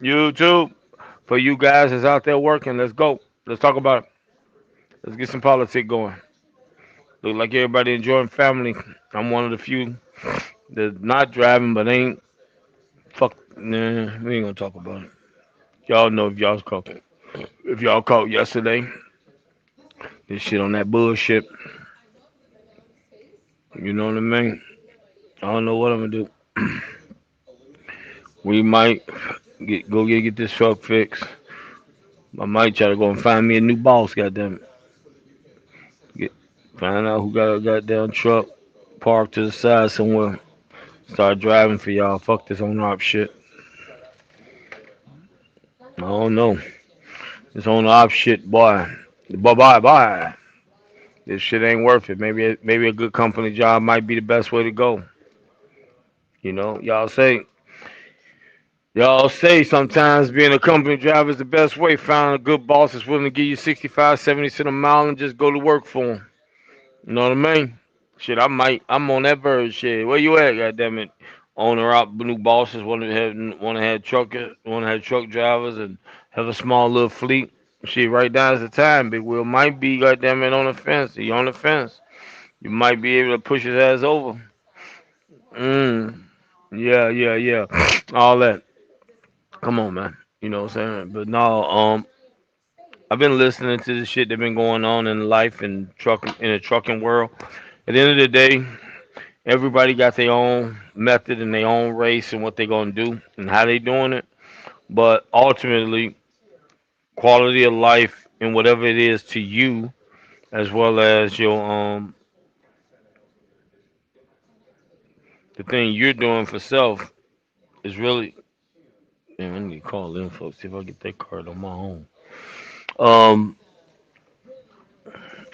YouTube, for you guys that's out there working, let's go. Let's talk about it. Let's get some politics going. Look like everybody enjoying family. I'm one of the few that's not driving, but ain't fuck. Nah, we ain't gonna talk about it. Y'all know if y'all caught yesterday, this shit on that bullshit. You know what I mean? I don't know what I'm gonna do. We might get this truck fixed. I might try to go and find me a new boss. Goddamn it. Get find out who got a goddamn truck parked to the side somewhere. Start driving for y'all. Fuck this on op shit. I don't know. This on op shit, boy. Bye bye bye. This shit ain't worth it. Maybe a good company job might be the best way to go. You know, y'all say sometimes being a company driver is the best way. Find a good boss that's willing to give you 65, 70 cents a mile and just go to work for him. You know what I mean? Shit, I'm on that bird shit. Where you at? Goddamn it. Owner out new bosses want to have truck drivers and have a small little fleet. Shit, right now is the time. Big Will might be goddamn it on the fence. He on the fence. You might be able to push his ass over. Mm. Yeah, yeah, yeah. All that. Come on, man. You know what I'm saying? But no, I've been listening to the shit that been going on in life and the trucking world. At the end of the day, everybody got their own method and their own race and what they gonna do and how they doing it. But ultimately, quality of life and whatever it is to you, as well as the thing you're doing for self, is really. Man, I need to call them folks see if I get that card on my own. Um,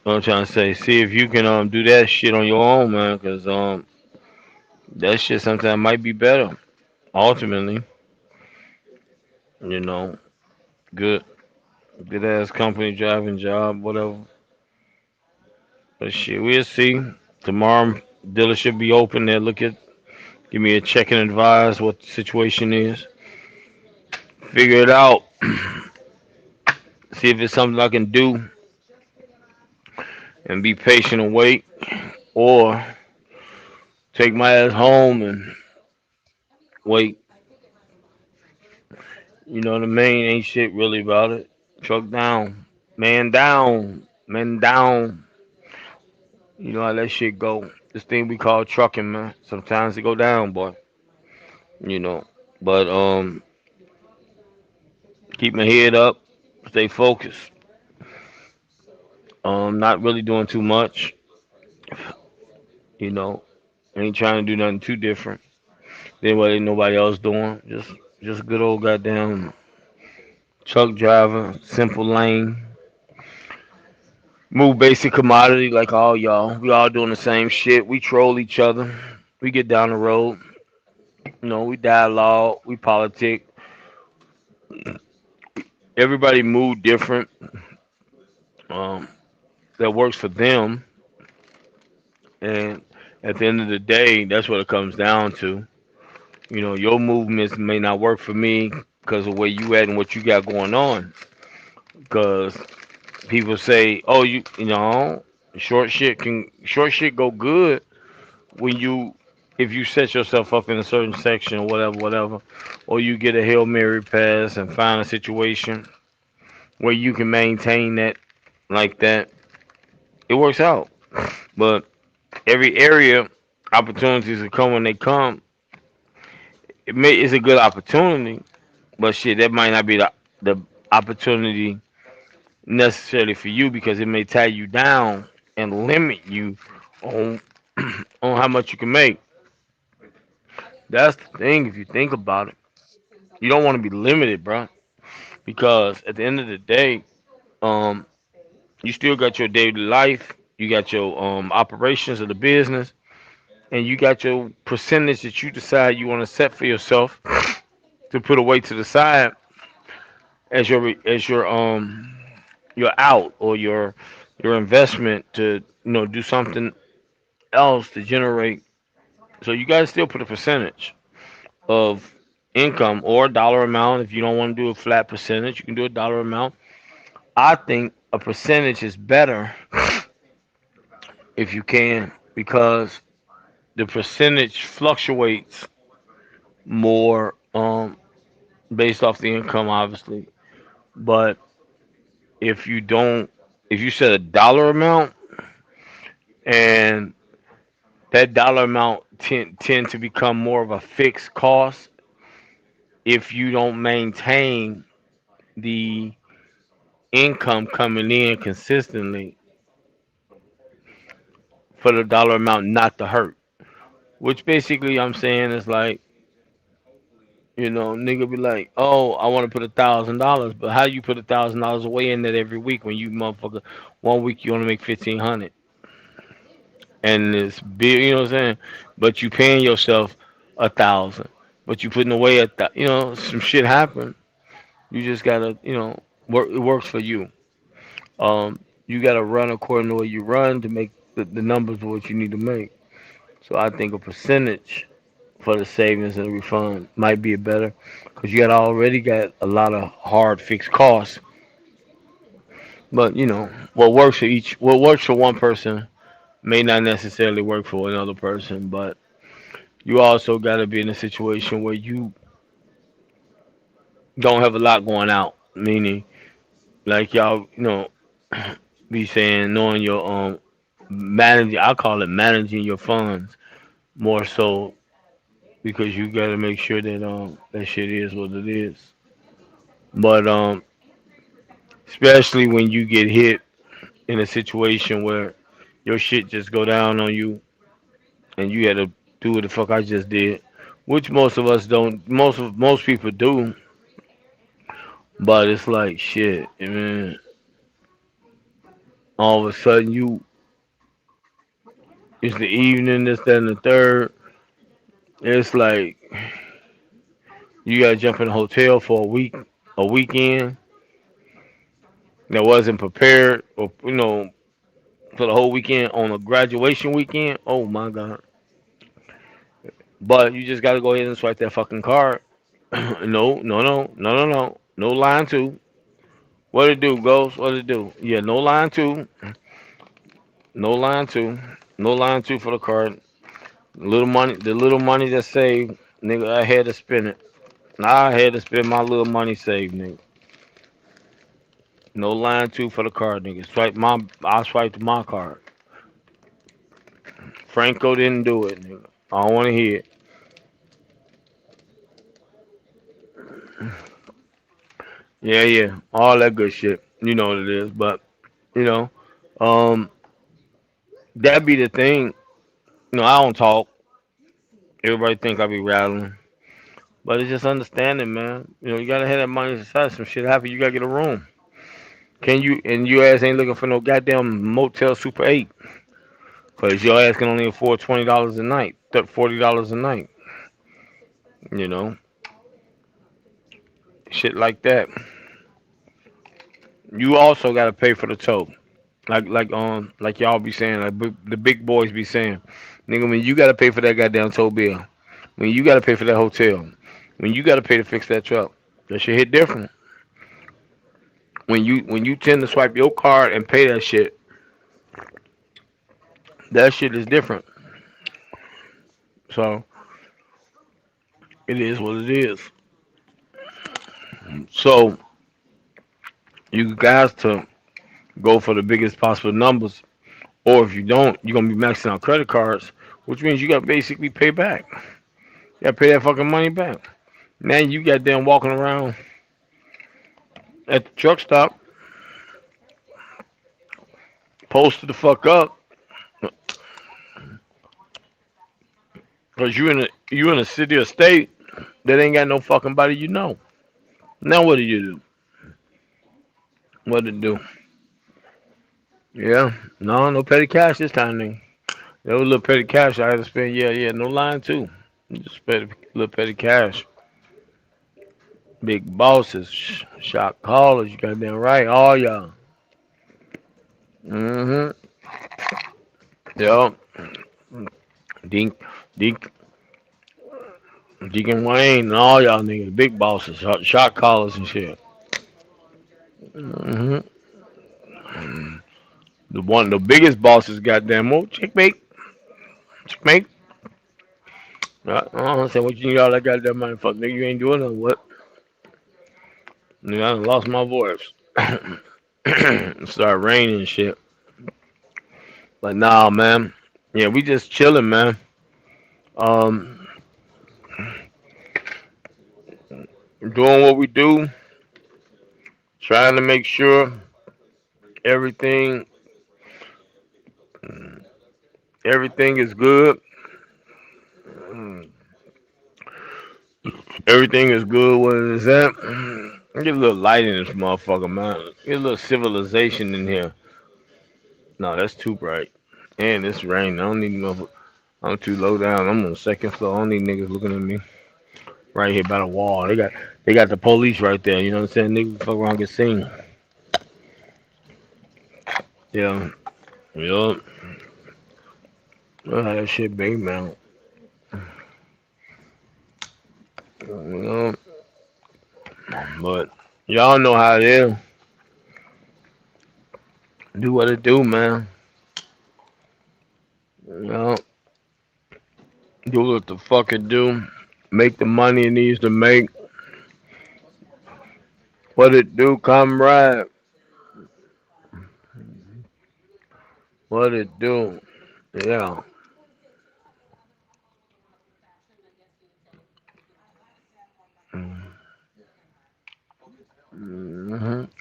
what I'm trying to say, see if you can do that shit on your own, man, because that shit sometimes might be better. Ultimately, you know, good good ass company driving job, whatever. But shit, we'll see. Tomorrow, dealership be open. There, give me a check and advise what the situation is. Figure it out. See if it's something I can do and be patient and wait, or take my ass home and wait. You know what I mean? Ain't shit really about it. Truck down, man down, man down. You know how that shit go. This thing we call trucking, man. Sometimes it go down, boy. You know, but keep my head up, stay focused. Not really doing too much. You know, ain't trying to do nothing too different than what ain't nobody else doing. Just good old goddamn truck driver, simple lane, move basic commodity like all y'all. We all doing the same shit. We troll each other. We get down the road. You know, we dialogue. We politic. Everybody move different. Um, that works for them. And at the end of the day, that's what it comes down to. You know, your movements may not work for me because of where you at and what you got going on. Because people say, "Oh, short shit go good when you if you set yourself up in a certain section or whatever, whatever, or you get a hail mary pass and find a situation where you can maintain that like that. It works out. But every area, opportunities will come when they come. It's a good opportunity, but shit, that might not be the opportunity necessarily for you because it may tie you down and limit you on on how much you can make. That's the thing. If you think about it, you don't want to be limited, bro. Because at the end of the day, um, you still got your daily life, you got your operations of the business, and you got your percentage that you decide you want to set for yourself to put away to the side as your out or your investment to do something else to generate. So you got to still put a percentage of income or a dollar amount. If you don't want to do a flat percentage, you can do a dollar amount. I think a percentage is better if you can, because the percentage fluctuates more based off the income, obviously. But if you don't, if you set a dollar amount and that dollar amount tend to become more of a fixed cost if you don't maintain the income coming in consistently for the dollar amount not to hurt. Which basically I'm saying is like, nigga be like, oh, I want to put $1,000, but how you put $1,000 away in that every week when you motherfucker 1 week you only make 1,500 and it's big, you know what I'm saying? But you paying yourself 1,000, but you putting away some shit happen. You just gotta, work. It works for you. You gotta run according to what you run to make the numbers of what you need to make. So I think a percentage for the savings and the refund might be a better, because you got already got a lot of hard fixed costs. But what works for one person may not necessarily work for another person. But you also got to be in a situation where you don't have a lot going out, meaning like y'all, be saying knowing your managing. I call it managing your funds more so, because you got to make sure that that shit is what it is. But especially when you get hit in a situation where your shit just go down on you and you had to do what the fuck I just did, which most of us don't. Most people do, but it's like shit. I mean, all of a sudden it's the evening, this, that, and the third. It's like you gotta jump in a hotel for a weekend that wasn't prepared, or for the whole weekend on a graduation weekend. Oh my god! But you just gotta go ahead and swipe that fucking card. No, no, no, no, no, no, no line two. What it do, Ghost? What it do? Yeah, no line two, no line two, no line two for the card. The little money that's saved, nigga, I had to spend it. I had to spend my little money saved, nigga. No line two for the card, nigga. I swiped my card. Franco didn't do it, nigga. I don't want to hear it. Yeah, yeah, all that good shit. You know what it is, but you know, um, that be the thing. I don't talk. Everybody think I be rattling, but it's just understanding, man. You gotta have that money aside. Some shit happen. You gotta get a room. Can you? And your ass ain't looking for no goddamn Motel Super 8, cause your ass can only afford $20 a night, $40 a night. You know, shit like that. You also gotta pay for the tow. Like y'all be saying, like the big boys be saying, nigga, when you gotta pay for that goddamn tow bill, when you gotta pay for that hotel, when you gotta pay to fix that truck, that shit hit different. When you tend to swipe your card and pay that shit is different. So it is what it is. So you guys to go for the biggest possible numbers, or if you don't, you're gonna be maxing out credit cards, which means you gotta basically pay back. You gotta pay that fucking money back. Now you got them walking around at the truck stop, posted the fuck up, cause you in a city or state that ain't got no fucking body you know. Now what do you do? What to do? Yeah, no petty cash this time. Then there was a little petty cash I had to spend. Yeah, yeah, no lying too. Just spend a little petty cash. Big bosses, shot callers. You goddamn right, all y'all. Mm-hmm. Yo, dink, dink. Deacon Wayne and all y'all niggas, big bosses, shot callers and shit. hmm the biggest bosses, goddamn, oh, checkmate, checkmate. I don't say what you need all that goddamn money for, nigga. You ain't doing nothing. What? Nigga, I done lost my voice. Start raining and shit. But nah, man. Yeah, we just chilling, man. Um, doing what we do, trying to make sure everything, everything is good. Mm, Everything is good. What is that? Get a little light in this motherfucker, man. Get a little civilization in here. No, that's too bright. And it's raining. I don't need no. I'm too low down. I'm on the second floor. I don't need niggas looking at me. Right here by the wall. They got the police right there. You know what I'm saying? Niggas fuck around get seen. Yeah. Yup. Know how that shit be, man. You know. But y'all know how it is. Do what it do, man. You know. Do what the fuck it do. Make the money it needs to make. What it do, comrade. What it do. Yeah.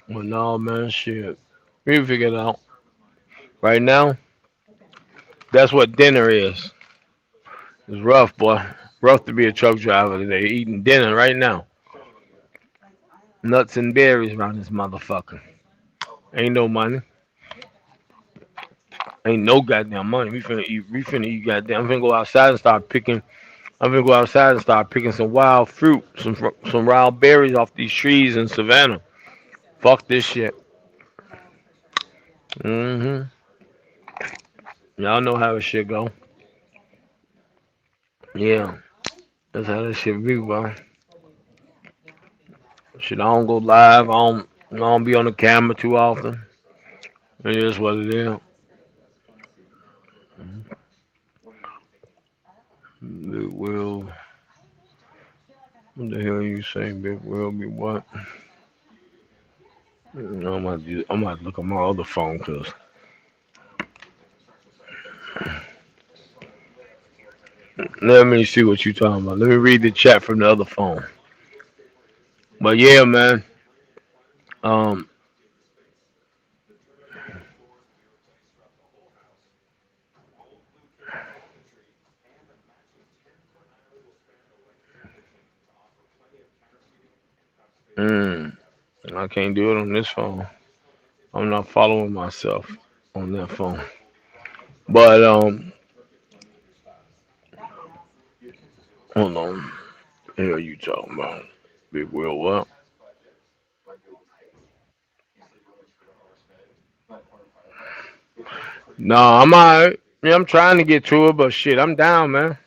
Well, no, man, shit. We can figure it out. Right now, that's what dinner is. It's rough, boy. Rough to be a truck driver today. Eating dinner right now. Nuts and berries around this motherfucker. Ain't no money. Ain't no goddamn money. We finna eat. We finna eat goddamn. I'm finna go outside and start picking. I'm finna go outside and start picking some wild fruit, some wild berries off these trees in Savannah. Fuck this shit. hmm Y'all know how this shit go. Yeah, that's how this shit be, bro. Shit, I don't go live. I don't be on the camera too often. It is what it is. Big Will, what the hell you saying? Big Will be what? I'm gonna look at my other phone because let me see what you talking about. Let me read the chat from the other phone. But yeah, man. Um, mm, I can't do it on this phone. I'm not following myself on that phone. But hold on. What the hell you talking about? Big Will what? No, I'm alright. Yeah, I'm trying to get to it, but shit, I'm down, man.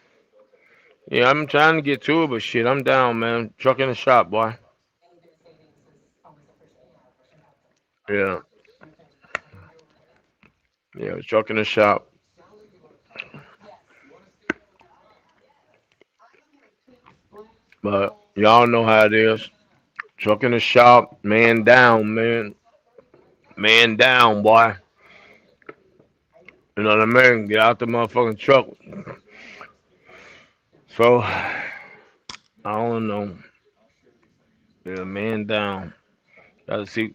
Yeah, I'm trying to get to it, but shit, I'm down, man. Truck in the shop, boy. Yeah, yeah, truck in the shop. But y'all know how it is. Truck in the shop, man down, man. Man down, boy. You know what I mean? Get out the motherfucking truck. So, I don't know. Yeah, man down. Gotta see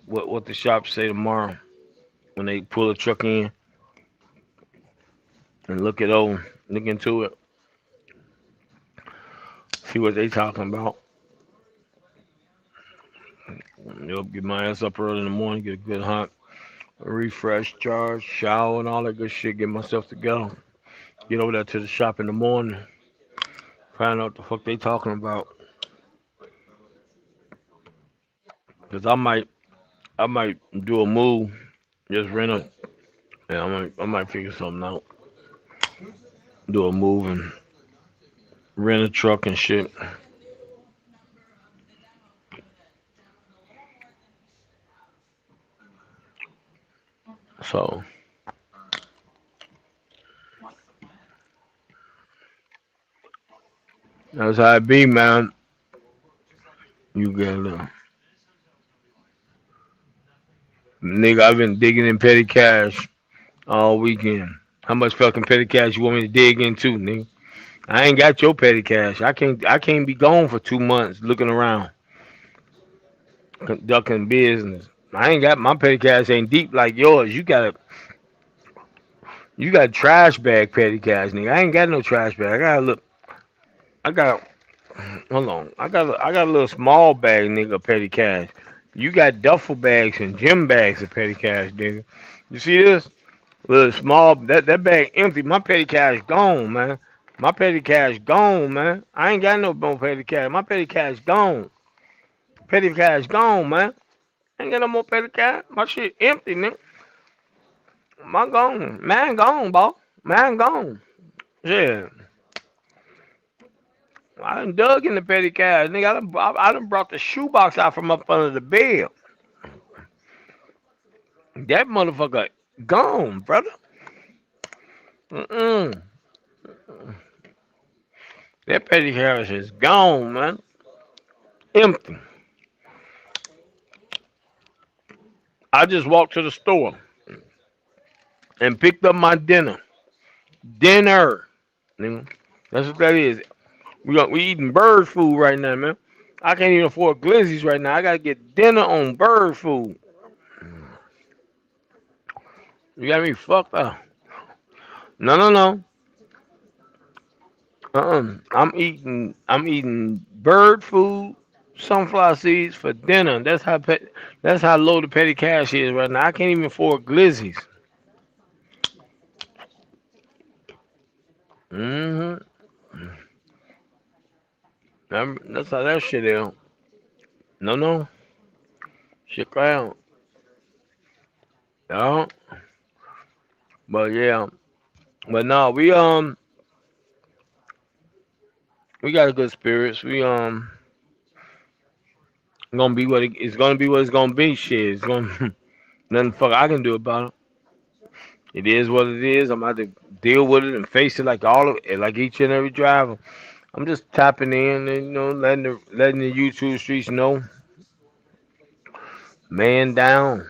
what the shop say tomorrow when they pull the truck in and look it over, look into it, see what they talking about. You'll get my ass up early in the morning, get a good hot refresh, charge, shower, and all that good shit. Get myself together. Get over there to the shop in the morning. Find out what the fuck they talking about. Cause I might do a move, just rent a. Yeah, I might figure something out. Do a move and rent a truck and shit. So that's how it be, man. You get a nigga. I've been digging in petty cash all weekend. How much fucking petty cash you want me to dig into, nigga? I ain't got your petty cash. I can't be gone for 2 months looking around, conducting business. I ain't got my petty cash ain't deep like yours. You got trash bag petty cash, nigga. I ain't got no trash bag. I got a look. I got hold on. I got a little small bag, nigga, of petty cash. You got duffel bags and gym bags of petty cash, nigga. You see this? Little small that bag empty. My petty cash gone, man. My petty cash gone, man. I ain't got no more petty cash. My petty cash gone. Petty cash gone, man. I ain't got no more petty cash. My shit empty, nigga. My gone. Man gone, boss. Man gone. Yeah. I done dug in the petty cash, nigga. I done brought the shoebox out from up under the bed. That motherfucker gone, brother. Mm-mm. That petty cash is gone, man. Empty. I just walked to the store and picked up my dinner. Dinner. Nigga. That's what that is. We eating bird food right now, man. I can't even afford glizzies right now. I gotta get dinner on bird food. You got me fucked up. No, no, no. I'm eating bird food, sunflower seeds for dinner. That's how low the petty cash is right now. I can't even afford glizzies. Mm-hmm. That's how that shit is. No, no. Shit clown. Yeah. But yeah. But no, we got a good spirits. We gonna be it's gonna be what it's gonna be. Shit, it's gonna nothing fuck I can do about it. It is what it is. I'm about to deal with it and face it like all of it, like each and every driver. I'm just tapping in and letting the YouTube streets know, man down,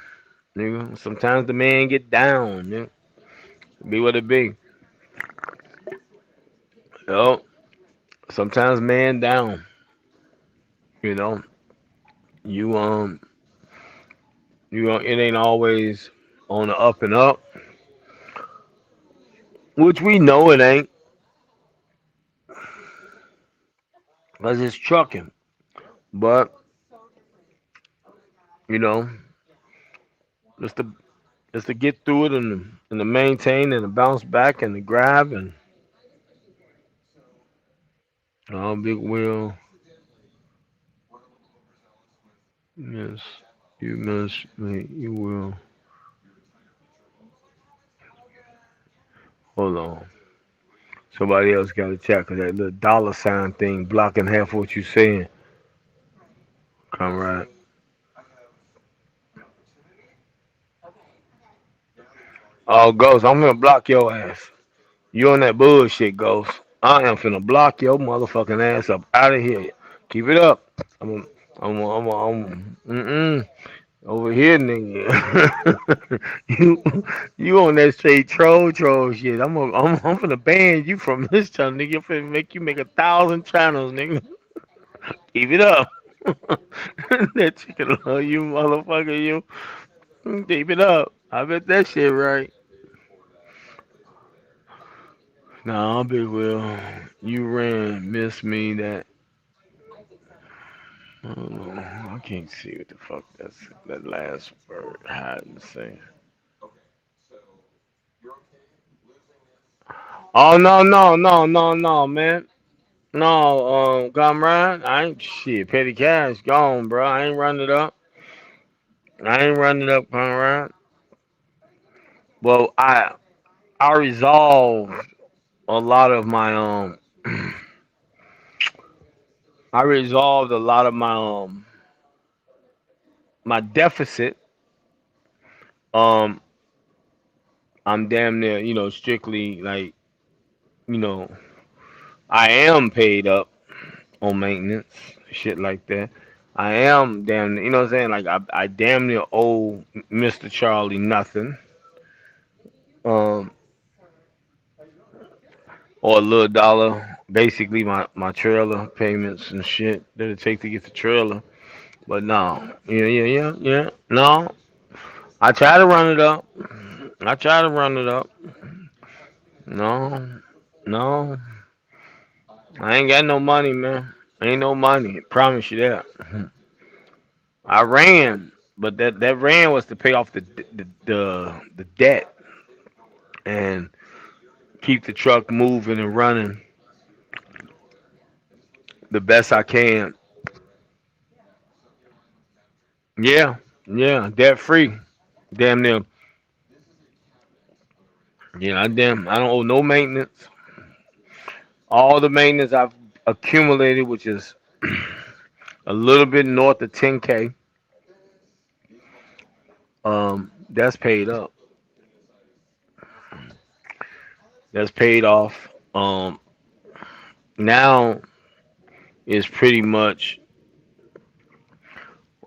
nigga. Sometimes the man get down, nigga. Be what it be. Yo, sometimes man down. You know, you it ain't always on the up and up, which we know it ain't, cause it's trucking. But you know, just to get through it and to maintain and to bounce back and to grab and big wheel. Yes, you must. You will. Hold on. Somebody else got to check 'cause that little dollar sign thing blocking half what you saying. Come right. Oh, Ghost, I'm gonna block your ass. You on that bullshit, Ghost. I am finna block your motherfucking ass up out of here. Keep it up. I'm over here, nigga. you on that straight troll shit. I'm finna ban you from this channel, nigga. I'm finna make you make 1,000 channels, nigga. Keep it up. That chicken love you, motherfucker. Keep it up. I bet that shit right. Nah, Big Will. You ran, miss me that. I can't see what the fuck that last word hiding say. Oh no, man. No, comrade, I ain't shit. Petty cash gone, bro. I ain't running it up. I ain't running it up, comrade. Well, I resolved a lot of my I resolved a lot of my deficit. Um, I'm damn near, strictly like, you know, I am paid up on maintenance, shit like that. I am damn, you know what I'm saying? Like I damn near owe Mr. Charlie nothing, um, or a little dollar. Basically, my trailer payments and shit that it take to get the trailer. But no, yeah. No, I try to run it up. I try to run it up. No, no, I ain't got no money, man. Ain't no money. Promise you that. I ran, but that ran was to pay off the debt and keep the truck moving and running the best I can. Yeah, yeah, debt free. Damn near. Yeah, I don't owe no maintenance. All the maintenance I've accumulated, which is a little bit north of 10K, that's paid up. That's paid off. Now it's pretty much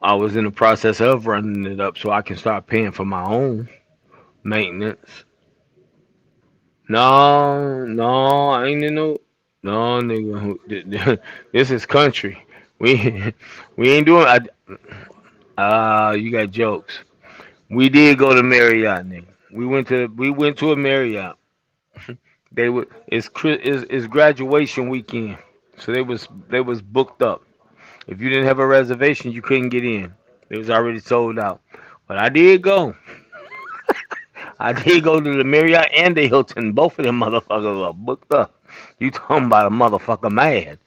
I was in the process of running it up so I can start paying for my own maintenance. No, no, I ain't in no nigga. This is country. We we ain't doing. You got jokes. We did go to Marriott, nigga. We went to a Marriott. It's graduation weekend, so they was booked up. If you didn't have a reservation, you couldn't get in. It was already sold out. But I did go. I did go to the Marriott and the Hilton. Both of them motherfuckers are booked up. You talking about a motherfucker mad?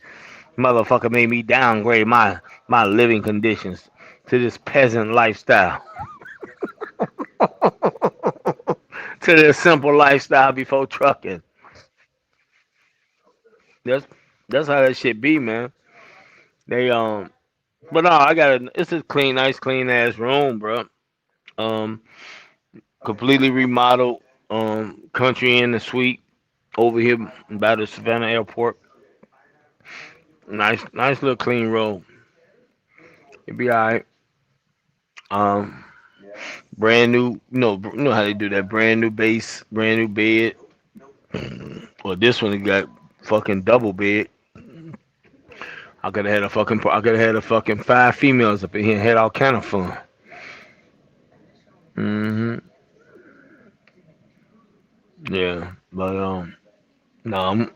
Motherfucker made me downgrade my living conditions to this peasant lifestyle, to this simple lifestyle before trucking. That's that's how that shit be, man. They but no, it's a clean, nice, clean ass room, bro. Um, completely remodeled. Country in the suite over here by the Savannah Airport. Nice, nice little clean room. It'd be alright. Um, brand new. You know how they do that. Brand new base, brand new bed. Well, this one got fucking double bed. I could have had a fucking five females up in here and had all kind of fun. Hmm. Yeah, but no, you know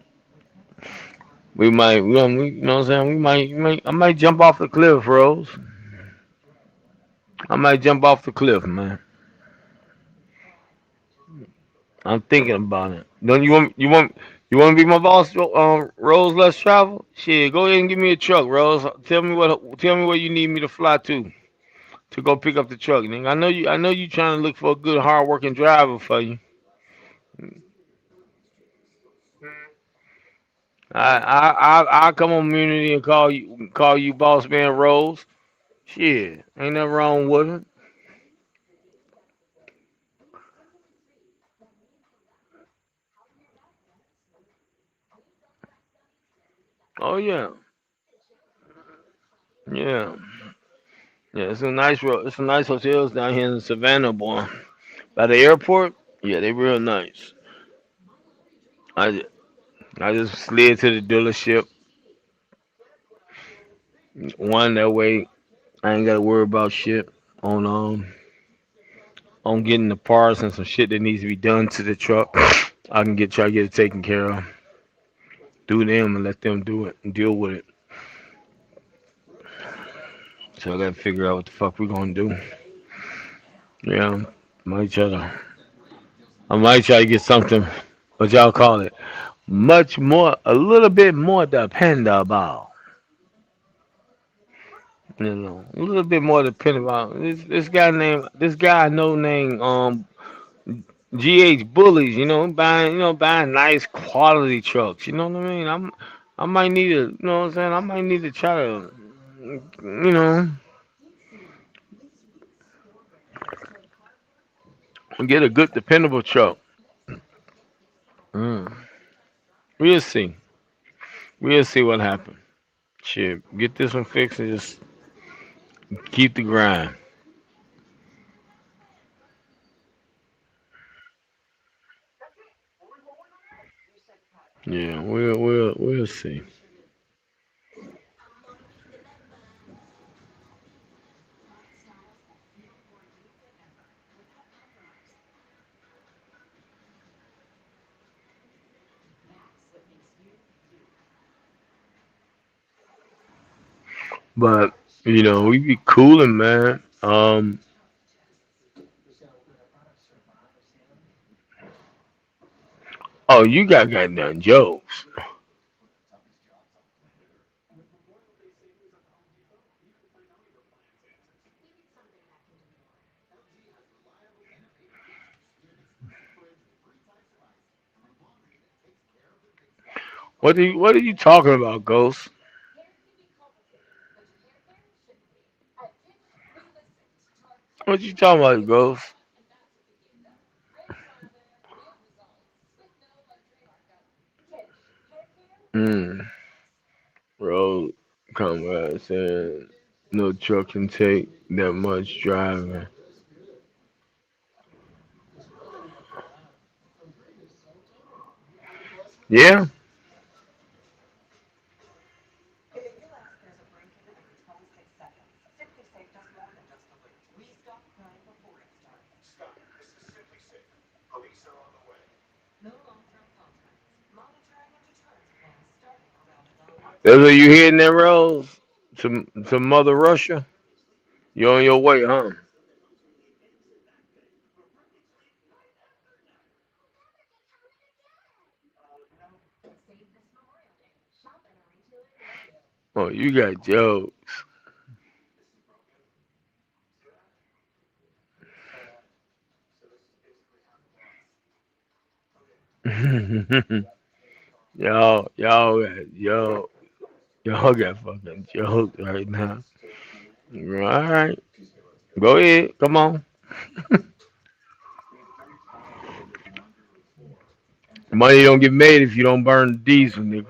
what I'm saying? I might jump off the cliff, Rose. I might jump off the cliff, man. I'm thinking about it. Don't you want to be my boss, Rose? Let's travel. Shit, go ahead and give me a truck, Rose. Tell me where you need me to fly to go pick up the truck, nigga. I know you trying to look for a good, hard working driver for you. I'll come on community and call you boss man Rose. Shit, ain't nothing wrong with it. Oh yeah, yeah, yeah. It's some nice hotels down here in Savannah, boy. By the airport, yeah, they real nice. I I just slid to the dealership. One that way, I ain't gotta worry about shit on on getting the parts and some shit that needs to be done to the truck. I can try to get it taken care of. Do them and let them do it and deal with it. So I gotta figure out what the fuck we gonna do. Yeah, might try to. I might try to get something. What y'all call it? Much more, a little bit more dependable. A little bit more dependable. This guy I know named GH Bullies. Buying nice quality trucks. You know what I mean? I might need to, you know what I'm saying? I might need to try to, you know, get a good, dependable truck. Mm. We'll see. We'll see what happens. Shit, get this one fixed and just keep the grind. Yeah, we'll see. But we be cooling, man. Oh, you got goddamn jokes. What are you talking about, Ghost? What you talking about, Ghost? Mm. Road comrade saying no truck can take that much driving. Yeah. That's what you heading that road to Mother Russia. You on your way, huh? Oh, you got jokes. y'all got fucking jokes right now. All right, go ahead. Come on. Money don't get made if you don't burn the diesel, nigga.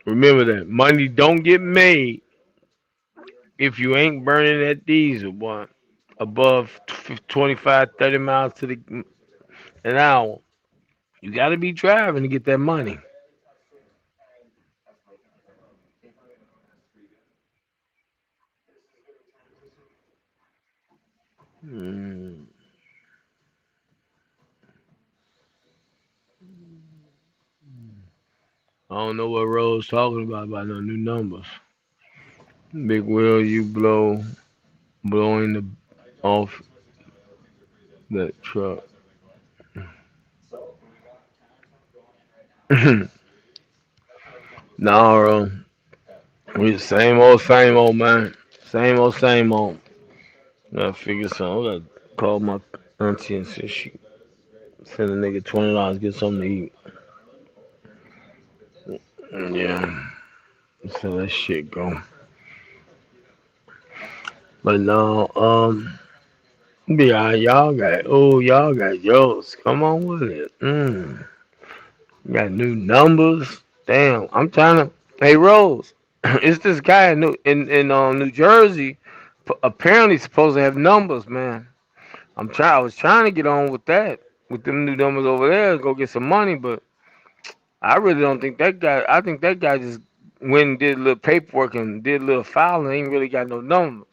Remember that. Money don't get made if you ain't burning that diesel, boy. Above 25, 30 miles to the an hour. You got to be driving to get that money. Mm, I don't know what Rose talking about no new numbers. Big Will, you blowing the off that truck. Nah, bro. We the same old man. Same old. Gotta figure something. I gotta call my auntie and see if she send a nigga $20 get something to eat. Yeah, so that shit go. But no, yeah, y'all got yours. Come on with it. Got new numbers. Damn, I'm trying to. Hey Rose, it's this guy in New Jersey. Apparently supposed to have numbers, man. I was trying to get on with that with them new numbers over there. Go get some money, but I really don't think that guy. I think that guy just went and did a little paperwork and did a little filing. Ain't really got no numbers.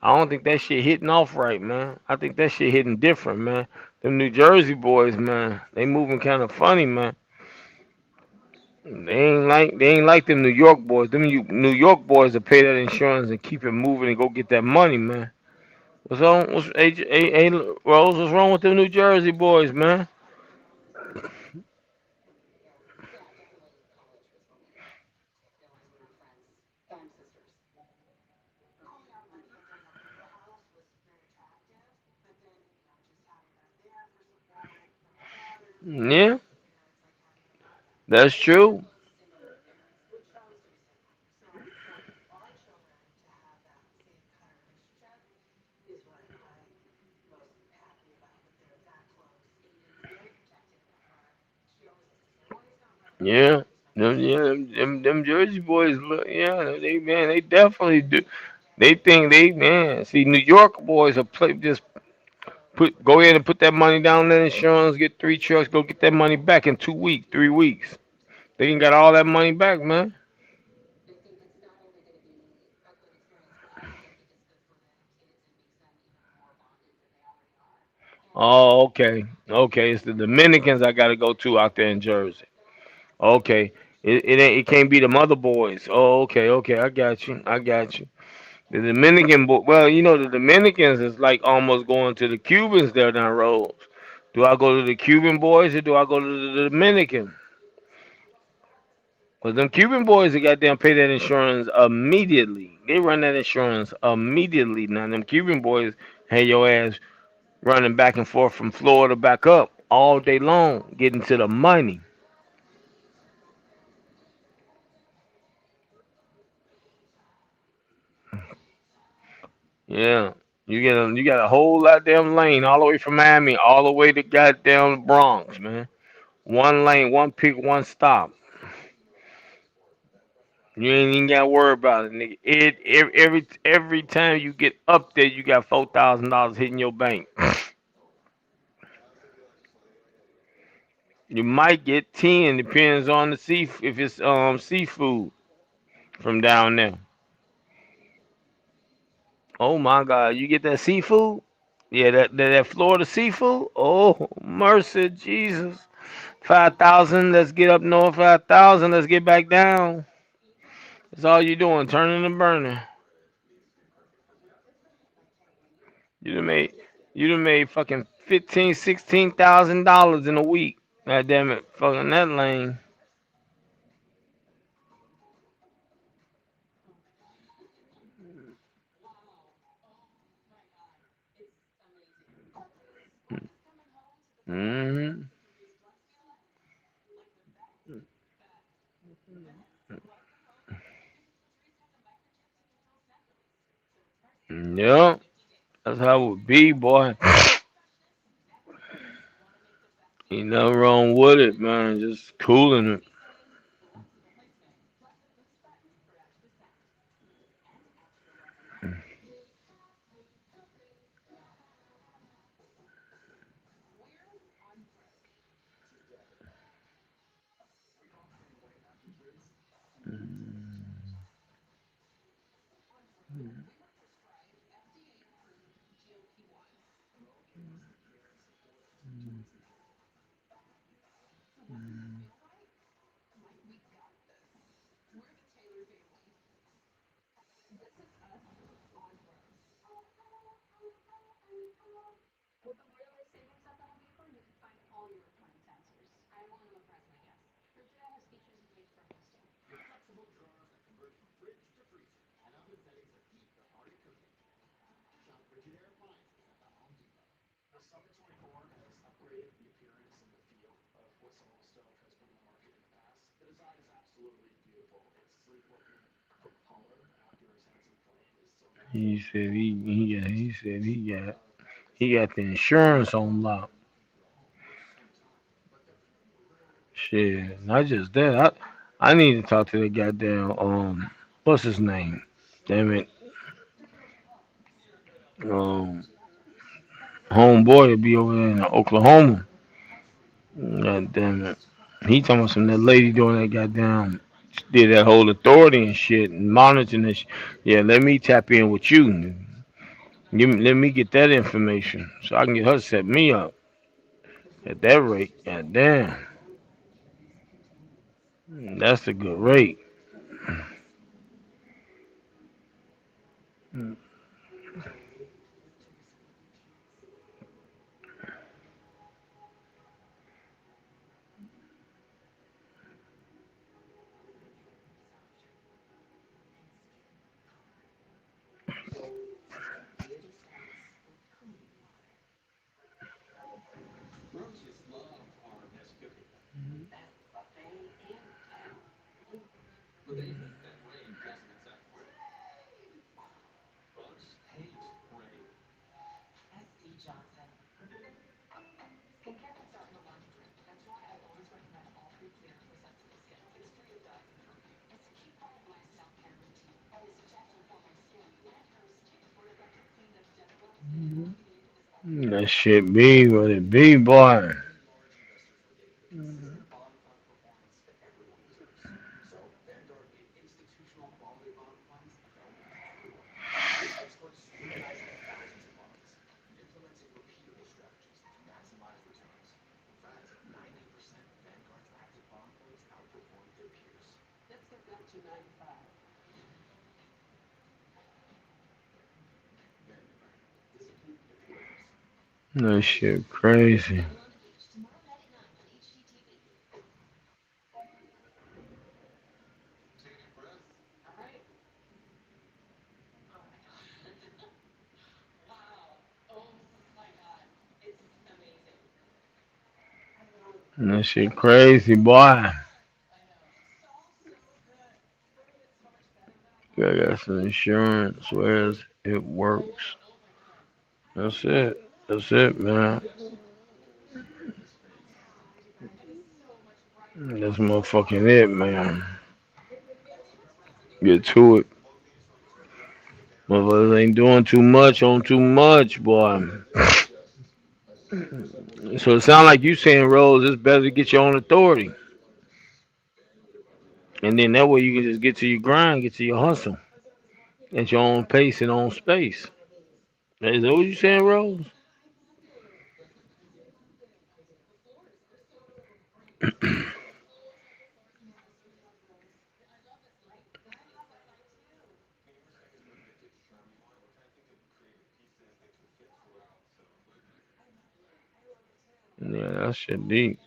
I don't think that shit hitting off right, man. I think that shit hitting different, man. Them New Jersey boys, man, they moving kind of funny, man. They ain't like them New York boys. New York boys that pay that insurance and keep it moving and go get that money, man. What's on? Rose? What's wrong with them New Jersey boys, man? Yeah, that's true. Yeah. Them Jersey boys, look, yeah, they man, they definitely do. They think they man. See, New York boys are play just go ahead and put that money down in insurance, get three trucks, go get that money back in 2 weeks, 3 weeks. They ain't got all that money back, man. Oh, okay, okay. It's the Dominicans I gotta go to out there in Jersey. Okay, it ain't it can't be the mother boys. Oh, okay, okay. I got you. I got you. The Dominican, well, the Dominicans is like almost going to the Cubans there down roads. Do I go to the Cuban boys or do I go to the Dominican? Because them Cuban boys, they goddamn pay that insurance immediately. They run that insurance immediately. Now, them Cuban boys had your ass running back and forth from Florida back up all day long, getting to the money. Yeah. You got a whole goddamn lane all the way from Miami all the way to goddamn Bronx, man. One lane, one pick, one stop. You ain't even got to worry about it, nigga. Every time you get up there, you got $4,000 hitting your bank. You might get 10, depends on the sea if it's seafood from down there. Oh my God, you get that seafood? Yeah, that Florida seafood. Oh mercy, Jesus. 5,000. Let's get up north. 5,000. Let's get back down. That's all you doing, turning and burning. You done made you done made fucking 15, $16,000 in a week. God damn it, fucking that lane. Mm-hmm. Yep, that's how it would be, boy. Ain't nothing wrong with it, man. Just cooling it. He said he got the insurance on lock. Shit, not just that. I need to talk to the goddamn what's his name? Damn it, um, homeboy will be over there in Oklahoma. God damn it, he talking about some that lady doing that goddamn did that whole authority and shit and monitoring this. Yeah, let me tap in with you. Let me get that information so I can get her to set me up at that rate. God damn, that's a good rate. That shit be what it be, boy. That shit crazy. That shit crazy, boy. I got some insurance, whereas it works. That's it. That's it, man. That's motherfucking it, man. Get to it. Motherfuckers ain't doing too much on too much, boy. So it sounds like you saying, Rose, it's better to get your own authority. And then that way you can just get to your grind, get to your hustle at your own pace and own space. Is that what you saying, Rose? Yeah, that shit deep.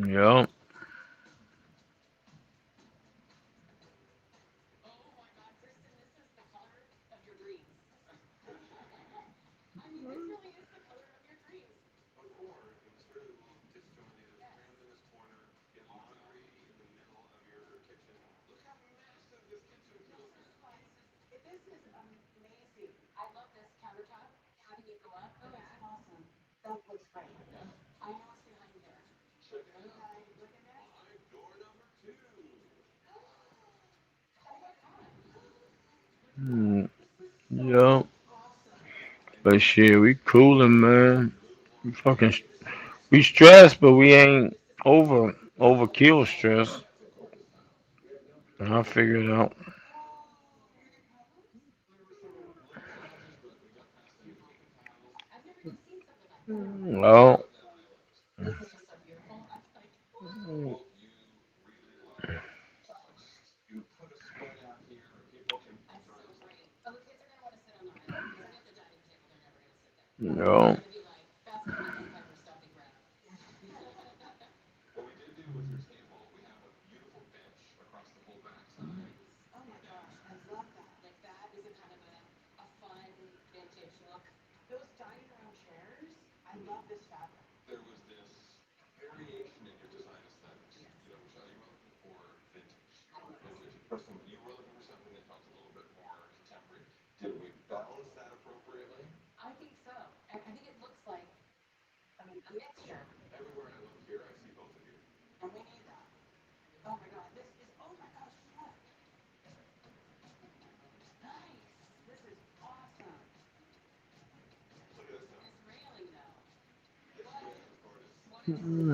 Yeah. Mm, yeah. But shit, we coolin', man. We fucking, we stressed, but we ain't overkill stress. I figured it out. Well, no.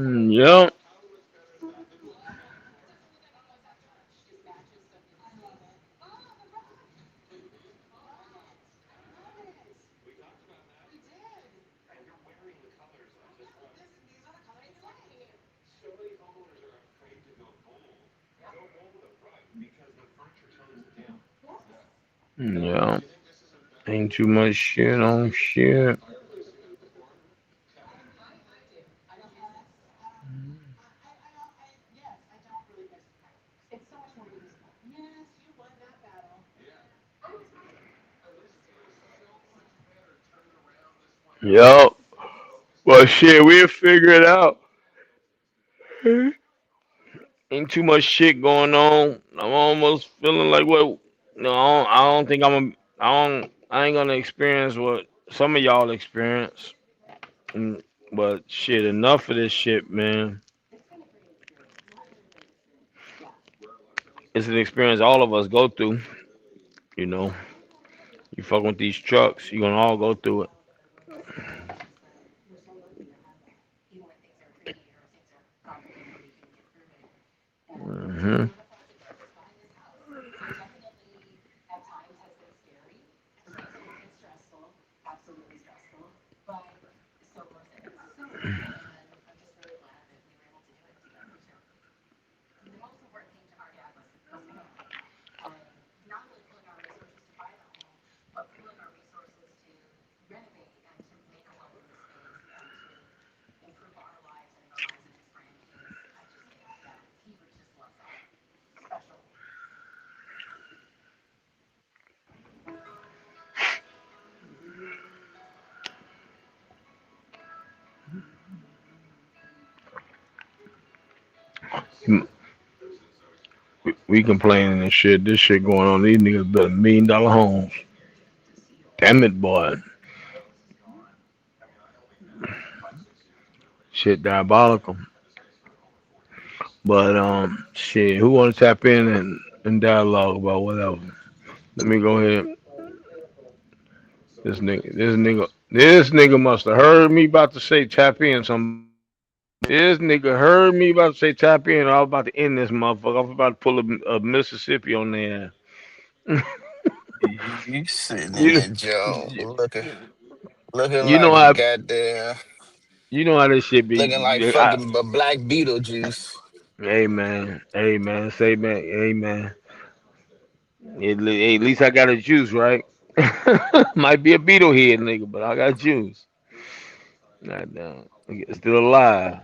Yeah. Yeah. Ain't too much shit on shit. Yup. Well, shit, we'll figure it out. Ain't too much shit going on. I'm almost feeling like what? No, I don't think I ain't gonna experience what some of y'all experience. Mm, But shit, enough of this shit, man. It's an experience all of us go through. You know, you fuck with these trucks, you gonna all go through it. Hmm. We complaining and shit. This shit going on. These niggas built $1 million homes. Damn it, boy. Shit diabolical. But shit. Who want to tap in and dialogue about whatever? Let me go ahead. This nigga must have heard me about to say tap in. Somebody. This nigga heard me about to say tap in. I was about to end this motherfucker. I was about to pull a Mississippi on there. You sitting in You, that joint you looking you know like a how goddamn, you know how this shit looking like be. fucking a black Beetlejuice. Hey man, say man, hey man. At least I got a juice, right? Might be a beetle head nigga, but I got juice. Goddamn, still alive.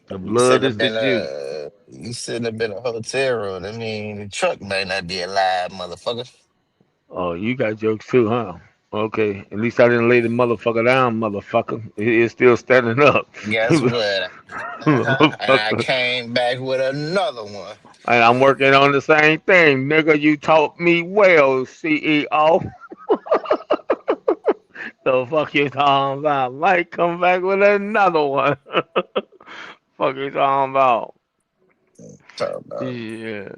The You blood shouldn't is have the been juice. you shouldn't have been a hotel room. I mean, the truck may not be alive, motherfucker. Oh, you got jokes too, huh? Okay, at least I didn't lay the motherfucker down, motherfucker. It's still standing up. Guess what? And I Motherfucker. came back with another one. And I'm working on the same thing, nigga. You taught me well, CEO. The fuck you talking about? Might come back with another one. Fuck you talking about? Talk about Yeah.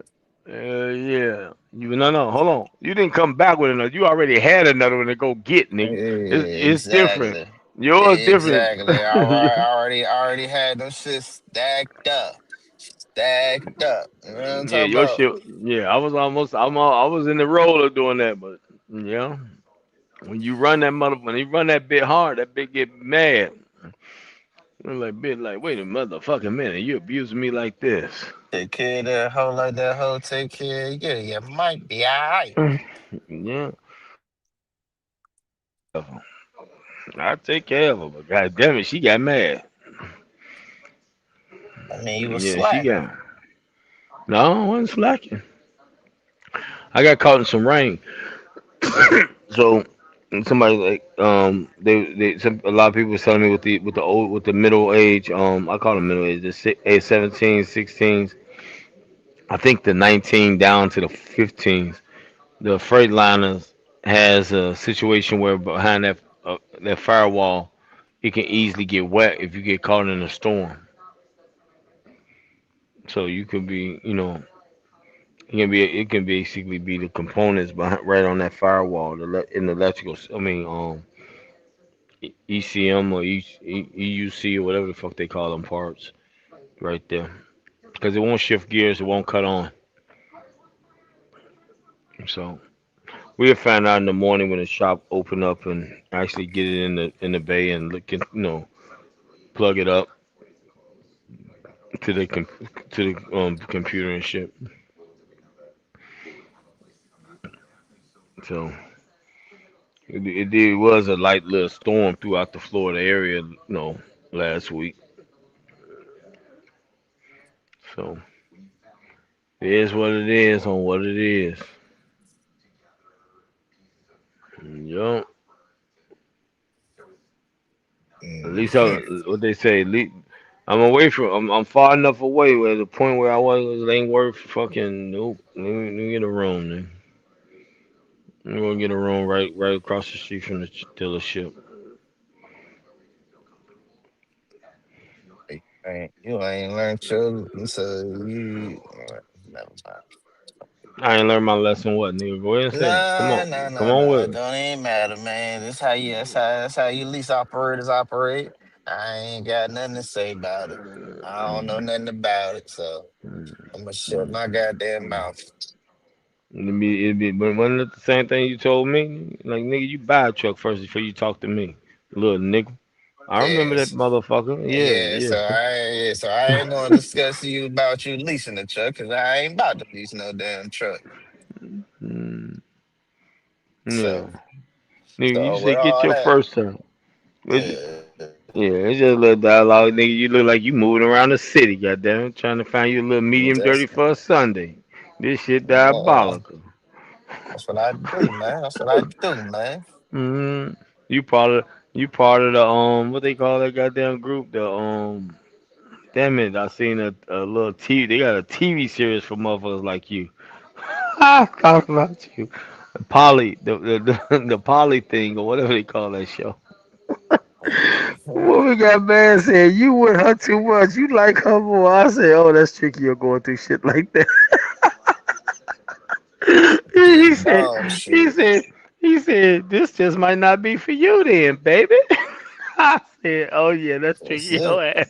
Yeah. No, hold on. You didn't come back with another. You already had another one to go get, nigga. It's different. exactly. Yours different. Exactly. All right. I already had them shit stacked up. Stacked up. You know what I'm Yeah, talking your about? shit. Yeah, I was in the role of doing that, but yeah, when you run that bit hard, that bit get mad. I'm like, bit like, wait a motherfucking minute, you abusing me like this? Take care of that hoe like that hoe take care of you. You might be alright. Yeah, I take care of her, but god damn it, she got mad. I mean, you was Yeah, she slacking. got. No, I wasn't slacking. I got caught in some rain, so somebody like a lot of people was telling me with the middle age I call them middle age age 17, 16s. I think the 19 down to the 15s. The Freightliners has a situation where behind that firewall, it can easily get wet if you get caught in a storm. So you could be, it can basically be the components behind right on that firewall, in the electrical. I mean, ECM or EUC or whatever the fuck they call them parts right there. Because it won't shift gears, it won't cut on. So we'll find out in the morning when the shop open up and actually get it in the bay and plug it up to the computer and shit. So it was a light little storm throughout the Florida area, last week. So it is what it is on what it is. Yup. At least I, Mhm. what they say. I'm away from. I'm far enough away where the point where I was it ain't worth fucking. Nope. Let me get a room. Then I'm gonna get a room right across the street from the dealership. You ain't learned your so you never mind. I ain't learned my lesson. What nigga? Go ahead and say it. Come Nah, nah, on. Come nah, on nah. with it. Don't even matter, man. That's how you lease operators operate. I ain't got nothing to say about it. I don't know nothing about it, so I'm gonna shut my goddamn mouth. It'd be, but wasn't it the same thing you told me? Like, nigga, you buy a truck first before you talk to me, little nigga. I remember that Yes. motherfucker. Yeah, Yeah, yeah. so I ain't gonna discuss you about you leasing the truck because I ain't about to lease no damn truck. Mm, yeah. So Nigga, you so with said get all your that, first time. yeah. Yeah, it's just a little dialogue, nigga. You look like you moving around the city, goddamn, trying to find you a little medium That's dirty for a Sunday. This shit yeah, diabolical. that's what I do, man. That's what I do, man. Mm, you part of the what they call that goddamn group? The damn it, I seen a little TV. They got a TV series for motherfuckers like you. I talk about you. The Poly, the Poly thing or whatever they call that show. Mhm. What we got man said, you with her too much. You like her more. I said, oh, that's tricky. You're going through shit like that. he Just said, dog he shit. said, he said, this just might not be for you then, baby. I said, oh yeah, that's That's tricky. Your it. ass.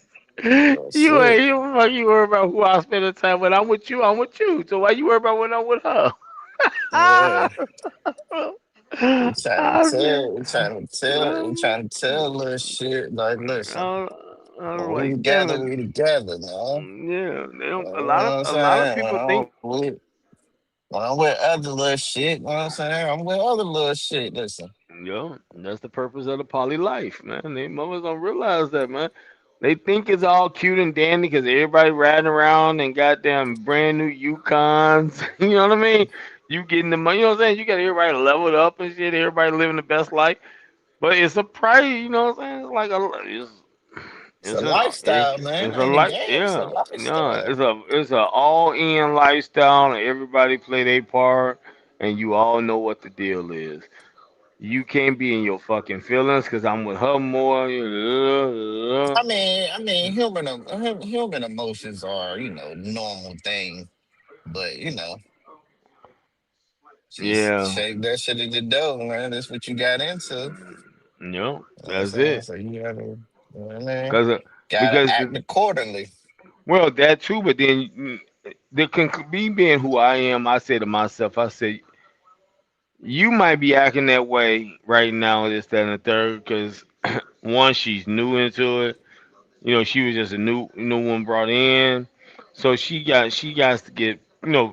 That's it. You fuck you worry about who I spend the time with. I'm with you. I'm with you. So why you worry about when I'm with her? Yeah. I said, We trying to tell little shit like, listen, I was when like, damn it. we together, man. Yeah, they don't, You know what I'm a lot of saying? people think, When I'm with other little shit, you know what I'm saying? I'm with other little shit. Listen. yo, that's the purpose of the poly life, man. They mothers don't realize that, man. They think it's all cute and dandy because everybody riding around and goddamn brand new Yukons. You know what I mean? You getting the money. You know what I'm saying? You got everybody leveled up and shit. Everybody living the best life. But it's a price. You know what I'm saying? It's like It's a lifestyle, man. it's a Ain't a life. game. It's a Yeah, no, lifestyle. it's a all in lifestyle, and everybody play their part, and you all know what the deal is. You can't be in your fucking feelings because I'm with her more. Human emotions are, normal thing. But just Yeah, shake that shit at the door, man. That's what you got into. no, You know what I'm that's saying? it. So you gotta, you know what I mean? Cause Gotta because act accordingly. well that too, but then the me being who I am, I say to myself, I say you might be acting that way right now, this, that, and the third, because one, she's new into it. You know, she was just a new one brought in, so she got to get,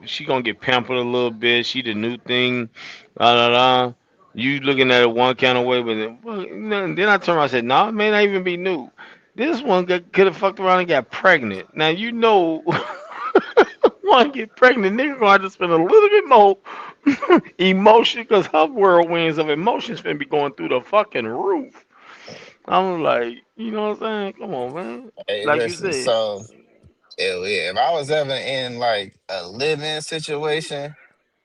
she gonna get pampered a little bit. She the new thing, la la la. You looking at it one kind of way, but then, well, then I turned around and said, no, it may not even be new. This one could have fucked around and got pregnant. Now you know, one get pregnant, nigga gonna have to spend a little bit more emotion because her whirlwinds of emotions finna be going through the fucking roof. I'm like, you know what I'm saying? Come on, man. Hey, Like you listen, said, so hell yeah, if I was ever in like a living situation,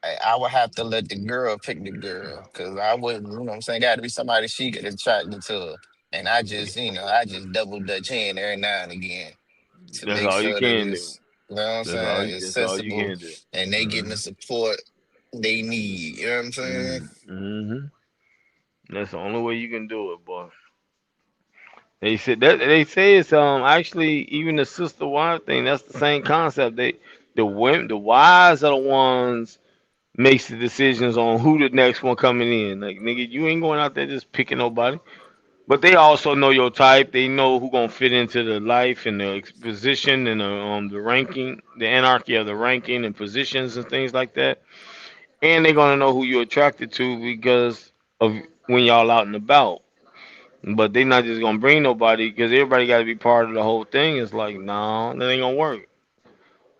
I would have to let the girl pick the girl because I wouldn't, you know what I'm saying? Got to be somebody she could attract me to. And I just double dutch in every now and again to that's make all you sure that can do. it's, you know what I'm saying, it's That's all you sensible can do. and they getting the Hmm. support they need. You know what I'm saying? Hmm. That's the only way you can do it, boy. They say it's actually even the sister wife thing. That's the same concept. The wives are the ones makes the decisions on who the next one coming in. Like nigga, you ain't going out there just picking nobody. But they also know your type. They know who gonna fit into the life and the position and the ranking, the anarchy of the ranking and positions and things like that. And they're gonna know who you're attracted to because of when y'all out and about. But they not just gonna bring nobody because everybody got to be part of the whole thing. It's like, no, that ain't gonna work.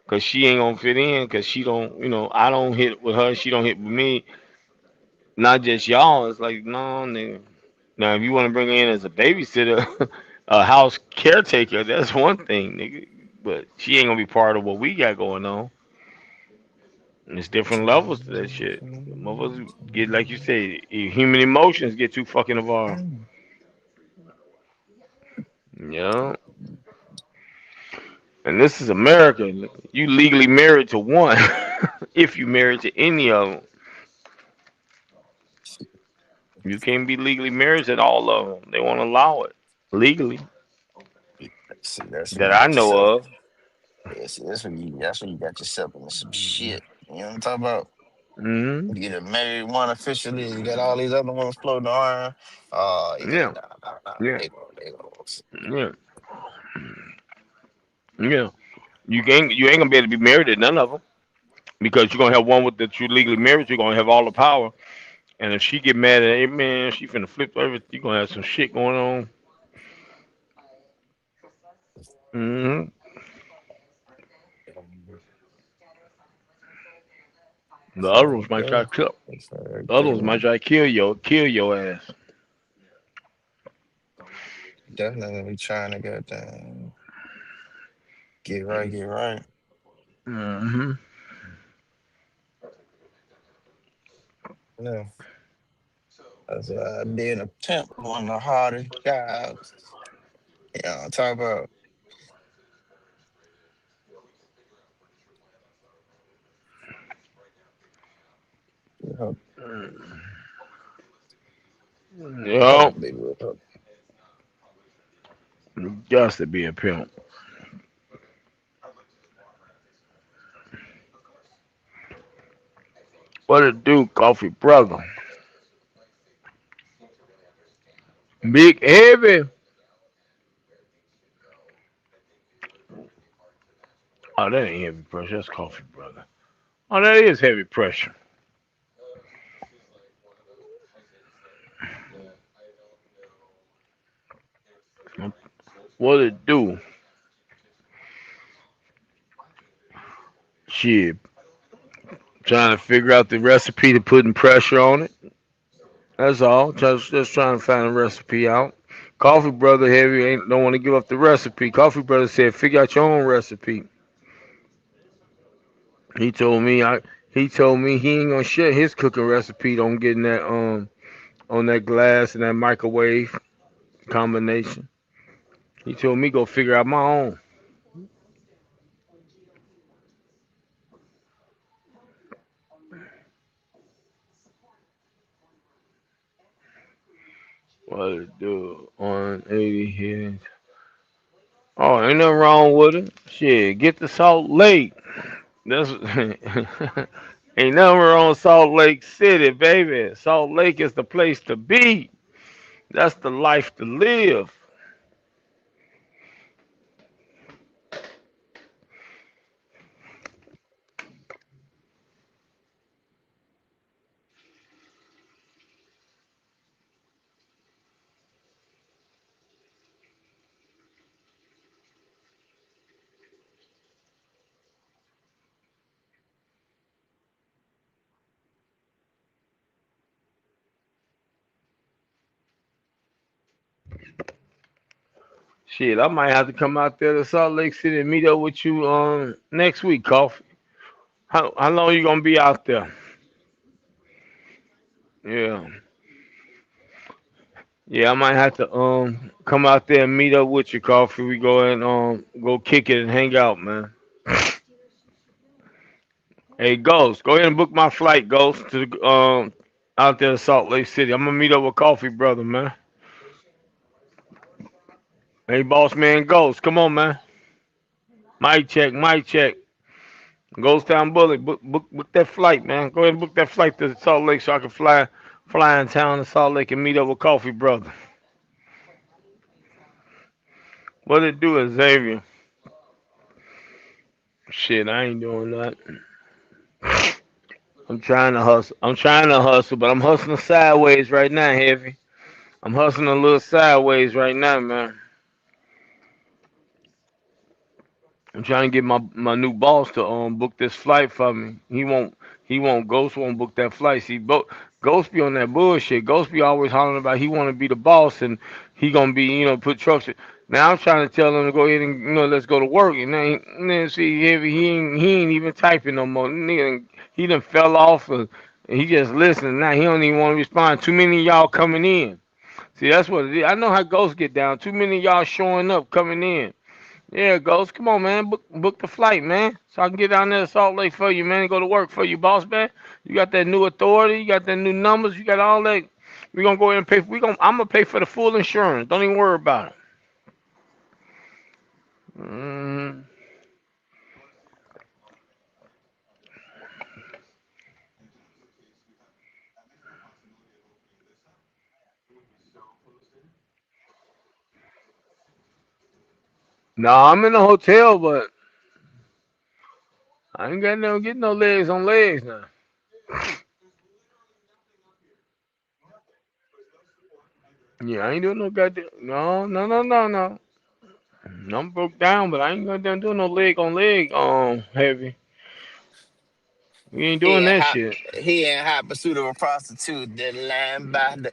Cause she ain't gonna fit in. Cause she don't, I don't hit with her. She don't hit with me. Not just y'all. It's like, no, nigga. Now, if you want to bring her in as a babysitter, a house caretaker, that's one thing, nigga. But she ain't gonna be part of what we got going on. And it's different levels to that shit. Motherfuckers get, like you say, human emotions get too fucking involved. Yeah. And this is America. You legally married to one. If you married to any of them, you can't be legally married to all of them. They won't allow it legally See, that's when that you I got yourself. know of. Yeah, see, that's when you got yourself into some shit. You know what I'm talking about? Hmm. You get a married one officially, you got all these other ones floating around. Oh yeah, Yeah. nah. Yeah. They go. Yeah. Yeah. You ain't gonna be able to be married to none of them because you're gonna have one with that you legally married. You're gonna have all the power. And if she get mad at, hey man, she finna flip everything. You gonna have some shit going on. Hmm. The other ones might try Okay. to kill. That's The other ones everything. might try to kill your ass. Definitely trying to get right, get right. Hmm. Yeah. That's being a pimp, one of the hardest jobs. You know, talk about you know, hold Yo, on, baby. Real quick. just to be a pimp. What it do, coffee brother? Big heavy. Oh, that ain't heavy pressure. That's coffee brother. Oh, that is heavy pressure. What it do? Shit, trying to figure out the recipe to putting pressure on it. That's all. Just trying to find a recipe out. Coffee brother heavy ain't don't want to give up the recipe. Coffee brother said, figure out your own recipe. He told me I. He told me he ain't gonna share his cooking recipe on getting that on that glass and that microwave combination. He told me go figure out my own. What it do on 80 here? Oh, ain't nothing wrong with it. Shit, get to Salt Lake. That's ain't nothing wrong with Salt Lake City, baby. Salt Lake is the place to be. That's the life to live. Shit, I might have to come out there to Salt Lake City and meet up with you next week, Coffee. How long you gonna be out there? Yeah. Yeah, I might have to come out there and meet up with you, Coffee. We go and go kick it and hang out, man. Hey, Ghost, go ahead and book my flight, Ghost, to out there to Salt Lake City. I'm gonna meet up with Coffee Brother, man. Hey, boss man, Ghost, come on, man. Mic check, mic check. Ghost Town Bully, book that flight, man. Go ahead and book that flight to Salt Lake so I can fly in town to Salt Lake and meet up with Coffee Brother. What it do, Xavier? Shit, I ain't doing that. I'm trying to hustle. I'm trying to hustle, but I'm hustling sideways right now, heavy. I'm hustling a little sideways right now, man. I'm trying to get my new boss to book this flight for me. He won't Ghost won't book that flight. See, Ghost be on that bullshit. Ghost be always hollering about he want to be the boss and he gonna be put trucks. Now I'm trying to tell him to go ahead and let's go to work. And then see he ain't even typing no more. Nigga, he done fell off and he just listening. Now he don't even want to respond. Too many of y'all coming in. See, that's what it is. I know how Ghost get down. Too many of y'all showing up, coming in. Yeah, Ghost, come on, man. Book the flight, man. So I can get down there to Salt Lake for you, man, and go to work for you, boss man. You got that new authority, you got that new numbers, you got all that. We gonna go ahead and pay. I'm gonna pay for the full insurance. Don't even worry about it. Mm, no, I'm in the hotel, but I ain't got no get no legs on legs now. Yeah, I ain't doing no goddamn. No, no, no, no, no. I'm broke down, but I ain't gonna do no leg on leg heavy. We ain't He doing in that hot shit. he in hot pursuit of a prostitute that lying by the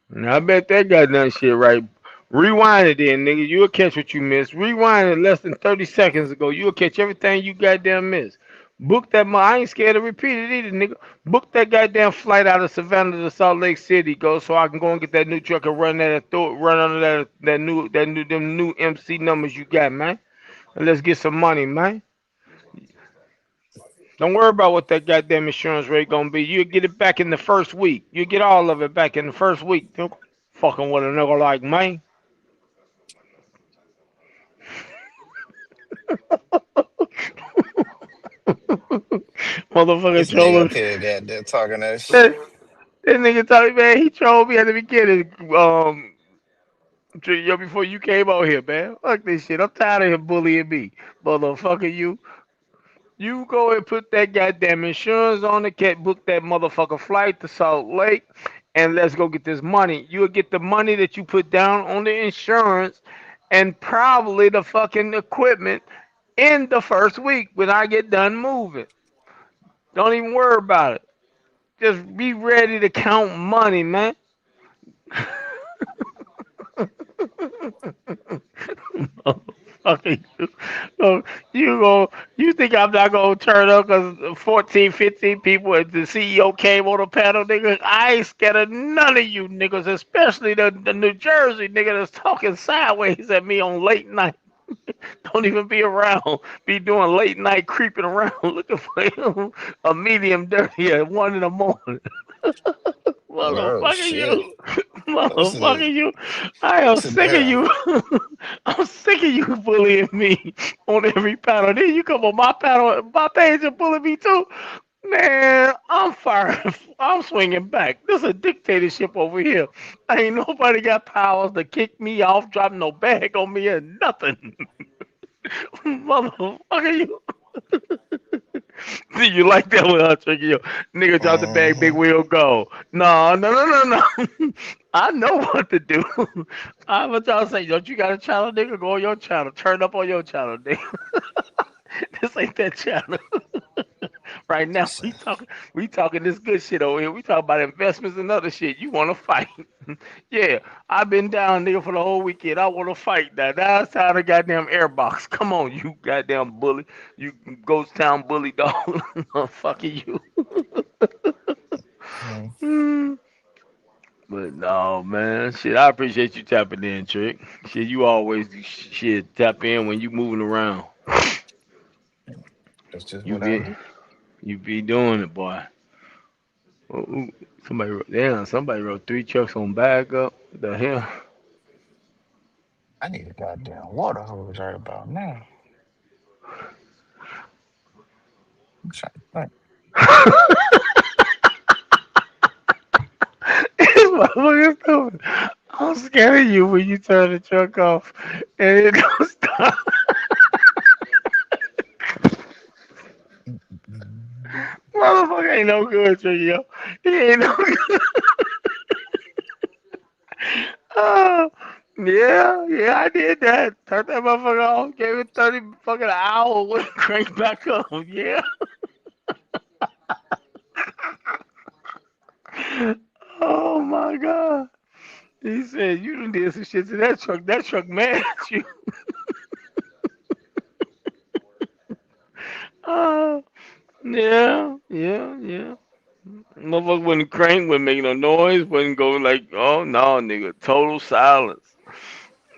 Now, I bet that goddamn shit right. Rewind it then, nigga. You'll catch what you missed. Rewind it less than 30 seconds ago. You'll catch everything you goddamn missed. Book that. I ain't scared to repeat it either, nigga. Book that goddamn flight out of Savannah to Salt Lake City, go, so I can go and get that new truck and run that run under that new them new MC numbers you got, man. And let's get some money, man. Don't worry about what that goddamn insurance rate gonna be. You'll get it back in the first week. You'll get all of it back in the first week. Fucking with a nigga like me. Motherfucker this nigga trolling. up here got there talking that That, shit. that nigga told me, man, he trolled me at the beginning. Yo, before you came out here, man. Fuck this shit. I'm tired of him bullying me. Motherfucker, you go and put that goddamn insurance on the cat, book that motherfucker flight to Salt Lake, and let's go get this money. You'll get the money that you put down on the insurance and probably the fucking equipment in the first week when I get done moving. Don't even worry about it. Just be ready to count money, man. Fucking you. So you think I'm not gonna turn up because 14, 15 people and the CEO came on the panel, nigga? I ain't scared of none of you niggas, especially the New Jersey nigga that's talking sideways at me on late night. Don't even be around. Be doing late night creeping around looking for a medium dirty at 1 in the morning. Oh Motherfucker, shit. you. Listen to Motherfucker, you. I am listen to sick of him. you. I'm sick of you bullying me on every panel. Then you come on my panel, my page and bully me too. Man, I'm firing. I'm swinging back. This is a dictatorship over here. Ain't nobody got powers to kick me off, drop no bag on me, or nothing. Motherfucker, you. See, you like that one, huh, Tricky? Yo, nigga drop the bag, big Hmm. wheel go. No, no, no, no, no. I know what to do. I'm what y'all say. Don't you got a channel, nigga? Go on your channel. Turn up on your channel, nigga. This ain't that channel. Right now, Listen. we talking this good shit over here. We talking about investments and other shit. You want to fight? Yeah, I've been down, nigga, for the whole weekend. I want to fight now. Now it's time to goddamn airbox. Come on, you goddamn bully. You ghost town bully dog. Fucking you. Hmm. Hmm. But no, man. Shit, I appreciate you tapping in, Trick. Shit, you always shit tap in when you moving around. That's just You what I be do. you be doing it, boy. Ooh, somebody wrote 3 trucks on bag up. What the hell? I need a goddamn water hose right about now. I'm trying to think. This motherfucker's stupid. I'm scared of you when you turn the truck off and it don't stop. Mm. Motherfucker ain't no good, Tricky, yo. He ain't no good. Oh, Yeah, yeah, I did that. Turned that motherfucker off. Gave it 30 fucking hours. When it cranked back up. Yeah. Oh my god. He said you done did some shit to that truck. That truck mad at you. Uh, yeah, yeah, yeah. Motherfucker wouldn't crank, wouldn't make no noise, wouldn't go like, oh no, nigga, total silence.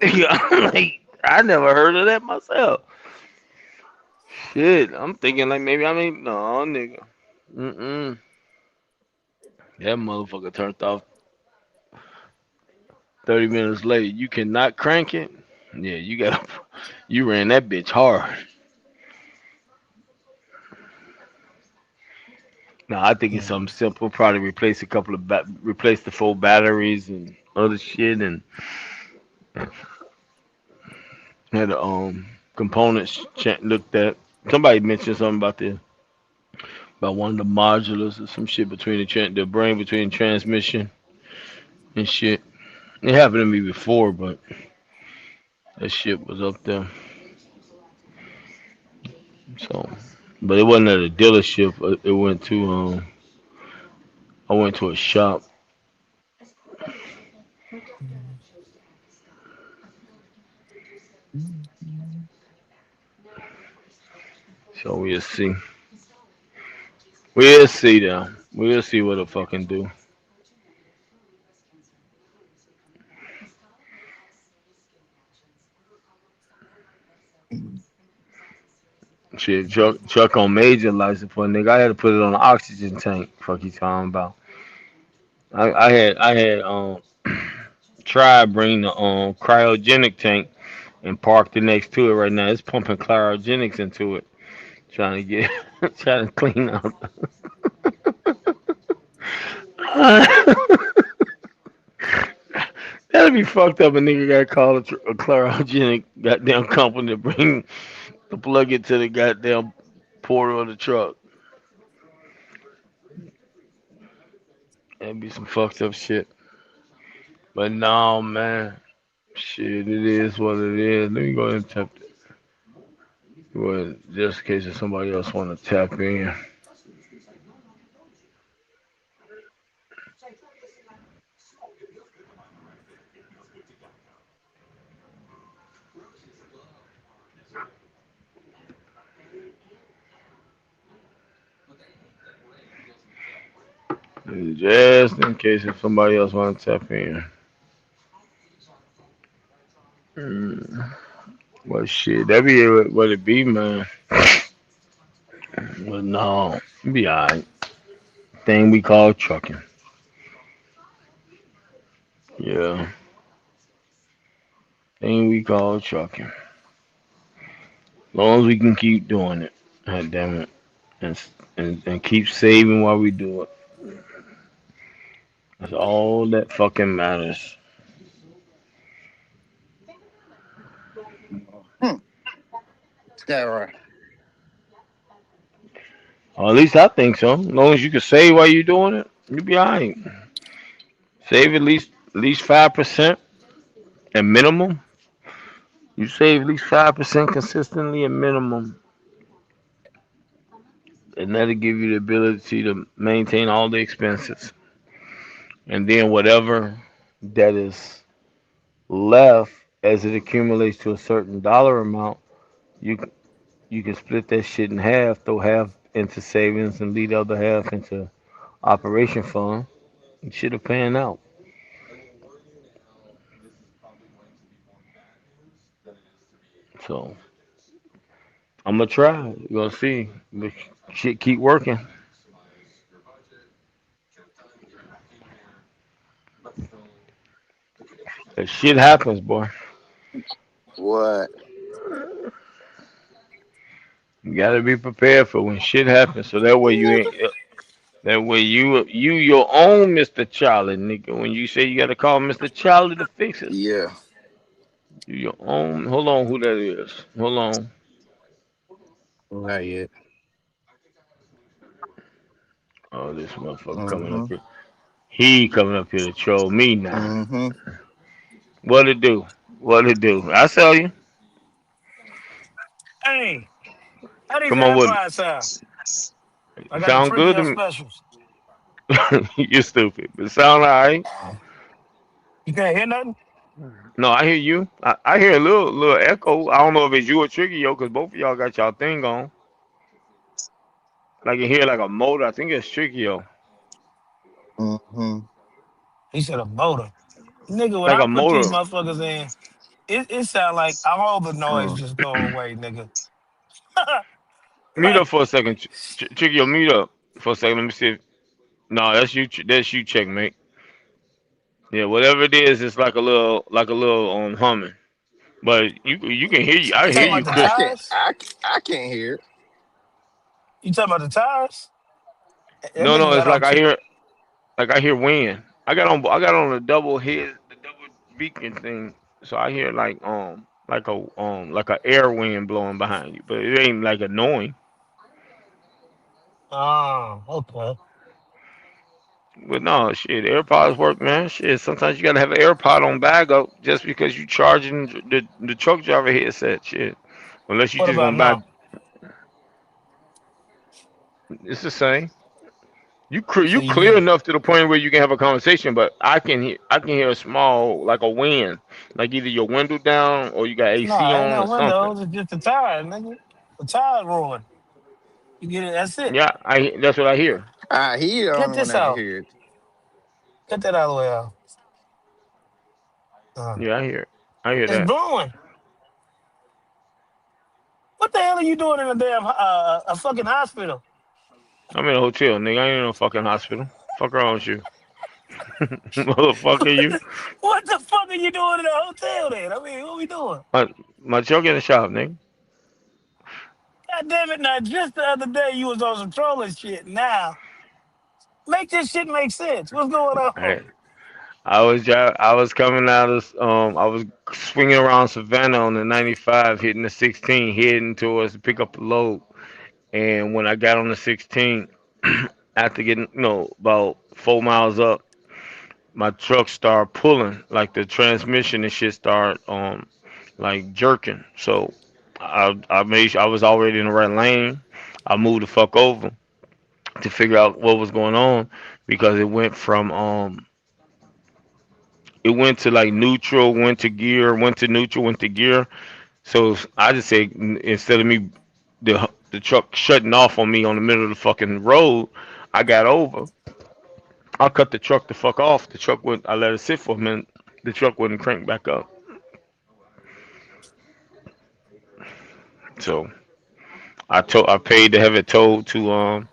Like, I never heard of that myself. Shit, I'm thinking like maybe I mean no, nigga. Mm-mm. That motherfucker turned off 30 minutes later. You cannot crank it. Yeah, you got you ran that bitch hard. No, I think it's something Mm. simple. Probably replace a couple of replace the full batteries and other shit, and had the components looked at. Somebody mentioned something about one of the modulars or some shit between the brain between transmission and shit. It happened to me before, but that shit was up there. So, but it wasn't at a dealership. It went to I went to a shop. So we'll see. We'll see though. We'll see what it fucking do. Shit, Chuck on major license for a nigga. I had to put it on the oxygen tank. Fuck you talking about? I had try bring the cryogenic tank and parked it next to it right now. It's pumping cryogenics into it, trying to get trying to clean out. That'd be fucked up. A nigga got to call a cryogenic goddamn company to bring to plug it to the goddamn portal of the truck. That'd be some fucked up shit. But no, man. Shit, it is what it is. Let me go ahead and tap it. Well, just in case if somebody else want to tap in. Just in case if somebody else want to tap in. Mm. Well, shit, that be what it be, man. But no, it be alright. Thing we call trucking. Yeah, thing we call trucking. Long as we can keep doing it. God damn it. And keep saving while we do it. That's all that fucking matters. Hmm. Yeah, right. Or at least I think so. As long as you can save while you're doing it, you'll be alright. Save at least 5% at minimum. You save at least 5% consistently at minimum, and that'll give you the ability to maintain all the expenses. And then whatever that is left as it accumulates to a certain dollar amount, you you can split that shit in half, throw half into savings and leave the other half into operation fund. Shit will pan out. So I'm gonna try. You're gonna see. But shit keep working. That shit happens, boy. What? You gotta be prepared for when shit happens, so that way you ain't. That way you your own Mr. Charlie, nigga. When you say you gotta call Mr. Charlie to fix it, Yeah. you your own. Hold on, who that is? Hold on. Not yet. Oh, this motherfucker coming up Mm-hmm. here. He coming up here to troll me now. Mm-hmm. What it do? What it do? I sell you. Hey, how these Come on with AirPods sound? I it. got the Sound good Tricky to L me. specials. You're stupid. But sound alright. You can't hear nothing? No, I hear you. I hear a little echo. I don't know if it's you or Tricky Yo, because both of y'all got y'all thing on. Like you hear like a motor. I think it's Tricky Yo. Mm-hmm. He said a motor. Nigga, when Like I a put these motor. motherfuckers in, it sound like all the noise Mm. just go away, nigga. Mute Like, up for a second. Tricky Yo, mute up for a second. Let me see. No, that's you. That's you, checkmate. Yeah, whatever it is, it's like a little humming. But you can hear you. I you hear talking you about the clear. tires? I can't hear it. You talking about the tires? That No, nigga no, it's got on two. like I hear wind. I got on the double head, the double beacon thing. So I hear like a air wind blowing behind you, but it ain't like annoying. Oh, okay. But no, shit, AirPods work, man. Shit, sometimes you gotta have an AirPod on bag up just because you charging the truck driver headset. Shit, unless you What just about gonna buy, now? it's the same. So You you clear get enough to the point where you can have a conversation, but I can hear a small like a wind, like either your window down or you got no, AC ain't on no or something. windows. It's just the tire, nigga. The tire roaring. You get it. That's it. Yeah, I that's what I hear. He the Cut only one this that out. hear it. Cut that out of the way out. Yeah, I hear It's that. blowing. What the hell are you doing in a damn a fucking hospital? I'm in a hotel, nigga. I ain't in no fucking hospital. Fuck around with you, motherfucker. You, What the fuck are you doing in a hotel then? I mean, what we doing? my my truck in the shop, nigga. God damn it! Now, just the other day you was on some trolling shit. Now, make this shit make sense. What's going on? Hey, I was coming out of I was swinging around Savannah on the 95, hitting the 16, heading towards to pick up a load. And when I got on the 16, after getting about 4 miles up, my truck started pulling, like the transmission and shit started like jerking. So I made sure I was already in the right lane. I moved the fuck over to figure out what was going on because it went to like neutral, went to gear, went to neutral, went to gear. So I just said instead of me the truck shutting off on me on the middle of the fucking road, I got over. I cut the truck the fuck off. The truck would I let it sit for a minute. The truck wouldn't crank back up. So I paid to have it towed to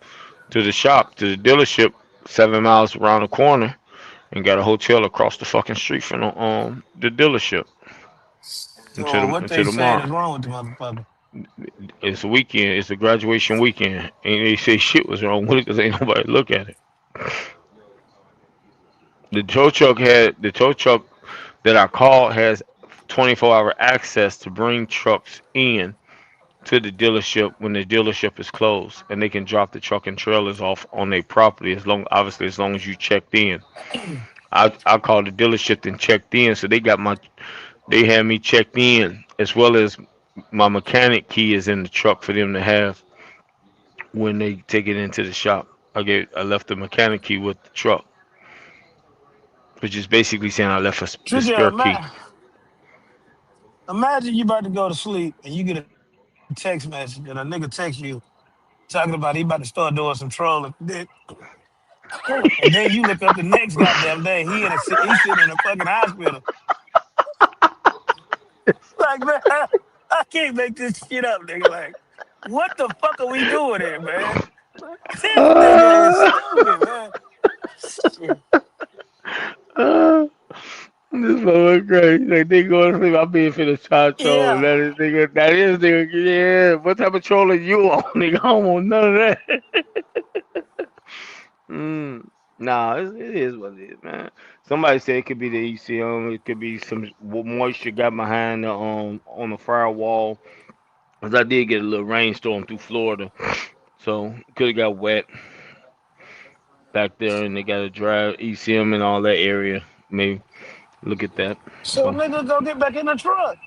the shop, to the dealership 7 miles around the corner and got a hotel across the fucking street from the dealership So what until they saying tomorrow. is wrong with the motherfucker? It's a weekend. It's a graduation weekend, and they say shit was wrong with it because ain't nobody look at it. The tow truck that I called has 24-hour access to bring trucks in to the dealership when the dealership is closed, and they can drop the truck and trailers off on their property as long as you checked in. I called the dealership and checked in, so they had me checked in as well as my mechanic key is in the truck for them to have when they take it into the shop. I left the mechanic key with the truck, which is basically saying I left the Tricky, spare key. imagine you about to go to sleep and you get a text message and a nigga text you talking about he about to start doing some trolling. And then you look up the next goddamn day, he sitting in a fucking hospital. Like, man, I can't make this shit up, nigga. Like, what the fuck are we doing here, man? This nigga is Ah, stupid, man. Shit. ah, this motherfucker crazy. Like they going to sleep, I'm being finna try trolling. Yeah. That is nigga. Yeah, what type of trolling you on, nigga? I don't want none of that. Mm. Nah, it is what it is, man. Somebody said it could be the ECM. It could be some moisture got behind the on the firewall. Cause I did get a little rainstorm through Florida, so could have got wet back there, and they got to dry ECM in all that area. Maybe Look at that. So So nigga go get back in the truck.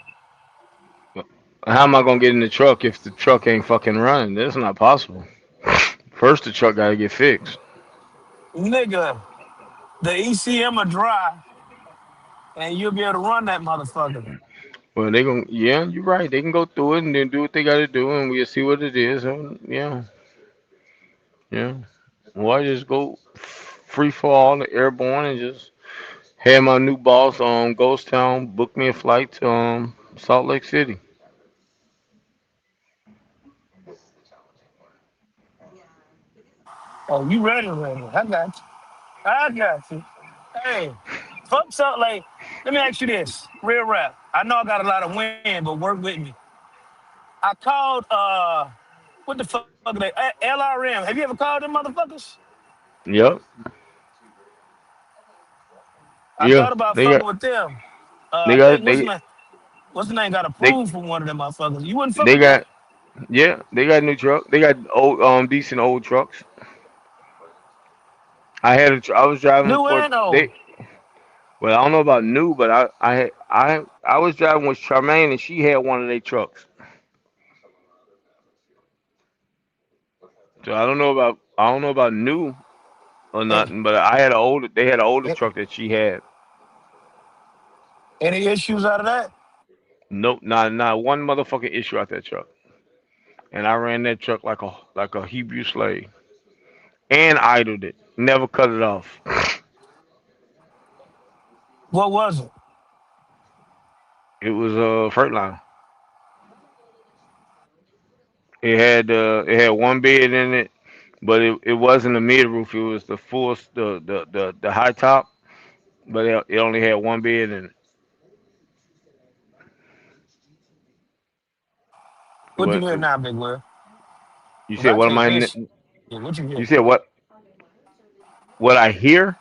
how am I gonna get in the truck if the truck ain't fucking running? That's not possible. First, the truck gotta get fixed. Nigga, the ECM will dry and you'll be able to run that motherfucker. Well, they gonna, yeah, you're right. They can go through it and then do what they gotta do, and we'll see what it is. And yeah, yeah. Why just go free fall, airborne, and just have my new boss Ghost Town book me a flight to Salt Lake City. Oh, you ready? I got you. I got you. Hey, fuck something like, let me ask you this. Real rap. I know I got a lot of wind, but work with me. I called what the fuck are they? LRM. Have you ever called them motherfuckers? Yep. I Yeah. thought about They fucking got. with them. They I got. think They. what's the name got They. approved from one of them motherfuckers. You wouldn't fuck They with them? got. Yeah. They got new truck. They got old decent old trucks. I was driving New for and old. they. Well, I don't know about new, but I was driving with Charmaine and she had one of their trucks. So I don't know about new or A- nothing, but I had an older they had an older a- truck that she had. Any issues out of that? Nope, not one motherfucking issue out that truck. And I ran that truck like a Hebrew slave and idled it, never cut it off. What was it? It was a Freightliner. It had one bed in it, but it wasn't a mid roof. It was the full the high top, but it only had one bed in it. What you But hear now, Big Will? you Because said I what am can't I? hear shit. What you You hear? said what I hear?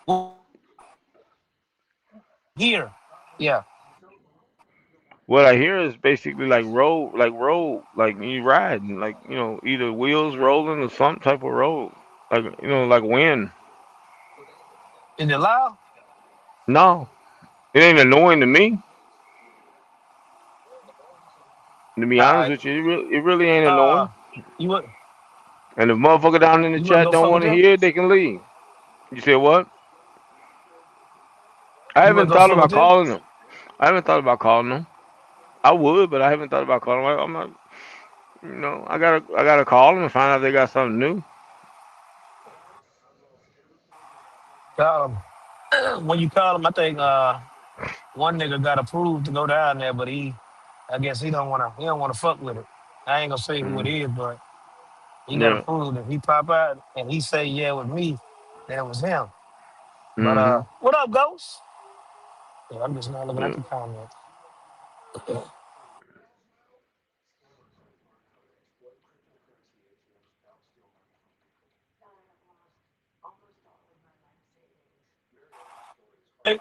Here. Yeah. What I hear is basically like you riding, like either wheels rolling or some type of roll, like like wind. Is it loud? No, it ain't annoying to me. To be All honest right. with you, it really ain't Uh, annoying. you would And if motherfucker down in the you wouldn't chat go don't fuck with want to them? hear it, they can leave. You said what? I You wouldn't haven't go thought fuck with about them? calling them. I haven't thought about calling them. I would, but I haven't thought about calling them. I'm not, I gotta call them and find out if they got something new. Um, when you call him, I think one nigga got approved to go down there, but I guess he don't wanna fuck with it. I ain't gonna say who it Mm, is, but he got yeah. approved. If he pop out and he say yeah with me, then it was him. But Hmm. what up, Ghost? Yeah, I'm just not looking at Yeah. the comments. Hey,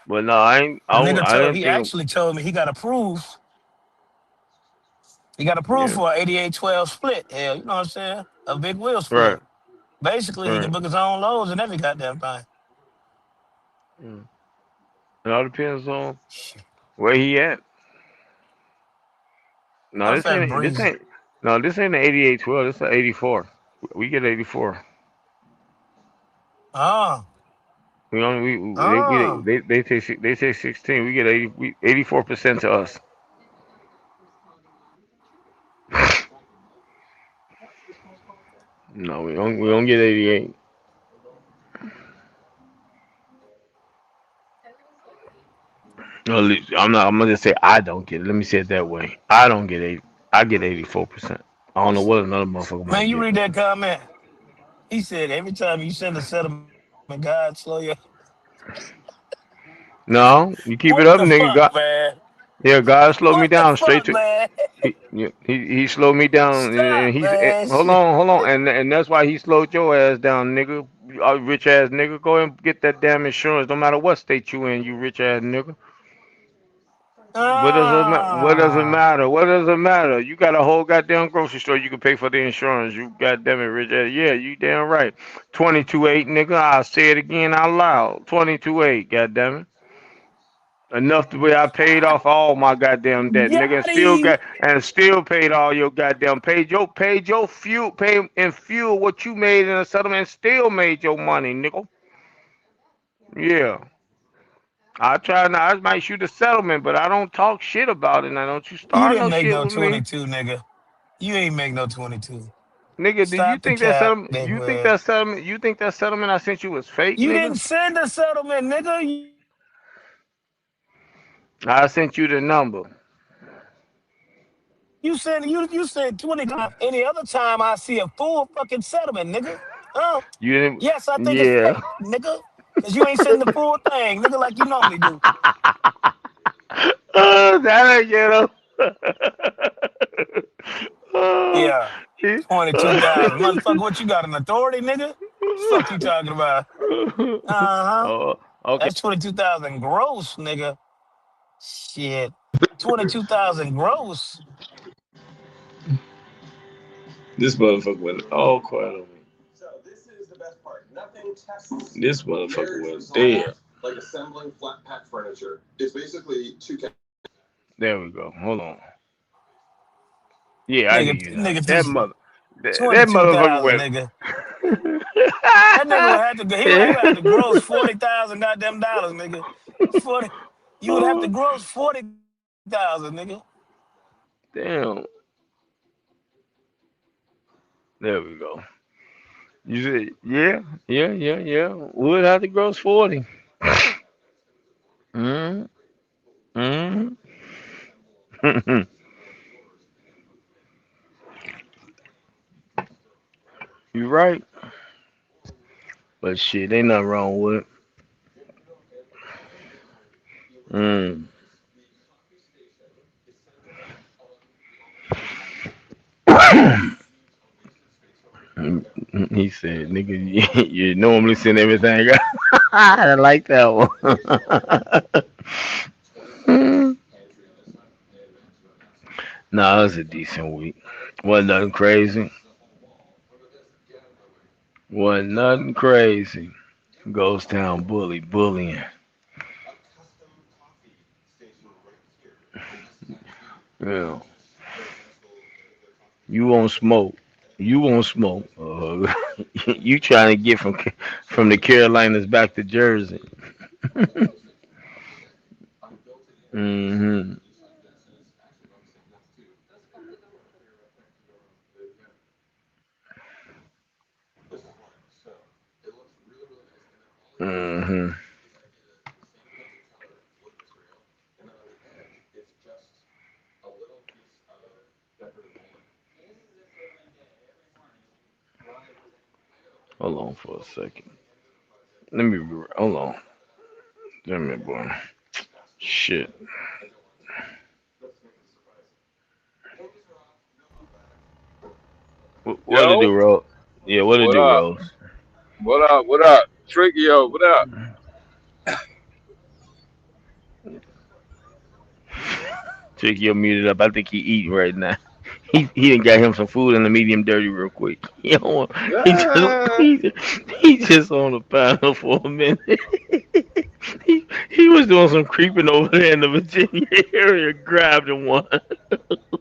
But no, I ain't. the nigga I told didn't he think. actually told me he got approved. He got approved Yeah. for an 88-12 split. Hell, you know what I'm saying? A big wheel Right. split. Basically, he can Right. book his own loads and every goddamn thing. Mm. It all depends on where he at. No, I'm fast this breezy. ain't. No, this ain't the 8812. This is the 84. We get 84. Oh, We only oh. they take 16. We get 84% to us. No, we don't get 88. No, I'm not. I'm gonna just say I don't get it. Let me say it that way. I don't get 80. I get 84%. I don't know what another motherfucker Man, might you get. read that comment. He said every time you send a settlement, God slow your. No, you keep What it up, the nigga. fuck, God, man? yeah, God slowed me What the down straight fuck, to. man? He slowed me down, and Stop, he's man. hold on, and that's why he slowed your ass down, nigga. You rich ass nigga, go ahead and get that damn insurance, no matter what state you in, you rich ass nigga. What does it Ah, matter? What does it matter? You got a whole goddamn grocery store. You can pay for the insurance. You goddamn it, Rich. Yeah, you damn right. 22.8, nigga. I'll say it again out loud. 22.8. Goddamn it. Enough to where I paid off all my goddamn debt, nigga, and got him. still paid all your goddamn paid your fuel pay and fuel what you made in a settlement and still made your money, nigga. Yeah. I try not I might shoot a settlement, but I don't talk shit about it. Now don't you You start didn't no make shit no with me. 22, nigga. You ain't make no 22. Nigga, do you Stop the think that cap, settlement big man. you think that settlement I sent you was fake, You didn't nigga? send a settlement, nigga. I sent you the number. You said 20 times. Any other time I see a full fucking settlement, nigga. Huh? You didn't Yes, I think it's yeah. fake, nigga. Cause you ain't sending the full thing, nigga, like you normally do. That ain't get him. Oh, Yeah. he- 22,000. Motherfucker, what you got, an authority, nigga? Fuck you talking about? Uh-huh. oh, okay. That's 22,000 gross, nigga. Shit. 22,000 gross. This motherfucker went all quiet on me. This motherfucker went dead. There we go. Hold on. Yeah, I hear Nigga, you now. nigga, just That motherfucker 22,000, went. nigga. That nigga would have to go. He would have to gross 40,000 goddamn dollars, nigga. 40. You would have to Oh, gross 40,000, nigga. damn. There we go. You said, yeah, yeah. Would have to gross 40. Mm-hmm. Mm-hmm. You right. But shit, ain't nothing wrong with it. Mm. He said, nigga, you normally send everything out. I like that one. Nah, it was a decent week. Wasn't nothing crazy. Wasn't nothing crazy. Ghost Town bullying. Yeah. You won't smoke. You won't smoke. You trying to get from the Carolinas back to Jersey. Hmm. Hmm. Hold on for a second. Hold on. Damn it, boy. Shit. What to Yo, do, Rose? Yeah, what to what do, up? Rose? What up? What up? Tricky, yo, what up? Check your muted up. I think he eating right now. He done got him some food in the medium dirty real quick. He don't want, Ah, he just on the panel for a minute. He was doing some creeping over there in the Virginia area, grabbed him one.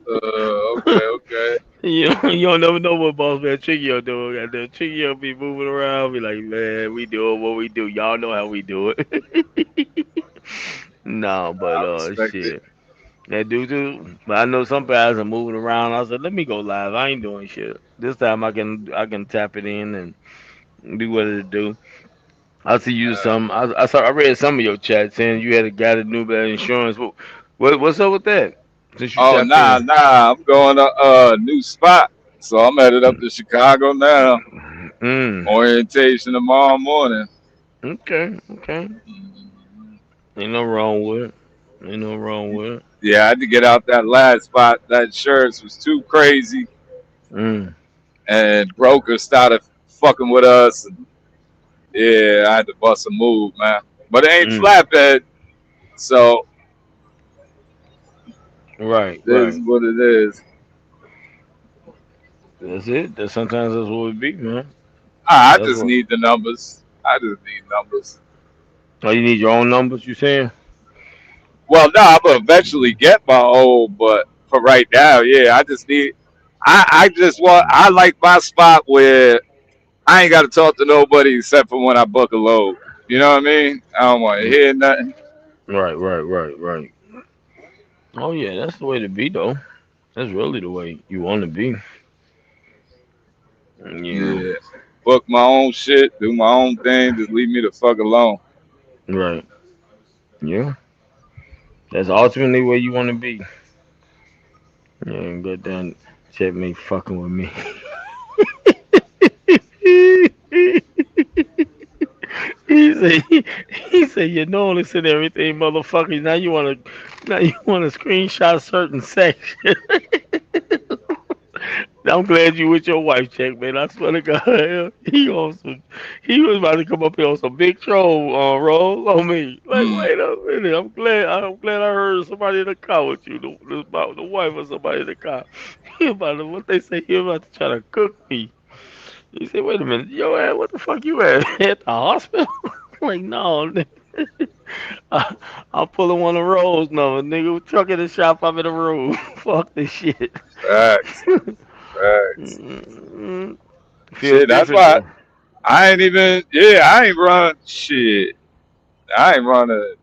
okay, okay. You don't never know what boss man Chickio doing. Goddamn Chickio be moving around, be like, man, we doing what we do. Y'all know how we do it. No, but I respect it. shit. That dude too. But I know some guys are moving around. I said, let me go live. I ain't doing shit. This time I can tap it in and do what it do. I see you Uh, some. I read some of your chat saying you had a guy that knew about insurance. What's up with that? Since you oh, tapped nah, in. nah. I'm going to a new spot, so I'm headed up to Chicago now. Mm. Orientation tomorrow morning. Okay. Okay. Ain't no wrong with it. Ain't no wrong with it. Yeah, I had to get out that last spot. That insurance was too crazy, Mm. and brokers started fucking with us. And yeah, I had to bust a move, man. But it ain't Mm. flatbed, so Right, This is right. what it is. That's it. That sometimes that's what it be, man. I That's just what. need the numbers. I just need numbers. Oh, you need your own numbers. You saying? Well, no, I'm gonna eventually get my own, but for right now, yeah, I just need. I just want. I like my spot where I ain't got to talk to nobody except for when I book a load. You know what I mean? I don't want to Mm, hear nothing. right, right, right, right. Oh yeah, that's the way to be though. That's really the way you want to be. Yeah. Yeah, book my own shit, do my own thing. Just leave me the fuck alone. Right. Yeah. That's ultimately where you want to be. Yeah, and good then checkmate fucking with me. he said you know listen to everything, motherfucker. Now you wanna screenshot certain section. I'm glad you with your wife, check, man. I swear to God, he was about to come up here on some big troll roll on me. Like, Mm. wait a minute, I'm glad I heard somebody in the car with you, about the wife or somebody in the car. He about to, what they say, he about to try to cook me. He said, wait a minute, yo, ass, what the fuck you at? At the hospital? Like, no, I, I'm pulling one of the rolls, no, nigga. Truck in the shop, I'm in the room. Fuck this shit. Facts, facts. Mm, feels Shit, that's different why though. I ain't even. Yeah, I ain't run shit. I ain't run a.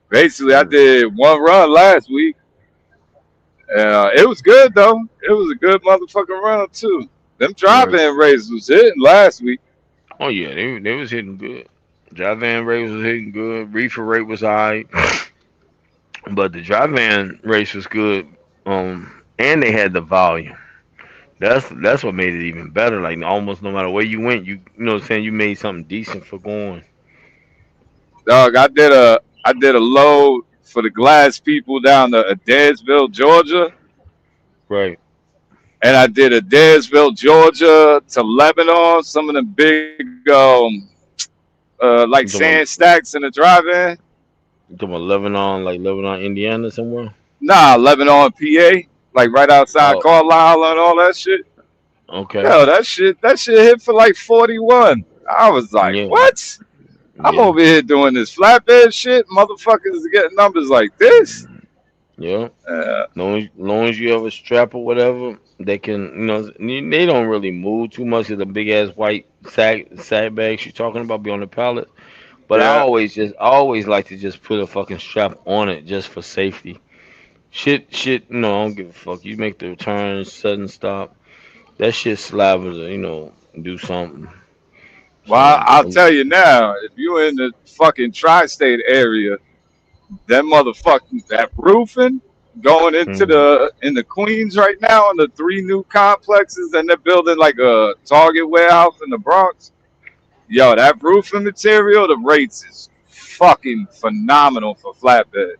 Basically, I Mm, did one run last week. It was good though. It was a good motherfucking run too. Them right. driving races was hitting last week. Oh yeah, they was hitting good. Dry van race was hitting good. Reefer rate was alright, but the dry van race was good. And they had the volume. That's what made it even better. Like almost no matter where you went, you know what I'm saying, you made something decent for going. Dog, I did a load for the glass people down to Adairsville, Georgia, Right. and I did Adairsville, Georgia to Lebanon. Some of them big like You sand talking about stacks in the drive-in. you talking about Lebanon, like Lebanon, Indiana somewhere? Nah, Lebanon, PA, like right outside Oh, Carlisle and all that shit. okay. Yo, that shit hit for like 41. I was like, Yeah, what? I'm yeah. over here doing this flatbed shit. Motherfuckers is getting numbers like this. Yeah. Uh, Long as you have a strap or whatever, they can, they don't really move too much of the big ass white sack bags you're talking about be on the pallet. But yeah. I always like to just put a fucking strap on it just for safety. Shit, I don't give a fuck. You make the return, sudden stop. That shit sliver to, do something. Well, So, I'll tell you now, if you in the fucking tri-state area, that motherfucking that roofing going into mhm. the in the Queens right now on the three new complexes, and they're building like a Target warehouse in the Bronx. Yo, that roofing material, the rates is fucking phenomenal for flatbed.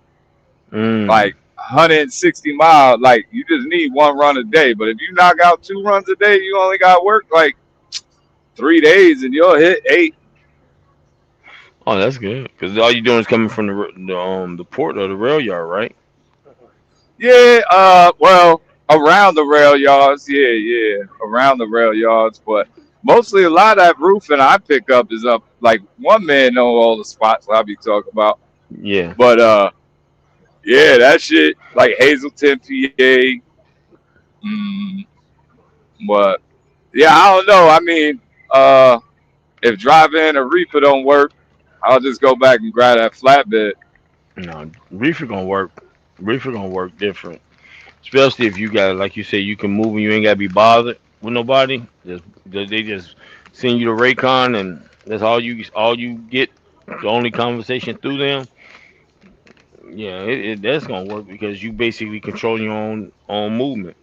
Mm. Like 160 miles, like you just need one run a day. But if you knock out two runs a day, you only got to work like 3 days, and you'll hit 8. Oh, that's good. Because all you doing is coming from the port or the rail yard, right? Yeah, well, around the rail yards, yeah, yeah, around the rail yards, but mostly a lot of that roofing I pick up is up. Like one man know all the spots I be talking about, Yeah. but yeah, that shit like Hazleton, PA. Mm, but yeah, I don't know. I mean, uh, if driving a reefer don't work, I'll just go back and grab that flatbed. No, reefer gonna work. Reefer gonna work different. Especially if you got, like you say, you can move and you ain't gotta be bothered with nobody. They just send you the Raycon and that's all you get. The only conversation through them. Yeah, that's gonna work because you basically control your own movement.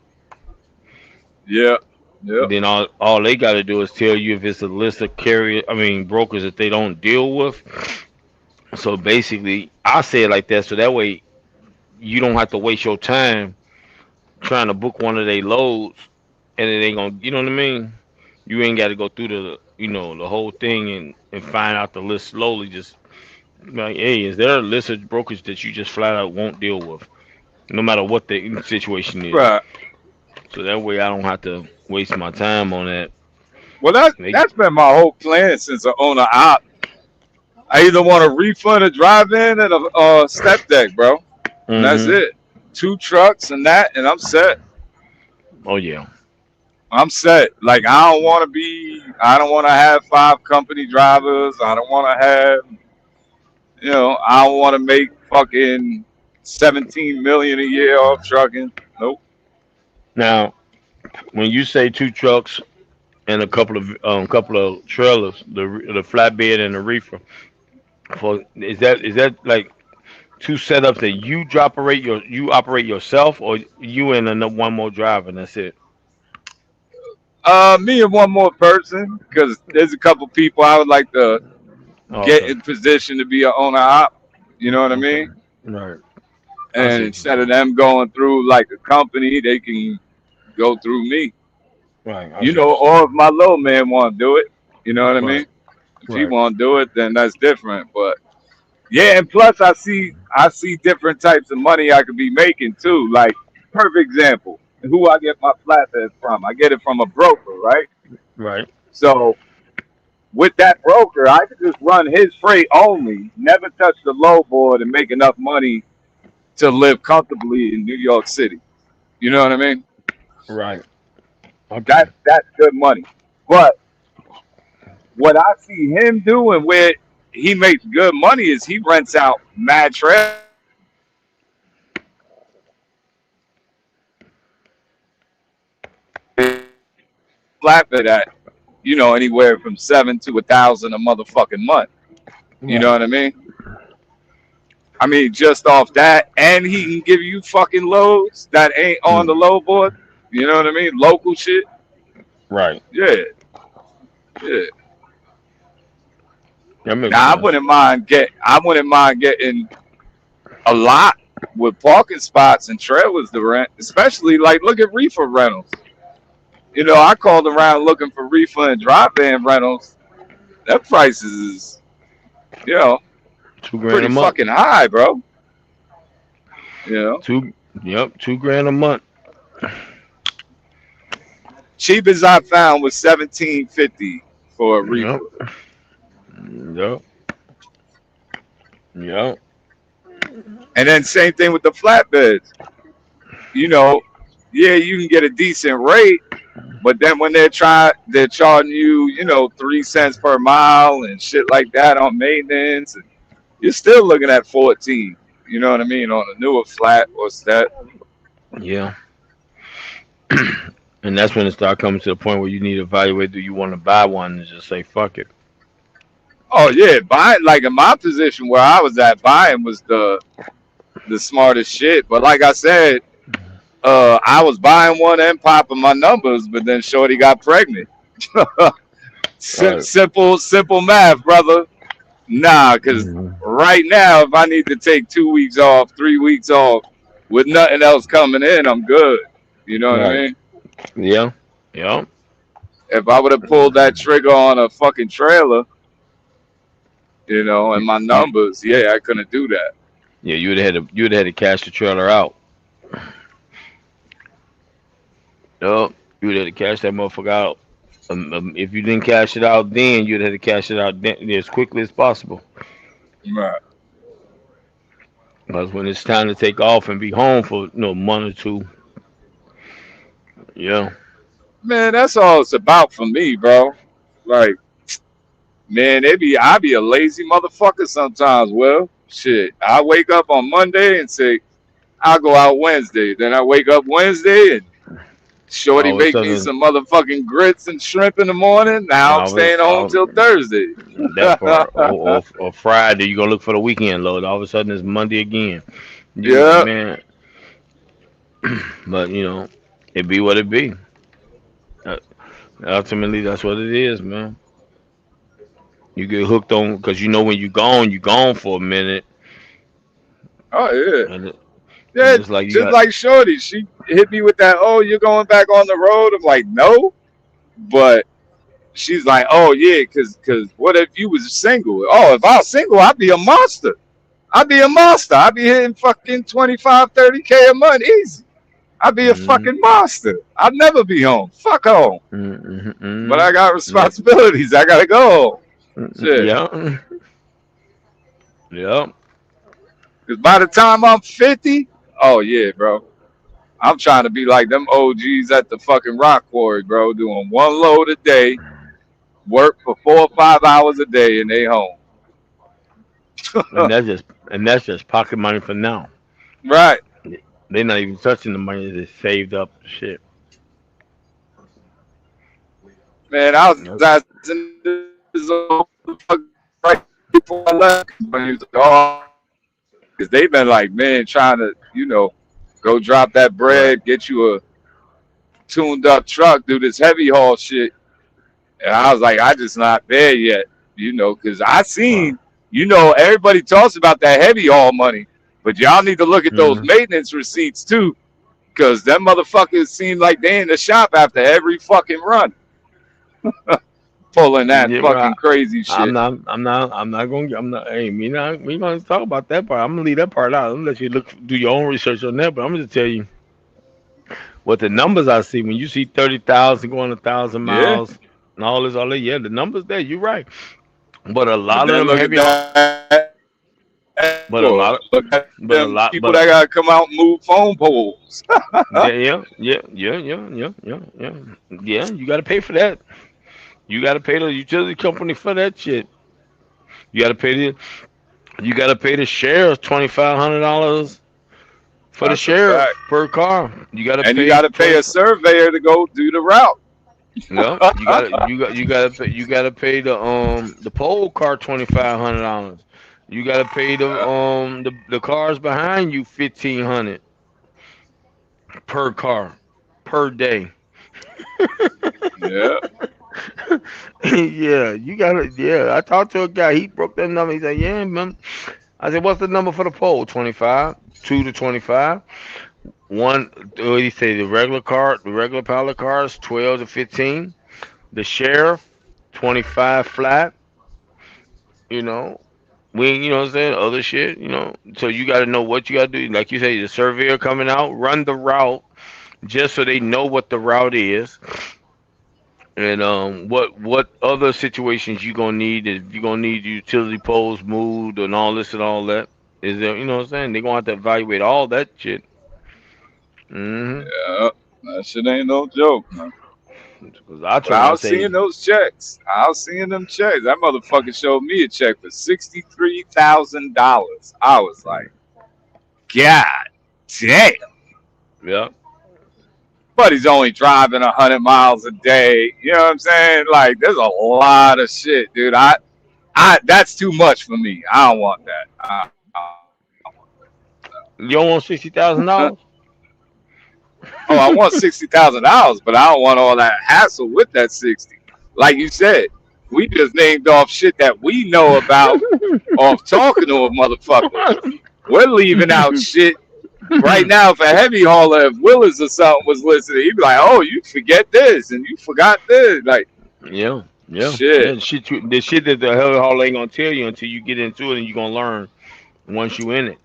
Yeah, yeah. Then all they gotta do is tell you if it's a list of brokers that they don't deal with. So basically, I say it like that so that way you don't have to waste your time trying to book one of their loads and it ain't gonna, you know what I mean? You ain't got to go through the whole thing and find out the list slowly. Just like, hey, is there a list of brokers that you just flat out won't deal with? no matter what the situation is. Right. So that way I don't have to waste my time on that. Well, that They, that's been my whole plan since I own an op. I either want a refund, a drive-in, and a step deck, bro. And that's mm-hmm. it. 2 trucks and that, and I'm set. Oh yeah. I'm set. Like I don't want to have 5 company drivers. I don't want to have, I don't want to make fucking 17 million a year off trucking. Nope. Now, when you say 2 trucks and a couple of trailers, the flatbed and the reefer, for is that like two setups that you operate yourself, or you and one more driver and that's it? Me and one more person, because there's a couple people I would like to Oh, get okay. in position to be an owner op. You know what I Okay. mean? Right. I And see what you're instead of saying. them going through like a company, they can go through me. Right. I see what you're Or saying. if my little man want to do it, you know what I Right. mean? If he Right. want to do it, then that's different. But yeah, and plus I see different types of money I could be making too. Like perfect example, who I get my flatbed from? I get it from a broker, right? Right. So with that broker, I could just run his freight only, never touch the low board, and make enough money to live comfortably in New York City. You know what I mean? Right. Okay. That's good money. But what I see him doing where he makes good money is he rents out mad trailers flatbed at, anywhere from 7 to 1,000 a motherfucking month. You know Right. what I mean? I mean, just off that, and he can give you fucking loads that ain't on the Mm. low board. You know what I mean? Local shit. Right. Yeah, yeah. That makes Now sense. I wouldn't mind getting a lot with parking spots and trailers to rent, especially like look at reefer rentals. I called around looking for reefer and drop-in rentals. That prices is, you know, 2 grand a pretty month. fucking high, bro. You know, Two. Yep. 2 grand a month. cheapest I found was 1750 for a Yep. reefer. Yep. Yep. And then same thing with the flatbeds. You know, yeah, you can get a decent rate, but then when they're charging you, 3 cents per mile and shit like that on maintenance, and you're still looking at 14. You know what I mean on a newer flat or step. Yeah. And that's when it start coming to the point where you need to evaluate: do you want to buy one and just say fuck it? Oh yeah, buying like in my position where I was at, buying was the smartest shit. But like I said, I was buying one and popping my numbers, but then Shorty got pregnant. Right. Simple math, brother. Nah, because Mhm. right now, if I need to take 2 weeks off, 3 weeks off, with nothing else coming in, I'm good. You know what I Right. mean? Yeah. Yeah. If I would have pulled that trigger on a fucking trailer, and You, my you, numbers, yeah, I couldn't do that. yeah. You would have had to cash the trailer out. Yup. You would have to cash that motherfucker out. If you didn't cash it out then, you'd have to cash it out then, as quickly as possible. Right. Because when it's time to take off and be home for a month or two, yeah. Man, that's all it's about for me, bro. Like, man, I be a lazy motherfucker sometimes. Well, shit, I wake up on Monday and say I'll go out Wednesday. Then I wake up Wednesday and Shorty All of a make me sudden, some motherfucking grits and shrimp in the morning. Now I'm all of, staying home till Thursday. that part, or Friday, you gonna look for the weekend load. All of a sudden, it's Monday again. You be like, Yeah, man, but it be what it be. Uh, Ultimately, that's what it is, man. You get hooked on because when you gone for a minute, oh yeah, and yeah. it's like you Just got like Shorty, she hit me with that. Oh, you're going back on the road? I'm like, no, but she's like, oh yeah, cause what if you was single? Oh, if I was single, I'd be a monster. I'd be a monster. I'd be hitting fucking 25, 30K a month easy. I'd be a Mm, fucking monster. I'd never be home. Fuck home. mm, But I mm, got yep. responsibilities. I gotta go. Shit. Yeah. Yep. Cause by the time I'm 50, oh yeah, bro. I'm trying to be like them OGs at the fucking rock quarry, bro, doing one load a day, work for 4 or 5 hours a day, and they home. And that's just pocket money for now. Right. They're not even touching the money they saved up. Shit. Man, I was Yep. asking this old motherfucker right before I left. When he was like, oh, because they've been like, man, trying to, go drop that Right. bread, get you a tuned up truck, do this heavy haul shit. And I was like, I just not there yet, because I Right. seen, everybody talks about that heavy haul money, but y'all need to look at those Mm-hmm. maintenance receipts too, because them motherfuckers seem like they in the shop after every fucking run, pulling that Yeah, fucking well, crazy I'm shit. not. I'm not gonna. I'm not. Hey, me not. We gonna talk about that part. I'm gonna leave that part out. I'm gonna let you do your own research on that. But I'm gonna tell you what the numbers I see when you see 30,000 going 1,000 Yeah, miles and all this, all that. Yeah, the numbers there. You're right. But a but lot of then them look at heavy. that But a Escort. lot. Look at But a them lot. people But that gotta come out and move phone poles. yeah, yeah, yeah, yeah, yeah, yeah, yeah, yeah. Yeah, you got to pay for that. You got to pay the utility company for that shit. You got to pay the. You got to pay the sheriff $2,500 for the That's a sheriff fact. per car. You got to And you pay gotta pay 20. a surveyor to go do the route. No, you got to pay the pole car $2,500. You got to pay the cars behind you 1,500 per car per day. Yeah. Yeah, you got to. Yeah, I talked to a guy. He broke that number. He said, "Yeah, man." I said, "What's the number for the pole? 25, 2 to 25. One, what did he say? The regular pallet cars, 12 to 15. The sheriff, 25 flat. You know, you know what I'm saying? Other shit, you know. So you got to know what you got to do. Like you say, the surveyor coming out, run the route just so they know what the route is, and what other situations you gonna need. If you gonna need utility poles moved and all this and all that. Is there, you know what I'm saying? They gonna have to evaluate all that shit. Mm-hmm. Yeah. That shit ain't no joke, man. Because I But turn I around and was seeing say, those checks. I was seeing them checks. That motherfucker showed me a check for $63,000. I was like, God damn. yeah, But he's only driving 100 miles a day. You know what I'm saying? Like, there's a lot of shit, dude. That's too much for me. I don't want that. you don't want $60,000. Oh, I want $60,000, but I don't want all that hassle with that 60. Like you said, we just named off shit that we know about off talking to a motherfucker. We're leaving out shit right now. If a heavy hauler, if Willis or something was listening, he'd be like, "Oh, you forget this and you forgot this." Like, Yeah, yeah, yeah. shit. The shit that the hell hall ain't gonna tell you until you get into it, and you're gonna learn once you in it.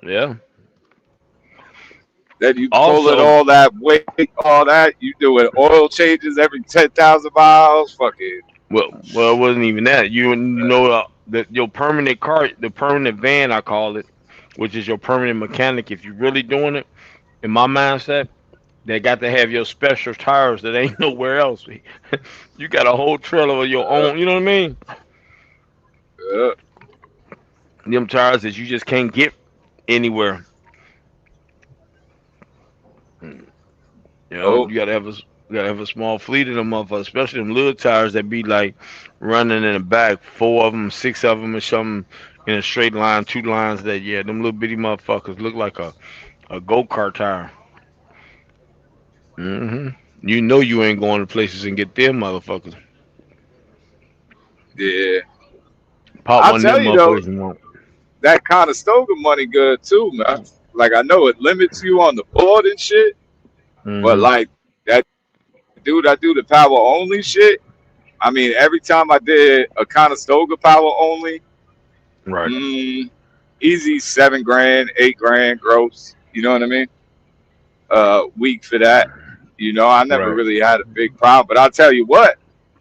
Yeah. Then you pulling Also, all that weight, all that. You doing oil changes every 10,000 miles. Fucking. well, it wasn't even that. You know that your permanent car, the permanent van, I call it, which is your permanent mechanic. If you're really doing it, in my mindset, they got to have your special tires that ain't nowhere else. You got a whole trailer of your Uh, own. You know what I mean? uh, Them tires that you just can't get anywhere. You know, nope. you gotta have a small fleet of them motherfuckers, especially them little tires that be like running in the back, four of them, six of them, or something in a straight line, two lines. That yeah, them little bitty motherfuckers look like a go kart tire. You know you ain't going to places and get them motherfuckers. Yeah. Pop I'll one of tell them you though, motherfuckers and won't. that kind of Stoker money good too, man. Like I know it limits you on the board and shit, but Mm-hmm. like that dude I do the power only shit. I mean, every time I did a kind of Stoker power only, Right. Mm, easy 7 grand, 8 grand gross. You know what I mean? Week for that. You know, I never Right. really had a big problem. But I'll tell you what,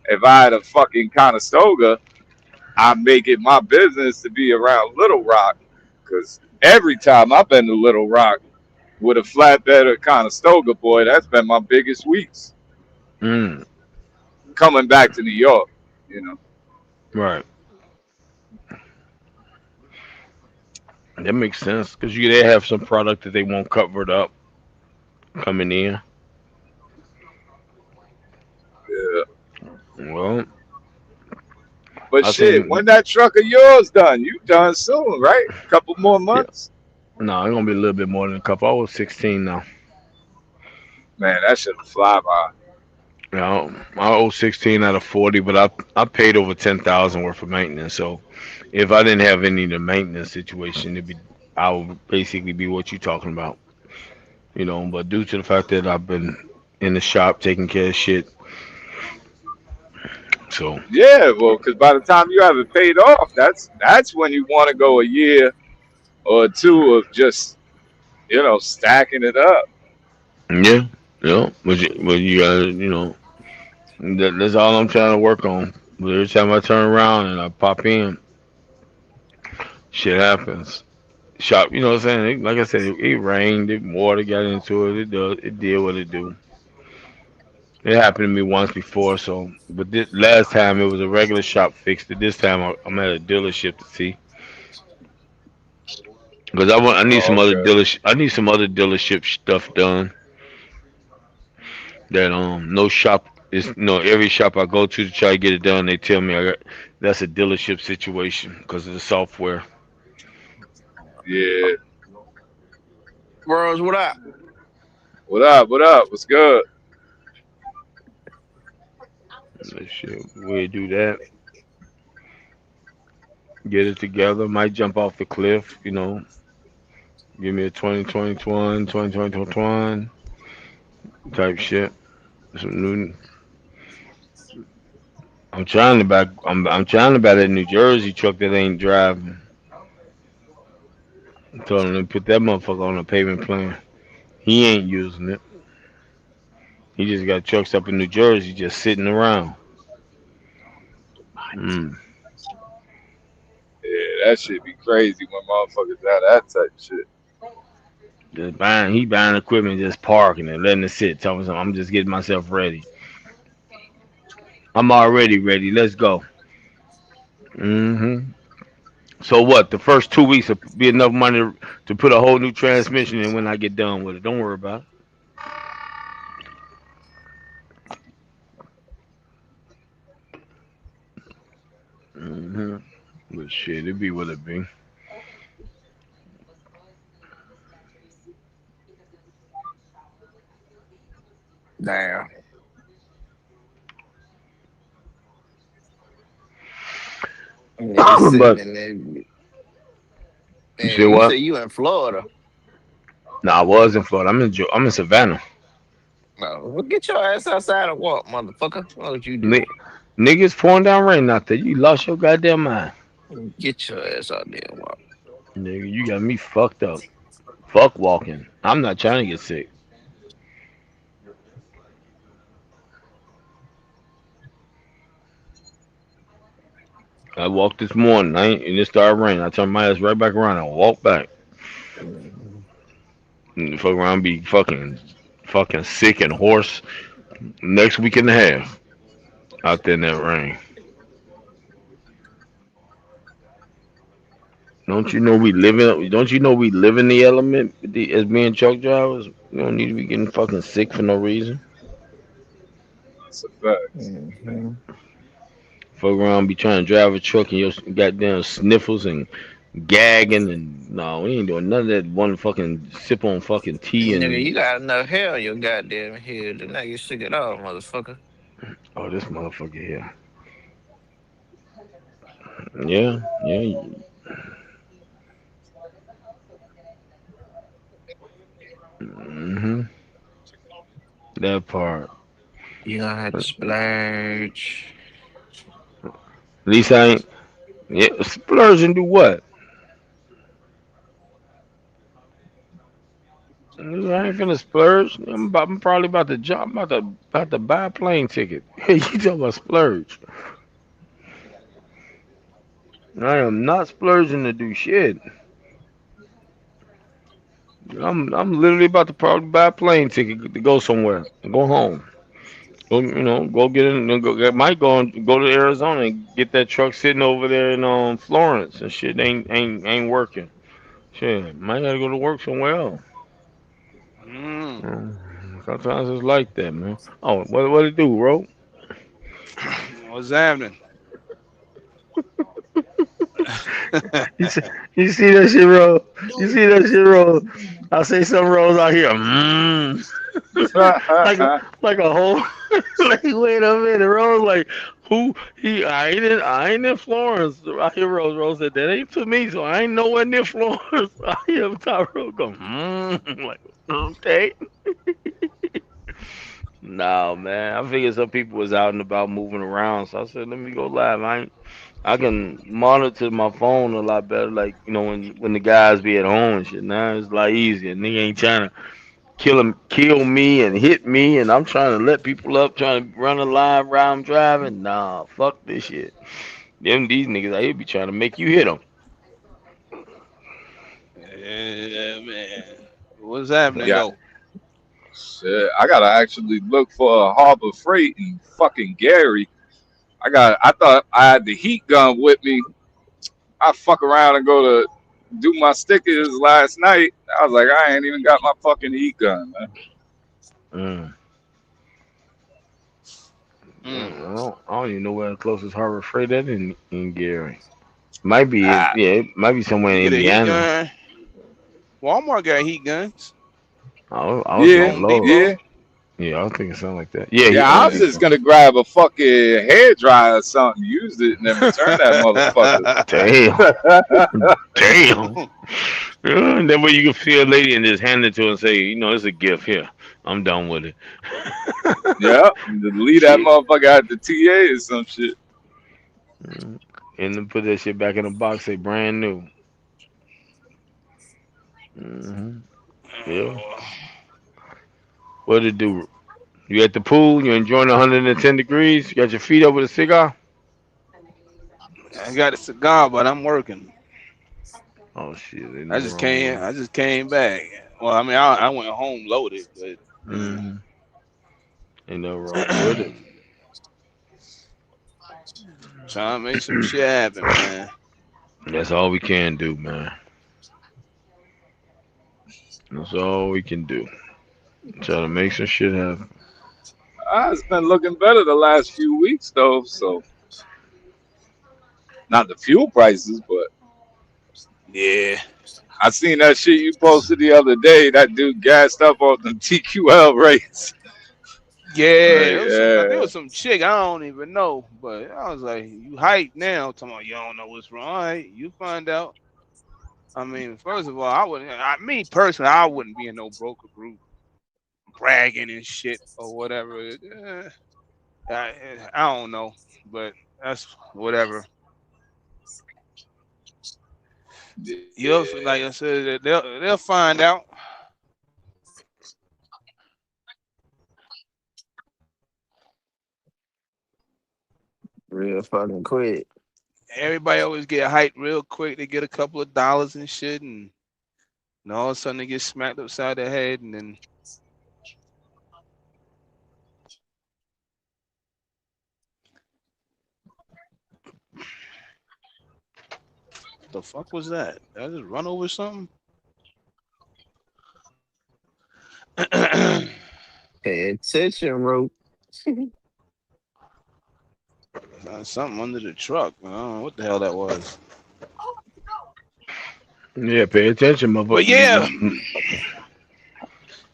if I had a fucking Conestoga, I make it my business to be around Little Rock. Because every time I've been to Little Rock with a flatbed or Conestoga, boy, that's been my biggest weeks Mm. coming back to New York. You know, Right. That makes sense because they have some product that they won't cover it up coming in. yeah. Well, But I shit, think when that truck of yours done, you done soon, right? Couple more yeah. months. No, it's gonna be a little bit more than a couple. I was 16 now. Man, that should fly by. You know, I owe 16 out of 40, but I paid over 10,000 worth of maintenance. So if I didn't have any of the maintenance situation, I would basically be what you're talking about. But due to the fact that I've been in the shop taking care of shit, so Yeah, well, because by the time you have it paid off, that's when you want to go a year or two of just stacking it up. yeah, but you gotta, that's all I'm trying to work on. But every time I turn around and I pop in, shit happens. Shop, you know what I'm saying? Like I said, it rained, water got into it. It did what it do. It happened to me once before, so but this last time it was a regular shop fixed it. This time I'm at a dealership to see because I need some Oh, other okay. dealership stuff done. That no shop is every shop I go to try to get it done. They tell me that's a dealership situation because of the software. Yeah. Bros, what up? What up? What up? What's good? That shit, we do that. Get it together. Might jump off the cliff. Give me a 2021, 2021 type shit. Some new. I'm trying to buy that New Jersey truck that ain't driving. I told him to put that motherfucker on a payment plan. He ain't using it. He just got trucks up in New Jersey just sitting around. Mm. Yeah, that shit be crazy when motherfuckers have that type of shit. He buying equipment, just parking it, letting it sit. Telling him, I'm just getting myself ready. I'm already ready. Let's go. So what? The first 2 weeks will be enough money to put a whole new transmission in when I get done with it. Don't worry about it. But shit, it be what it be. Damn. Nigga sitting But in there. you say Man, you say what? you in Florida. No, I was in Florida. I'm in Savannah. No, well, get your ass outside and walk, motherfucker. What you do? Ni- Niggas pouring down rain out there. You lost your goddamn mind. Get your ass out there and walk. Nigga, you got me fucked up. Fuck walking. I'm not trying to get sick. I walked this morning, and it started raining. I turned my ass right back around and walked back. Mhm. And fuck around, be fucking sick and hoarse next week and a half out there in that rain. Don't you know we live in the element as being truck drivers? We don't need to be getting fucking sick for no reason. That's a fact. Mhm. Fuck around, be trying to drive a truck and your goddamn sniffles and gagging and no, we ain't doing none of that. One fucking sip on fucking tea Nigga, you and got enough hair on your goddamn head to not get sick at all, motherfucker. oh, this motherfucker here. Yeah, yeah. hmm That part. You gonna have to At splurge. least I ain't. Yeah, splurge and do what? I ain't finna splurge. I'm probably about to jump. I'm about to buy a plane ticket. You talking about splurge? I am not splurging to do shit. I'm literally about to probably buy a plane ticket to go somewhere, go home. Go, go get in. Go, might go to Arizona and get that truck sitting over there in Florence and shit. Ain't working. Shit, might gotta go to work somewhere else. Mm. Sometimes it's like that, man. Oh, what it do, bro? What's happening? You see, you see that shit, bro? You see that shit, bro? I say some rolls out here, like a like a whole. Like wait a minute, Rose. Like who he? I ain't in Florence. I hear Rose said that ain't to me, so I ain't nowhere near Florence. I hear Tyrell go, like okay. No, man. I figured some people was out and about moving around, so I said, let me go live. I can monitor my phone a lot better. Like when the guys be at home and shit. Now it's a lot easier. Nigga ain't trying to kill me and hit me, and I'm trying to let people up, trying to run a live while I'm driving. Nah, fuck this shit. These niggas out here be trying to make you hit them. Yeah, man. What's happening Yeah, though? shit. I gotta actually look for a Harbor Freight in fucking Gary. I thought I had the heat gun with me. I fuck around and go to do my stickers last night. I was like, I ain't even got my fucking heat gun, man. Mm. Mm. I don't even know where the closest Harbor Freight is in Gary. Might be Ah, it might be somewhere You in get a heat Indiana. gun. Walmart got heat guns. I was yeah, thinking Home Lowe's. Depot. yeah. Yeah, I was thinking something like that. Yeah, Yeah, I Home was just Depot. gonna grab a fucking hair dryer or something, use it, and then return that motherfucker. Damn, damn. Yeah, and that way you can feel a lady and just hand it to her and say, it's a gift here. I'm done with it. Yeah, leave that Shit. motherfucker at the TA or some shit. Mm. And then put that shit back in the box, say brand new. Yeah. What it do? You at the pool? You enjoying 110 degrees? You got your feet up with a cigar? I got a cigar, but I'm working. Oh shit, ain't I nothing just wrong with came. it. I just came back. Well, I mean, I went home loaded, but Mm-hmm. Ain't nothing wrong with it. trying to make some shit happen, man. That's all we can do, man. That's all we can do. Try to make some shit happen. It's been looking better the last few weeks though. So not the fuel prices, but Yeah, I seen that shit you posted the other day. That dude gassed up on the TQL race. yeah. Like, There yeah, was some chick I don't even know, but I was like, you hype now? Talking about you don't know what's wrong. All right, you find out. I mean, first of all, I wouldn't. Me personally, I wouldn't be in no broker group bragging and shit or whatever. I don't know, but that's whatever. You'll yeah. like I said, they'll find out. Real fucking quick. Everybody always get hyped real quick. They get a couple of dollars and shit, and all of a sudden they get smacked upside the head, and then the fuck was that? Did I just run over something? Pay attention, rope. Something under the truck. I don't know what the hell that was. Yeah, pay attention, But yeah, motherfucker.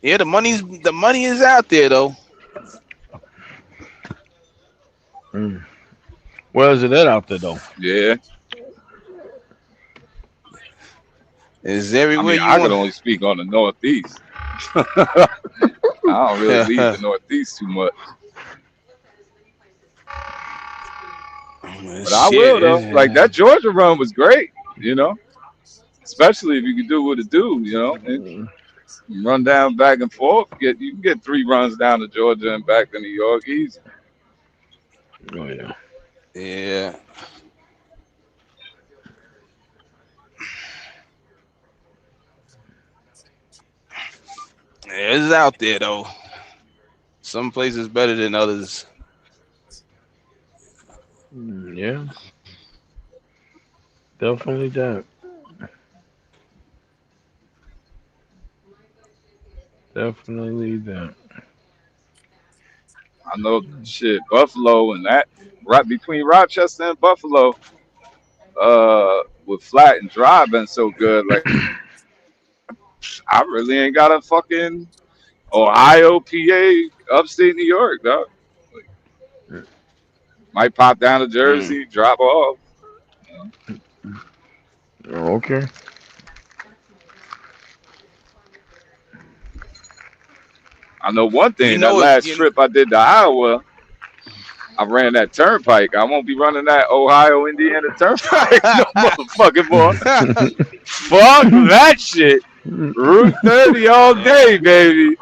yeah, the money is out there though. Mm. Where is it at out there though? Yeah. It's I everywhere mean, you I could want. only speak on the Northeast. I don't really leave the Northeast too much. But I Shit will though. Like is that Georgia run was great, you know, especially if you can do what it do, you know, and run down back and forth. You can get 3 runs down to Georgia and back to New York easy. Oh yeah. yeah. It's out there though. Some places better than others. Yeah. Definitely that. Definitely that. I know shit, Buffalo and that right between Rochester and Buffalo, with flat and dry been so good. Like I really ain't got a fucking Ohio, PA, upstate New York, dog. Like, might pop down to Mm. Jersey, drop off. You know? Okay. I know one You thing. That know it. last trip I did to Iowa, I ran that turnpike. I won't be running that Ohio Indiana turnpike no motherfucking more. Fuck that shit. Route 30 all day, baby.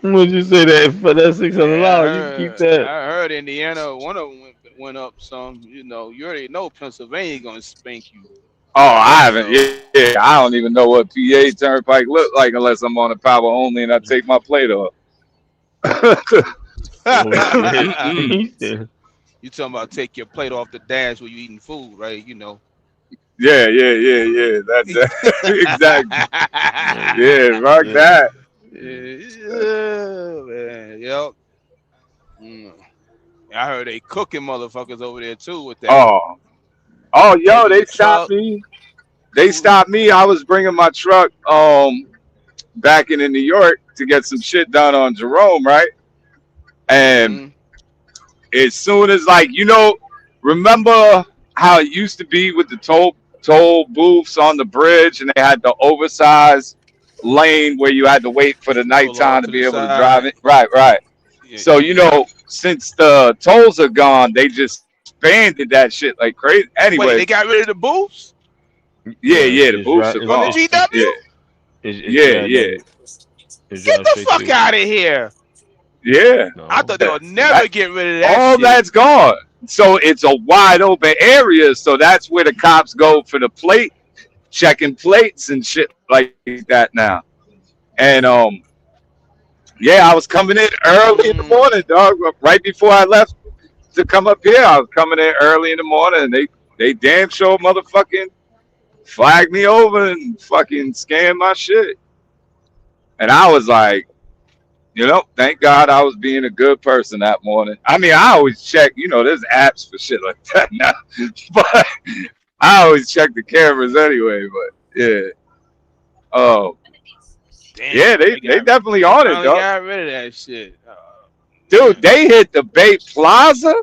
Would you say that for that Yeah, $600? You can keep that. I heard Indiana. One of them went up some. You already know Pennsylvania gonna spank you. Oh, I haven't. So Yeah, I don't even know what PA turnpike look like unless I'm on a power only and I take my plate off. Oh shit. Mm-mm. He said, you talking about take your plate off the dash where you eating food, right? Yeah. That's exactly. Yeah, oh fuck shit. that. Yeah, man. Yep. Mm. I heard they cooking motherfuckers over there too with that Oh, oh, yo, taking they your stopped truck. me. They Ooh. stopped me. I was bringing my truck back in New York to get some shit done on Jerome, right? And Mm-hmm. as soon as remember how it used to be with the toll booths on the bridge, and they had the oversized lane where you had to wait for the Pull off nighttime to to the be able to drive side. it. Right. Yeah, So yeah. since the tolls are gone, they just expanded that shit like crazy. Wait, Anyway, they got rid of the booths No, yeah, the booths are on the gone. GW? Yeah, it's yeah. drive. It's Get drive the straight fuck through. out of here! Yeah. I No. thought they would That never get rid of that all shit. that's gone. So it's a wide open area. So that's where the cops go for the plate checking plates and shit like that now. And yeah, I was coming in early in the Mm. morning, dog. Right before I left to come up here, I was coming in early in the morning, and they damn sure motherfucking flagged me over and fucking scanned my shit. And I was like, thank God I was being a good person that morning. I mean, I always check, there's apps for shit like that now, but I always check the cameras anyway. But yeah, oh yeah, Damn, they definitely they on it, finally dog. got rid of that shit. Dude, Man. they hit the Bay Plaza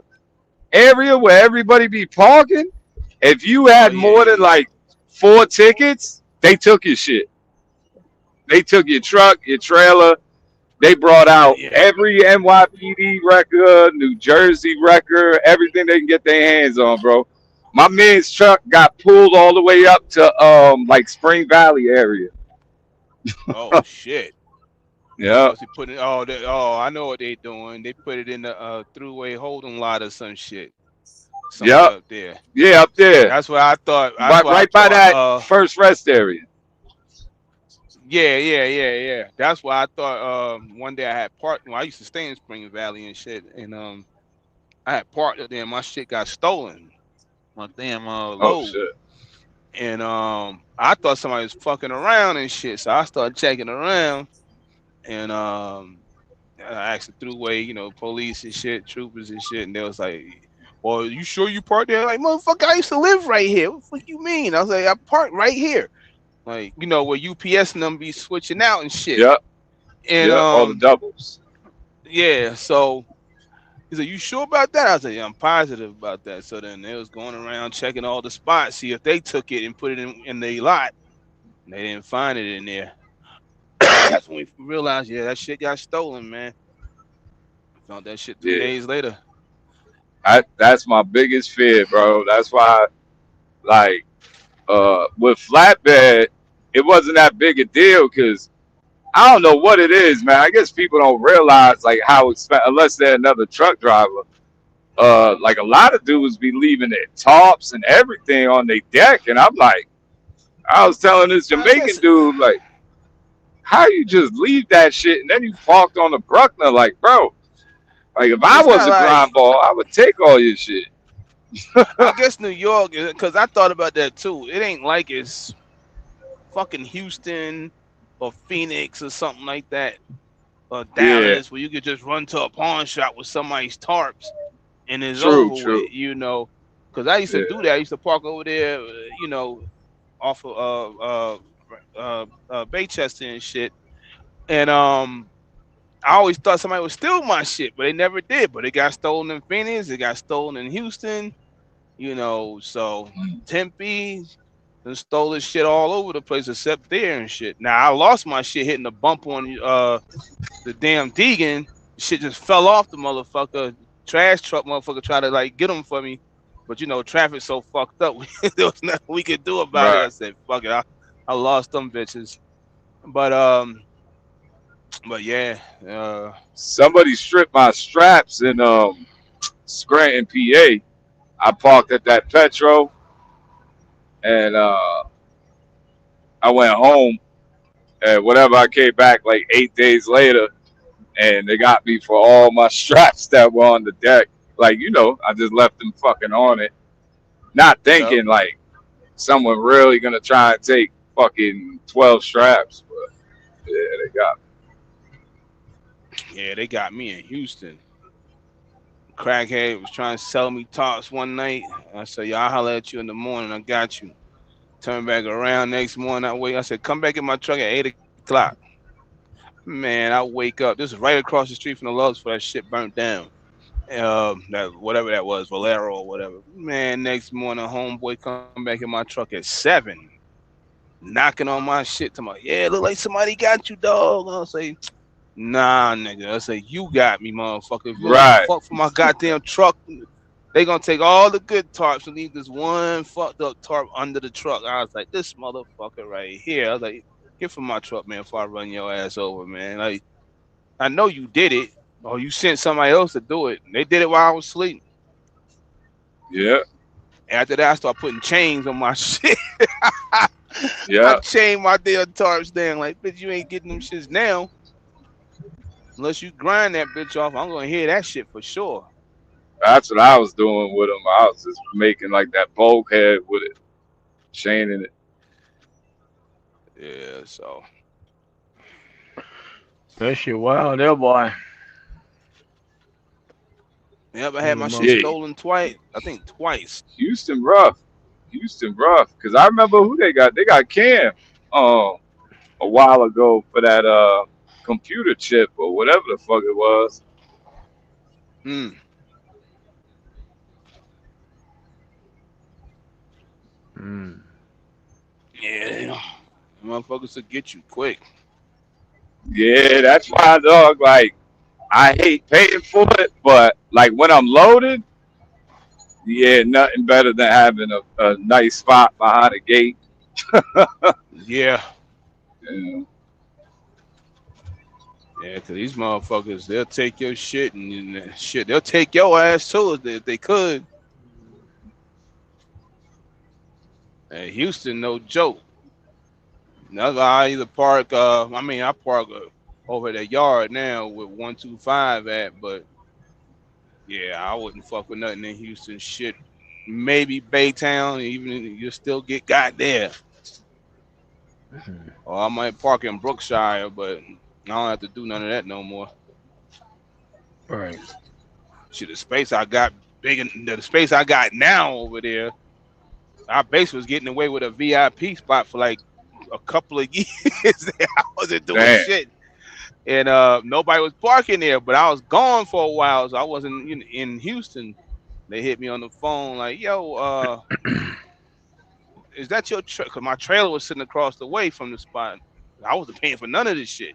area where everybody be parking. If you Oh had more than yeah. like 4 tickets, they took your shit. They took your truck, your trailer. They brought out Yeah. every NYPD record, New Jersey record, everything they can get their hands on, bro. My man's truck got pulled all the way up to like Spring Valley area. Oh shit. They Yeah. must be putting I know what they doing. They put it in the throughway holding lot or some shit. Somewhere Yep. up there. Yeah, up there. That's what I thought. That's Right what I right by thought. that first rest area. Yeah. That's why I thought one day I had parked. Well, I used to stay in Spring Valley and shit, and I had parked up there. And my shit got stolen. My damn Oh load. shit. And I thought somebody was fucking around and shit. So I started checking around, and I asked the throughway, police and shit, troopers and shit, and they was like, "Well, you sure you parked there?" Like, motherfucker, I used to live right here. What the fuck you mean? I was like, I parked right here. Like, where UPS and them be switching out and shit. Yep. And Yep. All the doubles. yeah, so he's like, "You sure about that?" I was like, "Yeah, I'm positive about that." So then they was going around checking all the spots, see if they took it and put it in the lot. And they didn't find it in there. That's when we realized, yeah, that shit got stolen, man. Found that shit 3 Yeah. days later. That's my biggest fear, bro. That's why, like, with flatbed, it wasn't that big a deal because I don't know what it is, man. I guess people don't realize like how expensive, unless they're another truck driver. Like a lot of dudes be leaving their tops and everything on their deck, and I'm like, I was telling this I Jamaican guess dude, like, how you just leave that shit and then you parked on the Bruckner, like, bro, like if I it's was not a like grind ball, I would take all your shit. I guess New York, because I thought about that too. It ain't like it's fucking Houston or Phoenix or something like that, or Yeah, Dallas, where you could just run to a pawn shop with somebody's tarps and it's true, over with, true. you know. Because I used to Yeah, do that. I used to park over there, off of Baychester and shit. And I always thought somebody would steal my shit, but they never did. But it got stolen in Phoenix, it got stolen in Houston, so Tempe and stole this shit all over the place except there and shit. Now I lost my shit hitting the bump on the damn Deegan. Shit just fell off the motherfucker. Trash truck motherfucker tried to like get them for me. But traffic so fucked up, there was nothing we could do about it. right. I said, fuck it. I lost them bitches. But but yeah, Somebody stripped my straps in Scranton, PA. I parked at that Petro and I went home and whatever. I came back like 8 days later and they got me for all my straps that were on the deck. Like, I just left them fucking on it, not yep. thinking like someone really gonna try and take fucking 12 straps. But yeah, they got me. Yeah, they got me in Houston. Crackhead was trying to sell me tops one night. I said, "Yo, I'll holler at you in the morning. I got you." Turn back around next morning. I said, "Come back in my truck at 8 o'clock." Man, I wake up. This is right across the street from the Loves for that shit burnt down. That whatever that was, Valero or whatever. Man, next morning, homeboy come back in my truck at 7, knocking on my shit. To my look like somebody got you, dog. I'll say, nah, nigga. I say, you got me, motherfucker. If you don't Right. fuck for my goddamn truck, they gonna take all the good tarps and leave this one fucked up tarp under the truck. I was like, this motherfucker right here. I was like, get from my truck, man, before I run your ass over, man. Like, I know you did it, or you sent somebody else to do it. They did it while I was sleeping. Yeah. After that, I started putting chains on my shit. I Yeah. chained my damn tarps down. Like, bitch, you ain't getting them shits now. Unless you grind that bitch off, I'm gonna hear that shit for sure. That's what I was doing with them. I was just making like that bulkhead with it, chaining it. Yeah, so That shit wild, there, boy. yep, I had my shit Mm, Yeah. stolen twice. I think twice. Houston rough. Houston rough. Cause I remember who they got. They got Cam a while ago for that computer chip or whatever the fuck it was. Mm. mm. Yeah, motherfuckers will get you quick. Yeah, that's why dog, like I hate paying for it, but like when I'm loaded, yeah, nothing better than having a nice spot behind a gate. Yeah, Yeah. yeah, cause these motherfuckers, they'll take your shit and shit. They'll take your ass too if they could. And Houston, no joke. That's why I either park. I park over the yard now with 125 at, but yeah, I wouldn't fuck with nothing in Houston. Shit, maybe Baytown, even if you still get got there. Or I might park in Brookshire, but I don't have to do none of that no more. Right. Shit, the space I got the space I got now over there, our base was getting away with a VIP spot for like a couple of years. I wasn't doing Damn. shit. And nobody was parking there, but I was gone for a while, so I wasn't in Houston. They hit me on the phone like, "Yo, is that your truck?" Cause my trailer was sitting across the way from the spot. I wasn't paying for none of this shit.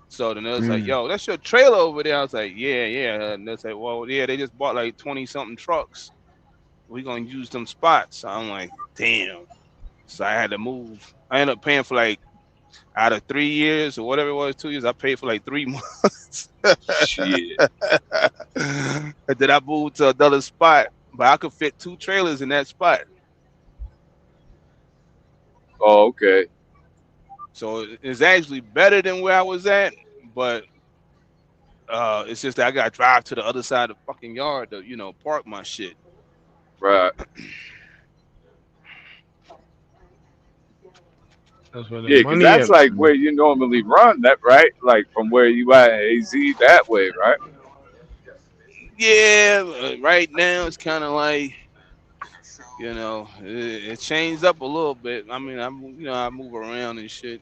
So then they was like, Mm. yo, that's your trailer over there. I was like, yeah, yeah. And they say, well, yeah, they just bought like 20 something trucks. We gonna use them spots. So I'm like, damn. So I had to move. I ended up paying for like out of 3 years or whatever it was, 2 years, I paid for like 3 months. Shit. And then I moved to another spot, but I could fit 2 trailers in that spot. Oh, okay. So it's actually better than where I was at, but it's just that I gotta drive to the other side of the fucking yard to, park my shit. Right. That's where the Yeah, 'cause money that's at. like where you normally run that, right? Like from where you at in AZ that way, right? Yeah, right now it's kind of like, it changed up a little bit. I mean, I move around and shit.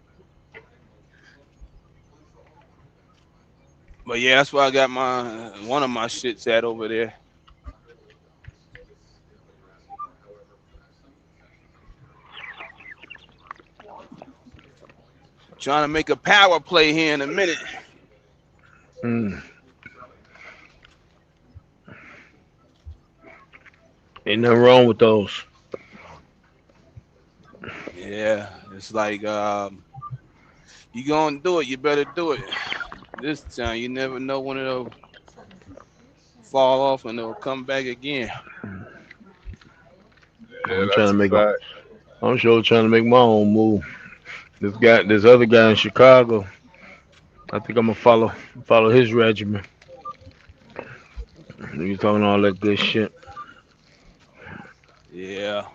But yeah, that's why I got my one of my shits at over there. Trying to make a power play here in a minute. Mm. Ain't nothing wrong with those. Yeah, it's like you gonna do it, you better do it. This time you never know when it'll fall off and it'll come back again. Yeah, I'm trying that's to a make a. fact. I'm sure trying to make my own move. This other guy in Chicago. I think I'm gonna follow his regimen. You talking all that good shit, Yeah.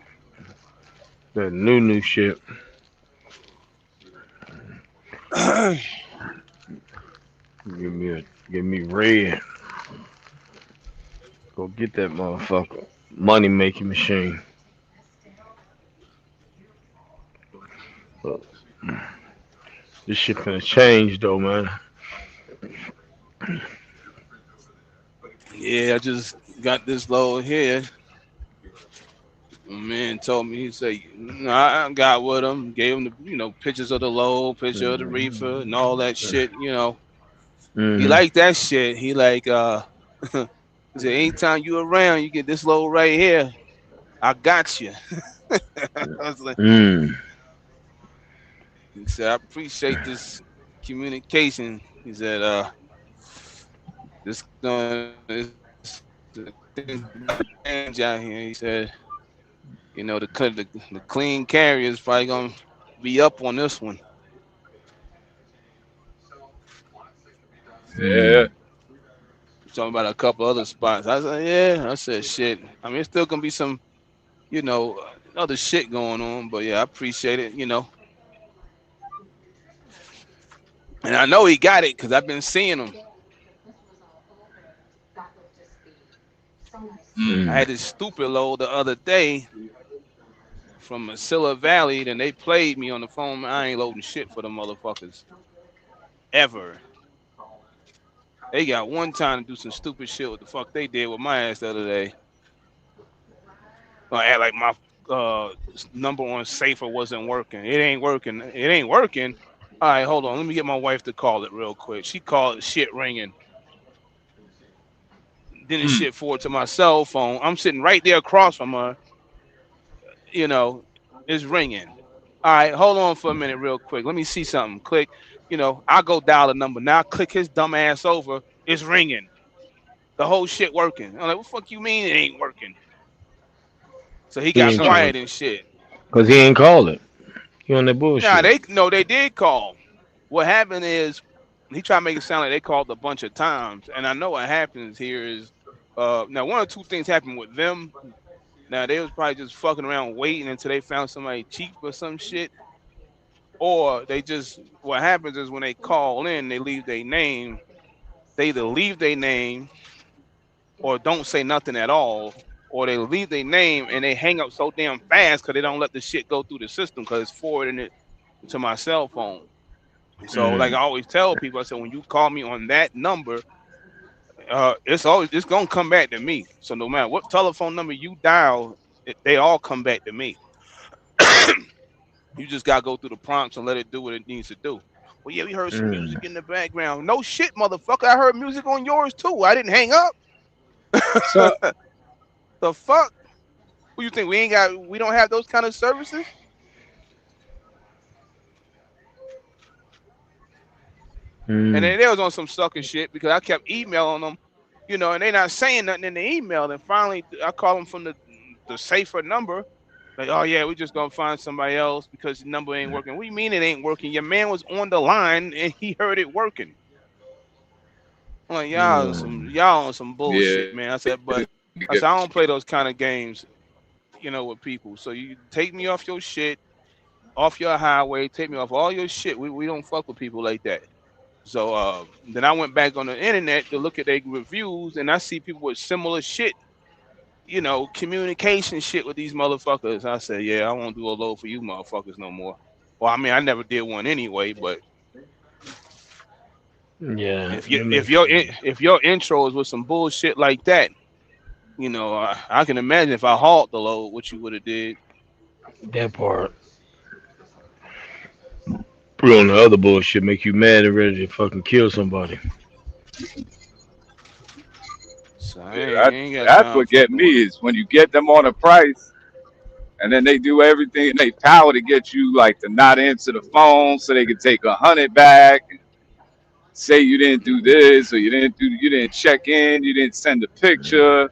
that new shit. Give me red. Go get that motherfucker. Money making machine. But this shit finna change though, man. Yeah, I just got this load here. My man told me, he said, I got with him, gave him the, pictures of the load, picture of the reefer and all that shit. He Mm-hmm. liked that shit. He like, he said, anytime you around, you get this load right here. I got you. I was like, Mm. he said, I appreciate this communication. He said, things about to change out here. He said, the clean carrier is probably gonna be up on this one. Yeah. Mm. Talking about a couple other spots. I said, yeah. I said, shit. I mean, it's still gonna be some, other shit going on, but yeah, I appreciate it. And I know he got it because I've been seeing him. I Mm. had this stupid load the other day from Masilla Valley, then they played me on the phone. I ain't loading shit for the motherfuckers ever. They got one time to do some stupid shit. What the fuck they did with my ass the other day? I had like my uh number on safer wasn't working. It ain't working. It ain't working. All right, hold on. Let me get my wife to call it real quick. She called it, shit ringing. Then it Mm. shit forward to my cell phone. I'm sitting right there across from her. You know, it's ringing. All right, hold on for a minute real quick. Let me see something. Click. I go dial the number. Now I click his dumb ass over. It's ringing. The whole shit working. I'm like, what the fuck you mean it ain't working? So he He got ain't quiet called and shit. because he ain't called it. He on that Nah, bullshit. they did call. What happened is he tried to make it sound like they called a bunch of times. And I know what happens here is now one or two things happened with them. Now they was probably just fucking around waiting until they found somebody cheap or some shit. Or they just what happens is when they call in, they leave their name. They either leave their name or don't say nothing at all, or they leave their name and they hang up so damn fast because they don't let the shit go through the system because it's forwarding it to my cell phone. So, like I Mm. always tell people, I said when you call me on that number, it's gonna come back to me. So no matter what telephone number you dial, they all come back to me. You just gotta go through the prompts and let it do what it needs to do. Well, yeah, we heard some Mm. music in the background. No shit, motherfucker. I heard music on yours too. I didn't hang up. So The fuck? Who you think we don't have those kind of services? And Mm. then they was on some sucker shit because I kept emailing them, and they not saying nothing in the email. And finally, I call them from the safer number. Like, oh yeah, we just gonna find somebody else because the number ain't working. What do you mean it ain't working? Your man was on the line and he heard it working. I'm like, Mm. y'all on some yeah, bullshit, man. I said, but you I get said I don't play those kind of games, with people. So you take me off your shit, off your highway, take me off all your shit. We don't fuck with people like that. So then I went back on the internet to look at their reviews, and I see people with similar shit, communication shit with these motherfuckers. I said, yeah, I won't do a load for you motherfuckers no more. Well, I mean, I never did one anyway, but Yeah, if you that makes sense. if your intro is with some bullshit like that, I can imagine if I halt the load, what you would have did. That part. Put on the other bullshit, make you mad and ready to fucking kill somebody. So yeah, I ain't got that's time what get fucking with. me is when you get them on a price and then they do everything in their power to get you like to not answer the phone so they can take 100 back and say you didn't do this or you didn't check in, you didn't send a picture.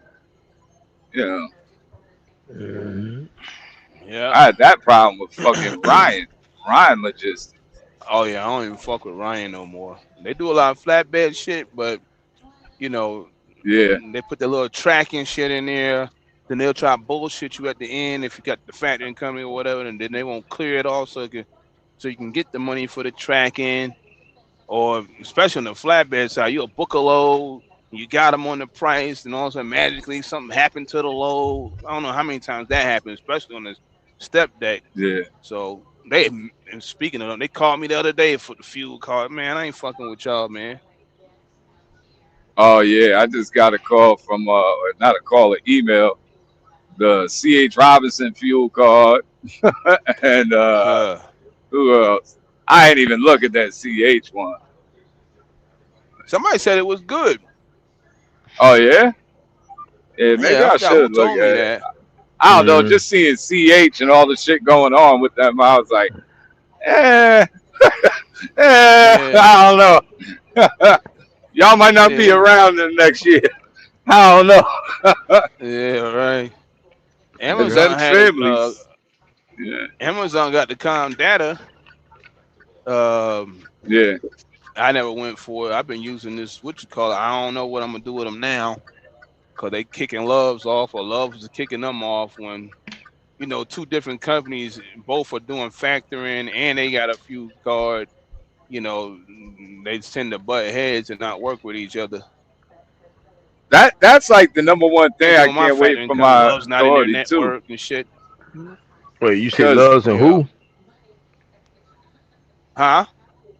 You know, Mm-hmm. Yeah. I had that problem with fucking Ryan Logistics. Oh yeah, I don't even fuck with Ryan no more. They do a lot of flatbed shit, but you know, Yeah. they put the little tracking shit in there. Then they'll try to bullshit you at the end if you got the factor incoming or whatever, and then they won't clear it all so you can get the money for the tracking. Or especially on the flatbed side, you'll book a load, you got them on the price, and all of a sudden magically something happened to the load. I don't know how many times that happens, especially on this step deck. Yeah. So and speaking of them, they called me the other day for the fuel card. Man, I ain't fucking with y'all, man. Oh yeah, I just got a call from or not a call, an email. The CH Robinson fuel card and Uh, who else? I ain't even look at that CH one. Somebody said it was good. Oh yeah? Yeah, maybe Yeah, I I forgot who should look at told me it. that. I don't know, Mm-hmm. just seeing CH and all the shit going on with them, I was like, eh, Yeah, I don't know. Y'all might not be yeah, around in the next year. I don't know. yeah, right. Cause Yeah. them Amazon had it. families. Yeah. Amazon got the calm data. Um, Yeah. I never went for it. I've been using this. What you call it? I don't know what I'm gonna do with them now because they kicking Loves off, or Loves is kicking them off when two different companies both are doing factoring and they got a few card. They tend to butt heads and not work with each other. That's like the number one Ain't thing I doing my can't wait factoring for company. my Love's not in their authority too. network and shit. Wait, you said Cause loves and Yeah. who? Huh?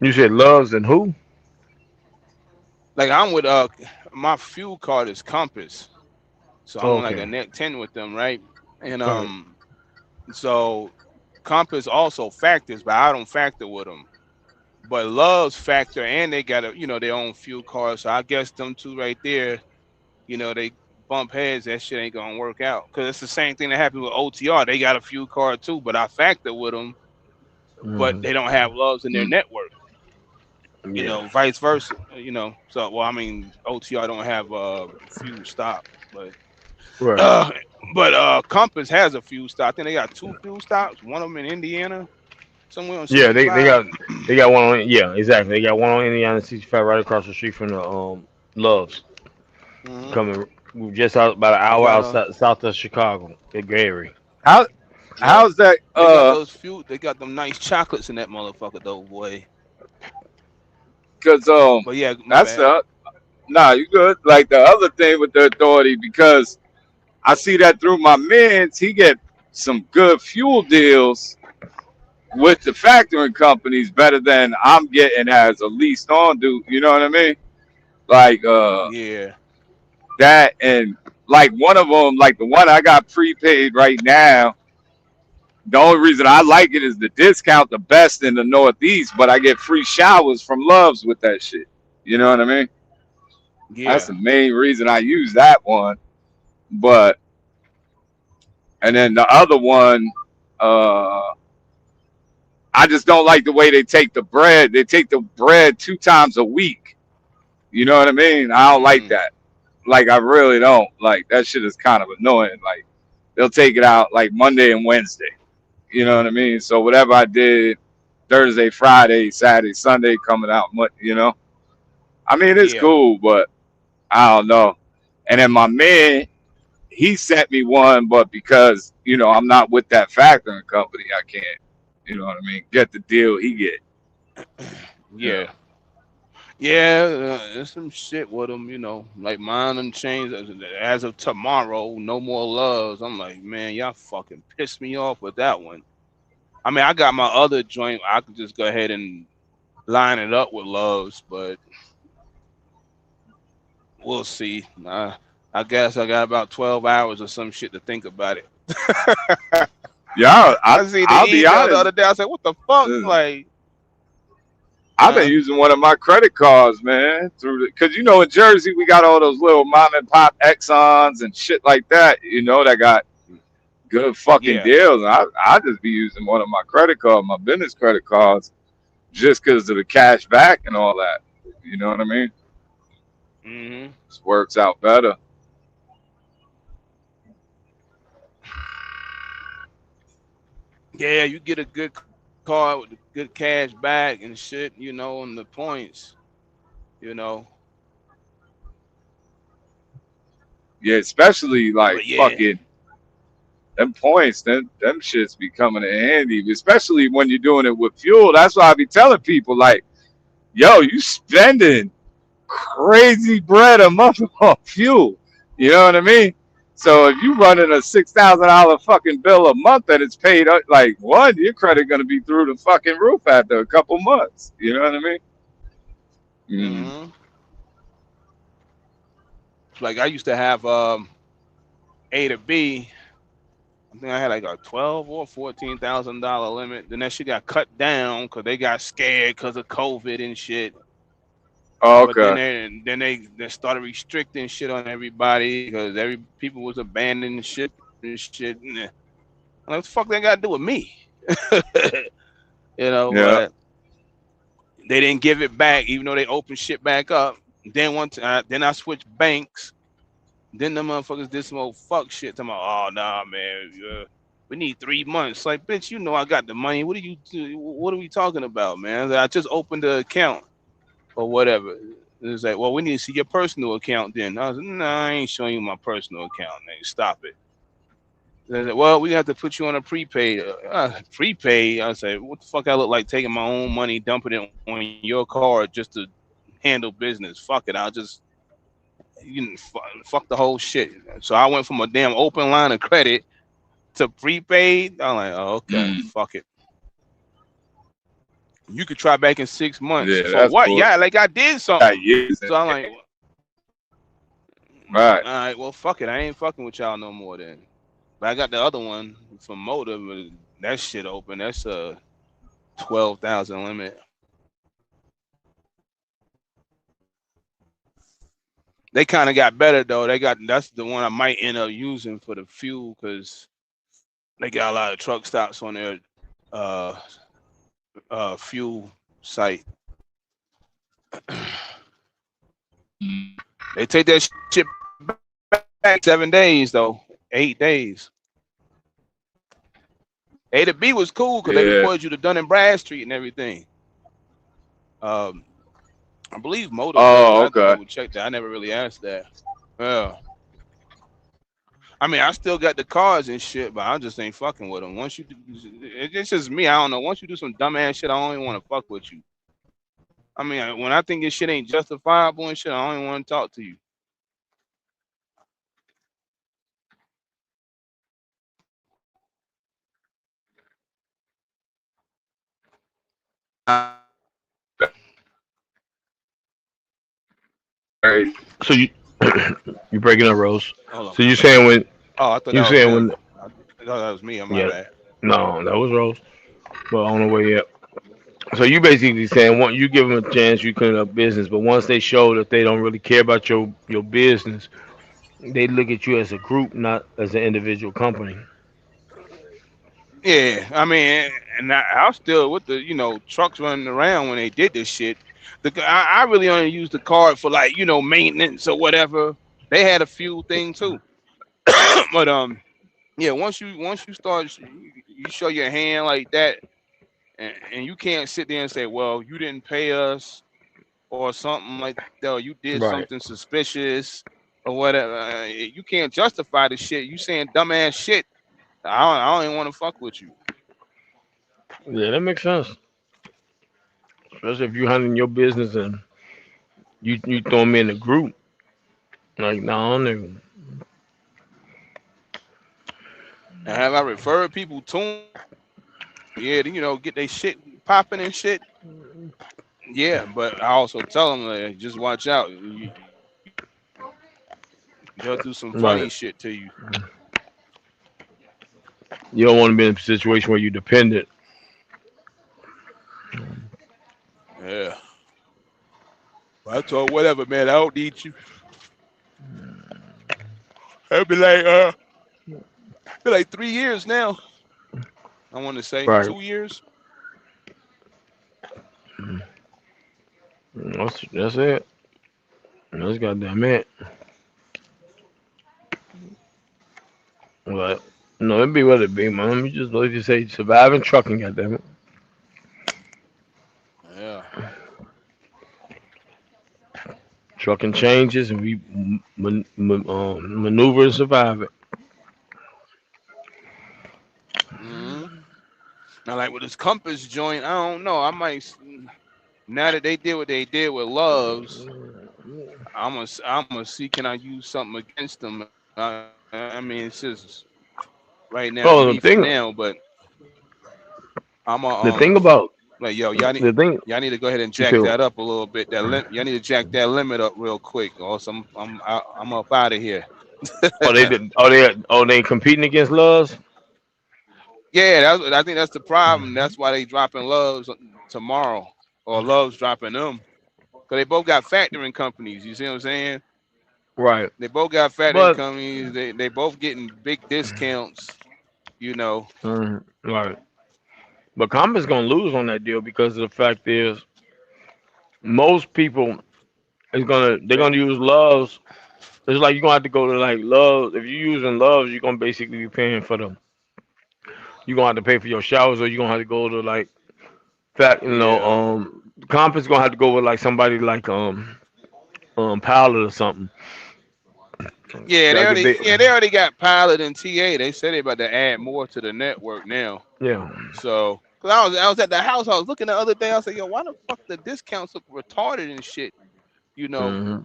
You said loves and who? Like I'm with my fuel card is Compass. So I'm on like a Okay. net 10 with them, right? And Right. so Compass also factors, but I don't factor with them. But Love's factor and they got their own fuel card. So I guess them two right there, they bump heads, that shit ain't gonna work out. Cause it's the same thing that happened with OTR. They got a fuel card too, but I factor with them, but Mm-hmm. they don't have Loves in their mm, network. Yeah. Vice versa. So well, I mean, OTR don't have fuel stop, but Right. uh, Compass has a fuel stop. I think they got two fuel stops. One of them in Indiana, somewhere on Yeah, they 65. got one on, yeah, exactly. They got one on Indiana 65 right across the street from the Loves. Hmm. Coming just out about an They hour got outside south of Chicago at Gary. how yep. how's that They got those fuel. They got them nice chocolates in that motherfucker though, boy. cause But yeah, my that's bad. the nah, you good. Like the other thing with the authority, because I see that through my mans, he get some good fuel deals with the factoring companies better than I'm getting as a leased on dude. You know what I mean? Like Yeah. that and like one of them, like the one I got prepaid right now, The only reason I like it is the discount the best in the Northeast, but I get free showers from Love's with that shit. You know what I mean? That's Yeah. the main reason I use that one. But and then the other one, I just don't like the way they take the bread. They take the bread 2 times a week. You know what I mean? I don't like Mm. that. Like I really don't. Like that shit is kind of annoying. Like they'll take it out like Monday and Wednesday. You know what I mean? So whatever I did Thursday, Friday, Saturday, Sunday coming out, you know. I mean it's Yeah. cool, but I don't know. And then my man, he sent me one, but because you know I'm not with that factoring company, I can't. You know what I mean? Get the deal he get. You know. Yeah. Yeah, there's some shit with them, you know. Like mine done changed as of tomorrow. No more Loves. I'm like, man, y'all fucking pissed me off with that one. I mean, I got my other joint. I could just go ahead and line it up with Loves, but we'll see. I guess I got about 12 hours or some shit to think about it. Yeah, I see the I'll be email the honest. other day. I said, what the fuck? uh, Like, I've been using one of my credit cards, man, through because you know in Jersey we got all those little mom and pop Exxons and shit like that. You know that got good fucking yeah. deals. And I just be using one of my credit cards, my business credit cards, just because of the cash back and all that. You know what I mean? Mm-hmm. This works out better. Yeah, you get a good card with good cash back and shit, you know, and the points, you know. Yeah, especially like But yeah, fucking them points, them shits be coming in handy, especially when you're doing it with fuel. That's why I be telling people like, yo, you spending crazy bread a month on fuel. You know what I mean? So if you running a $6,000 fucking bill a month and it's paid like one, your credit gonna be through the fucking roof after a couple months. You know what I mean? Mm. mm-hmm. Like I used to have A to B. I think I had like a 12 or $14,000 limit. Then that shit got cut down because they got scared because of COVID and shit. Oh, But then okay. they started restricting shit on everybody because people was abandoning shit and shit. And what the fuck they got to do with me? You know, Yeah. but they didn't give it back, even though they opened shit back up. Then I switched banks. Then the motherfuckers did some old fuck shit. Talking about, oh nah, man, we need 3 months. Like, bitch, you know I got the money. What are we talking about, man? I just opened the account or whatever. It's like, well, we need to see your personal account then. I was like, nah, I ain't showing you my personal account, man. Stop it. They said, well, we have to put you on a prepaid. Prepaid? I said, what the fuck I look like taking my own money, dumping it on your card just to handle business? Fuck it. You can fuck the whole shit. So I went from a damn open line of credit to prepaid. I'm like, oh, okay, Mm. fuck it. You could try back in 6 months. Yeah, For that's what? cool. Yeah, like I did Got something. years. So I'm like, Right. all right, well, fuck it. I ain't fucking with y'all no more then. But I got the other one from Motive. That shit open. That's a 12,000 limit. They kind of got better though. That's the one I might end up using for the fuel because they got a lot of truck stops on their fuel site. They take that shit back 7 days though, 8 days. A to B was cool because they Yeah. reported you to Dun and Bradstreet and everything. I believe Motive does. Oh, I have to okay. double check that. I never really asked that. Yeah. I mean, I still got the cards and shit, but I just ain't fucking with them. It's just me. I don't know. Once you do some dumbass shit, I don't even want to fuck with you. I mean, when I think this shit ain't justifiable and shit, I don't even want to talk to you. Right. So you breaking up, Rose. Hold on. So you saying when Oh, I thought you that was saying him. when I thought that was me. On my yeah bad. No, that was Rose, but on the way up. So you basically saying, once you give them a chance, you clean up business, but once they show that they don't really care about your business, they look at you as a group, not as an individual company. Yeah, I mean, and I was still with the trucks running around when they did this shit. I really only used the card for like maintenance or whatever. They had a few things too, but yeah, once you start you show your hand like that, and you can't sit there and say, well, you didn't pay us or something like that, or you did Right. something suspicious or whatever. You can't justify the shit. You saying dumbass shit. I don't even want to fuck with you. Yeah, that makes sense. Especially if you handling your business and you throw them in a group. Like, no, nigga. And have I referred people to 'em? Yeah, get their shit popping and shit. Yeah, but I also tell them just watch out. They'll do some funny Right. shit to you. You don't want to be in a situation where you're dependent. Yeah. But I told whatever, man. I don't need you. It'll be like 3 years now. I want to say Right. 2 years. That's it. That's goddamn it. But no, it be what it be, man. Let me just let you say surviving trucking, goddamn it. Yeah. Trucking changes and we maneuver and survive it. hmm Now, like with this Compass joint, I don't know. I might now that they did what they did with Loves, I'm gonna see can I use something against them. I mean, it's just right now me Oh, for now, but I'm a the thing about like yo, the thing y'all need to go ahead and you jack feel that up a little bit. Y'all need to jack that limit up real quick, or some I'm up out of here. they competing against Loves? Yeah, I think that's the problem. That's why they dropping Loves tomorrow, or Loves dropping them, because they both got factoring companies. You see what I'm saying? Right. They both got factoring But companies. They both getting big discounts. You know. right. But Comba's gonna lose on that deal because the fact is most people they're gonna use Loves. It's like you're gonna have to go to like Loves. If you're using Loves, you're gonna basically be paying for them. You're gonna have to pay for your showers, or you're gonna have to go to like fact. Yeah. Compass gonna have to go with like somebody like Pilot or something. Yeah, Like if they they already got Pilot and TA. They said they about to add more to the network now. yeah. So, cause I was at the house. I was looking the other day. I was like, yo, why the fuck the discounts look retarded and shit? You know. Hmm.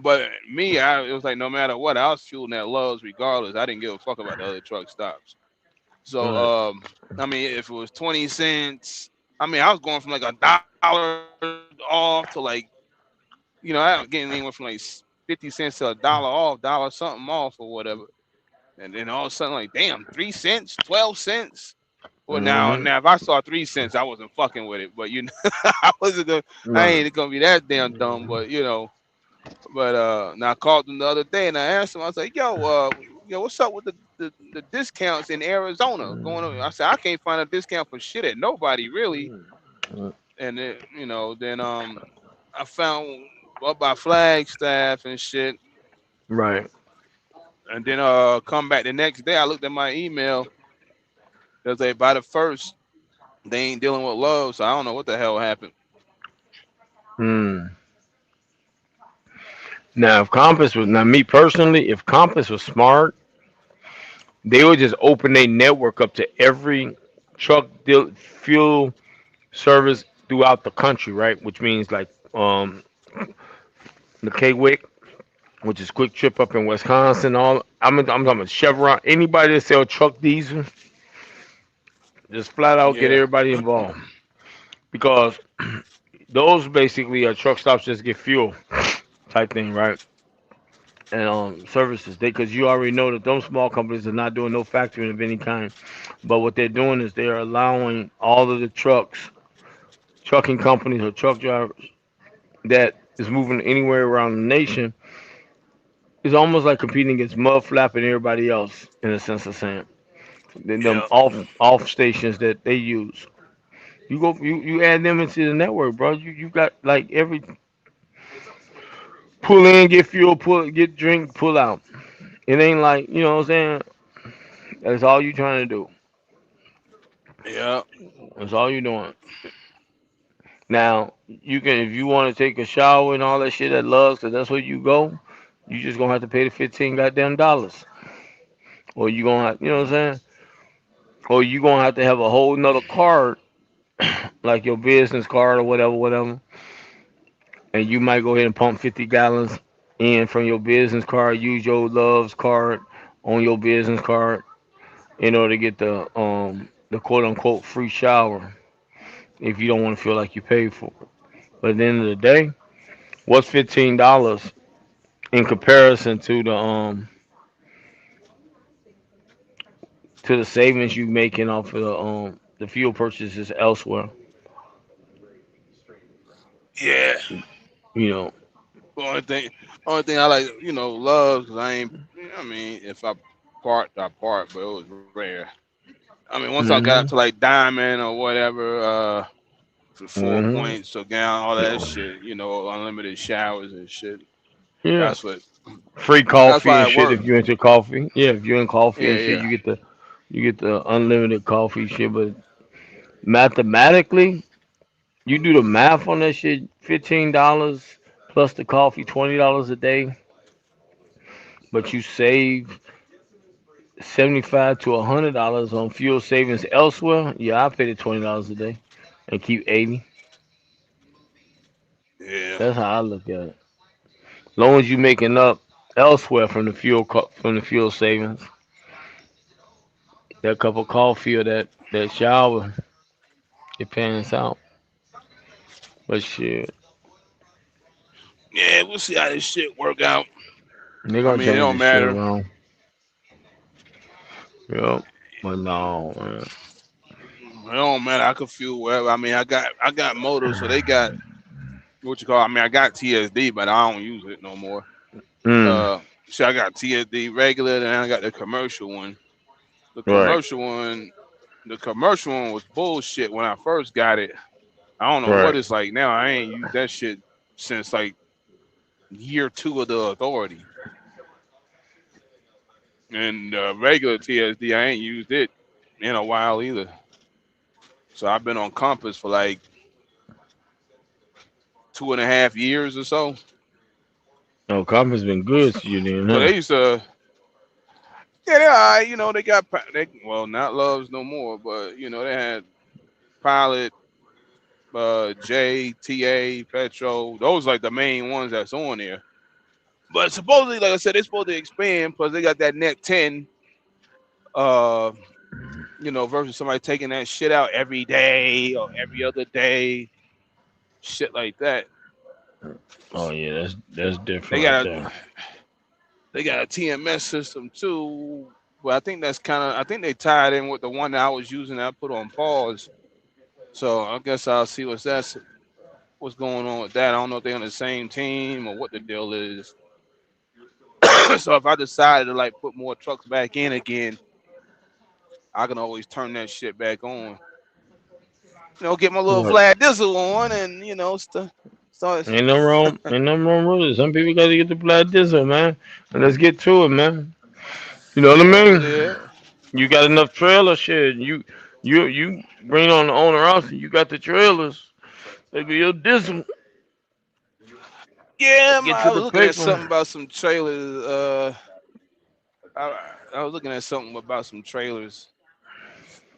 But me, it was like no matter what, I was fueling that Loves regardless. I didn't give a fuck about the other truck stops. So, Right. I mean, if it was 20 cents, I mean, I was going from like $1 off to like, I was getting anywhere from like 50 cents to $1 off, dollar something off or whatever. And then all of a sudden, like, damn, 3 cents, 12 cents. Well, now, Hmm. now, if I saw 3 cents, I wasn't fucking with it. But I wasn't gonna, I Right. ain't gonna be that damn dumb. But but now I called them the other day and I asked them. I was like, yo, what's up with the discounts in Arizona going on? I said I can't find a discount for shit at nobody really. And then I found up by Flagstaff and shit. Right. And then come back the next day. I looked at my email. It was like by the first, they ain't dealing with love, so I don't know what the hell happened. Hmm. Now, if Compass was now me personally, if Compass was smart, they would just open their network up to every fuel service throughout the country, right? Which means like the K-Wick, which is Quick Trip up in Wisconsin. I'm talking about Chevron. Anybody that sell truck diesel, just flat out get Yeah. everybody involved because those basically are truck stops just get fuel type thing, right? and services. Because you already know that those small companies are not doing no factoring of any kind. But what they're doing is they're allowing all of the trucking companies or truck drivers that is moving anywhere around the nation is almost like competing against mud flap and everybody else in a sense of saying. Then them Yeah. off stations that they use. You add them into the network, bro. You got like every pull in, get fuel, pull get drink, pull out. It ain't like you know what I'm saying. That's all you trying to do. Yeah. That's all you doing. Now you can if you want to take a shower and all that shit at Love's, 'cause that's where you go. You just gonna have to pay the 15 goddamn dollars, or you gonna have, you know what I'm saying, or you gonna have to have a whole nother card like your business card or whatever, whatever, and you might go ahead and pump 50 gallons in from your business card. Use your Love's card on your business card in order to get the quote unquote free shower if you don't want to feel like you paid for it. But at the end of the day, what's $15 in comparison to the savings you making off of the fuel purchases elsewhere? Yeah. You know. The only thing I like, love, cause I ain't. I mean, if I parked, I parked, but it was rare. I mean, once I got to Mhm. like Diamond or whatever, for four Mhm. points a gallon, all that shit, unlimited showers and shit. Yeah. That's what. Free That's coffee why and it shit worked. if you're into coffee. Yeah, if you're in coffee Yeah, and shit, yeah, you get the unlimited coffee shit. But mathematically, you do the math on that shit. $15 plus the coffee, $20 a day. But you save 75 to $100 on fuel savings elsewhere. Yeah, I pay the $20 a day and keep 80. yeah, That's how I look at it. Long as you making up elsewhere from the from the fuel savings, that cup of coffee or that shower, you're paying us out. But shit, yeah. We'll see how this shit work out. they I gonna mean, it change don't this shit matter. around. Yep. But no, man. It don't matter. I can fuel wherever. I mean, I got motors, so they got what you call. I mean, I got TSD, but I don't use it no more. Mm. Uh, see, I got TSD regular, and I got the commercial one. The Right. commercial one, the commercial one was bullshit when I first got it. I don't know what Right. it's like now. I ain't used that shit since like year two of the authority. And regular TSD, I ain't used it in a while either. So I've been on Compass for like 2.5 years or so. No, coffee's been good to you then, So huh? they used to, yeah, they're all right. They got, well, not Loves no more, but, they had Pilot, J, TA, Petro. Those like the main ones that's on there. But supposedly, like I said, they're supposed to expand because they got that Net 10, uh, versus somebody taking that shit out every day or every other day, shit like that. Oh yeah, that's They different right got a there. they got a TMS system too, but I think that's I think they tied in with the one that I was using that I put on pause. So I guess I'll see what's going on with that. I don't know if they're on the same team or what the deal is. So if I decided to like put more trucks back in again, I can always turn that shit back on. Get my little Right. Vlad Dizzle on, and start. Ain't no wrong with it. Some people gotta get the blood diesel, man. And let's get to it, man. You know what I mean? Yeah, You got enough trailer shit. You bring on the owner house and you got the trailers. Maybe your diesel yeah. get I to was the looking at paper. something about some trailers. I was looking at something about some trailers.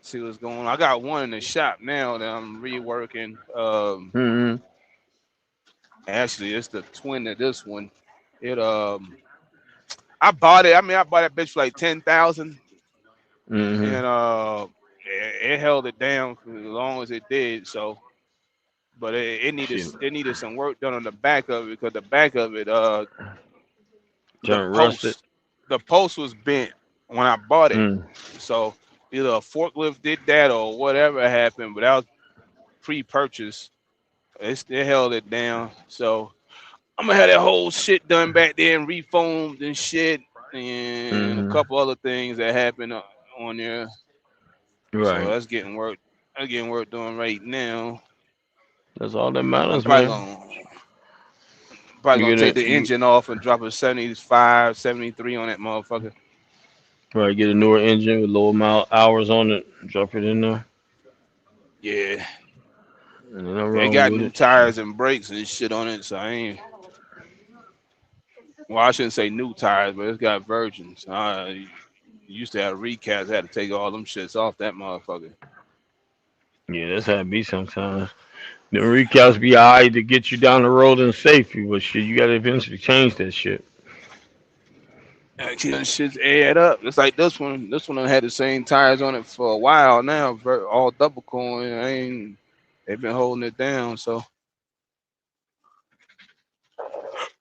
See what's going on. I got one in the shop now that I'm reworking. Mm-hmm. Actually, it's the twin of this one. It I bought it. I mean, I bought that bitch for like 10,000, Mm-hmm. and it held it down for as long as it did. So, but it needed Shit. it needed some work done on the back of it because the back of it the Turned rusted. post was bent when I bought it. Mm. So either a forklift did that or whatever happened, but that was pre-purchase. They held it down. So I'm gonna have that whole shit done back there and refoamed and shit, and a Hmm. couple other things that happened on there. So Right. that's getting work. That's getting work done right now. That's all that I'm matters, probably man. gonna probably You gonna get take it. the You engine off and drop a 75, 73 on that motherfucker. right. Get a newer engine with lower mile hours on it. Drop it in there. Yeah, And nothing it wrong got with new it. Shit. tires and brakes and shit on it. So I ain't. Well, I shouldn't say new tires, but it's got virgins. Used to have recaps. I had to take all them shits off that motherfucker. Yeah, that's how it be sometimes. The recaps be alright to get you down the road in safety, but shit, you gotta eventually change that shit. Actually, them shits add up. It's like this one. This one done had the same tires on it for a while now. All double coin. I ain't. They've been holding it down. So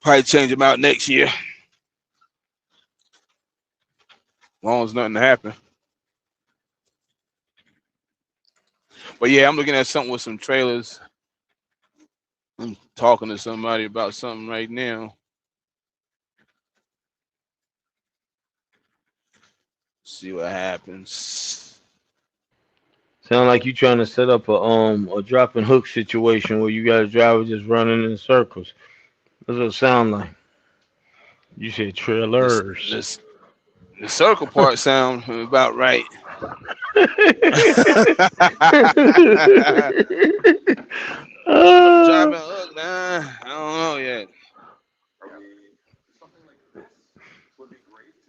probably change them out next year. As long as nothing happen. But yeah, I'm looking at something with some trailers. I'm talking to somebody about something right now. See what happens. Sound like you trying to set up a drop and hook situation where you got a driver just running in circles. That's what it sound like. You said This trailers. this the circle part sound about right. Uh, Driving hook, nah, I don't know yet.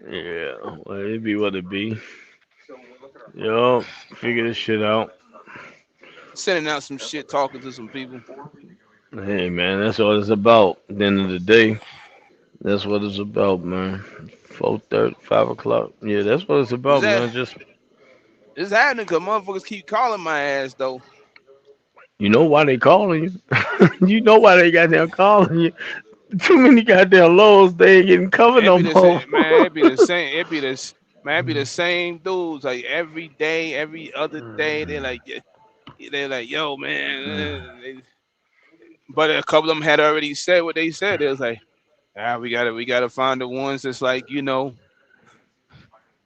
yeah, well, it be what it be. Yo, figure this shit out. Sending out some shit, talking to some people. Hey, man, that's what it's about. At the end of the day, that's what it's about, man. 4:30, 5 o'clock. Yeah, that's what it's Is about, that man. Just it's happening because motherfuckers keep calling my ass though. you know why they calling you. You know why they goddamn calling you. Too many goddamn lows. They ain't getting covered It no be the more. same, man. It be the same. It be this man. It be the same dudes like every day, every other day. They're like, they're like, yo, man. But a couple of them had already said what they said. It was like, we gotta find the ones that's like,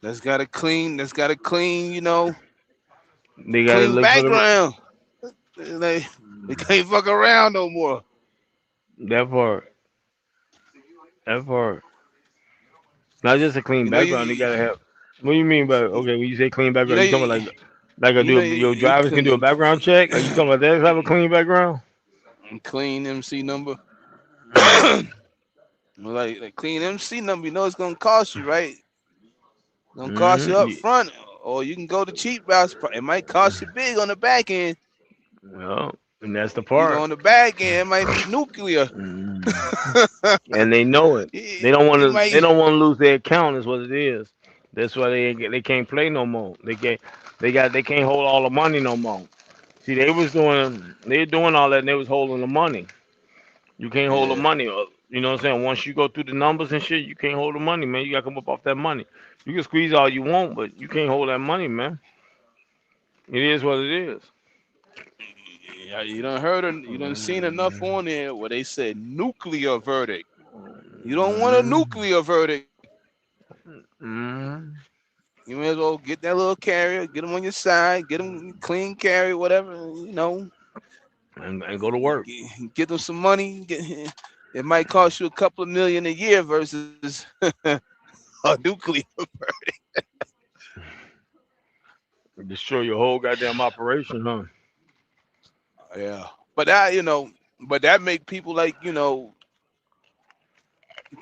that's gotta clean, They gotta clean look for the background. Like, they can't fuck around no more. that part. That part. Not just a clean You know, background. They gotta have. What do you mean by okay? When you say clean you background, know, you talking about like I you know, do? Your you drivers can do a clean, background check. Are you talking about that type of clean background? clean MC number. Mm. Like clean MC number, you know it's gonna cost you, right? It's gonna cost you up Mm-hmm. front, or you can go the cheap route. It might cost you big on the back end. Yeah, and that's the You go part. on the back end, it might be nuclear. Mm. And they know it. They don't want You to. They might don't want to lose their account. Is what it is. That's why they can't play no more. They can't. They can't hold all the money no more. See, they were doing all that, and they was holding the money. You can't hold the yeah. money. You know what I'm saying? Once you go through the numbers and shit, you can't hold the money, man. You gotta come up off that money. You can squeeze all you want, but you can't hold that money, man. It is what it is. Yeah, you done seen enough on there where they said nuclear verdict. You don't want a Mm-hmm. nuclear verdict. Mm-hmm. You may as well get that little carrier, get them on your side, get them clean carrier, whatever. And go to work. Get them some money. It might cost you a couple of million a year versus a nuclear. Destroy your whole goddamn operation, huh? Yeah, but that make people like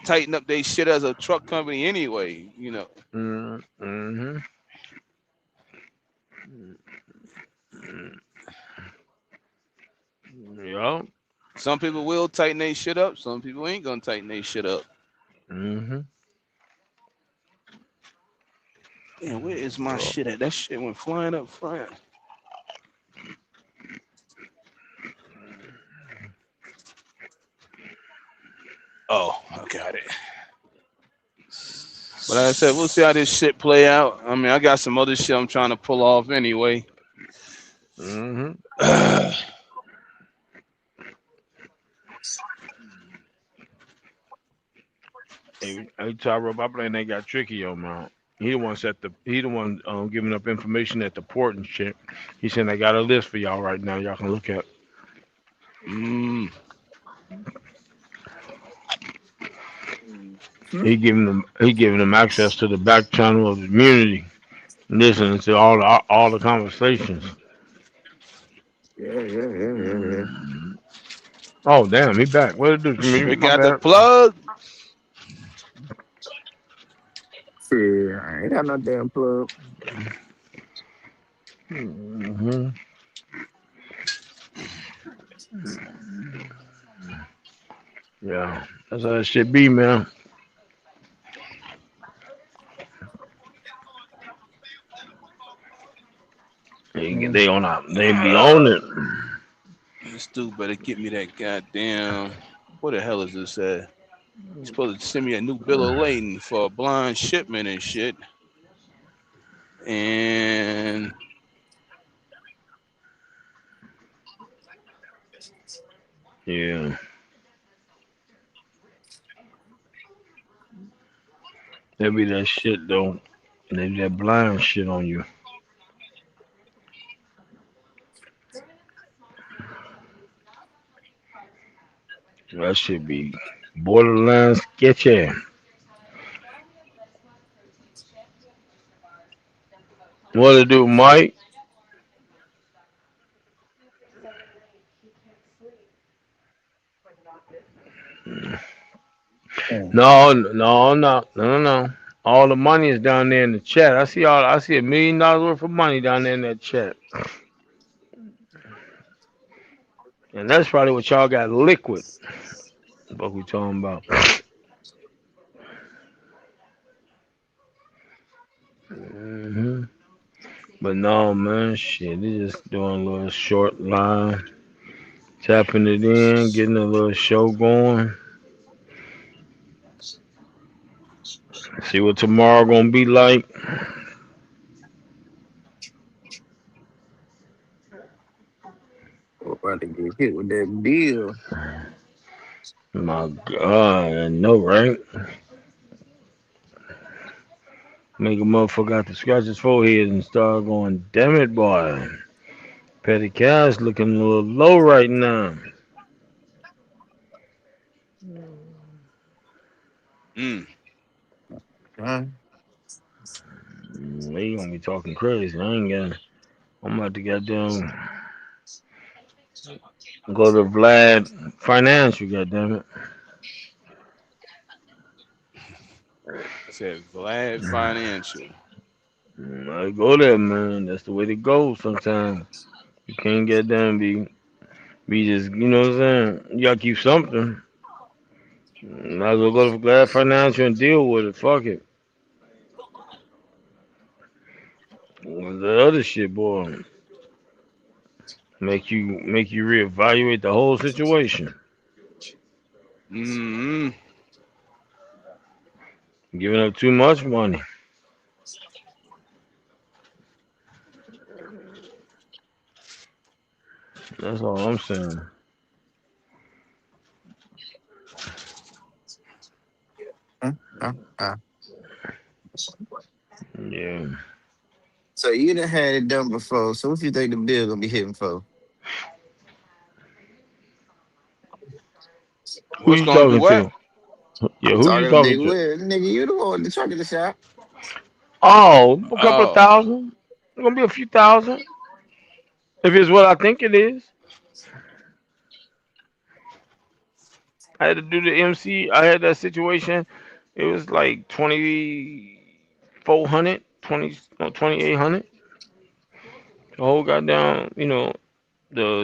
tighten up their shit as a truck company anyway. Mm-hmm. Yeah. Some people will tighten their shit up. Some people ain't gonna tighten their shit up. Mm-hmm. Man, where is my Yeah. shit at? That shit went flying up front. Oh, I got it. But like I said, we'll see how this shit play out. I mean, I got some other shit I'm trying to pull off anyway. Mm-hmm. Hey, Tyro, I blame they got tricky on man. He the one giving up information at the port and shit. He said I got a list for y'all right now. Y'all can look at. mm, He giving them access to the back channel of the community, listening to all the conversations. Yeah. Oh damn, he back. What did it do to me? we My got the bad. plug. See, I ain't got no damn plug. Hmm. Yeah, that's how it should be, man. Mm. They be on it. This dude better get me that goddamn. What the hell is this at? He's supposed to send me a new bill of lading for a blind shipment and shit. And Yeah, they be that shit though. They be that blind shit on you. That should be borderline sketchy. What to do, Mike? Mm. No, no, no, no, no, no. All the money is down there in the chat. I see $1 million worth of money down there in that chat. And that's probably what y'all got liquid. What we talking about. Hmm. But no, man, shit. They just doing a little short line, tapping it in, getting a little show going. See what tomorrow gonna be like. We're about to get hit with that bill. My God, I know, right? Make a motherfucker have to scratch his forehead and start going, damn it, boy. Petty cash looking a little low right now. mm, Huh? They gonna be talking crazy. I ain't got. I'm about to goddamn go to Vlad Financial. Goddamn it. said Vlad Financial. I go there, man. That's the way to go. Sometimes you can't get down. Be just what I'm saying. You gotta keep something. Might as well go to Vlad Financial and deal with it. Fuck it. The other shit, boy, make you reevaluate the whole situation. Mm, Giving up too much money. That's all I'm saying. Huh? Huh? Yeah. So you done had it done before. So what you think the bill gonna be hitting for? Who what's you gonna be talking what? to? Yeah, I'm who you talking to talking Big to? Will. Nigga, you the one, the truck in the shop. Oh, a couple of Oh, thousand. It's gonna be a few thousand. If it's what I think it is. I had to do the MC. I had that situation. It was like 2,400, 20, no, 2,800. The whole goddamn,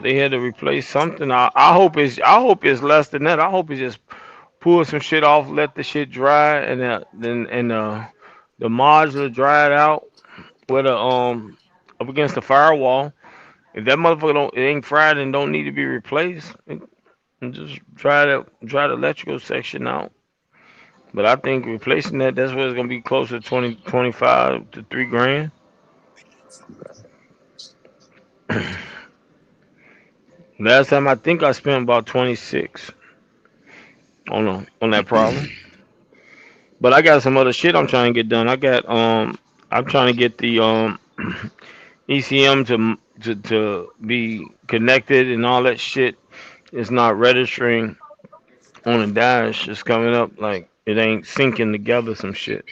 they had to replace something. I hope it's less than that. I hope it's just pull some shit off, let the shit dry, and then the modular dried out with a up against the firewall. If that motherfucker don't it ain't fried and don't need to be replaced, and just try the electrical section out. But I think replacing that, that's where it's gonna be closer to 20, 25 to 3 grand. Last time I think I spent about 26 on that problem. But I got some other shit I'm trying to get done. I'm trying to get the ECM to be connected and all that shit. It's not registering on the dash. It's coming up like it ain't syncing together some shit.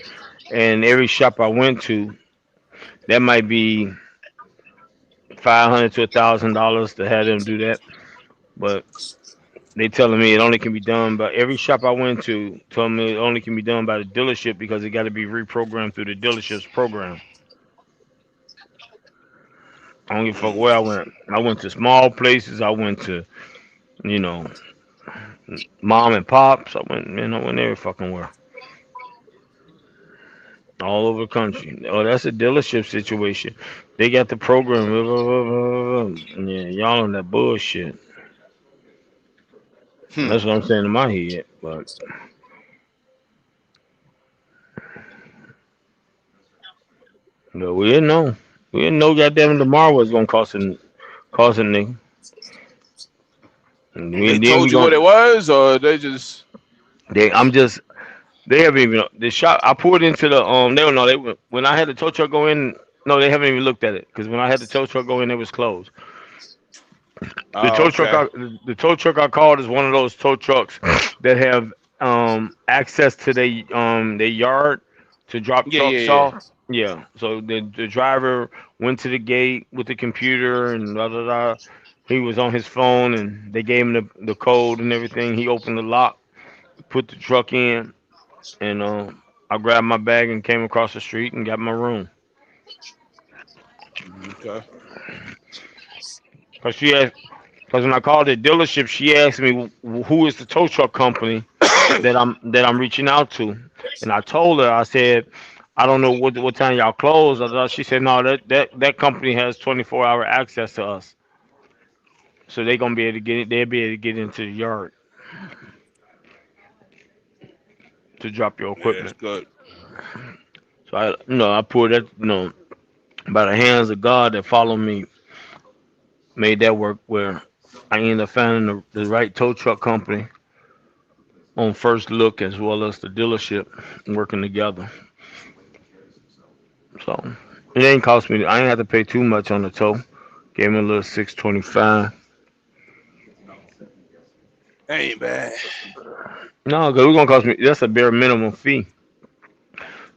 And every shop I went to, that might be $500 to $1,000 to have them do that. But they telling me it only can be done by every shop I went to told me it only can be done by the dealership because it got to be reprogrammed through the dealership's program. I don't give a fuck Mm, where I went. I went to small places. I went to, you know, mom and pops. I went every fucking where, all over the country. Oh, that's a dealership situation. They got the program. Yeah, y'all on that bullshit. hmm. That's what I'm saying in my head. But no, we didn't know. We didn't know goddamn tomorrow was gonna cost a nigga. They Then we told you what gonna it was, or they just they I'm just they haven't even the shop I pulled into the they don't know when I had the tow truck go in. No, they haven't even looked at it because when I had the tow truck go in, it was closed. The oh, tow truck okay. the tow truck I called is one of those tow trucks that have access to their yard to drop Yeah, yeah, trucks yeah. off. Yeah, so the driver went to the gate with the computer and blah blah blah. He was on his phone and they gave him the code and everything. He opened the lock, put the truck in, and I grabbed my bag and came across the street and got my room. Okay. Cause she asked, cause when I called the dealership, she asked me who is the tow truck company that I'm reaching out to, and I told her I said I don't know what time y'all close. She said no, that company has 24-hour access to us, so they gonna be able to get it. They'll be able to get into the yard to drop your Yeah, that's equipment. good. So I pulled that by the hands of God that follow me, made that work where I ended up finding the right tow truck company on first look as well as the dealership working together. So it ain't cost me. I ain't have to pay too much on the tow. Gave me a little 625. Ain't bad. No, cause it's gonna cost me. That's a bare minimum fee.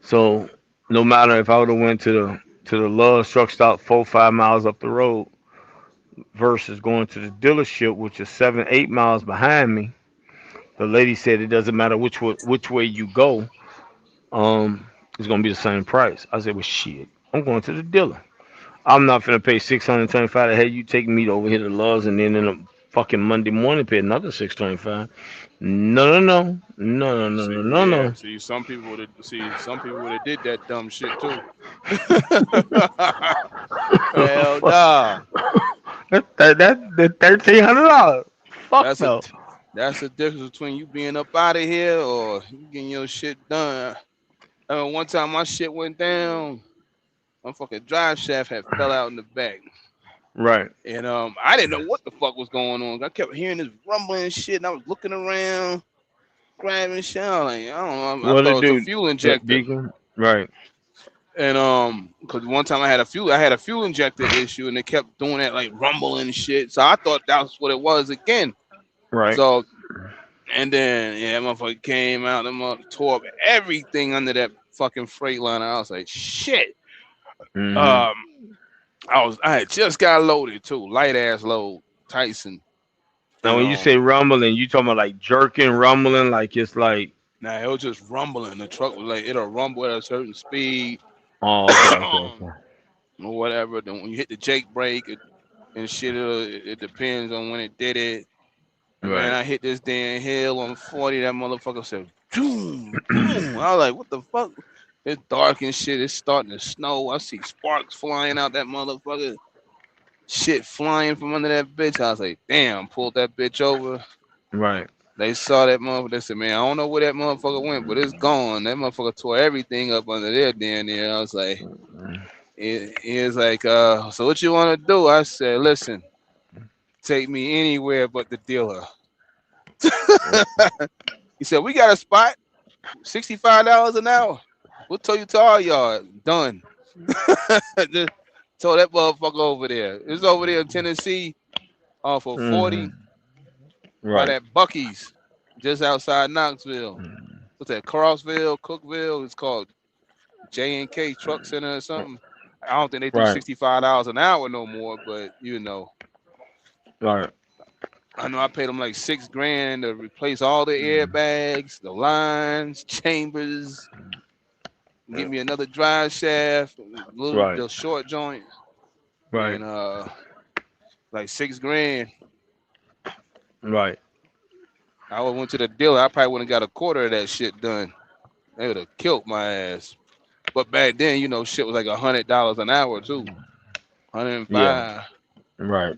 So no matter if I would have went to the Love's truck stop 4 5 miles up the road versus going to the dealership, which is 7 8 miles behind me. The lady said it doesn't matter which way you go. It's gonna be the same price. I said, well, shit, I'm going to the dealer. I'm not gonna pay 625 to have you take me over here to Love's and then in a fucking Monday morning pay another 625. No, no, no, no, no, no, See, no, no, yeah. no. Some people would have did that dumb shit too. Hell nah. That the $1,300. Fuck That's a no. that's the difference between you being up out of here or you getting your shit done. One time my shit went down, my fucking drive shaft had fell out in the back. Right. And I didn't know what the fuck was going on. I kept hearing this rumbling shit and I was looking around, grabbing shit. I was like, I don't know. I What thought it it was a do, fuel injector. Deacon? Right. And because one time I had a fuel injector issue, and they kept doing that like rumbling and shit. So I thought that was what it was again. Right. So and then yeah, that motherfucker came out, and tore up everything under that fucking freight liner. I was like, shit. Hmm. Um, I had just got loaded too, light ass load, Tyson, Now, and when you say rumbling, you talking about like jerking, rumbling, like it's like, now it was just rumbling. The truck was like it'll rumble at a certain speed, oh, okay, okay, or okay. whatever. Then when you hit the Jake brake and shit, it depends on when it did it. And man, Right. I hit this damn hill on 40. That motherfucker said, boom, boom. I was like, what the fuck? It's dark and shit. It's starting to snow. I see sparks flying out that motherfucker. Shit flying from under that bitch. I was like, damn, pulled that bitch over. Right. They saw that motherfucker. They said, "Man, I don't know where that motherfucker went, but it's gone." That motherfucker tore everything up under there. Down there, I was like, he was like, "So what you want to do?" I said, "Listen, take me anywhere but the dealer." He said, "We got a spot, $65 an hour. We'll tow you to our yard. Done." Just told that motherfucker over there. It's over there in Tennessee, off of Hmm. 40 by Right. that Bucky's, just outside Knoxville. What's that? Crossville, Cookville. It's called J&K Truck Center or something. I don't think they do Right. $65 an hour no more, but you know, Right. I know I paid them like $6 grand to replace all the airbags, the lines, chambers, give me another drive shaft, little Right. the short joint, Right. and like $6 grand. Right. I would went to the dealer. I probably wouldn't got a quarter of that shit done. They would have killed my ass. But back then, you know, shit was like $100 an hour too, Yeah. 105. Right.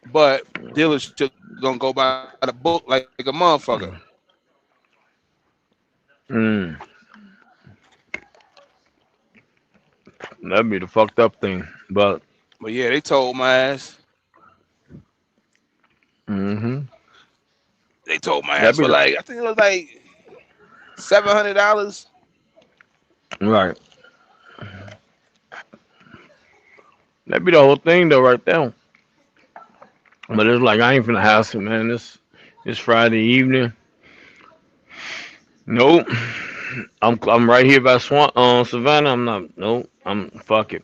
But dealers just gonna go by the book like a motherfucker. Mm. That'd be the fucked up thing. But But yeah, they told my ass. hmm They told my that'd ass be for the like I think it was like $700. right. That'd be the whole thing though, right there. But it's like I ain't finna hassle, man. This Friday evening. Nope. I'm right here by Savannah. I'm not. Nope. I'm fuck it.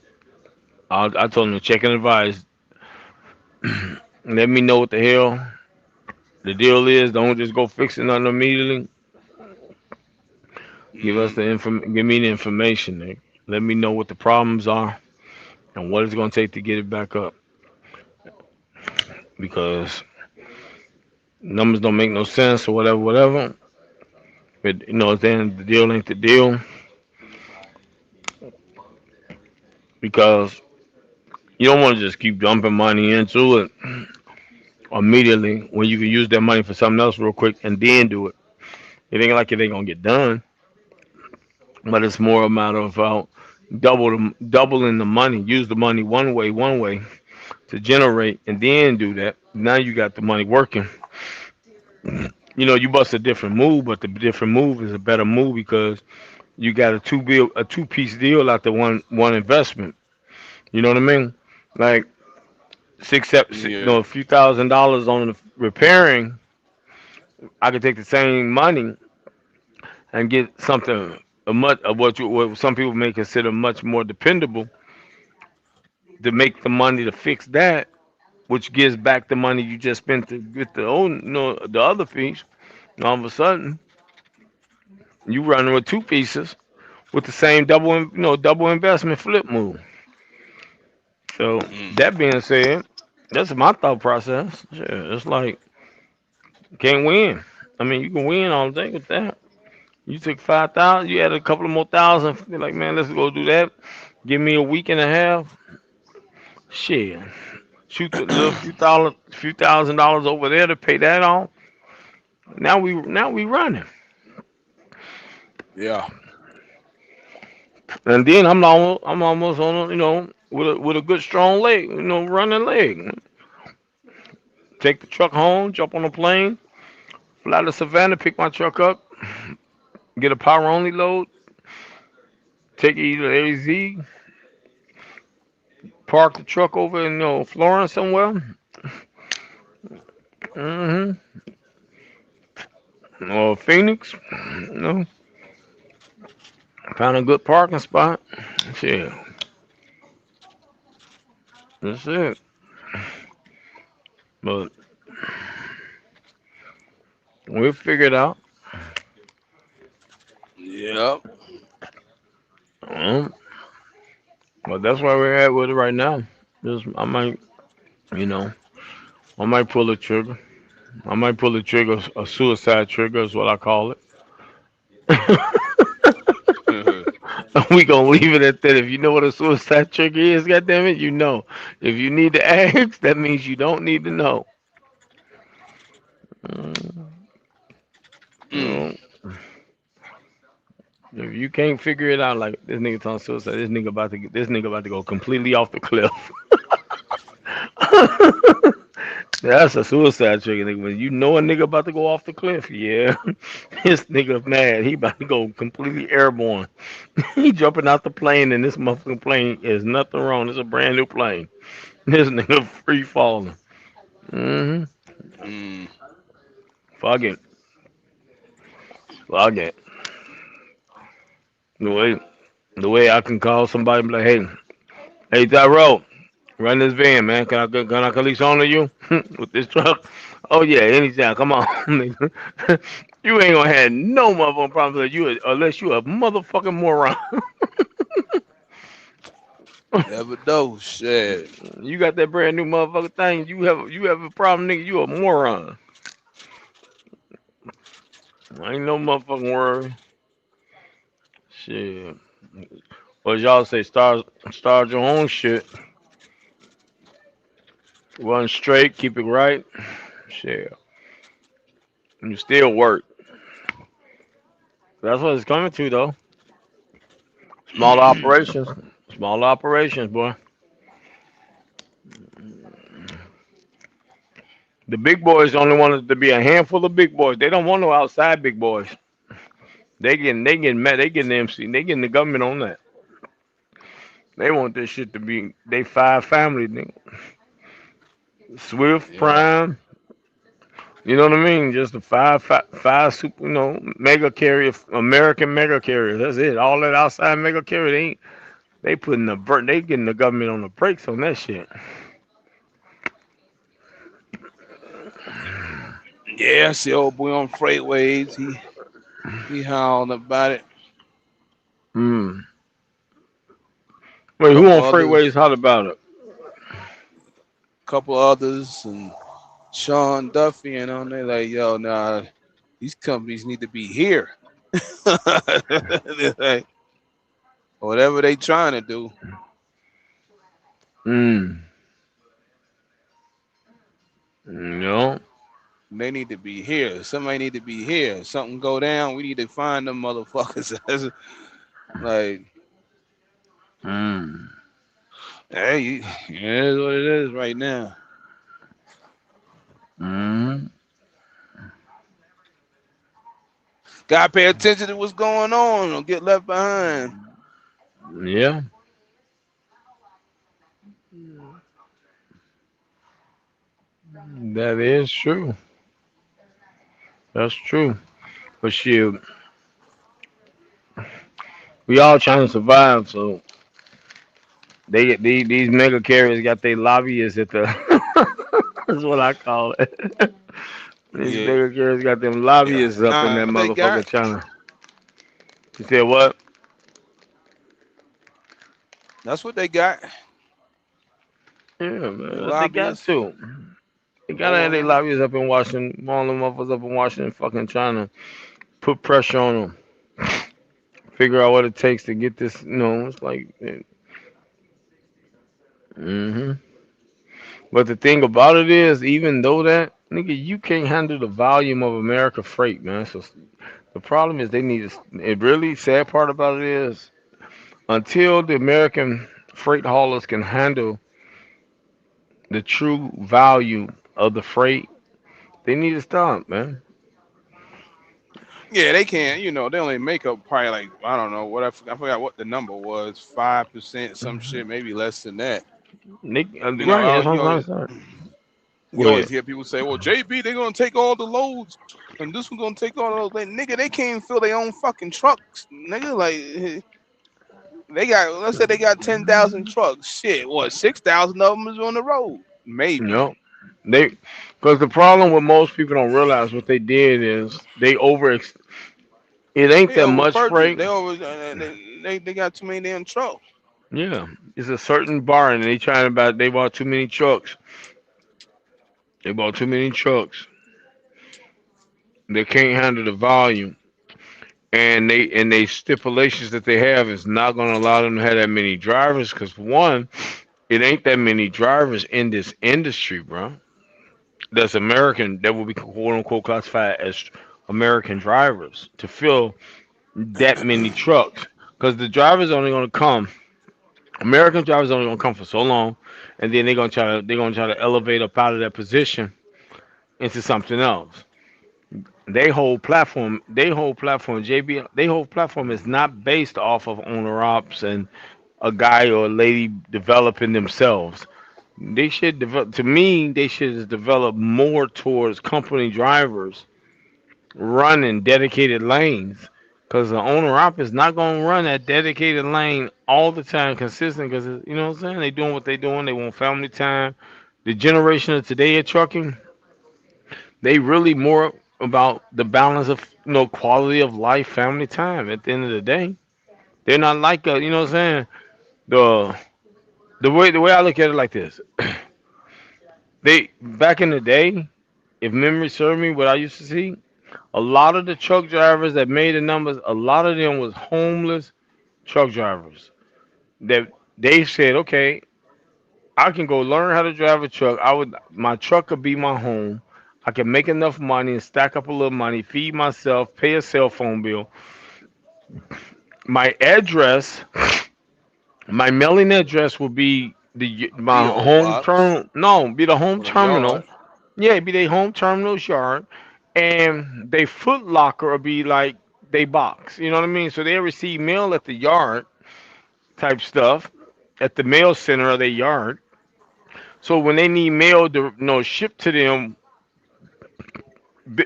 I told him to check and advise. Let me know what the hell the deal is. Don't just go fixing nothing immediately. Mm, Give me the information, Nick. Let me know what the problems are and what it's gonna take to get it back up. Because numbers don't make no sense or whatever, whatever. But then the deal ain't the deal because you don't want to just keep dumping money into it immediately when you can use that money for something else real quick and then do it. It ain't like it ain't gonna get done, but it's more a matter of doubling the money. Use the money one way to generate, and then do that. Now you got the money working. You bust a different move, but the different move is a better move because you got a two-piece deal out the one investment. You know what I mean? Like yeah. a few $1,000s on the repairing. I could take the same money and get something what some people may consider much more dependable to make the money to fix that, which gives back the money you just spent to get the other piece. And all of a sudden, you running with two pieces with the same double investment flip move. So Mm, that being said, that's my thought process. Shit, it's like can't win. I mean, you can win all day with that. You took 5,000, you added a couple of more thousand. Be like, man, let's go do that. Give me a week and a half. Shit, shoot the little few thousand dollars over there to pay that off. Now we running. yeah. And then I'm almost on with a good strong leg, running leg. Take the truck home, jump on a plane, fly to Savannah, pick my truck up, get a power only load, take it either AZ, park the truck over in Florence somewhere, hmm or Phoenix. You know, Found a good parking spot. Shit, that's it. But we'll figure it out. Yep. Um, but that's where we're at with it right now. Just you know, I might pull the trigger. I might pull the trigger. A suicide trigger is what I call it. We gonna leave it at that. If you know what a suicide trigger is, goddamn it, you know. If you need to ask, that means you don't need to know. Mm, you Mm. know, if you can't figure it out, like this nigga talking suicide, this nigga about to go completely off the cliff. That's a suicide trigger, nigga. When you know a nigga about to go off the cliff, yeah, this nigga mad. He about to go completely airborne. He jumping out the plane, and this motherfucking plane is nothing wrong. It's a brand new plane. This nigga free falling. Mm-hmm. Mm. Fuck it. Fuck it. The way, the way I can call somebody and be like, hey, Tyrell, run this van, man. Can I release on to you with this truck? Oh yeah, anytime. Come on, nigga. You ain't gonna have no motherfucking problems with you unless you a motherfucking moron. Never know. Shit. You got that brand new motherfucking thing. You have a problem, nigga. You a moron. Ain't no motherfucking worry. Shit. What y'all say? Start your own shit. Run straight. Keep it right. Shit. You still work. That's what it's coming to, though. Small operations. Small operations, boy. The big boys only want it to be a handful of big boys. They don't want no outside big boys. They getting mad. They getting the MC. They getting the government on that. They want this shit to be they five family nigga. Swift Yeah. Prime. You know what I mean? Just the five super, mega carrier, American mega carriers. That's it. All that outside mega carrier, they putting they getting the government on the brakes on that shit. Yeah. I see old boy on freightways. He howled about it. Mm. Wait, who Couple on freightways others. hot about it? Couple others, and Sean Duffy and on there like, yo, nah, these companies need to be here. They're like, whatever they trying to do, Mm. No. they need to be here. Somebody need to be here. Something go down, we need to find them motherfuckers. That's like, Mm. hey, it is what it is right now. Mm. Gotta pay attention to what's going on or get left behind. Yeah. That is true. That's true. But shit, we all trying to survive, so these mega carriers got their lobbyists at the. That's what I call it. These Yeah, mega carriers got them yeah. lobbyists up in Nah, that they got. motherfucker China. You said what? That's what they got. Yeah, The man. They got lobbyists. to. They gotta have their Uh-huh. lobbyists up in Washington. All them motherfuckers up in Washington, fucking trying to put pressure on them. Figure out what it takes to get this. It's like. Mm-hmm. But the thing about it is, even though that nigga, you can't handle the volume of America freight, man. So the problem is they need to. It really sad part about it is until the American freight haulers can handle the true value of the freight, they need to stop, man. Yeah, they can. They only make up probably like I don't know what I forgot what the number was. 5%, some shit, maybe less than that. Right, that's what I'm trying to say. You Go always ahead. hear people say, "Well, JB, they're gonna take all the loads, and this one's gonna take all those." Like, nigga, they can't fill their own fucking trucks, nigga. Like, they got, let's say they got 10,000 trucks. Shit, what 6,000 of them is on the road, maybe. No, they because the problem with most people don't realize what they did is they over. It ain't They that much overpurchased. freight. They got too many damn trucks. Yeah, it's a certain bar, and they trying about they bought too many trucks. They bought too many trucks. They can't handle the volume, and they stipulations that they have is not going to allow them to have that many drivers. Because one, it ain't that many drivers in this industry, bro. that's American that will be quote unquote classified as American drivers to fill that many trucks because the drivers only going to come. American drivers only going to come for so long, and then they're gonna try to elevate up out of that position into something else. JB, they whole platform is not based off of owner ops and a guy or a lady developing themselves. They should develop. To me, they should develop more towards company drivers running dedicated lanes, because the owner op is not going to run that dedicated lane all the time, consistent. Because you know what I'm saying, they doing what they doing. They want family time. The generation of today of trucking, they really more about the balance of quality of life, family time. At the end of the day, they're not like you know what I'm saying. The the way I look at it like this, they back in the day, if memory served me, what I used to see, a lot of the truck drivers that made the numbers, a lot of them was homeless truck drivers. That they said, okay, I can go learn how to drive a truck. My truck could be my home. I can make enough money and stack up a little money, feed myself, pay a cell phone bill. My address, my mailing address will be my P.O. home Box terminal. No, be the home or the yard. terminal. Yeah, it'd be their home terminal's yard, and they Foot Locker will be like they box. You know what I mean? So they receive mail at the yard type stuff at the mail center of their yard. So when they need mail to shipped to them,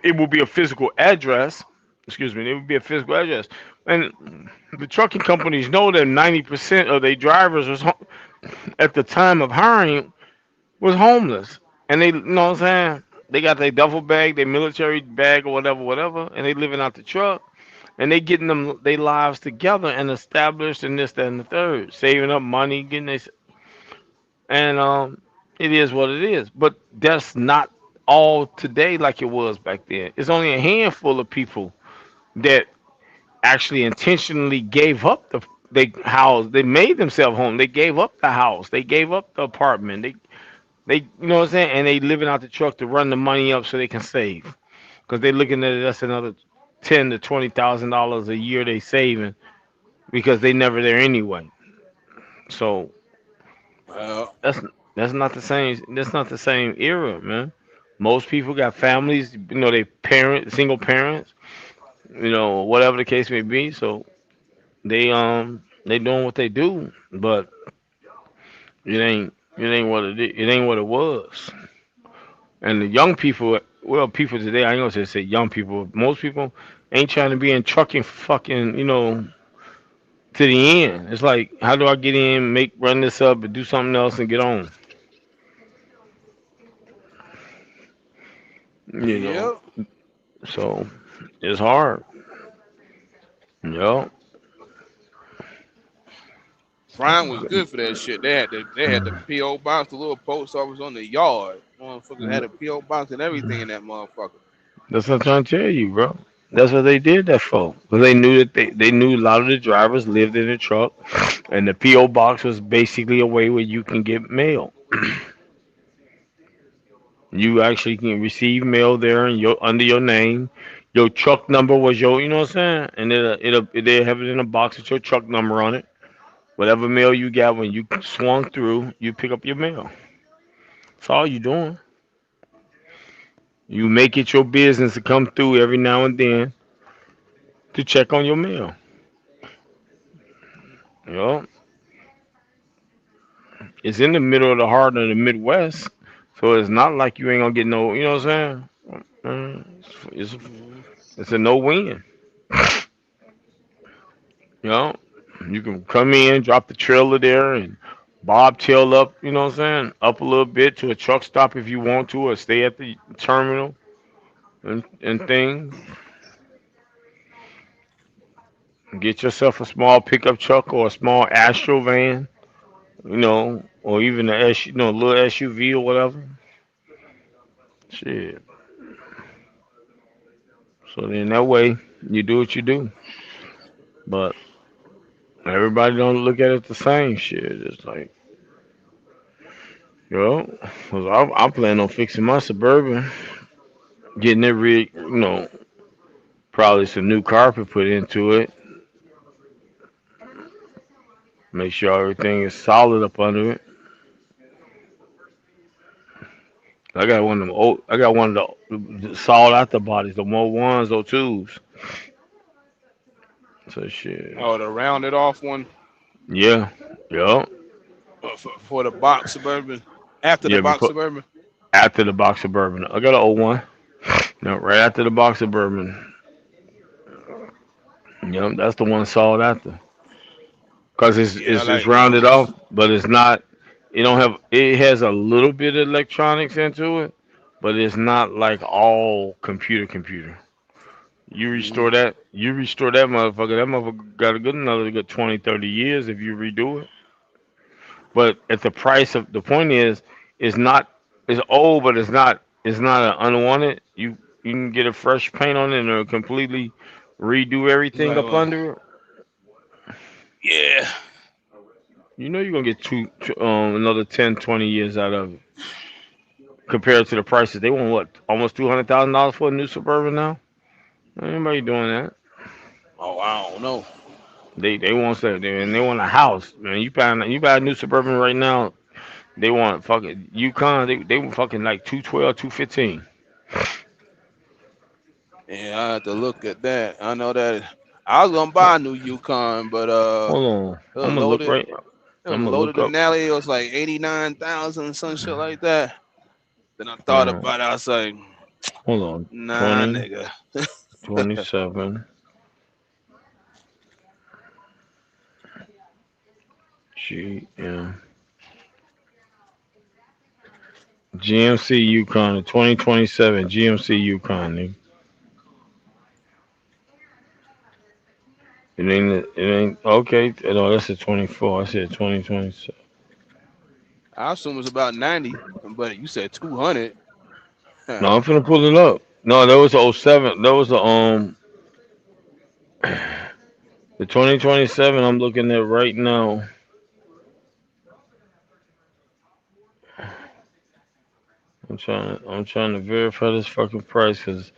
it will be a physical address. Excuse me, it would be a physical address. And the trucking companies know that 90% of their drivers at the time of hiring was homeless, and they, you know what I'm saying, they got their duffel bag, their military bag or whatever, whatever, and they living out the truck, and they getting them their lives together and established and this, that, and the third, saving up money, getting this, and it is what it is. But that's not all today like it was back then. It's only a handful of people that actually intentionally gave up they house, they made themselves home, they gave up the house, they gave up the apartment, they, you know what I'm saying? And they living out the truck to run the money up so they can save. Because they looking at it, that's another $10,000 to $20,000 a year they saving because they never there anyway. So Well, that's that's not the same. That's not the same era, man. Most people got families, they single parents, whatever the case may be. So they doing what they do, but it ain't what it ain't what it was. And the young people, well, people today, I ain't gonna say young people. Most people ain't trying to be in trucking, fucking, to the end. It's like, how do I get in, run this up, and do something else and get on? You know, yep. so it's hard. Yeah, Prime was good for that shit. They had the P.O. box, the little post office on the yard. Motherfuckers had a P.O. box and everything in that motherfucker. that's what I'm trying to tell you, bro. That's what they did that for. Because they knew that they knew a lot of the drivers lived in a truck, and the PO box was basically a way where you can get mail. You actually can receive mail there and under your name. Your truck number was you know what I'm saying? And they have it in a box with your truck number on it. Whatever mail you got when you swung through, you pick up your mail. That's all you doing. You make it your business to come through every now and then to check on your mail. You know, it's in the middle of the heart of the Midwest, so it's not like you ain't gonna get no. You know what I'm saying? It's Hmm. it's a no win. You know, you can come in, drop the trailer there, and bobtail up. You know what I'm saying? Up a little bit to a truck stop if you want to, or stay at the terminal and things. Get yourself a small pickup truck or a small Astro van. Or even a little SUV or whatever. Shit. So then that way you do what you do. But everybody don't look at it the same shit. It's like Well, 'cause I'm planning on fixing my Suburban, getting it probably some new carpet put into it, make sure everything is solid up under it. I got one of them old, I got one of the solid out the bodies, the more ones or twos. So shit. Oh, the rounded off one Yeah. Yeah. for the box suburban. After the Yeah, box before suburban. after the box of bourbon. I got an old one. No, right after the box of bourbon. Yep, that's the one solid after. Cause it's Yeah, I it's it's like them rounded ones. off, but it's not. It don't have. It has a little bit of electronics into it, but it's not like all computer. Hmm. You restore that motherfucker. That motherfucker got a good another good 20, 30 years if you redo it. But at the price of the point is, it's not. It's old, but It's not an unwanted. You can get a fresh paint on it and it'll completely redo everything Like up what? under it. Yeah. You know you're gonna get another 10, 20 years out of it. Compared to the prices, they want what almost $200,000 for a new Suburban now. Ain't anybody doing that. Oh, I don't know. They want that, and they want a house, man. You buy a new Suburban right now. They want fucking Yukon. They want fucking like 212, 215. Yeah, I have to look at that. I know that I was gonna buy a new Yukon, but Hold on, it was I'm gonna look loaded. right. It was I'm gonna loaded look to up. Nelly. It was like 89,000, some shit like that. Then I thought Uh, about it. I was like, Hold on, nah, 20, nigga. 27. GM GMC Yukon 2027 GMC Yukon. Nigga. It ain't okay. No, that's a 24. I said 2027. I assume it was about 90, but you said 200. No, I'm finna pull it up. No, that was a '07. That was the 2027. I'm looking at right now. I'm trying to verify this fucking price because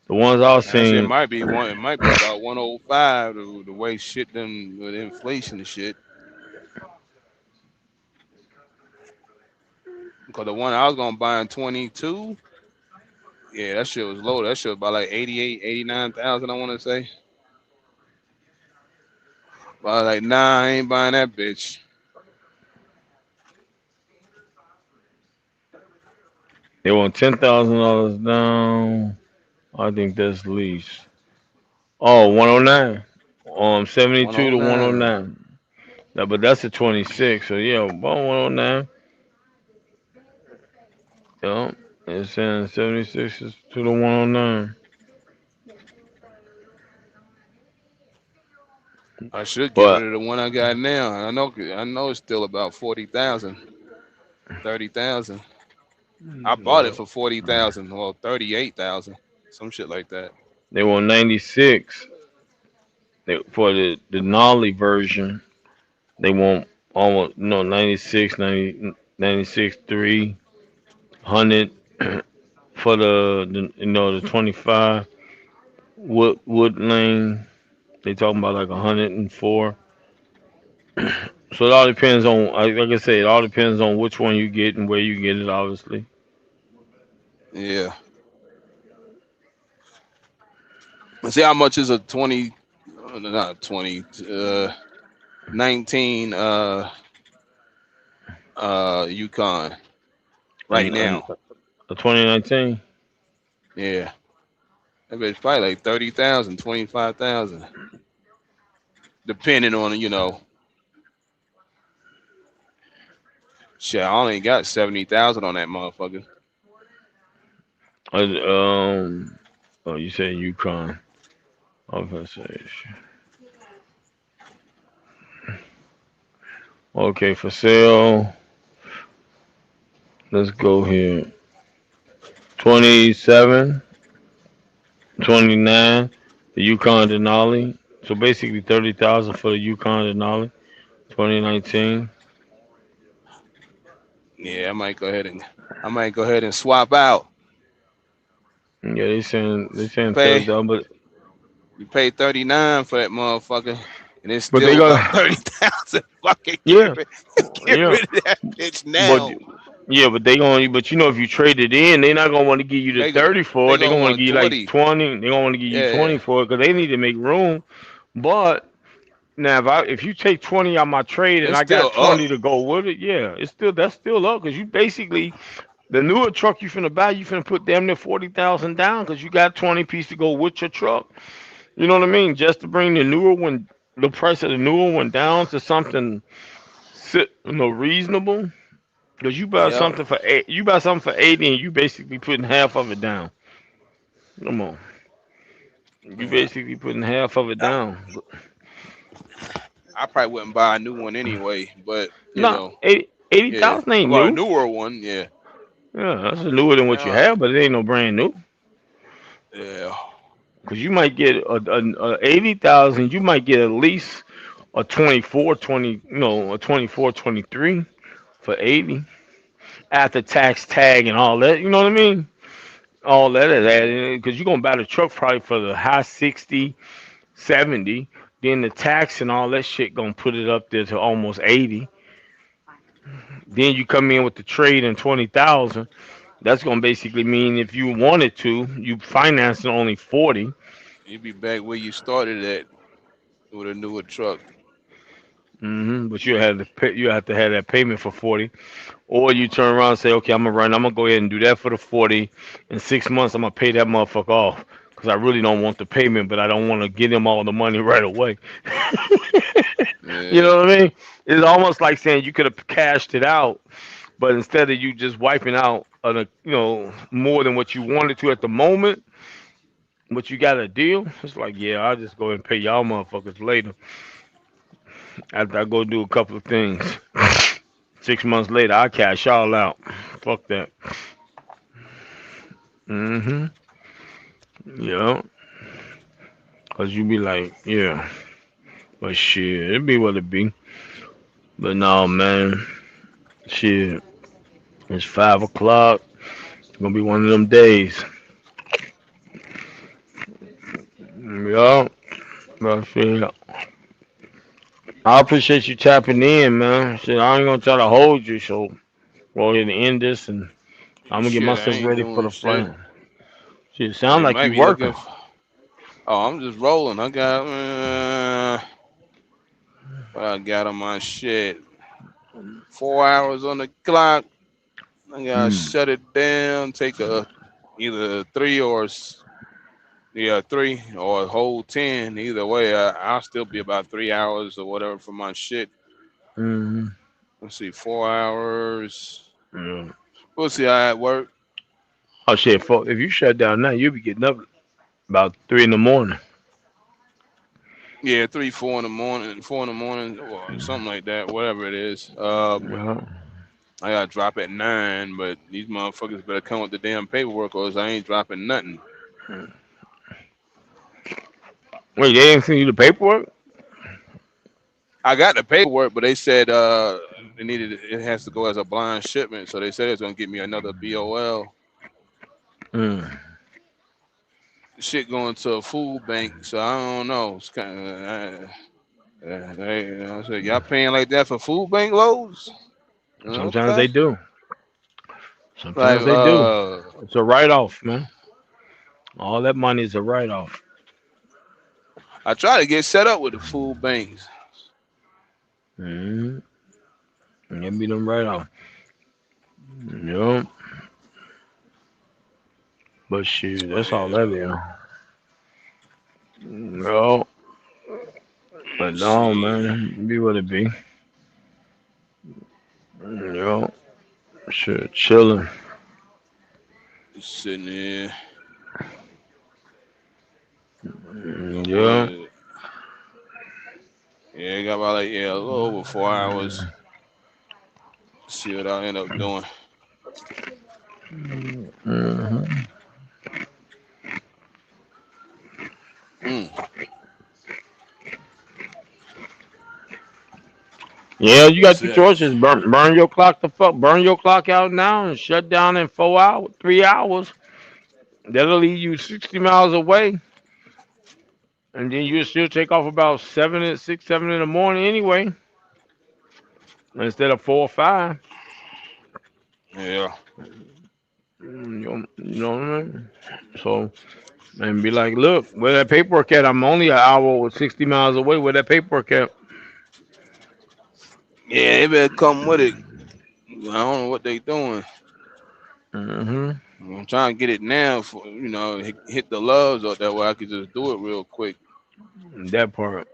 the ones I was Actually, it seeing. might be one. It might be about 105. The way shit them with inflation and shit. Because the one I was gonna buy in 22, yeah, that shit was low. That shit was about like 88, 89,000. I want to say. But I was like, nah, I ain't buying that bitch. They want $10,000 down. I think that's least. Oh, 109. 72 to 109. 109. No, but that's a 26. So yeah, about 109. Yeah, it's saying 76 is to the 109. I should get But rid of the one I got now. I know it's still about 40,000, 30,000. I bought it yeah, for 40,000, well 38,000, some shit like that. they want 96. For the Nolly version, they want almost 96, 90, 96 3 100 for the 25 wood lane. They talking about like 104. So it all depends on, like I said, it all depends on which one you get and where you get it. Obviously, Yeah. See how much is a 20, not 20, 19 Yukon right and now. the 2019. Yeah. That bitch probably like 30,000, 25,000, depending on, shit, I only got 70,000 on that motherfucker. Uh, um, oh, you said Yukon. I was gonna say, okay, for sale. Let's go here. 27, 29. The Yukon Denali. So basically 30,000 for the Yukon Denali. 2019. Yeah, I might go ahead and swap out. Yeah, they saying Pay 30, but you pay 39 for that motherfucker, and it's they still about gonna 30,000. Fucking yeah get yeah. rid of that bitch But now. yeah, but they gonna but if you trade it in, they not gonna want to give you the They go 30 for they it. They gonna gonna want to want give you like 20. 20. They gonna want to give you Yeah, 20 for it because they need to make room. But now if you take 20 out my trade and it's I still got up. 20 to go with it, yeah, that's still up because you basically the newer truck you finna buy, you finna put damn near 40,000 down because you got 20 piece to go with your truck. You know what I mean? Just to bring the price of the newer one down to something reasonable. Because Yep. you buy something for 80 and you basically putting half of it down. Come on, you Yeah. basically putting half of it down. I probably wouldn't buy a new one anyway, but No, 80 yeah, 80,000 ain't about a new. newer one. Yeah, Yeah, that's newer than what you yeah, have, but it ain't no brand new. yeah. Because you might get a 80,000, you might get at least a 24, 20, a 24, 23 for 80 after tax tag and all that. You know what I mean? All that is added because you're gonna buy the truck probably for the high 60, 70. Then the tax and all that shit gonna put it up there to almost 80. Then you come in with the trade and 20,000. That's gonna basically mean if you wanted to, you financing only 40. You'd be back where you started at with a newer truck. But you have to have that payment for 40, or you turn around and say, okay, I'm gonna go ahead and do that for the 40. In 6 months, I'm gonna pay that motherfucker off because I really don't want the payment, but I don't want to give them all the money right away. You Yeah, know what I mean? It's almost like saying you could have cashed it out, but instead of you just wiping out more than what you wanted to at the moment, but you got a deal. It's like, yeah, I'll just go ahead and pay y'all motherfuckers later after I go do a couple of things. 6 months later, I cash y'all out. Fuck that. hmm Yeah, cause you be like, yeah, but shit, it be what it be. But no, man, shit, it's 5 o'clock. It's gonna be one of them days. Yeah, but shit, I appreciate you tapping in, man. Shit, I ain't gonna try to hold you, so go ahead and end this, and I'm gonna get shit, I myself ain't ready for doing the shit. flight. Shit, Oh, sound you like might you be looking. working. Oh, I'm just rolling. I got what I got on my shit. 4 hours on the clock. I gotta Mm. shut it down. Take a either three yeah, three or a whole 10. Either way, I'll still be about 3 hours or whatever for my shit. Mm-hmm. Let's see, 4 hours. Yeah. We'll see how it work. Oh shit, if you shut down now, you'll be getting up about 3 in the morning. Yeah, three, 4 in the morning, or something like that, whatever it is. But Yeah. I gotta drop at 9. But these motherfuckers better come with the damn paperwork, or else I ain't dropping nothing. Wait, they ain't send you the paperwork? I got the paperwork, but they said it has to go as a blind shipment. So they said it's gonna give me another BOL. Mm. Shit going to a food bank, so I don't know. It's kind of I said, y'all paying like that for food bank loads? Sometimes Okay. they do. Like Sometimes they do. It's a write off, man. All that money is a write off. I try to get set up with the food banks. Mm. It be them write off. Yeah. But shit, But that's all yeah, that is. No, but no, shit, man. It be what it be. Yeah. Shit, chilling. just sitting there. Yeah. Yeah, yeah, got about like a little over 4 hours. See what I end up doing. hmm Mm. Yeah, you got two Shit. choices. Burn your clock the fuck. Burn your clock out now and shut down in 4 hours, 3 hours. That'll leave you 60 miles away, and then you still take off about 7 in the morning anyway, instead of 4 or 5. Yeah. You know what I mean? So and be like, look, where that paperwork at? I'm only an hour or 60 miles away. Where that paperwork at? Yeah, they better come with it. I don't know what they doing. Hmm. I'm trying to get it now for hit the loves or that way I could just do it real quick. That part.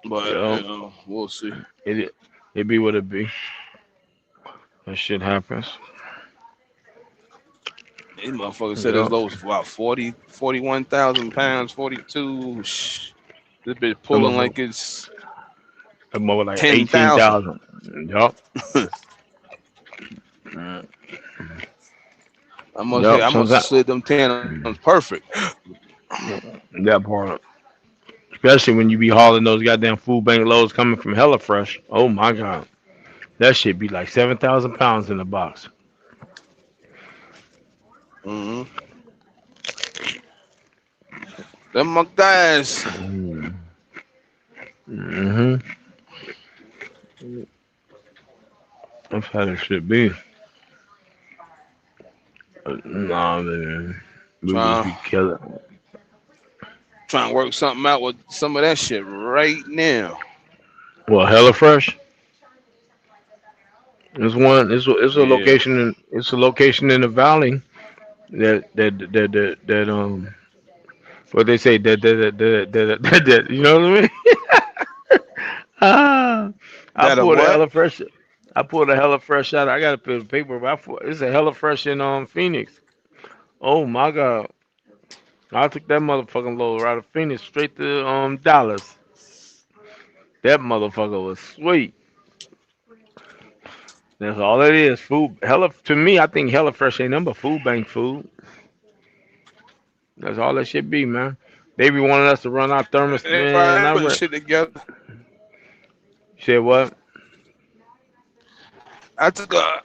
But Yeah. we'll see. It be what it be. That shit happens. These motherfuckers said Yeah. as low as about 41,000 pounds, 42. This bitch That pulling mother, like it's that mother like 10,000. 18,000. Yup. Mm. I Yup. must have Sometimes slid them 10 perfect. that part. Especially when you be hauling those goddamn food bank loads coming from Hella Fresh. Oh my god. That shit be like 7,000 pounds in the box. Hmm. Them my guys. Mm. Hmm. That's how that shit be. Nah, man. We just Trying be killing. trying to work something out with some of that shit right now. Well, Hella Fresh. There's one. It's a Yeah. location. It's a location in the valley that. What they say that. You know what I mean? Ah, I That a pulled a what? Hella Fresh. I pulled a Hella Fresh out. I gotta put the paper. But it's a Hella Fresh in Phoenix. Oh my god! I took that motherfucking load right out of Phoenix straight to Dallas. That motherfucker was sweet. That's all it is. Food. Hella to me, I think Hella Fresh ain't number food bank food. That's all that shit be, man. They be wanting us to run our thermos, They man. probably I putting read. shit together. Said what? I took a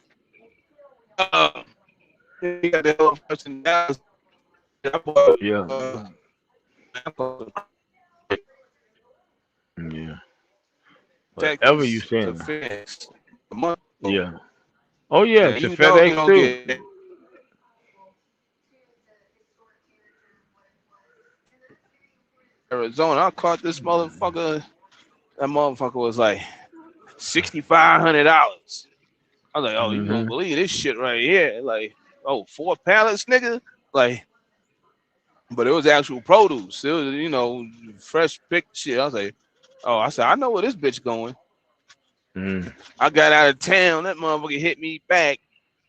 you got the whole person now. I bought Yeah, uh, yeah. Whatever you Texas to saying. Phoenix a month ago. Yeah. Oh yeah, And to you know you FedEx don't too. get Arizona. I caught this motherfucker. That motherfucker was like $6,500. I was like, oh, you don't Hmm. believe this shit right here? Like, oh, 4 pallets, nigga. Like, but it was actual produce. It was, fresh picked shit. I was like, oh, I said, I know where this bitch going. Mm. I got out of town. That motherfucker hit me back.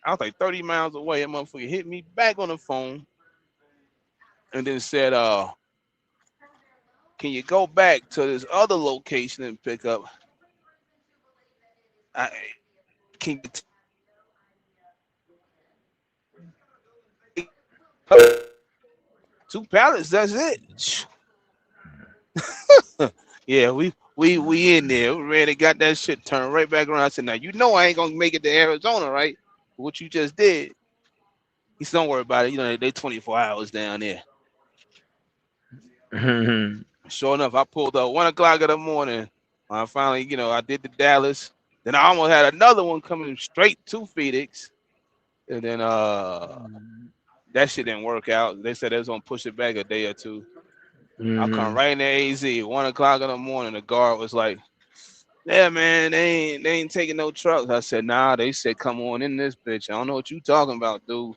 I was like 30 miles away. That motherfucker hit me back on the phone and then said, can you go back to this other location and pick up? I can you take 2 pallets? That's it. Yeah, we in there. We ready, got that shit turned right back around. I said, now you know I ain't gonna make it to Arizona, right? What you just did. He said, don't worry about it. They 24 hours down there. Mhm. Sure enough, I pulled up 1 o'clock in the morning. I finally, I did the Dallas. Then I almost had another one coming straight to Phoenix. And then that shit didn't work out. They said they was gonna push it back a day or two. I come Mhm. right in the AZ, 1 o'clock in the morning. The guard was like, yeah, man, they ain't taking no trucks. I said, nah, they said come on in this bitch. I don't know what you talking about, dude.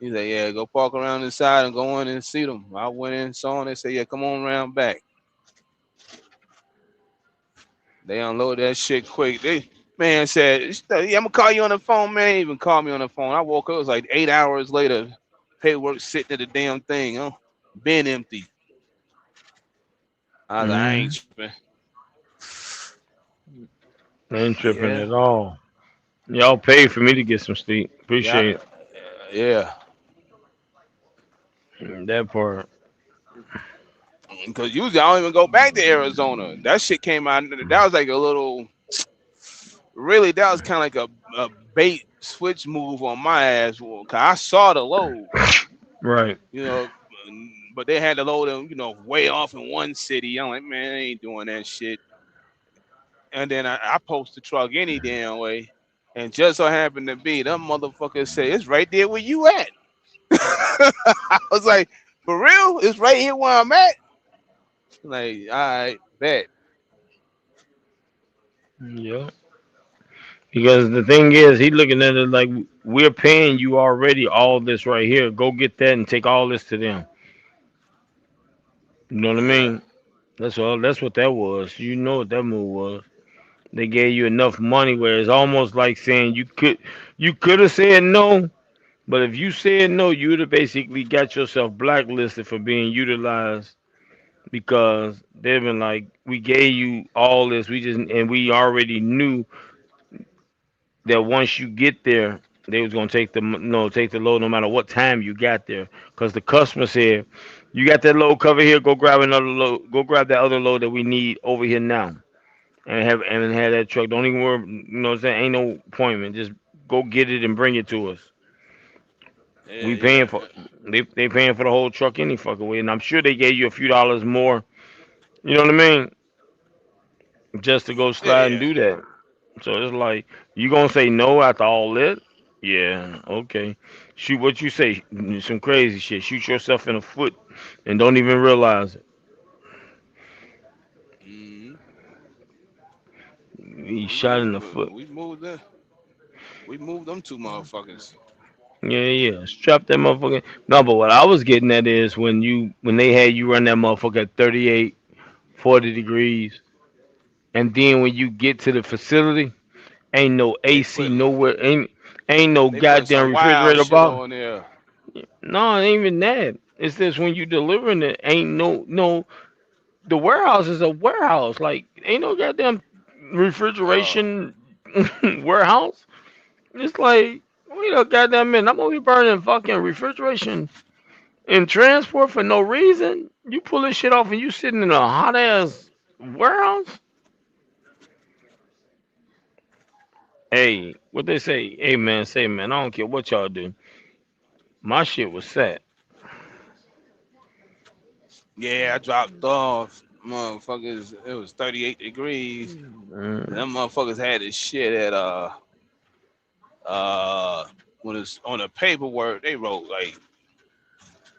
He said, yeah, go park around inside and go in and see them. I went in, saw them. They said, yeah, come on around back. They unload that shit quick. They man said, yeah, I'm gonna call you on the phone, man. They didn't even call me on the phone. I woke up, it was like 8 hours later. Paperwork sitting at the damn thing, been empty. I was like, I ain't Mhm. tripping. Ain't tripping Yeah, at all. Y'all paid for me to get some sleep. yeah, Appreciate yeah. that part. Because usually I don't even go back to Arizona. That shit came out. That was like a little. Really, that was kind of like a bait switch move on my ass. Cause I saw the load, Right. you know, but they had to load them, way off in one city. I'm like, man, I ain't doing that shit. And then I post the truck any damn way. And just so happened to be, them motherfuckers say, it's right there where you at. I was like, for real? It's right here where I'm at? Like, all right, bet. Yeah. Because the thing is, he looking at it like we're paying you already all this right here. Go get that and take all this to them. You know what I Yeah. mean? That's all. That's what that was. You know what that move was. They gave you enough money where it's almost like saying you could have said no, but if you said no, you'd have basically got yourself blacklisted for being utilized because they've been like, we gave you all this, we just and we already knew that once you get there, they was gonna take the no take the load no matter what time you got there, because the customer said, you got that load cover here, go grab another load, go grab that other load that we need over here now, and have that truck. Don't even worry, what I'm saying, ain't no appointment, just go get it and bring it to us. Yeah, We yeah. paying for they paying for the whole truck any fucking way, and I'm sure they gave you a few dollars more. You know what I mean? Just to go slide and Yeah. do that. So it's like you gonna say no after all that? Yeah, okay. Shoot what you say, some crazy shit. Shoot yourself in the foot and don't even realize it. Mm-hmm. He shot in the foot. We moved them two motherfuckers. Yeah, yeah. Strap that motherfucker. No, but what I was getting at is when they had you run that motherfucker at 38, 40 degrees, and then when you get to the facility, ain't no They AC put nowhere, ain't no they put goddamn some wild refrigerator shit box. on there. No, it ain't even that. It's this when you delivering it, ain't no. The warehouse is a warehouse. Like ain't no goddamn Uh, refrigeration warehouse. It's like wait a goddamn minute. I'm gonna be burning fucking refrigeration in transport for no reason. You pull this shit off and you sitting in a hot ass warehouse. Hey, what they say? Hey man, say man, I don't care what y'all do. My shit was set. yeah, I dropped off. Motherfuckers, it was 38 degrees. And Mm, them motherfuckers had this shit at uh when it's on the paperwork, they wrote like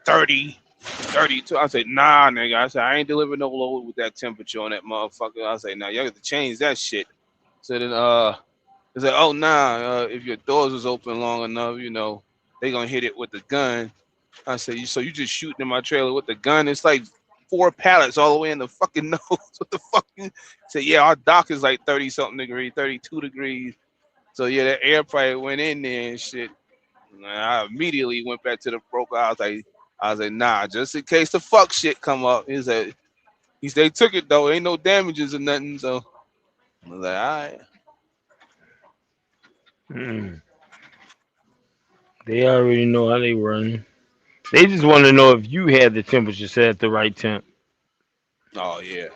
30, 32. I said, nah, nigga. I said, I ain't delivering no load with that temperature on that motherfucker. I said, nah, y'all got to change that shit. So then they said, oh nah, if your doors was open long enough, they gonna hit it with the gun. I said, so you just shooting in my trailer with the gun? It's like 4 pallets all the way in the fucking nose. What the fuck? He said, yeah, our dock is like 30 something degrees, 32 degrees. So yeah, that air probably went in there and shit. And I immediately went back to the broker. I was like, nah, just in case the fuck shit come up. They took it though. Ain't no damages or nothing. So I was like, all right. mm. They already know how they run. They just want to know if you had the temperature set at the right temp. Oh yeah.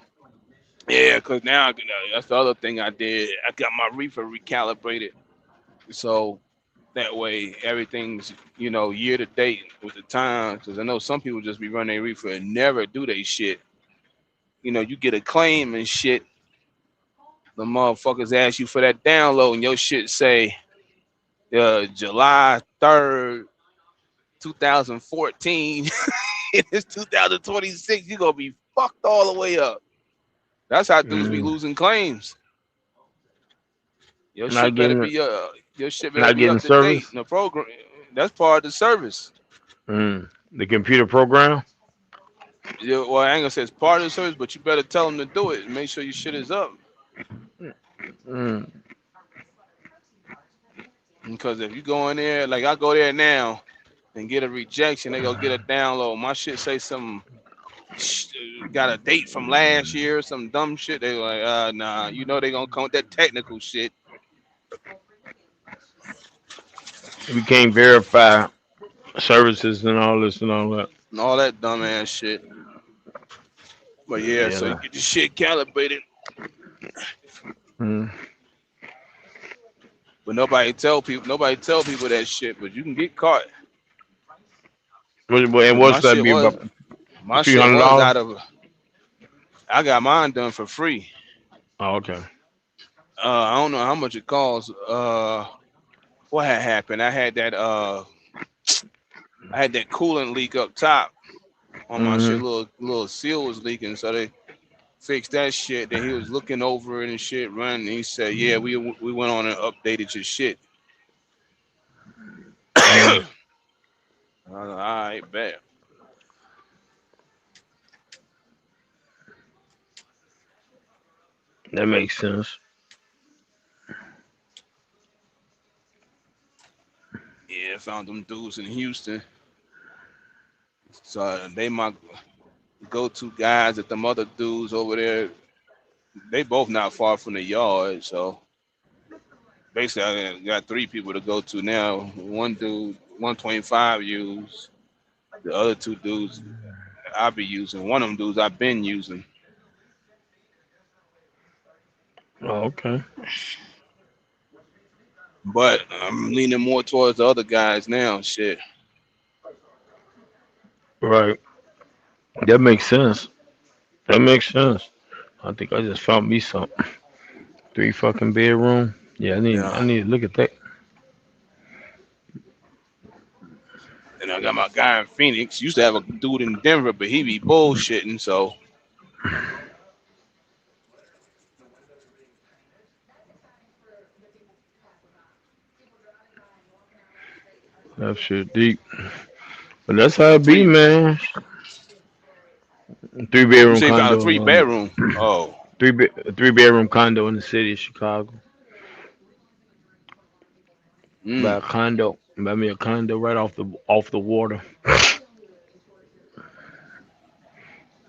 Yeah, cause now that's the other thing I did. I got my reefer recalibrated. So that way everything's year to date with the time. Because I know some people just be running their reefer and never do they shit. You get a claim and shit. The motherfuckers ask you for that download and your shit say July 3rd, 2014. It's 2026. You gonna be fucked all the way up. That's how dudes be Mm. losing claims. Your Not shit better getting be not getting up to date service. in the program. That's part of the service. The computer program. Yeah, well, I ain't gonna say it's part of the service, but you better tell them to do it and make sure your shit is up. Mm. Because if you go in there, like I go there now and get a rejection, they go get a download. My shit say some got a date from last year, some dumb shit. They like, nah, they gonna come with that technical shit. We can't verify services and all this and all that. And all that dumbass shit. But yeah, so you Yeah. get the shit calibrated, Mm. but nobody tell people that shit. But you can get caught. And Cause what's that be about? my Three shit hundred was dollars? out of. I got mine done for free. Oh, okay. I don't know how much it costs. What had happened? I had that coolant leak up top on my shit. Mm-hmm. Little seal was leaking, so they fixed that shit. Then he was looking over it and shit, running. And he said, "Yeah, we went on and updated your shit." Mm. I was like, all right, bet. That makes sense. Yeah, found them dudes in Houston. So they my go-to guys. At them other dudes over there, they both not far from the yard. So basically, I got three people to go to now. One dude, 125 use. The other two dudes I be using. One of them dudes I've been using. Oh, okay. But I'm leaning more towards the other guys now. Shit. Right. That makes sense. That makes sense. I think I just found me something. Three fucking bedroom. Yeah, I Yeah. need to look at that. And I got my guy in Phoenix. Used to have a dude in Denver, but he be bullshitting. So That shit deep. But that's how it be, three. man. Three You bedroom say you found a condo. three bedroom. Oh. Three bedroom condo in the city of Chicago. Buy Mm. a condo. Buy me a condo right off the water.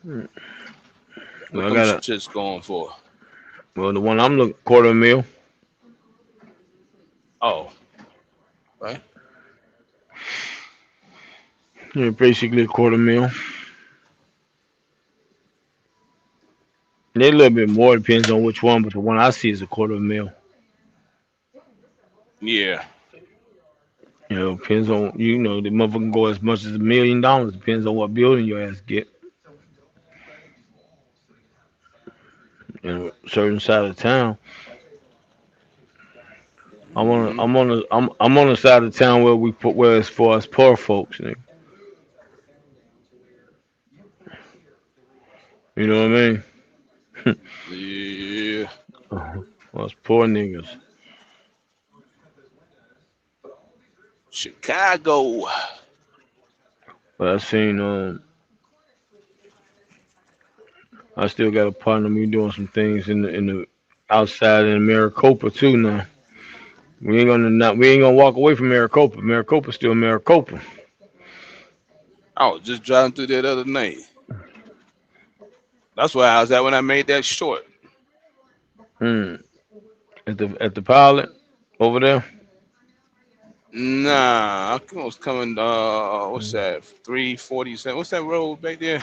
Mm. What Well, I them got a shits going for? well the one I'm looking quarter mil. Oh. Right. Yeah, basically a quarter mil. They a little bit more depends on which one, but the one I see is a quarter mil. Yeah. Depends on the motherfucker can go as much as $1 million. Depends on what building your ass get. Certain side of town. Mm-hmm. I'm on the side of town where we put where it's for us poor folks, nigga. You know what I mean? Yeah. Us poor niggas. Chicago. But I still got a partner me doing some things in the outside in Maricopa too now. We ain't gonna walk away from Maricopa. Maricopa's still Maricopa. I was just driving through there the other night. That's where I was at when I made that short. Hmm. At the pilot over there. Nah, I was coming. What's that? 347. What's that road back there?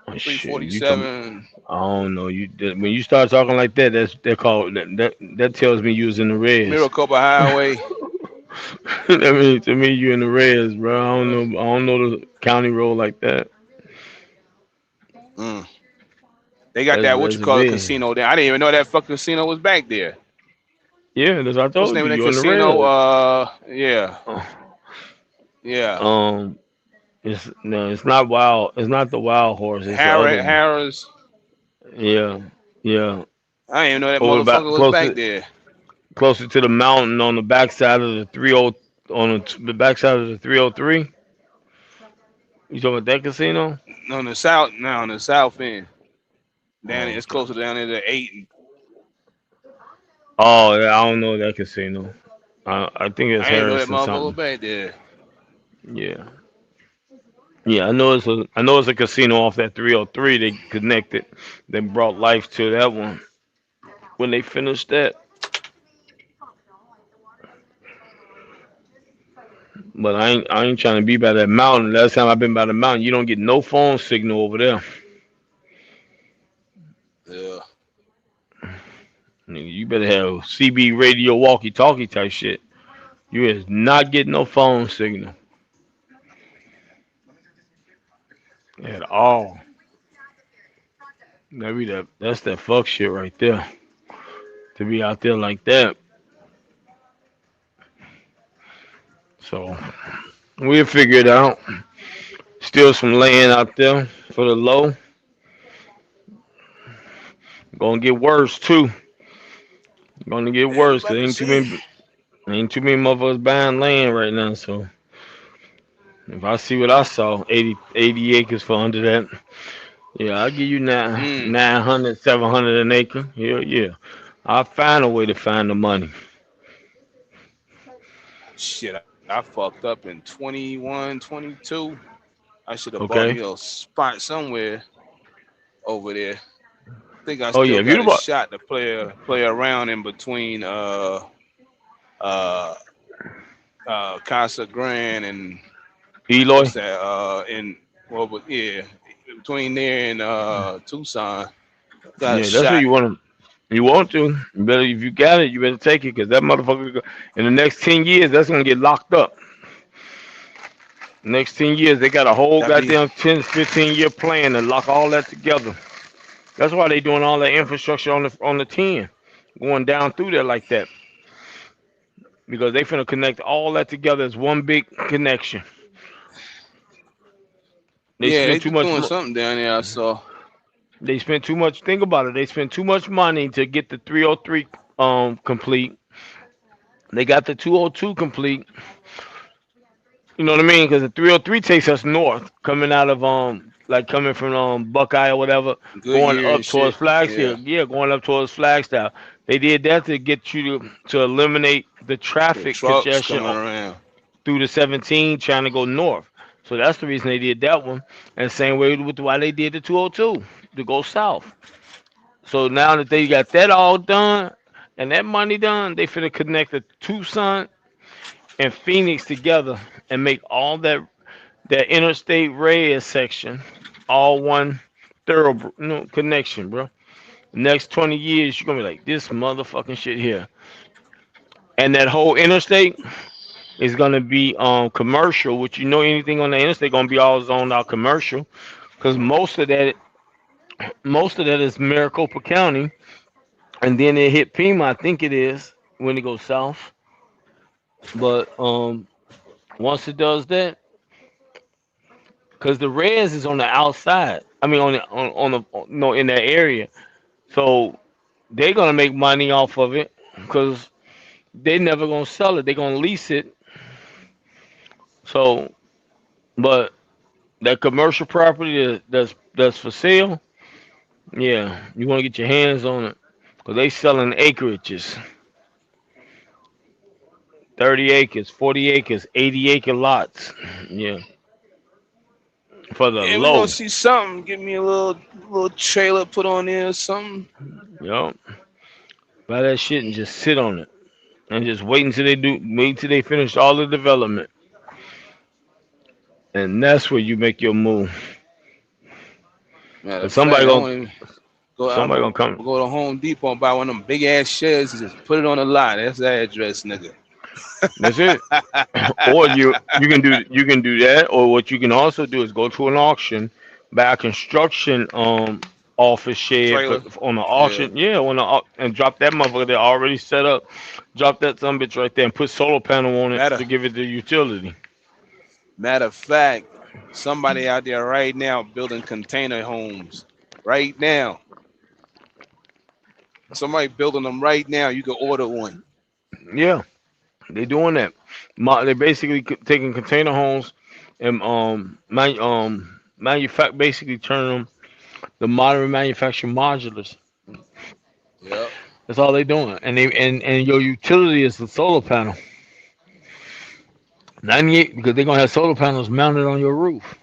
Oh shit, you talking? 347. I don't know. When you start talking like that, they're called that tells me you was in the res. Maricopa Highway. That means to me you in the res, bro. I don't know. I don't know the county road like that. Mm. They got That's that what you that's a call a big. casino there. I didn't even know that fucking casino was back there. Yeah, that's what I What's the told name you. of that You in the casino? res. Yeah, yeah. Um, it's no, it's not wild. It's not the wild horse. It's the other one. Harris. Yeah, yeah. I didn't even know that Over motherfucker about was back there. closer to the mountain on the backside of the 30 on the backside of the 303. You talking about that casino? On the south, now on the south end. Down Oh, it's okay. closer down there to 8. Oh, yeah, I don't know that casino. I think it's I didn't know that Harrison motherfucker was something. back there. Yeah, yeah. I know it's a casino off that 303. They connected. They brought life to that one when they finished that. But I ain't trying to be by that mountain. Last time I've been by the mountain, you don't get no phone signal over there. Nigga, you better have CB radio walkie talkie type shit. You is not getting no phone signal at all. That's that fuck shit right there. To be out there like that. So we'll figure it out. Still some land out there for the low. Gonna get worse too. Gonna get Yeah, we worse because about to see. ain't too many motherfuckers buying land right now. So if I see what I saw, 80 acres for under that, yeah, I'll give you Mm, 900, 700 an acre. Yeah, yeah. I'll find a way to find the money. shit, I fucked up in 21, 22. I should have bought Okay. me a spot somewhere over there. I think I Oh yeah, still if you'd got have a bought shot to play around in between uh Casa Grande and Eloy, what's that in well but yeah between there and Tucson. Got a yeah, that's what shot. you want to. You want to. You better if you got it, you better take it because that motherfucker in the next 10 years that's gonna get locked up. Next 10 years they got a whole That be goddamn 10, 15 year plan to lock all that together. That's why they doing all that infrastructure on the 10, going down through there like that because they finna connect all that together as one big connection. They yeah, spent they too much. doing something down there. I saw. They spent too much. Think about it. They spent too much money to get the 303 complete. They got the 202 complete. You know what I mean? Because the 303 takes us north, coming out of like coming from Buckeye or whatever, going Goodyear and up towards shit. Flagstaff. Yeah, Yeah, going up towards Flagstaff. They did that to get you to eliminate the the traffic trucks congestion coming around. through the 17 trying to go north. So that's the reason they did that one. And same way with why they did the 202 to go south. So now that they got that all done and that money done, they finna connect the Tucson and Phoenix together and make all that interstate red section all one thorough connection, bro. Next 20 years, you're gonna be like this motherfucking shit here, and that whole interstate is gonna be commercial. Which you know anything on the interstate gonna be all zoned out commercial, because most of that is Maricopa County, and then it hit Pima, I think it is when it goes south. But once it does that, because the res is on the outside. I mean, on the no in that area, so they're gonna make money off of it because they never gonna sell it. They're gonna lease it. So, but that commercial property that's for sale, yeah, you want to get your hands on it because they selling acreages, 30 acres, 40 acres, 80-acre lots. Yeah, for the Yeah, we gonna low. see something. Give me a little trailer put on there or something. Yup. Buy that shit and just sit on it and just wait until they finish all the development, and that's where you make your move. Matter Cause of fact, I want to go. I'm somebody gonna gonna come. go to Home Depot and buy one of them big ass sheds and just put it on the lot. That's the address, nigga. That's it. Or you can do that, or what you can also do is go to an auction, buy a construction office shed Trailer. on the Yeah. auction, yeah, and drop that motherfucker there already set up. Drop that some bitch right there and put solar panel on it Matter to give it the utility. matter of fact, somebody out there right now building container homes. Right now, somebody building them right now. You can order one. Yeah, they doing that. They basically taking container homes and basically turning them the modern manufactured modulars. Yep. That's all they doing. And your utility is the solar panel. 98 because they're gonna have solar panels mounted on your roof.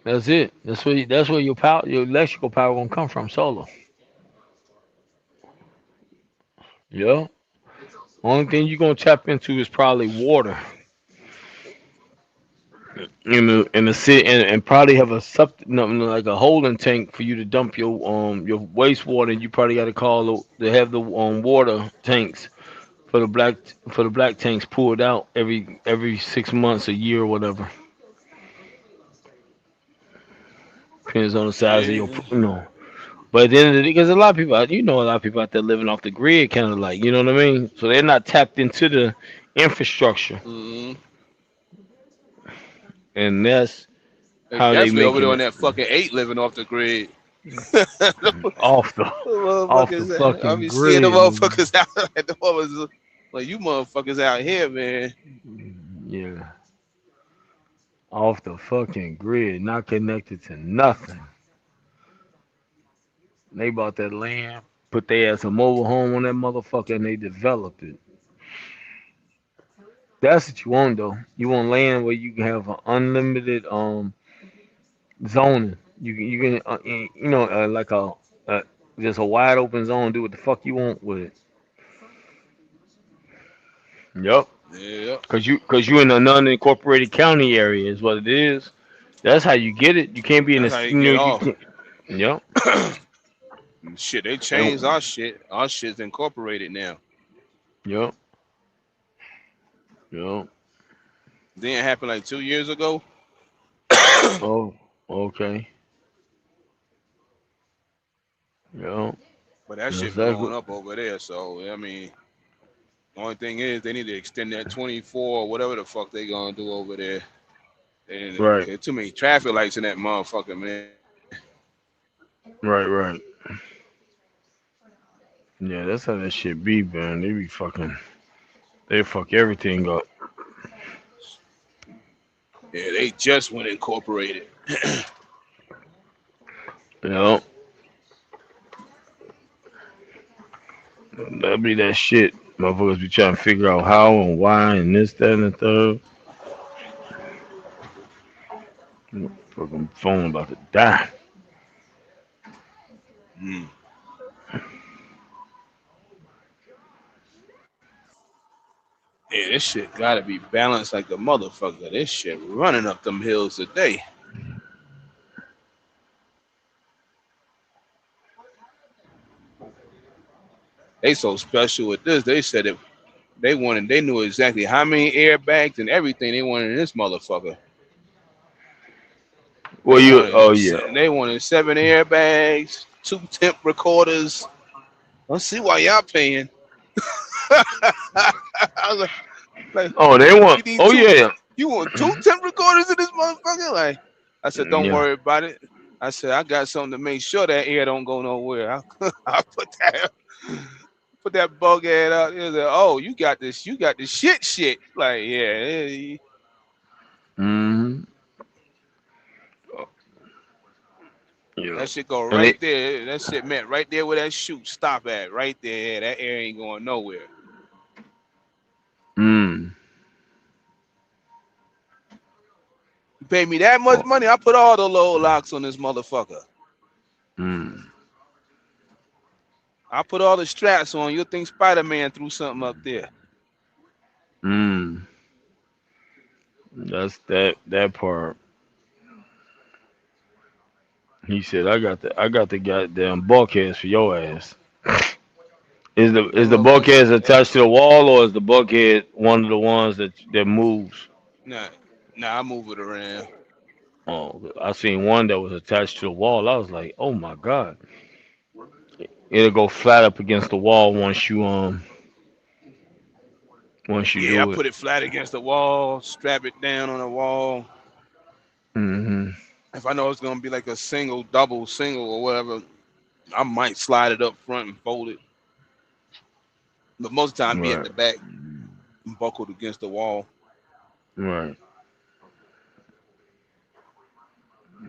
That's it. That's where your power, your electrical power gonna come from. Solar. Yeah. Only thing you're gonna tap into is probably water. in the city, and probably have a like a holding tank for you to dump your wastewater. And you probably got to call to have the water tanks for the black tanks pulled out every 6 months, a year, or whatever. Depends on the size of Yeah. But at the end of the day, because a lot of people, a lot of people out there living off the grid, kind of like, you know what I mean. So they're not tapped into the infrastructure, Mm-hmm. and that's They how they definitely over there making on it that fucking eight living off the grid. Them off the off the motherfuckers, I fucking be seeing the grid, nigga. motherfuckers out like the motherfuckers, like you motherfuckers out here, man. Yeah, off the fucking grid, not connected to nothing. They bought that land, put their ass a mobile home on that motherfucker, and they developed it. That's what you want though. You want land where you can have an unlimited zoning. You can like uh, just a wide open zone. Do what the fuck you want with it. Yep. Yeah, Cause you in a non-incorporated county area is what it is. That's how you get it. You can't be in that's a how you get you off. can't. Yep. Shit, they And, changed our shit. Our shit's incorporated now. yep. Yep. Didn't happen like 2 years ago. Oh. Okay. Yep. But that That's shit exactly. blowing up over there. So I mean, the only thing is they need to extend that 24 or whatever the fuck they gonna do over there. And Right. there's too many traffic lights in that motherfucker, man. Right. Right. Yeah. That's how that shit be, man. They be fucking. They fuck everything up. Yeah, they just went incorporated. Yep. That be that shit. Motherfuckers be trying to figure out how and why and this, that, and the third. Fucking phone about to die. Mm. Yeah, this shit gotta be balanced like a motherfucker. This shit running up them hills today. They so special with this. They said it. They knew exactly how many airbags and everything they wanted in this motherfucker. Well, oh yeah. They wanted 7 airbags, 2 temp recorders. Let's see why y'all paying. I was like, Oh, they you want. need Oh two. yeah. You want 2 temp recorders in this motherfucker? Like, I said, don't Yeah. worry about it. I said, I got something to make sure that air don't go nowhere. I put that bug head out there. Like, oh, you got this. You got this shit. Like, yeah. Hmm. Yeah. That shit go And right there. That shit meant right there where that shoot stop at. Right there. That air ain't going nowhere. mm. You pay me that much money, I put all the low locks on this motherfucker. Mm. I put all the straps on. You'll think Spider-Man threw something up there. Mm. That's that part. He said, I got the goddamn bulkheads for your ass. Is the bulkheads attached to the wall, or is the bulkhead one of the ones that moves? Nah, nah, I move it around. Oh, I seen one that was attached to the wall. I was like, oh my god, it'll go flat up against the wall once you Yeah, I do it. put it flat against the wall, strap it down on the wall. Hmm. If I know it's gonna be like a single, double, single, or whatever, I might slide it up front and fold it. But most of the time, be at Right. the back, buckled against the wall. Right.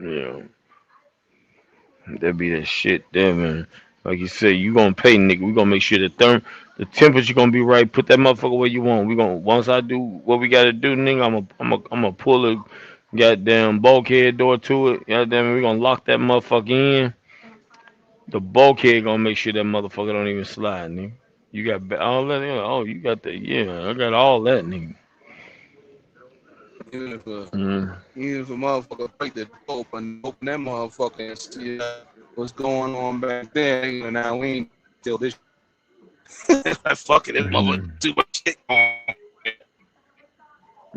Yeah. That be that shit there, man. Like you said, you gonna pay, nigga. We gonna make sure the temperature gonna be right. Put that motherfucker where you want. We gonna once I do what we gotta do, nigga. I'm gonna pull a goddamn bulkhead door to it. Goddamn, we gonna lock that motherfucker in. The bulkhead gonna make sure that motherfucker don't even slide, nigga. You got all that. Oh, you got the yeah. I got all that, nigga. Even if a Mm. motherfucker break the door open that motherfucker and see what's going on back there, and now we ain't till this. Like, fuck it, this motherfucker Mhm. too much shit on.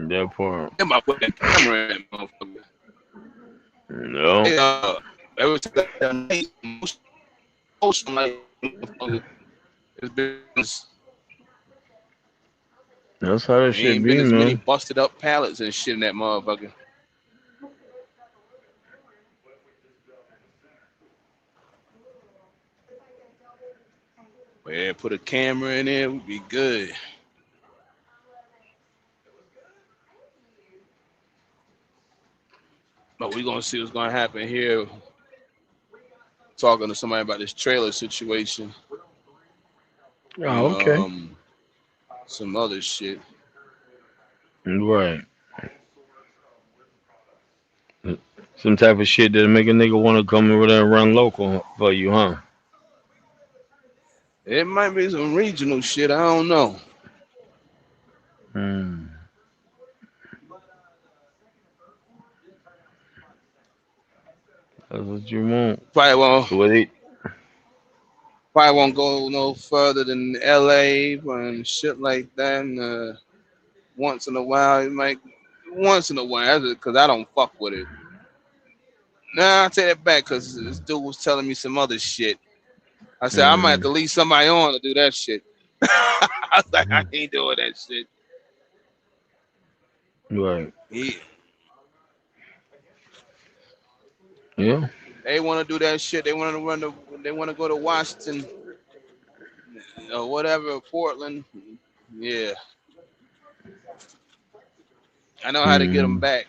That part. They might put that camera in that motherfucker. No. They, every time that night, motion like motherfucker, it's business. That's how that There shit ain't been be, as many man. busted up pallets and shit in that motherfucker. But yeah, put a camera in there, would be good. But we gonna see what's gonna happen here. Talking to somebody about this trailer situation Oh, and okay. some other shit. Right. Some type of shit that make a nigga want to come over there and run local for you, huh? It might be some regional shit. I don't know. Mm. That's what you want. Probably won't. What it? Probably won't go no further than L.A. and shit like that. And, once in a while, it might. Once in a while, because I don't fuck with it. Nah, I take that back because this dude was telling me some other shit. I said I might have Mm. to leave somebody on to do that shit. I was like, I ain't doing that shit. Right. Yeah. Yeah. They want to do that shit. They want to run the. They want to go to Washington or whatever, Portland. Yeah, I know how to get them Mm. back.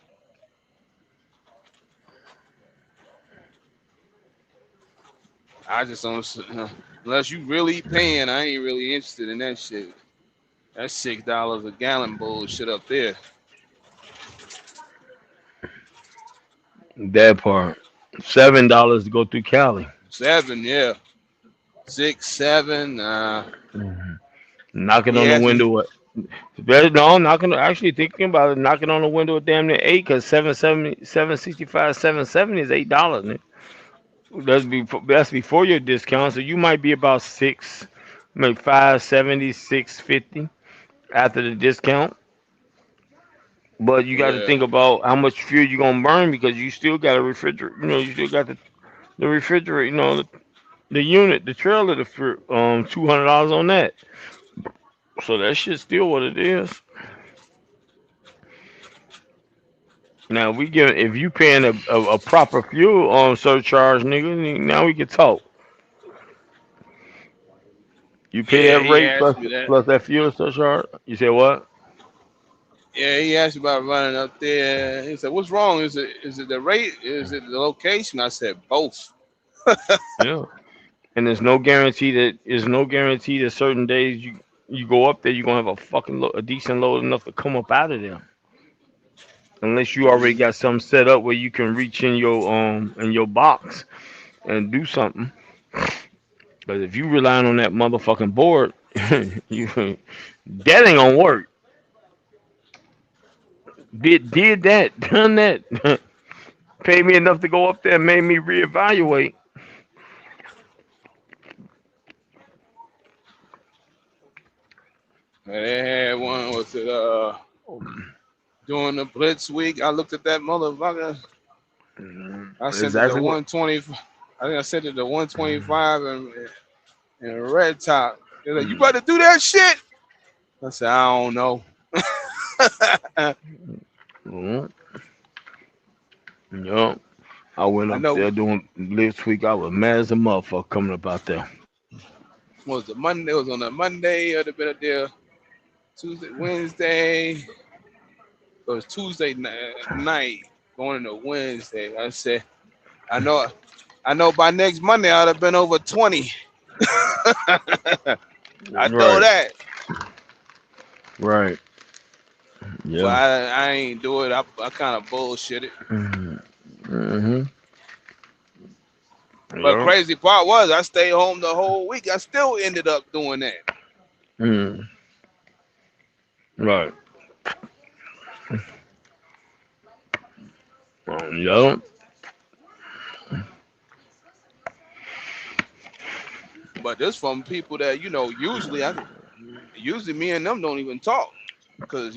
I just don't. Unless you really paying, I ain't really interested in that shit. That's $6 a gallon bullshit up there. That part. $7 to go through Cali. 7, yeah. 6, 7. Mhm. Knocking He on the asked me. window. No, knocking. Actually, thinking about it, knocking on the window at damn near 8, cause 770, 765, 770 is $8. That's before your discount, so you might be about six, maybe 570, 650 after the discount. But you got to Yeah, think about how much fuel you're gonna burn because you still got a refrigerator. You still got the refrigerator. The unit, the trailer, for $200 on that. So that shit's still what it is. Now we give if you paying a proper fuel surcharge, nigga. Now we can talk. You pay yeah. that He rate asked me that. plus that fuel surcharge. You say what? Yeah, he asked me about running up there. He said, "What's wrong? Is it the rate? Is it the location?" I said, "Both." Yeah. And there's no guarantee that certain days you go up there you're gonna have a decent load enough to come up out of there. Unless you already Mhm. got something set up where you can reach in your box and do something. But if you relying on that motherfucking board, you that ain't gonna work. Did that, done that. Paid me enough to go up there and made me reevaluate. And they had one. Was it during the Blitz week? I looked at that motherfucker. I sent it to Exactly what. 120. I think I sent it to 125 and a red top. They're like, "You about to do that shit?" I said, "I don't know." Mm, yeah. I went I up know. there doing this week. I was mad as a motherfucker coming up out there. Was it Monday? It was on a Monday. I'd have been up there Tuesday, Wednesday. It was Tuesday night going into Wednesday. I said, I know, I know. By next Monday, I'd have been over 20. I know Right, that, right. but Yeah. I ain't do it. I kind of bullshit it. Mm-hmm. But Yeah. crazy part was I stayed home the whole week. I still ended up doing that. Mm. Right. Yeah. But this from people that usually me and them don't even talk because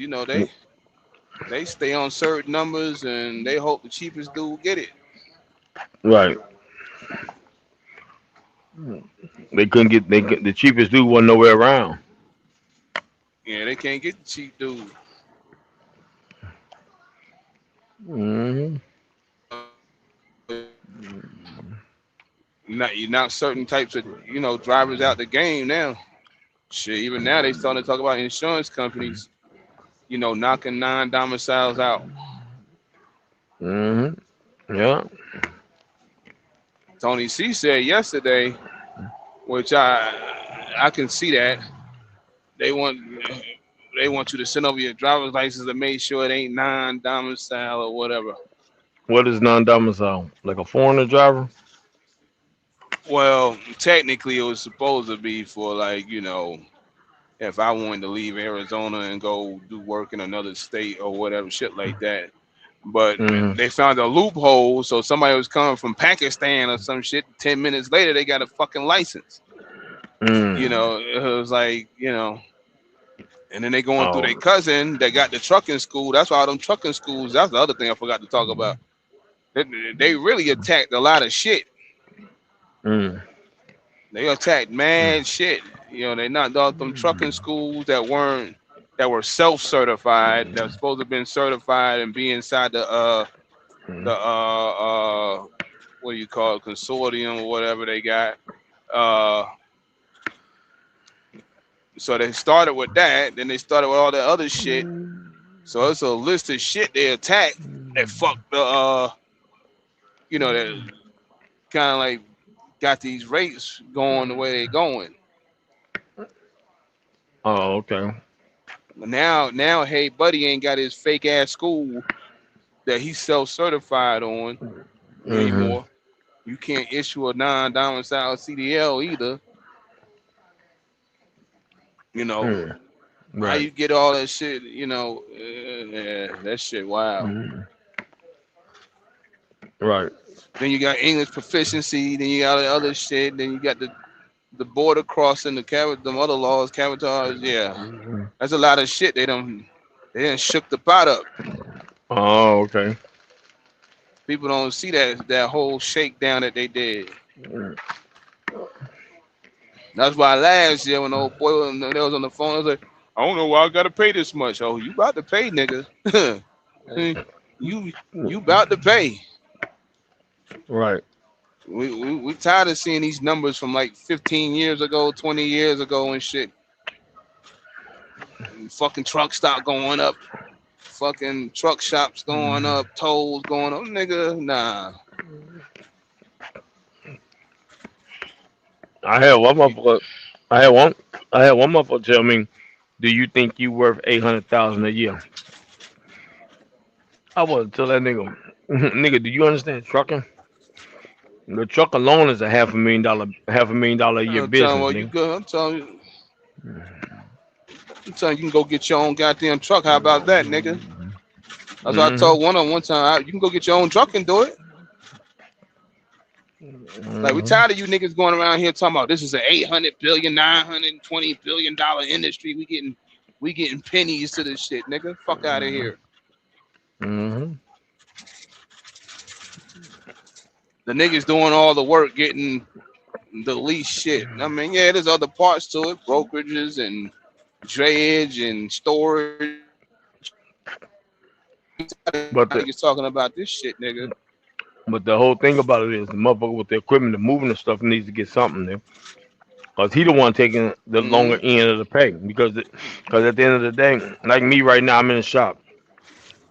they stay on certain numbers and they hope the cheapest dude get it. Right. They couldn't get the cheapest dude wasn't nowhere around. Yeah, they can't get the cheap dude. Hmm. Not you not certain types of drivers out the game now. Shit, even now they starting to talk about insurance companies, knocking non-domiciles out. Hmm. Yeah. Tony C said yesterday, which I can see that they want they want you to send over your driver's license to make sure it ain't non-domicile or whatever. What is non-domicile? Like a foreigner driver? Well, technically it was supposed to be for like if I wanted to leave Arizona and go do work in another state or whatever shit like that. But Hmm. they found a loophole, so somebody was coming from Pakistan or some shit. 10 minutes later, they got a fucking license. Mm. It was like and then they going through Oh. their cousin that got the trucking school. That's why all them trucking schools. That's the other thing I forgot to talk about. They really attacked a lot of shit. Mm. They attacked mad shit. They knocked off them trucking schools that were self-certified. That were supposed to have been certified and be inside the Mm. what do you call it, consortium or whatever they got. Uh, so they started with that, then they started with all the other shit. So it's a list of shit they attacked that fucked the that kind of like got these rates going the way they going. Oh, okay. Now, hey, buddy ain't got his fake ass school that he's self-certified on Hmm. anymore. You can't issue a non-domicile CDL either. You know Mm. how Right. you get all that shit. Yeah, that shit wild. Mhm. Right. Then you got English proficiency. Then you got the other shit. Then you got the border crossing, them other laws, cabotage. Yeah, Mhm. that's a lot of shit. They done shook the pot up. Oh, okay. People don't see that whole shakedown that they did. Mm. That's why last year when the old boy they was on the phone, I was like, I don't know why I gotta pay this much. Oh, you about to pay, nigga. you about to pay. Right. We tired of seeing these numbers from like 15 years ago, 20 years ago and shit. Fucking truck stop going up, fucking truck shops going up, tolls going up, nigga. Nah. I had one You, motherfucker. I had one. I had one motherfucker tell me, "Do you think you worth 800,000 a year?" I was tell that nigga, nigga, do you understand trucking? The truck alone is a half a million dollar a year I'm telling you, business, well, you nigga. good. I'm telling you can go get your own goddamn truck. How about that, nigga? That's what I Hmm. told one time. You can go get your own truck and do it. Like we Hmm. tired of you niggas going around here talking about this is an 800 billion, 920 billion dollar industry. We getting pennies to this shit, nigga. Fuck out of here. Hmm. The niggas doing all the work, getting the least shit. I mean, yeah, there's other parts to it, brokerages and drayage and storage. But the Niggas talking about this shit, nigga. but the whole thing about it is the motherfucker with the equipment, the moving the stuff needs to get something there. Cause he the one taking the Mm-hmm. longer end of the pay. Cause at the end of the day, like me right now, I'm in the shop.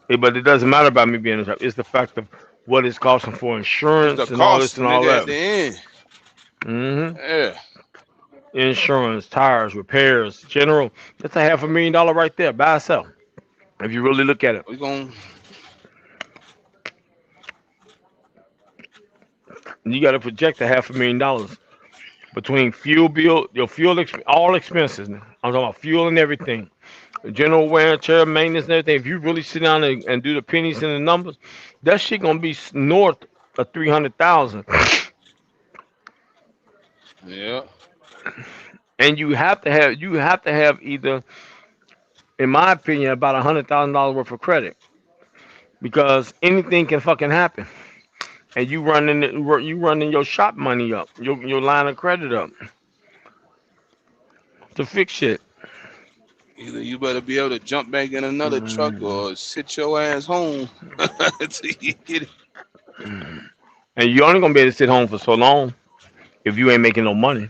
But it doesn't matter about me being in the shop. It's the fact of what it's costing for It's the insurance and all cost, this and all nigga, at that. the end. Hmm. Yeah. Insurance, tires, repairs, general. That's a $500,000 right there by itself. If you really look at it, We gon' you got to project a $500,000 between fuel bill, your fuel, all expenses. Now. I'm talking about fuel and everything. general wear and tear, maintenance, and everything. If you really sit down and do the pennies and the numbers, that shit gonna be north of 300,000. Yeah. And you have to have either, in my opinion, about $100,000 worth of credit because anything can fucking happen. And you running your shop money up, your line of credit up to fix shit. Either you better be able to jump back in another truck Mm. or sit your ass home until you get it. And you only gonna be able to sit home for so long if you ain't making no money.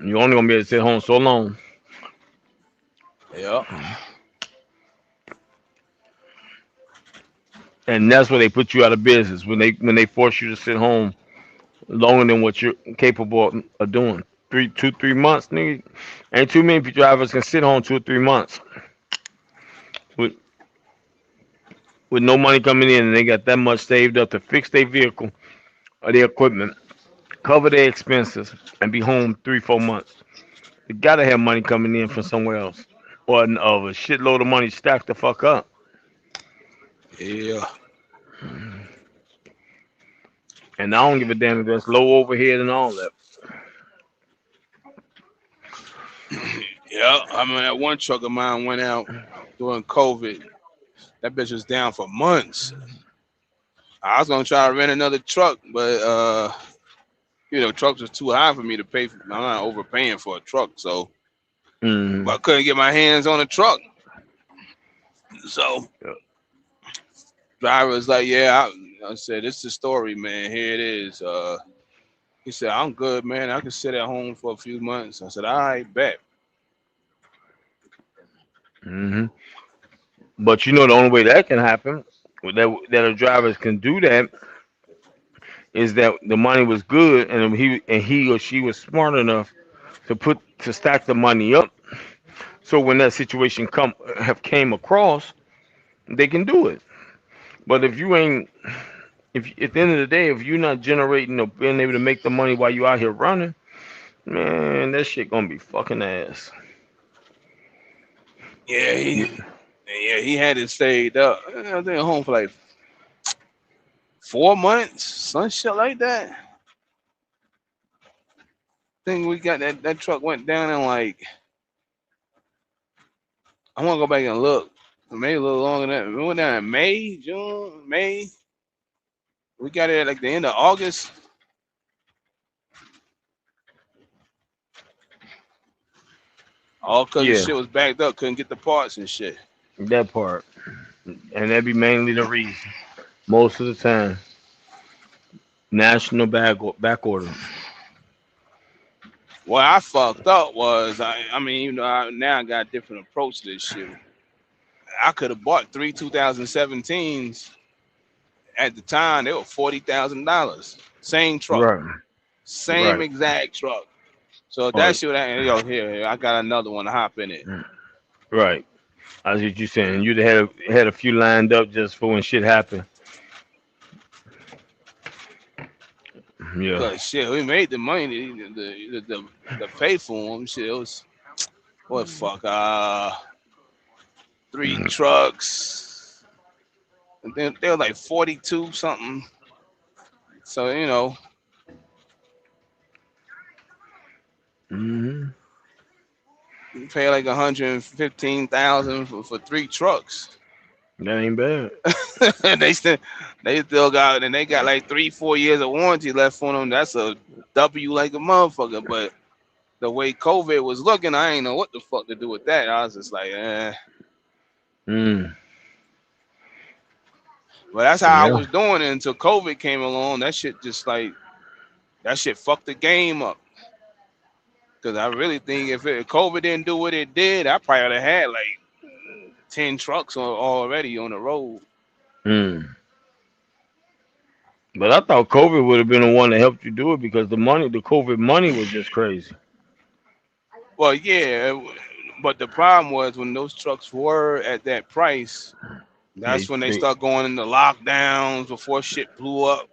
You only gonna be able to sit home so long, Yeah. and that's where they put you out of business when they force you to sit home longer than what you're capable of doing. 3 months, nigga. Ain't too many drivers can sit home 2 or 3 months with with no money coming in, and they got that much saved up to fix their vehicle or their equipment, cover their expenses, and be home 3 4 months. You gotta have money coming in from somewhere else, or of a shitload of money stacked the fuck up. Yeah. And I don't give a damn if that's low overhead and all that. Yeah. I mean, that one truck of mine went out during COVID. That bitch was down for months. I was gonna try to rent another truck, but trucks was too high for me to pay for. I'm not overpaying for a truck, so Mm. but I couldn't get my hands on a truck. So driver was like, "Yeah," I said, "This is the story, man. Here it is." He said, "I'm good, man. I can sit at home for a few months." I said, "All right, bet." Hmm. But the only way that can happen, that a drivers can do that, is that the money was good, and he or she was smart enough to stack the money up. So when that situation came across, they can do it. But if you ain't, if at the end of the day, if you're not generating or being able to make the money while you out here running, man, that shit gonna be fucking ass. Yeah, Yeah. he had it stayed up. I was at home for like 4 months, some shit like that. I think we got that truck went down in like I want to go back and look. Maybe a little longer than that. We went down in May, June, May. We got it at like the end of August. All because the Yeah, shit was backed up, couldn't get the parts and shit. that part, and that be mainly the reason. Most of the time, national back order. What I fucked up was, I mean, now I got a different approach to this shit. I could have bought three 2017s at the time. They were $40,000. Same truck, Right, same right. exact truck. So Or that shit, here, I got another one to hop in it. right. That's what you saying. You'd have had a few lined up just for when shit happened. Yeah. Cause shit, we made the money the pay for them. Shit, it was what fuck, three trucks, and then they were like 42 something. So Hmm. you pay like 115,000 for three trucks. That ain't bad. they still got and they got like 3 4 years of warranty left on them. That's a W like a motherfucker. But the way COVID was looking, I ain't know what the fuck to do with that. I was just like, eh. Mm. But that's how I Yeah. was doing it until COVID came along. That shit fucked the game up. Cause I really think if COVID didn't do what it did, I probably would have had like 10 trucks already on the road. Mm. But I thought COVID would have been the one that helped you do it because the COVID money was just crazy. Well, yeah, but the problem was when those trucks were at that price, that's They, when they they, start going into lockdowns before shit blew up.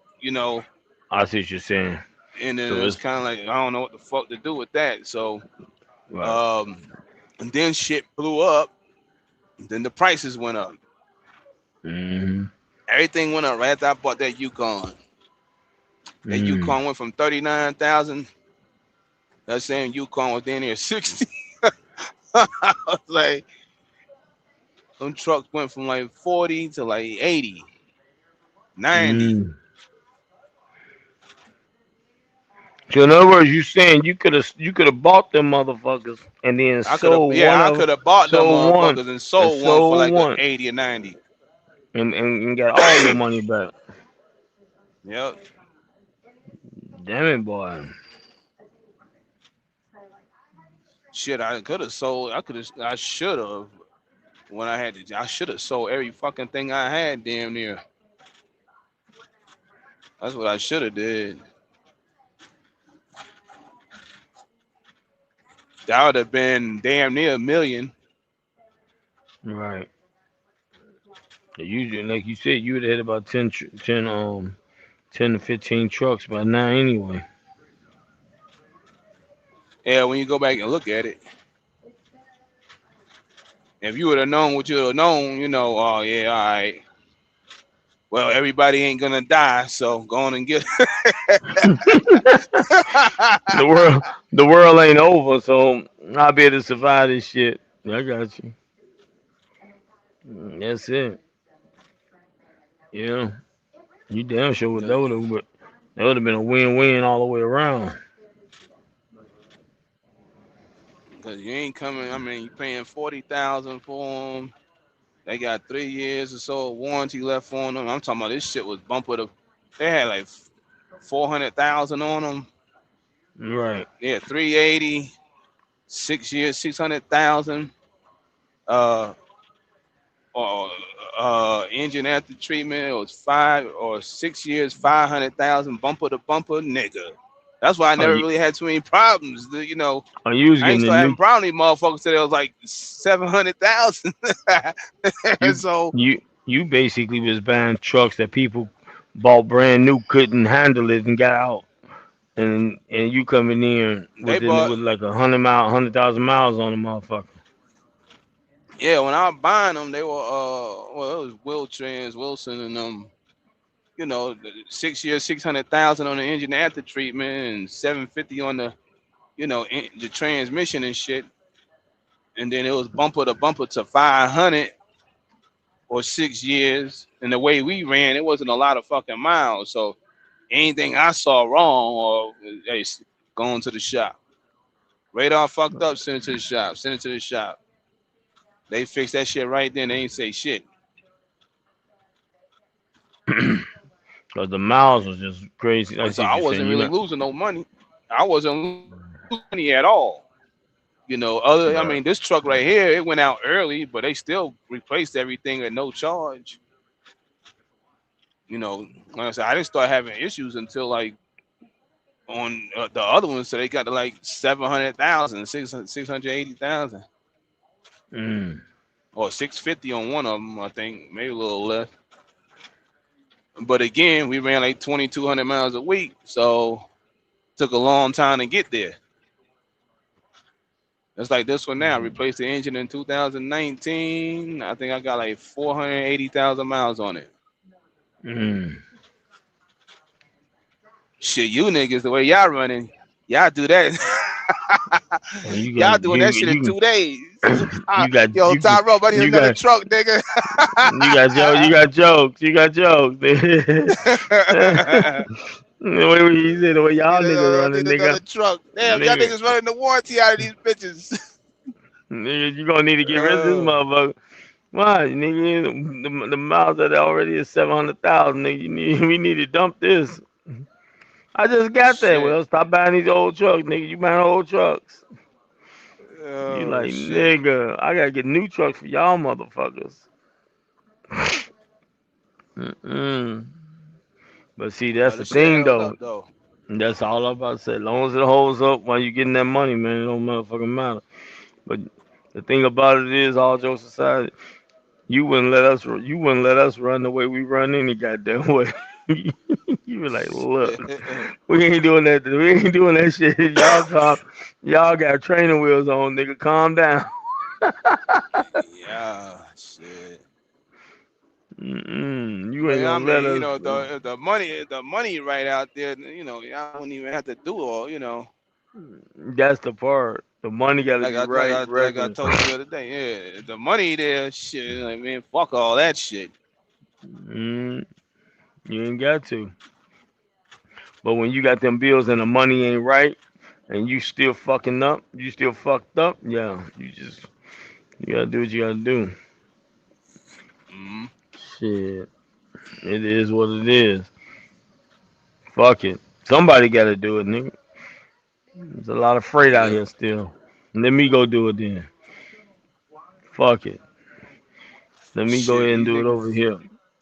I see what you're saying. and then So it's it's kind of like I don't know what the fuck to do with that. So right. um, and then shit blew up. Then the prices went up. Mm-hmm. Everything went up right after I bought that Yukon. That Mm. Yukon went from 39,000. That same Yukon was down there 60. I was like, them trucks went from like 40 to like 80, 90. Mm. So in other words, you saying you could have bought them motherfuckers and then sold one I of them, could have bought them sold one motherfuckers and and sold one for sold like a one 80 or 90. and got all your money back. Yep. Damn it, boy. Shit, I could have sold. I should have. When I had to, I should have sold every fucking thing I had damn near. That's what I should have did. That would have been damn near a million. Right. You like you said, you would have had about 10 to 15 trucks by now anyway. Yeah, when you go back and look at it, if you would have known what you would have known, oh yeah, all right. Well, everybody ain't gonna die, so go on and get. The world, the world ain't over, so I'll be able to survive this shit. I got you. That's it. Yeah, you damn sure would. That would have been a win-win all the way around. Because you ain't coming. I mean, you paying 40,000 for them. They got 3 years or so of warranty left on them. I'm talking about this shit was bumper to. They had like 400,000 on them. Right. Yeah, 380, 6 years, 600,000. Uh, or engine after treatment. It was 5 or 6 years, 500,000 bumper to bumper, nigga. That's why I Are never you really had too many problems. are you was I ain't getting the start new having problems with these motherfuckers till it was like 700,000. you So you basically was buying trucks that people bought brand new, couldn't handle it, and got out. And you coming in they within bought, with like 100,000 miles on the motherfucker. yeah, when I was buying them, they were well, it was Will Trans Wilson and 6 years, 600,000 on the engine after treatment and 750 on the the transmission and shit. And then it was bumper to bumper to 500 or 6 years. And the way we ran, it wasn't a lot of fucking miles. So anything I saw wrong or hey, going to the shop. Radar fucked up, send it to the shop. Send it to the shop. They fixed that shit right then. They ain't say shit. Cause the miles was just crazy. I So see what I you're saying. wasn't You really know, losing no money. I wasn't losing money at all. I right. mean, this truck right here, it went out early, but they still replaced everything at no charge. Like I said, I didn't start having issues until like on the other ones, so they got to like 700,000, 680,000, Mm. or 650 on one of them, I think, maybe a little less. But again, we ran like 2,200 miles a week, so took a long time to get there. It's like this one now. Replaced the engine in 2019. I think I got like 480,000 miles on it. Mm. Shit, you niggas, the way y'all running, y'all do that. And you got Y'all doing that shit in 2 days. you got Yo, you Tyrone, I need you another got truck, nigga. you got jokes. The way he said the way y'all niggas I running, need another nigga. truck. Damn, y'all Nigga, niggas running the warranty out of these bitches. nigga, you gonna need to get rid of this Uh, motherfucker. Why, nigga? The miles that already is 700,000. Nigga, we need to dump this. I just got that. shit. Well, stop buying these old trucks, nigga. You buying old trucks. You Oh like, shit. nigga, I gotta get new trucks for y'all motherfuckers. Mm-mm. But see, that's But the the shit thing, held though. up though. That's all I'm about to say. As long as it holds up while you getting that money, man, it don't motherfucking matter. But the thing about it is, all jokes aside, you wouldn't let us run the way we run any goddamn way. You be like, look, we ain't doing that. We ain't doing that shit. Y'all got training wheels on, nigga. Calm down. Yeah, shit. You ain't But I gonna let mean, us. the money right out there, y'all don't even have to do all, That's the part. The money got to like be I like right, I like I regular. told you the other day, yeah, the money there, shit. I mean, fuck all that shit. Mm, you ain't got to. But when you got them bills and the money ain't right, and you still fucking up, you still fucked up. Yeah, you gotta do what you gotta do. Mm-hmm. Shit, it is what it is. Fuck it. Somebody gotta do it, nigga. There's a lot of freight out Yeah, here still. Let me go do it then. Fuck it. Let me go shit, ahead and these do it niggas. over here.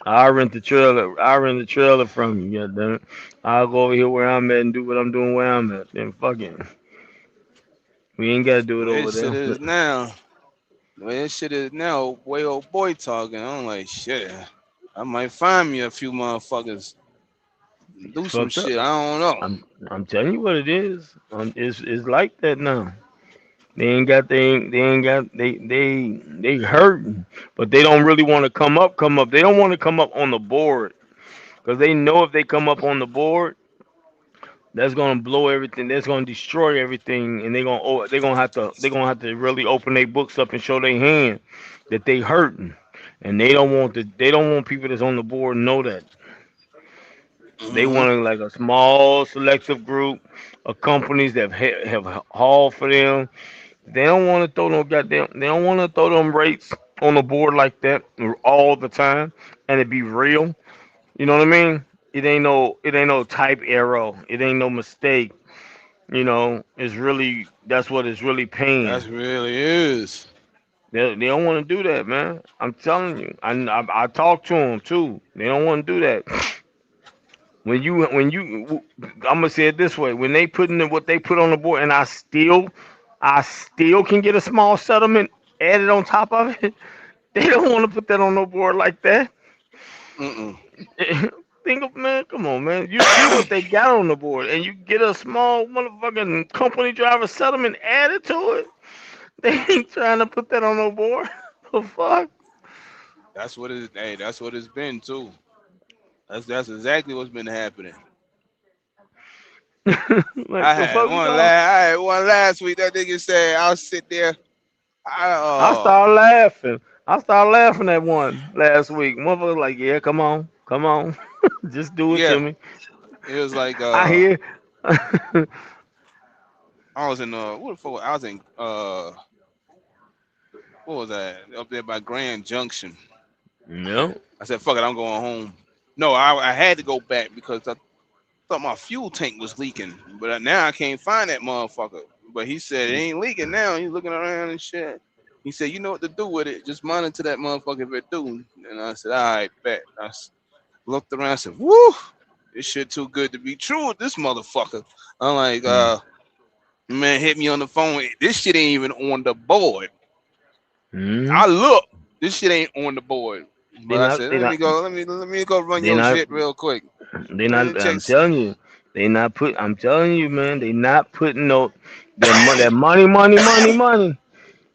I rent the trailer. I rent the trailer from you. Goddamn it. I'll go over here where I'm at and do what I'm doing where I'm at. Then fuck it. We ain't gotta do The it way over this shit there. is now, the way this shit is now, way old boy talking. I'm like, shit. I might find me a few motherfuckers It's do some fucked up. shit. I don't know. I'm telling you what it is. It's like that now. They hurting, but they don't really want to come up. They don't want to come up on the board because they know if they come up on the board, that's gonna blow everything. That's gonna destroy everything, and they're gonna have to really open their books up and show their hand that they hurting, and they don't want people that's on the board to know that. They Mm-hmm. want like a small selective group of companies that have hauled for them. They don't want to throw no goddamn. They don't want to throw them rates on the board like that all the time, and it be real. You know what I mean? It ain't no type error. It ain't no mistake. It's really that's what it's really paying. That's really is. They don't want to do that, man. I'm telling you. I talk to them too. They don't want to do that. I'm gonna say it this way: when they put in what they put on the board, and I still can get a small settlement added on top of it. They don't want to put that on no board like that. Mm-mm. Think of man, come on, man. You see what they got on the board, and you get a small motherfucking company driver settlement added to it. They ain't trying to put that on no board. The fuck? That's what it. Hey, that's what it's been too. That's exactly what's been happening. Like the fuck we talking? I had one last week. That nigga said I'll sit there. I I started laughing. I started laughing at one last week. Motherfucker like, yeah, come on, just do it to yeah. me. It was like I hear. I was in what the fuck? I was in what was that up there by Grand Junction. No. I said fuck it, I'm going home. No, I had to go back because I thought my fuel tank was leaking, but now I can't find that motherfucker. But he said it ain't leaking now. He's looking around and shit. He said, you know what to do with it. Just monitor that motherfucker if it do. And I said, all right, bet. Looked around. I said, woo, this shit too good to be true with this motherfucker. I'm like, man, hit me on the phone. This shit ain't even on the board. Mm-hmm. I look. This shit ain't on the board. They But I not. said, They let me not. go. Let me go run They your not. shit real quick. They Let me not. check. I'm telling you. They not put. I'm telling you, man. They not putting no. That money.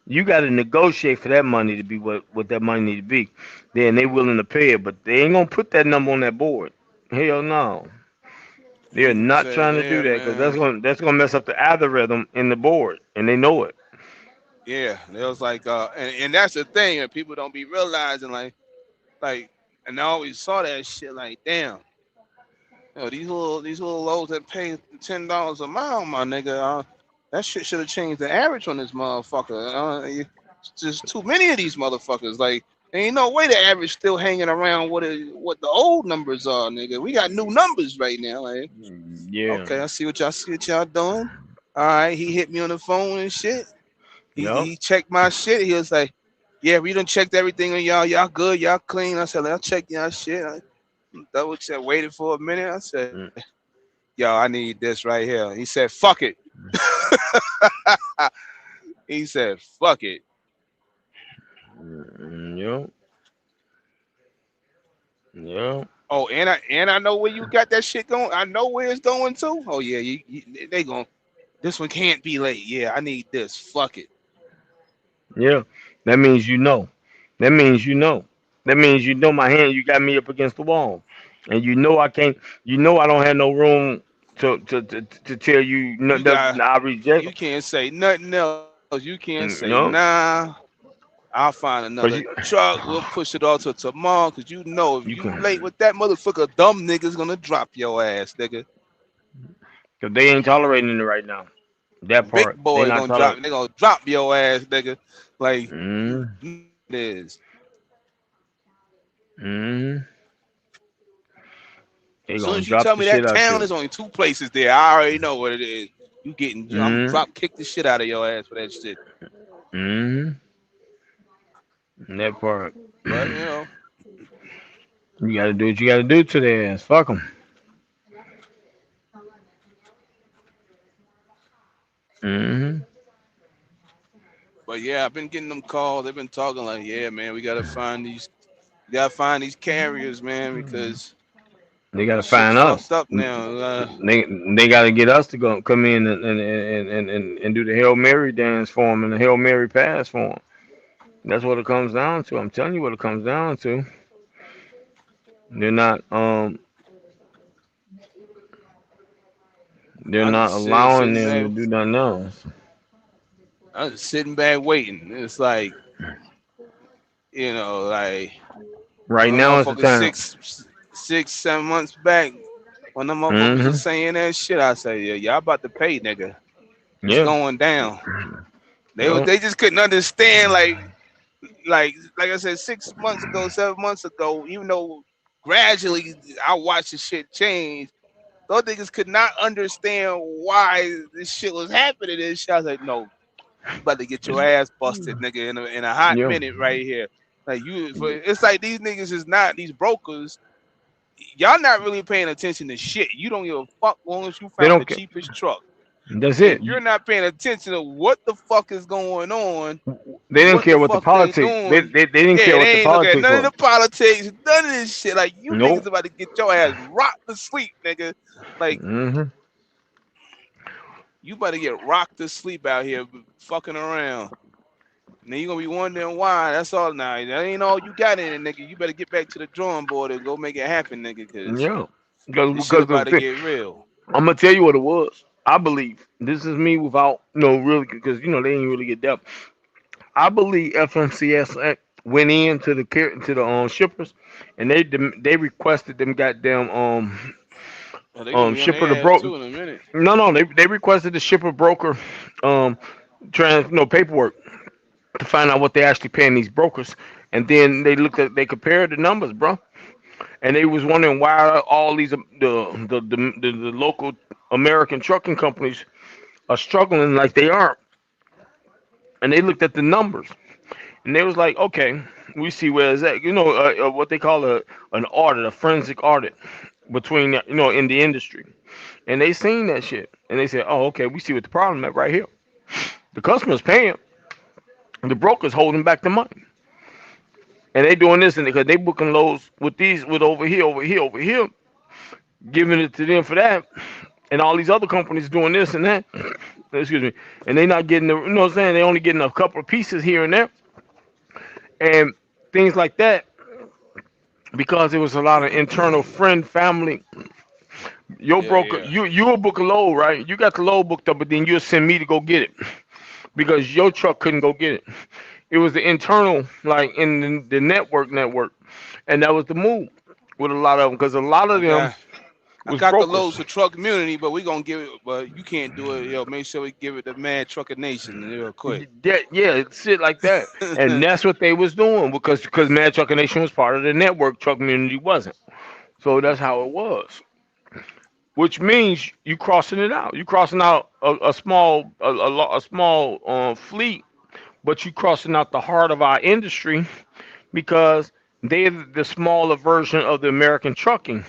You got to negotiate for that money to be what that money need to be. Then they willing to pay it, but they ain't gonna put that number on that board. Hell no. They're He not said, trying to do yeah, that because that's man. gonna mess up the algorithm in the board, and they know it. Yeah. It was like, and that's the thing that people don't be realizing, like, and I always saw that shit like, damn, these little lows that pay $10 a mile, my nigga, that shit should have changed the average on this motherfucker. Just too many of these motherfuckers. Like, ain't no way the average still hanging around what the old numbers are, nigga. We got new numbers right now. Like, Yeah. okay, I see what y'all doing. All right, he hit me on the phone and shit. Yep. He checked my shit. He was like, "Yeah, we done checked everything on y'all. Y'all good. Y'all clean." I said, "I'll check y'all shit." I double check. Waited for a minute. I said, Mm, "Yo, I need this right here." He said, "Fuck it." He said, "Fuck it." Yep. Yep. Oh, and I know where you got that shit going. I know where it's going to. Oh yeah, they going. This one can't be late. Yeah, I need this. Fuck it. Yeah, that means you know. That means you know. That means you know my hand. You got me up against the wall, and you know I can't. You know I don't have no room to tell you no. You got. I reject. You can't say nothing else. You can't say No, nah. I'll find another cause you, truck. We'll push it all to tomorrow. Cause you know if you you can. late with that motherfucker, dumb nigga's gonna drop your ass, nigga. Cause they ain't tolerating it right now. That Big part they boy not gonna drop. tolerating. They gonna drop your ass, nigga. Like Mm, it is. mm. They As soon gonna as you drop tell the me shit that out town, you. there's only two places there. I already know what it is. You getting? I'm Mm, drop kick the shit out of your ass for that shit. mm. That part. But You gotta do what you gotta do to their ass. Fuck them. Mm, but yeah, I've been getting them calls. They've been talking like, yeah, man, we gotta find these carriers, man, because they gotta this shit find us. fucked up now. They gotta get us to go come in and do the Hail Mary dance for them and the Hail Mary pass for them. That's what it comes down to. I'm telling you what it comes down to. They're not they're I'm not just allowing sitting them back. to do nothing else. I'm just sitting back waiting. It's like, like Right when the now is the motherfuckers time. 6, 7 months back, when the motherfuckers was Hmm. saying that shit, I say, yeah, y'all about to pay, nigga. It's Yeah. going down. Yeah. They just couldn't understand like I said 6 months ago, 7 months ago, even though gradually I watched the shit change, those niggas could not understand why this shit was happening. This shit. I was like, no, you about to get your ass busted, nigga, in a hot Yeah. minute right here. Like it's like these niggas is not these brokers. Y'all not really paying attention to shit. You don't give a fuck as long as you They found the don't care. cheapest truck. That's And it. you're not paying attention to what the fuck is going on, They didn't what the care what the fuck they politics. doing. They didn't care Yeah, what the they ain't look at politics none of was. the politics, none of this shit. Like you niggas Nope. about to get your ass rocked to sleep, nigga. Like Hmm. you about to get rocked to sleep out here fucking around. And then you gonna be wondering why. That's all now. That ain't all you got in it, nigga. You better get back to the drawing board and go make it happen, nigga, cause Yeah. this shit Because the about to thing, get real. I'm gonna tell you what it was. I believe this is me without no really because they didn't really get depth. I believe FMCS went in to to the shippers, and they requested them goddamn Oh, they gonna be on shipper to their ass broke. too in a minute. No, they requested the shipper broker um paperwork to find out what they actually paying these brokers, and then they compared the numbers, bro, and they was wondering why all these the local American trucking companies are struggling like they are, and they looked at the numbers. And they was like, okay, we see where it's at. What they call an audit, a forensic audit between in the industry. And they seen that shit, and they said, oh, okay, we see what the problem is right here. The customer's paying, the broker's holding back the money, and they doing this, and because they booking loads with over here, giving it to them for that, and all these other companies doing this and that. Excuse me, and they not getting what I'm saying. They only getting a couple of pieces here and there, and things like that because there was a lot of internal friend family. Your Yeah, broker, yeah. you will book a load, right? You got the load booked up, but then you'll send me to go get it because your truck couldn't go get it. It was the internal, like in the network, and that was the move with a lot of them because a lot of I them got I was got the brokers. loads for truck community, but we gonna give it. But you can't do it. Yo, make sure we give it to Mad Trucker Nation real quick. Yeah, yeah, shit like that, and that's what they was doing because Mad Truck Nation was part of the network. Truck community wasn't, so that's how it was. Which means you crossing it out. You crossing out a small a small fleet, but you crossing out the heart of our industry because they're the smaller version of the American trucking.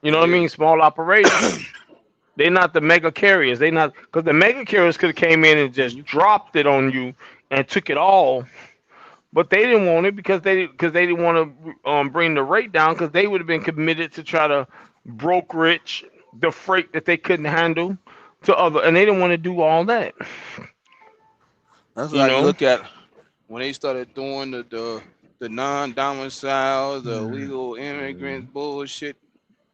You know what I Yeah. mean? Small operation. They're not the mega carriers. They not because the mega carriers could have came in and And just you dropped it on you and took it all. but they didn't want it because they didn't want to bring the rate down because they would have been committed to try to brokerage the freight that they couldn't handle to other, and they didn't want to do all that. That's You like know, look at when they started doing the non-domicile, the illegal immigrant bullshit,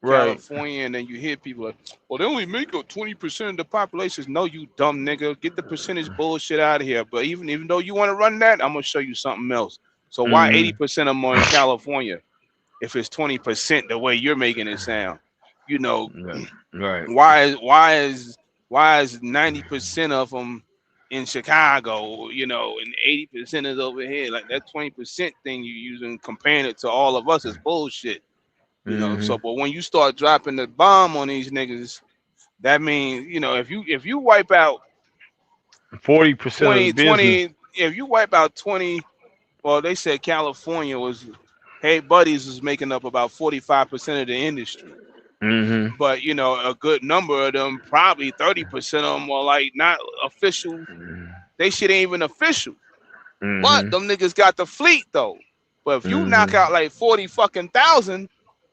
right? California, and then you hear people like, "Well, they only make up 20% of the population." No, you dumb nigga, get the percentage bullshit out of here. But even though you want to run that, I'm gonna show you something else. So why Hmm. 80% of them are in California if it's 20% the way you're making it sound? You know, Yeah. Right. why is 90% of them in Chicago, and 80% is over here? Like that 20% thing you using comparing it to all of us is bullshit. So Hmm. but when you start dropping the bomb on these niggas, that means, if you wipe out 40% of the 20 business. 20 if you wipe out 20, well, they said California was, Hey Buddies was making up about 45% of the industry. Hmm. But a good number of them, probably 30% of them, are like not official. They shit ain't even official. But Hmm. them niggas got the fleet though. But if you knock Hmm. out like 40 fucking thousand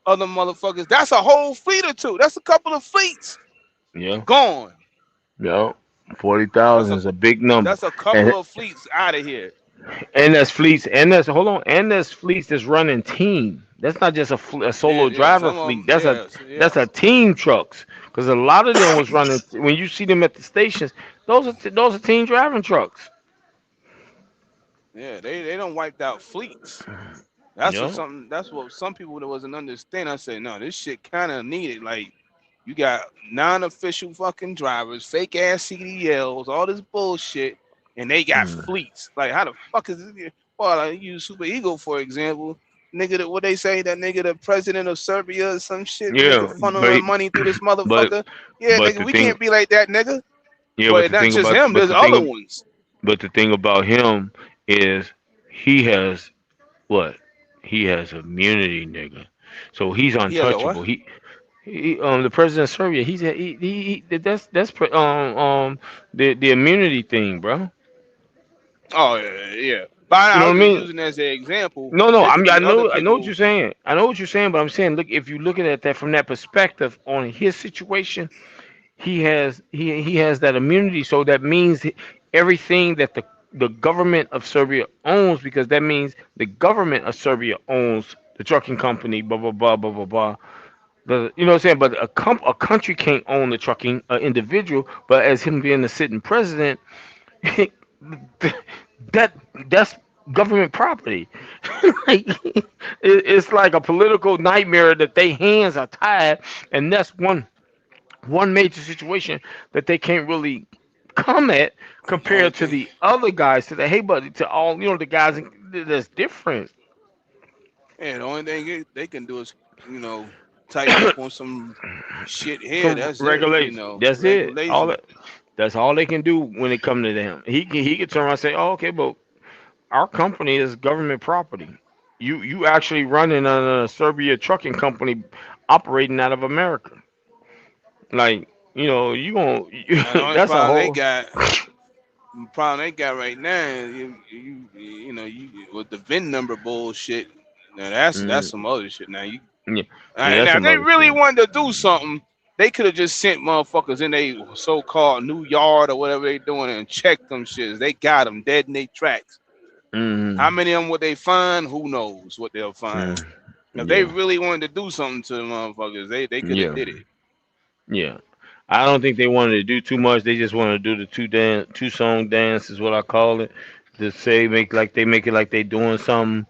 of them motherfuckers, that's a whole fleet or two. That's a couple of fleets Yeah. gone. Yeah. That's 40,000 a is a big number, that's a and couple of fleets out of here. that's fleets, and that's hold on, and that's fleets that's running team. That's not just a Yeah, solo yeah. driver Some of fleet. them, yeah, yeah, That's a team trucks because a lot of them was running. When you see them at the stations, those are team driving trucks. yeah. They don't wiped out fleets. Yeah. That's what some people that wasn't understand. I said, no, this shit kind of needed. Like, you got non-official fucking drivers, fake ass CDLs, all this bullshit, and they got Mm. fleets. Like, how the fuck is this? Well, I use Super Eagle for example. Nigga, what they say, that nigga, the president of Serbia or some shit, nigga Yeah, funneling money through this but motherfucker. Yeah, but nigga, the we thing, can't be like that, nigga. yeah, But not just him, there's other ones. but the thing about him is he has what? He has immunity, nigga. So he's He has a what? untouchable. The president of Serbia. That's the immunity thing, bro. Oh yeah, yeah. But You I know was what I just mean? using it as an example. No, no. There could be other I know what you're people. saying. I know what you're saying, but I'm saying, look, if you're looking at that from that perspective on his situation, he has that immunity. So that means everything that the government of Serbia owns, because that means the government of Serbia owns the trucking company. Blah blah blah blah blah blah. You know what I'm saying? But a country can't own the trucking individual. But as him being the sitting president, that that's government property. Like, it's like a political nightmare that they hands are tied, and that's one major situation that they can't really come at Only compared to thing, the other guys, to the hey buddy, to all the guys that's different. yeah, the only thing they can do is, tighten up on some shit here. Some That's it. regulation. That's it. All Regulation. that. That's all they can do when it comes to them. He can turn around and say, "Oh, okay, but our company is government property. You actually running a Serbia trucking company operating out of America. Like, you gonna Now, the only that's a whole. problem they got right now is you with the VIN number bullshit. Now that's Mm, some other shit. Now you yeah, yeah, that's now if some they other really shit. wanted to do something, they could have just sent motherfuckers in a so-called new yard or whatever they doing and checked them shits. They got them dead in their tracks. How Mm, many of them would they find? Who knows what they'll find? mm, If they yeah, really wanted to do something to the motherfuckers, they could have yeah, did it. yeah. I don't think they wanted to do too much. They just wanted to do the two song dance is what I call it. To say make it like they doing something,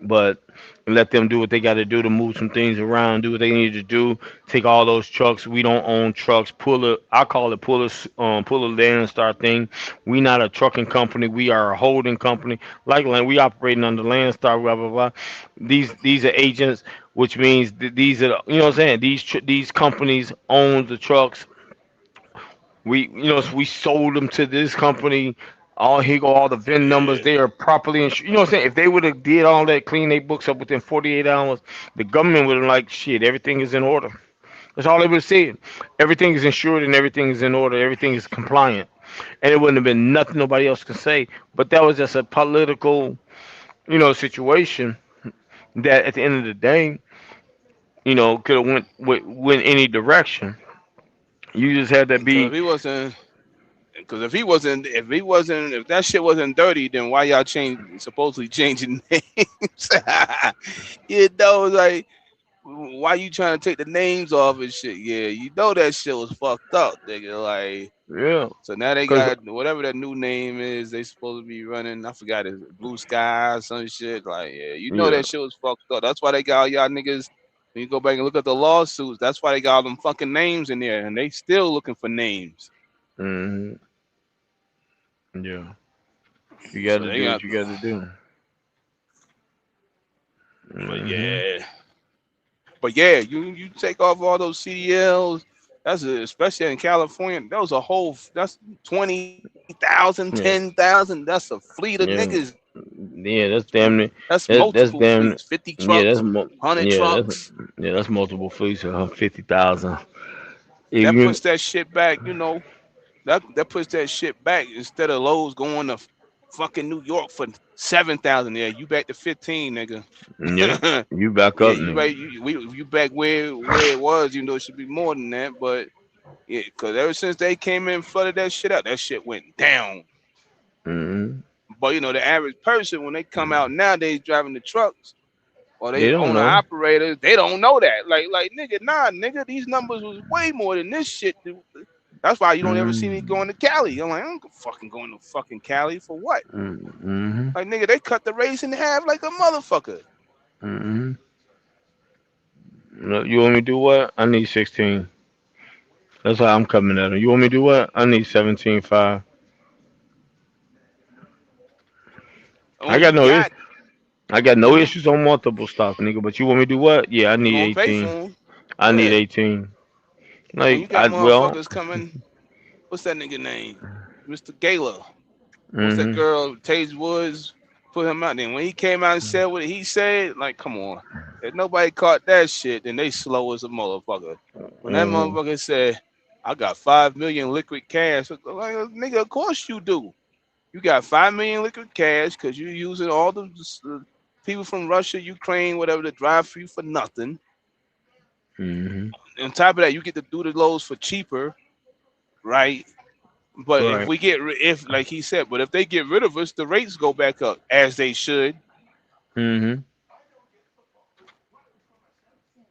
but let them do what they got to do to move some things around, do what they need to do. Take all those trucks. We don't own trucks. I call it pull a Landstar thing. We not a trucking company. We are a holding company. Like land, we operating under Landstar. Blah blah blah. These are agents, which means these are what I'm saying. These companies own the trucks. We sold them to this company. All here go all the VIN numbers. Yeah. They are properly insured. You know what I'm saying? If they would have did all that, clean their books up within 48 hours, the government would have like shit. Everything is in order. That's all they would have said. Everything is insured and everything is in order. Everything is compliant, and it wouldn't have been nothing nobody else could say. But that was just a political. situation that at the end of the day, could have went any direction. You just had to Because be. if he wasn't, because if that shit wasn't dirty, then why y'all supposedly changing names? Like why you trying to take the names off and shit? Yeah, that shit was fucked up, nigga. Like, Yeah, so now they because got whatever that new name is. They supposed to be running. I forgot it. Blue Sky, or some shit. Like, yeah, yeah. that shit was fucked up. That's why they got all y'all niggas. When you go back and look at the lawsuits, that's why they got all them fucking names in there, and they still looking for names. Hmm. Yeah. You got So to they do what got, you got to do. but Hmm. yeah. But yeah, you take off all those CDLs. Especially in California. That's 20,000, Yeah. 10,000. That's a fleet of Yeah. niggas. Yeah. That's damn near. That's That's multiple damn. fleets. 50 Yeah. trucks, 100 Yeah. That's trucks. that's multiple fleets of 50,000. If That you. puts that shit back. That puts that shit back instead of Lowe's going to fucking New York for 7,000. Yeah, you back to 15, nigga. Yeah. You back Yeah, up you now. right. You back where it was. It should be more than that, but. Yeah, because ever since they came in and flooded that shit out, that shit went down. Hmm. But the average person, when they come out nowadays driving the trucks or They they don't owner know. operators, they don't know that. Like nigga, nah, nigga, these numbers was way more than this shit. Dude. That's why you don't ever see me Mm-hmm. going to Cali. I'm like, I don't fucking going to fucking Cali for what? Mm-hmm. Like nigga, they cut the race in half like a motherfucker. Mm-hmm. No, you want me to do what? I need 16. That's how I'm coming at them. You want me to do what? I need 17.5. And I when got you no is got, I got no mhm, issues on multiple stock, nigga. But you want me to do what? Yeah, I you need gonna pay for 18. them. I need Yeah. 18. And when you Like got well. motherfuckers coming, what's that nigga name? Mr. Gala. What's that Mm-hmm. girl? Tage Woods put him out. Then when he came out and said what he said, like, come on, if nobody caught that shit, then they slow as a motherfucker. When that Mm-hmm. motherfucker said, "I got 5 million liquid cash," like, nigga, of course you do. You got 5 million liquid cash because you're using all the people from Russia, Ukraine, whatever, to drive for you for nothing. Mm-hmm. On top of that, you get to do the loads for cheaper, right? But if Right. we if like he said, but if they get rid of us, the rates go back up as they should. Mm-hmm.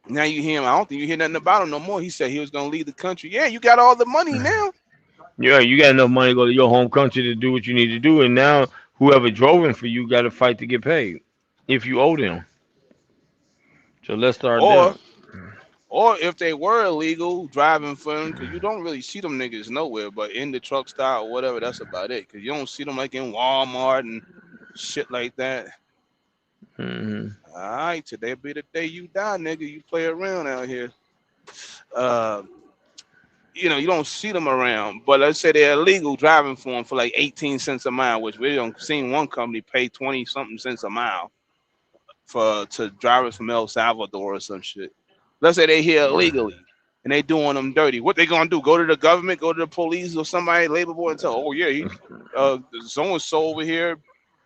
Now you hear him. I don't think you hear nothing about him no more. He said he was gonna leave the country. Yeah, you got all the money now. Yeah, you got enough money to go to your home country to do what you need to do, and now whoever drove him for you got to fight to get paid if you owe them. So let's start there. Or if they were illegal driving for him, because you don't really see them niggas nowhere, but in the truck stop or whatever, that's about it. Because you don't see them like in Walmart and shit like that. Mm-hmm. All right, today be the day you die, nigga. You play around out here. Uh, you don't see them around. But let's say they're illegal driving for them for like 18 cents a mile, which we don't seen one company pay 20 something cents a mile to drivers from El Salvador or some shit. Let's say they here illegally and they doing them dirty. What they gonna do? Go to the government, go to the police or somebody, labor board, and tell, oh yeah, so and so over here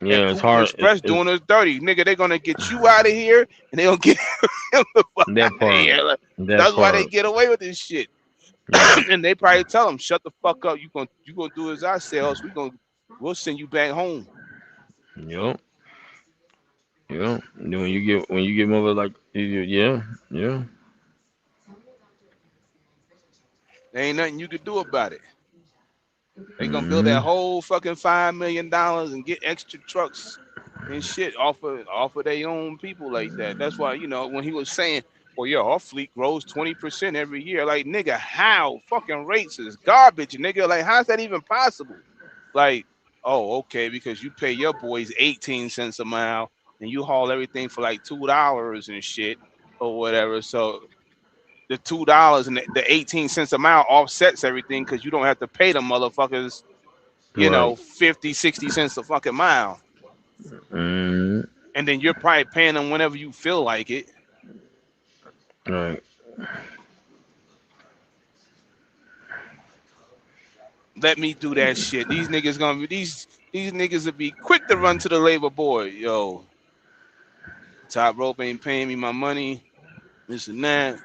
at Yeah, it's Cooper hard. Express doing us dirty, nigga. They're gonna get you out of here and they gonna get him the fuck out That of part. here. Like, That that's why they part. get away with this shit. Yeah. And they probably tell them, shut the fuck up. You gonna do as I say, else we'll send you back home. Yep. Yeah. Then when you get over like yeah, yeah. There ain't nothing you could do about it. They gonna build that Mm-hmm. whole fucking $5 million and get extra trucks and shit off of their own people like that. That's why when he was saying, "Well, yeah, our fleet grows 20% every year." Like, nigga, how fucking rates is garbage, nigga. Like, how's that even possible? Like, oh, okay, because you pay your boys 18 cents a mile and you haul everything for like $2 and shit or whatever. So the $2 and the 18 cents a mile offsets everything because you don't have to pay them motherfuckers Right. 50, 60 cents a fucking mile. Mm-hmm. And then you're probably paying them whenever you feel like it. Right. Let me do that shit. These niggas will be quick to run to the labor board, yo. Top rope ain't paying me my money. This and that.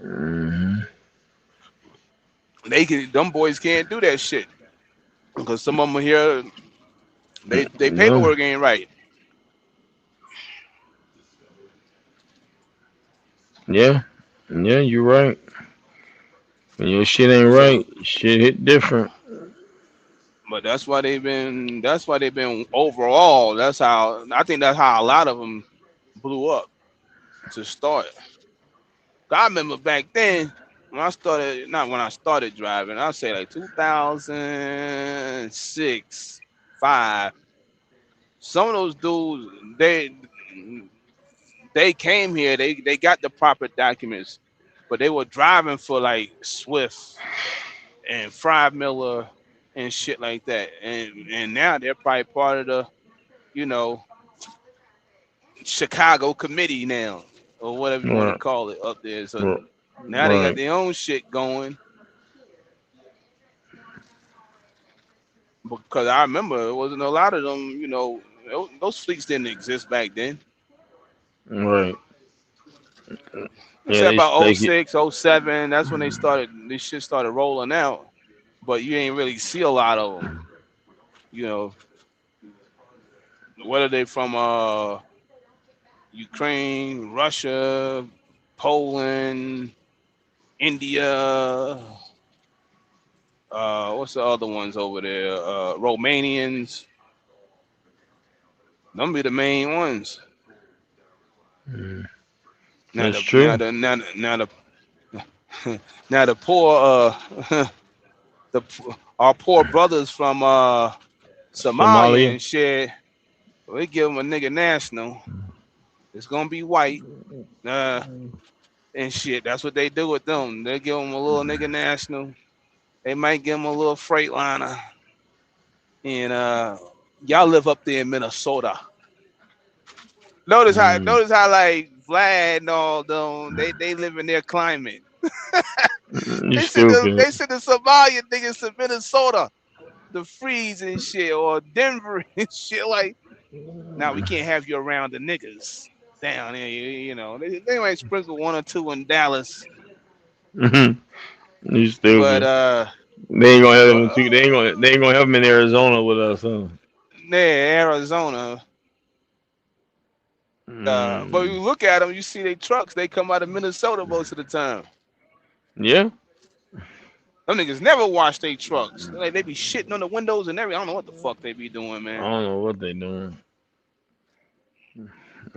Hmm. Them boys can't do that shit because some of them here, they No. paperwork ain't right. Yeah. Yeah, you're right. When your shit ain't So, right, shit hit different. but that's why they've been overall. That's how I think that's how a lot of them blew up to start. I remember back then when I started, not when I started driving, I'll say like 2006, 5. Some of those dudes, they came here, they got the proper documents, but they were driving for like Swift and Fry Miller and shit like that. And now they're probably part of the, you know, Chicago committee now, or whatever you want to Right. call it up there. So Right. now they got Right. their own shit going. Because I remember it wasn't a lot of them, those fleets didn't exist back then. Right. I Yeah, said they about oh stake it. 06, oh 07. That's when this shit started rolling out. But you ain't really see a lot of them. You know, whether they from Ukraine, Russia, Poland, India, what's the other ones over there? Romanians. Them be the main ones. Mm. Now That's the now true. the now the, now the now the poor the our poor brothers from Somalia Somalia. and shit, we give them a nigga national. It's gonna be white uh, and shit. That's what they do with them. They give them a little nigga national. They might give them a little Freightliner. And y'all live up there in Minnesota. Mm. Notice how like Vlad and all them they live in their climate. You stupid. They send the Somalia niggas to Minnesota to freeze and shit, or Denver and shit. Like, now we can't have you around the niggas down there. They might sprinkle one or two in Dallas, You but stupid. They ain't gonna have them uh, too. They ain't gonna have them in Arizona with us, huh? there Arizona. But Mm. you look at them, you see they trucks. They come out of Minnesota most of the time. Yeah. Them niggas never wash their trucks. Like they be shitting on the windows and everything. I don't know what the fuck they be doing, I man. don't know what they doing.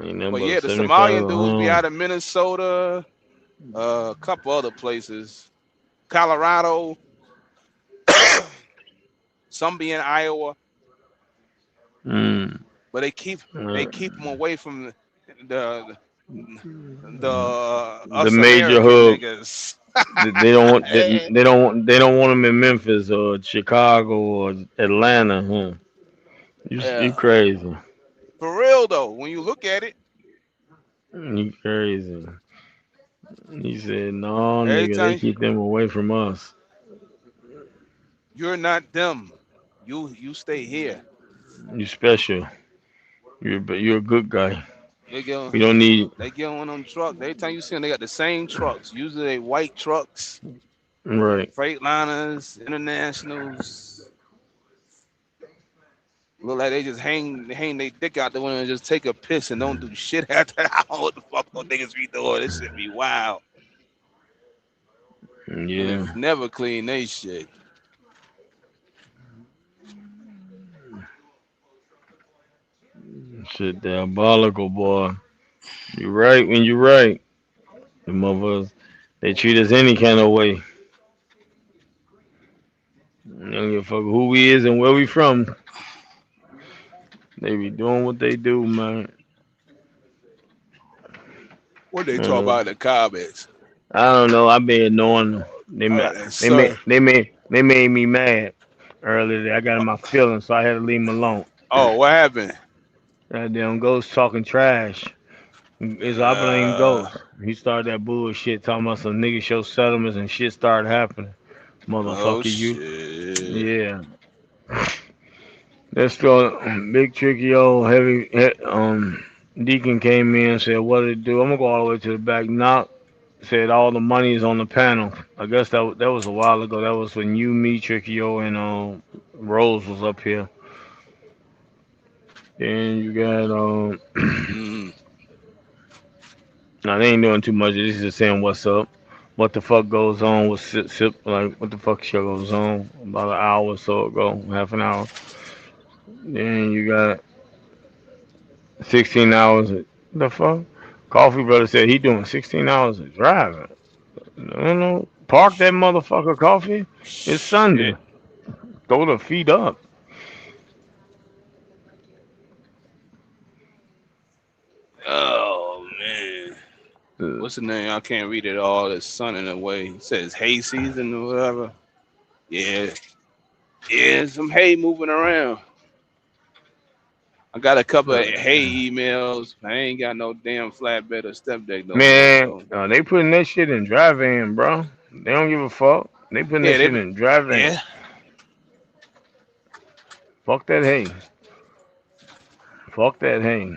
Ain't nothing But but a yeah, the 75 Somalian at dudes be home. out of Minnesota, a couple other places, Colorado, some be in Iowa, Mm. but they keep them away from the the The us major American hub. niggas. They don't want. They don't want them in Memphis or Chicago or Atlanta, huh? You Yeah, crazy. for real though. When you look at it, You crazy. He said, no, every nigga, they time keep them away from us. you're not them, you stay here. You special. You're a good guy. They get We don't need. they get on them trucks. Every time you see them, they got the same trucks. Usually they white trucks, Right. Freightliners, Internationals. Look like they just hang their dick out the window and just take a piss and don't do shit after that. I don't know what the fuck those niggas be doing. This shit be wild. And Yeah. niggas never clean they shit. Shit, diabolical, boy. You right when you right. The motherfuckers, they treat us any kind of way. They don't give a fuck who we is and where we from. They be doing what they do, man. What they talk Uh, about in the comments? I don't know. I been ignoring them. That They made sir. they made me mad earlier today. I got in my feelings, so I had to leave them alone. Oh, what happened? That damn Ghost talking trash. Is I blame Uh, Ghost. He started that bullshit talking about some nigga show settlements and shit started happening. oh Motherfucker, you. shit. Yeah. That's still big tricky old heavy. Deacon came in and said, "What did it do?" I'm gonna go all the way to the back. Knock said all the money is on the panel. I guess that was a while ago. That was when you, me, Tricky O, and Rose was up here. Then you got Mm. now they ain't doing too much. They just saying what's up. What the fuck goes on with sip like what the fuck shit goes on about an hour or so ago, half an hour. Then you got 16 hours. The fuck? Coffee brother said he doing 16 hours of driving. No, no. Park that motherfucker, Coffee. It's Sunday. Shit. Throw the feet up. Oh man. Uh, What's the name? I can't read it all. It's sun in a way. It says hay season or whatever. Yeah. Yeah, some hay moving around. I got a couple of hay emails. I ain't got no damn flatbed or step deck though yet. Man, So they putting that shit in dry van, bro. They don't give a fuck. They putting that yeah, shit in dry van. yeah. Fuck that hay. Fuck that hay.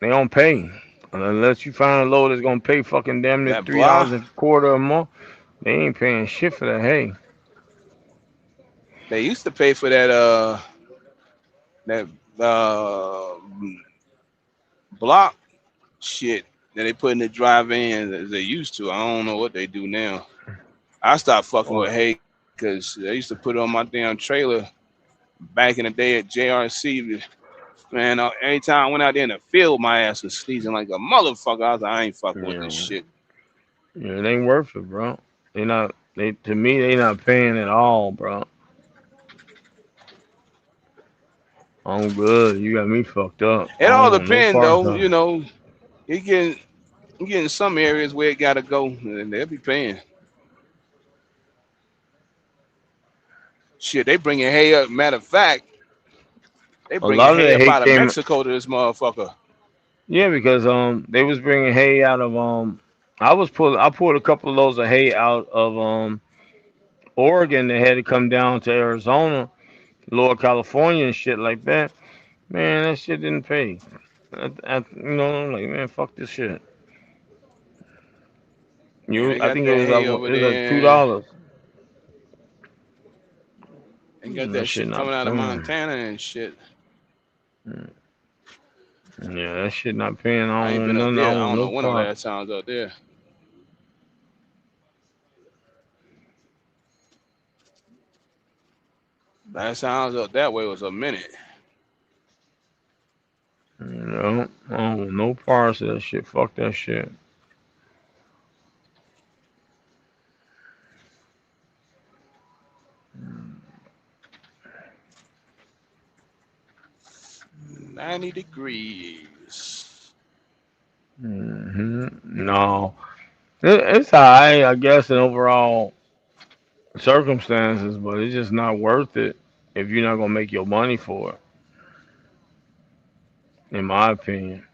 They don't pay. Unless you find a load that's gonna pay fucking damn near That $3 blah. a quarter a month, they ain't paying shit for that hay. They used to pay for that uh block shit that they put in the dry van as they used to. I don't know what they do now. I stopped fucking with Fuck. hay because they used to put it on my damn trailer back in the day at JRC. Man, every time I went out there in the field, my ass was sneezing like a motherfucker. I was like, I ain't fucking with this Yeah, shit. yeah, it ain't worth it, bro. They not. They to me, they not paying at all, bro. I'm good. You got me fucked up. It I all don't want no depends, parts though. of You know, you get in some areas where it gotta go, and they'll be paying. Shit, they bringing hay up. Matter of fact, they a bringing lot of hay the up hate out of came. Mexico to this motherfucker. Yeah, because they was bringing hay out of I pulled a couple of loads of hay out of Oregon that had to come down to Arizona, Lower California and shit like that. Man, that shit didn't pay. I'm like, man, fuck this shit. Yeah, they I got think that hay over it was like two there. dollars. They got That that shit shit not coming out of paying. Montana and shit. Yeah, that shit not paying. I I don't ain't want been up none. I there. I don't want don't know no when the part. last time I was up there. Last time I was up that way was a minute. I don't want no parts of that shit. Fuck that shit. 90 degrees. No, it's high, I guess, in overall circumstances, but it's just not worth it if you're not gonna make your money for it. In my opinion.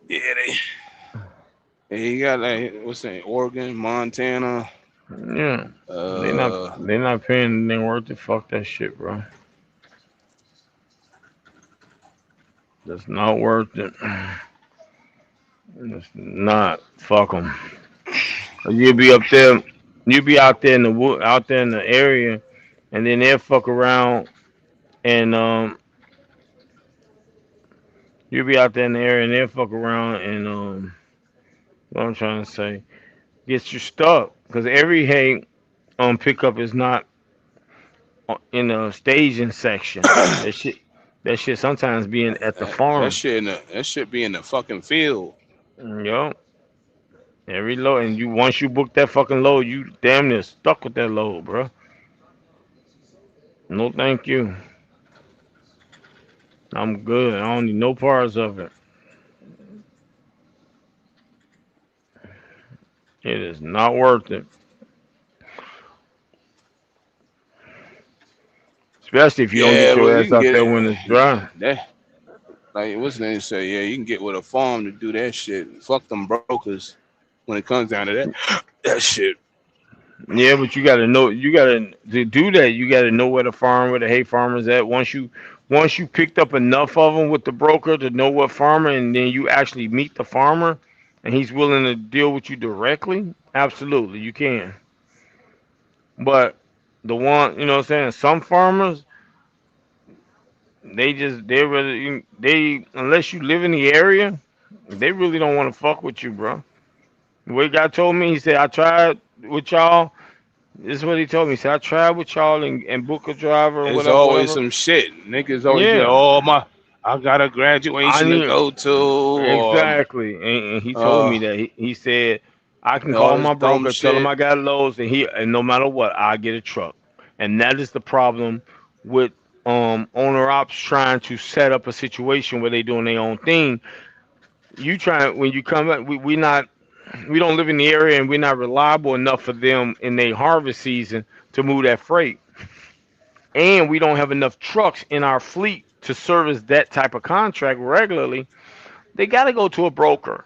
Yeah, you got like what's that? Oregon, Montana. Yeah, Uh, they not paying. They ain't worth it. Fuck that shit, bro. That's not worth it. It's not. Fuck them. You be up there. You be out there in the wood, out there in the area, and then they'll fuck around and you be out there in the area and they'll fuck around and what I'm trying to say, gets you stuck because every hay pickup is not in the staging section. That shit, that shit sometimes being at the that farm. shit that shit be in the fucking field. Yo, every load, and you once you book that fucking load, you damn near stuck with that load, bro. No, thank you. I'm good. I don't need no parts of it. It is not worth it, especially if you don't Yeah, get well your you ass can out get there when it's yeah, dry. that like what's the name say? Yeah, you can get with a farm to do that shit. Fuck them brokers when it comes down to that shit. Yeah, but you gotta know. You gotta to do that. You gotta know where the farm, where the hay farmer's at. Once you picked up enough of them with the broker to know what farmer, and then you actually meet the farmer, and he's willing to deal with you directly. Absolutely, you can. But the one, what I'm saying, some farmers, they really they unless you live in the area, they really don't want to fuck with you, bro. What guy told me, he said, I tried with y'all. This is what he told me. He said, I tried with y'all and book a driver or It's whatever, always whatever. some shit. Niggas always be like, Yeah, oh my, I got a I graduation to need go to, or exactly. And he told uh, me that he said I can all call this my dumb broker, tell him shit. I got lows, and no matter what, I get a truck. And that is the problem with owner ops trying to set up a situation where they doing their own thing. You try when you come back, we don't live in the area and we're not reliable enough for them in their harvest season to move that freight. And we don't have enough trucks in our fleet to service that type of contract regularly. They got to go to a broker.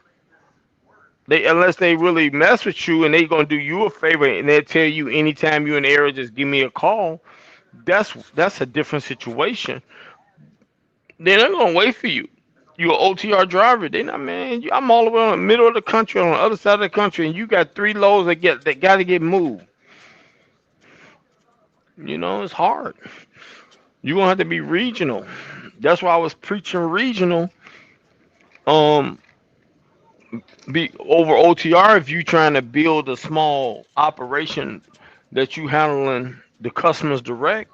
They unless they really mess with you and they gonna do you a favor and they'll tell you anytime you're in the area, just give me a call. That's a different situation. They're not gonna wait for you. You're an OTR driver. They not man. I'm all the way on the middle of the country, on the other side of the country, and you got three loads that got to get moved. It's hard. You're gonna have to be regional. That's why I was preaching regional. Um, be over OTR if you trying to build a small operation that you handling the customers direct.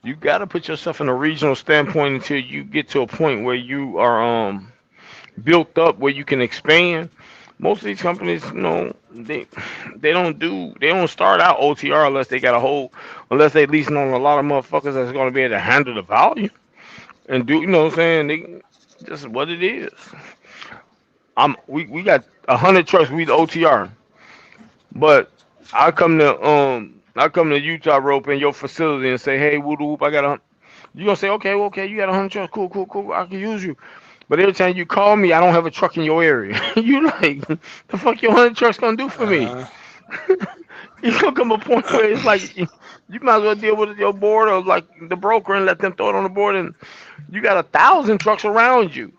You got to put yourself in a regional standpoint until you get to a point where you are built up where you can expand. Most of these companies, they don't start out OTR unless they leasing on a lot of motherfuckers that's gonna be able to handle the volume and do what I'm saying. This is what it is. We got 100 trucks we OTR, but I come to Utah rope in your facility and say, hey, whoop whoop, I got a. You gonna say, okay, well, okay, you got 100 trucks, cool, cool, cool, I can use you. But every time you call me, I don't have a truck in your area. You like, the fuck your 100 trucks gonna do for me? Uh, It's gonna come a point where it's like you might as well deal with your board or like the broker and let them throw it on the board, and you got 1,000 trucks around you.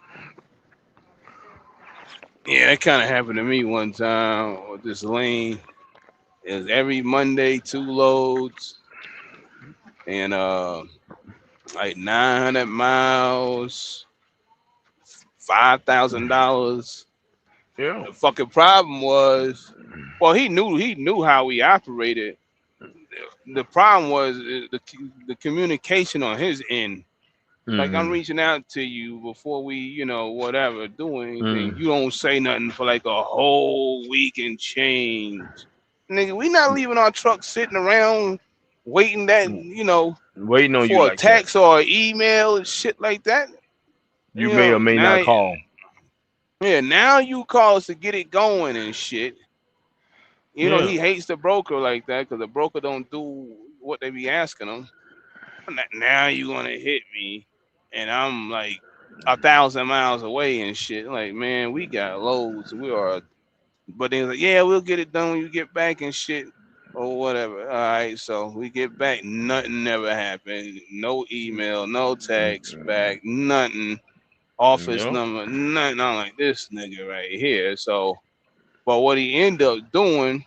yeah, that kind of happened to me one time with this lane. It was every Monday, 2 loads, and like 900 miles, $5,000. Yeah. The fucking problem was, well, he knew how we operated. The problem was the communication on his end. Like I'm Mm-hmm. reaching out to you before we, whatever, do anything. Mm. You don't say nothing for like a whole week and change. Nigga, we not leaving our truck sitting around waiting Waiting on you for a like that. text or an email and shit like that. You may or may Now, not call. yeah, now you call us to get it going and shit. Yeah. He hates the broker like that because the broker don't do what they be asking him. Now you gonna hit me, and I'm like 1,000 miles away and shit. Like, man, we got loads. We are, but they're like, yeah, we'll get it done when you get back and shit, or whatever. All right, so we get back, nothing never happened. No email, no text back, nothing. Office Yeah. number, nothing. I'm like this nigga right here. So, but what he ended up doing,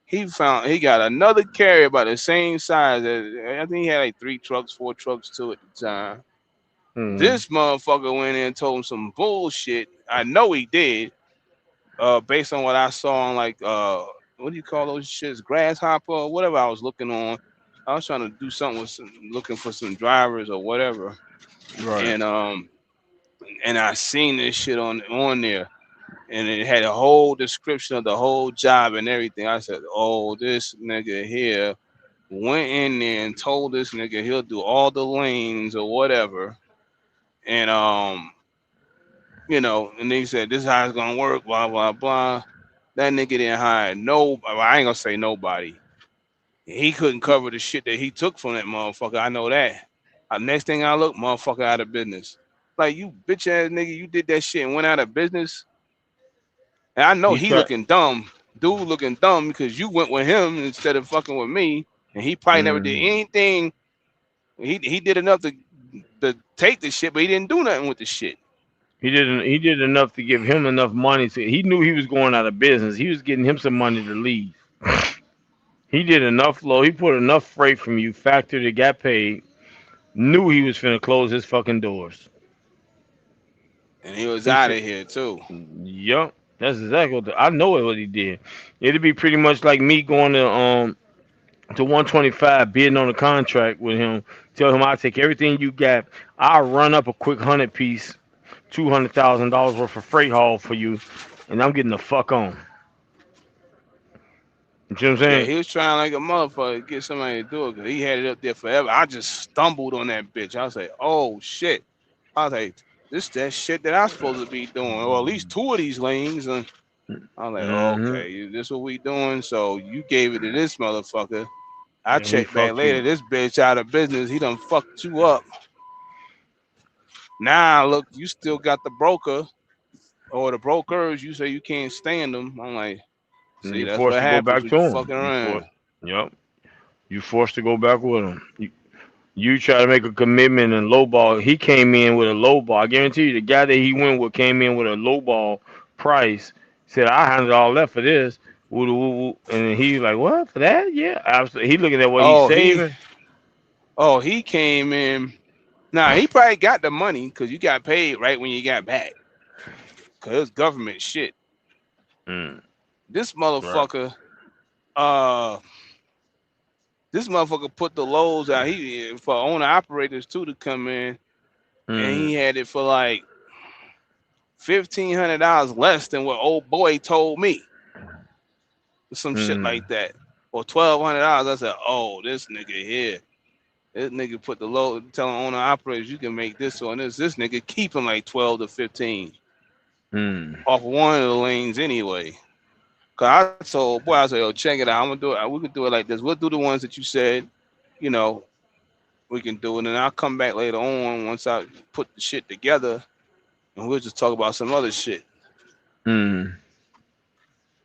he got another carrier about the same size. I think he had like 3 trucks, 4 trucks too at the time. Mm-hmm. This motherfucker went in and told him some bullshit. I know he did, based on what I saw on like what do you call those shits? Grasshopper or whatever I was looking on. I was trying to do something with looking for some drivers or whatever. Right. And I seen this shit on there. And it had a whole description of the whole job and everything. I said, "Oh, this nigga here went in there and told this nigga he'll do all the lanes or whatever." And and they said this is how it's gonna work, blah blah blah. That nigga didn't hire no. Well, I ain't gonna say nobody. He couldn't cover the shit that he took from that motherfucker. I know that. Next thing I look, motherfucker out of business. Like you bitch ass nigga, you did that shit and went out of business. And I know He he tried. looking dumb. dude looking dumb because you went with him instead of fucking with me, and he probably never did Mm. anything. He did enough to take the shit, but he didn't do nothing with the shit. He did enough to give him enough money to. He knew he was going out of business. He was getting him some money to leave. He did enough low. He put enough freight from you, factored it, got paid. Knew he was finna close his fucking doors. And he was He out said, of here too. "Yup, that's exactly I know it. What he did. It'd be pretty much like me going to 125, bidding on a contract with him. Tell him I'll take everything you got. I'll run up a quick 100 piece, $200,000 worth of freight haul for you, and I'm getting the fuck on. You see what I'm Yeah, saying? he was trying like a motherfucker to get somebody to do it because he had it up there forever. I just stumbled on that bitch. I was like, oh shit. I was like, this that shit that I'm supposed to be doing, or at least two of these lanes. And I was like, oh, Mm-hmm. okay, this what we doing. So you gave it to this motherfucker. I And he checked back fucked later. you. This bitch out of business. He done fucked you up. Now look, you still got the broker or the brokers. You say you can't stand them. I'm like, And see, you that's forced what to go happens back when to you him. fucking You around. forced. Yep. You forced to go back with him. You try to make a commitment and lowball. He came in with a lowball. I guarantee you, the guy that he went with came in with a lowball price. Said I handled all that for this. Woo, woo, woo. And he like, what for that? Yeah, absolutely. He looking at what he's Oh, he saving. he came in. Now he probably got the money because you got paid right when you got back. Cause it's government shit. Mm, This right. motherfucker, uh, this motherfucker put the lows out. He for owner operators too to come in, and he Mm, had it for like $1,500 less than what old boy told me. Some shit mm, like that, or $1,200. I said, oh, this nigga here. This nigga put the low, telling owner operators you can make this on this. This nigga keeping like 12 to 15 mm, off one of the lanes anyway. Cause I told boy, I said, yo, check it out. I'm gonna do it. We can do it like this. We'll do the ones that you said, you know, we can do it. And I'll come back later on once I put the shit together and we'll just talk about some other shit. mm,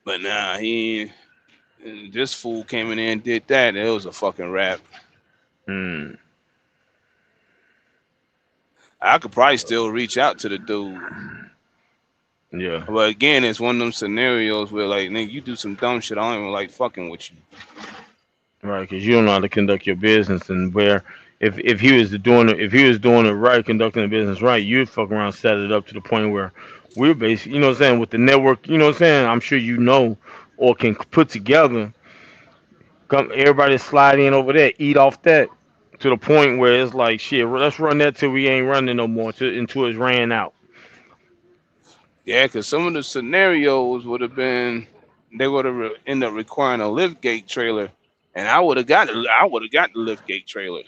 But nah, this fool came in there and did that. And it was a fucking rap. mm. I could probably still reach out to the dude. Yeah. But again, it's one of them scenarios where like, nigga, you do some dumb shit. I don't even like fucking with you. Right, because you don't know how to conduct your business, and where if he was if he was doing it right, conducting the business right, you'd fuck around, set it up to the point where we're basically, you know what I'm saying, with the network, you know what I'm saying. I'm sure you know, or can put together. Come, everybody slide in over there, eat off that to the point where it's like shit. Let's run that till we ain't running no more, until it's ran out. Yeah, because some of the scenarios would have been they would have ended up requiring a lift gate trailer, and I would have got the lift gate trailer.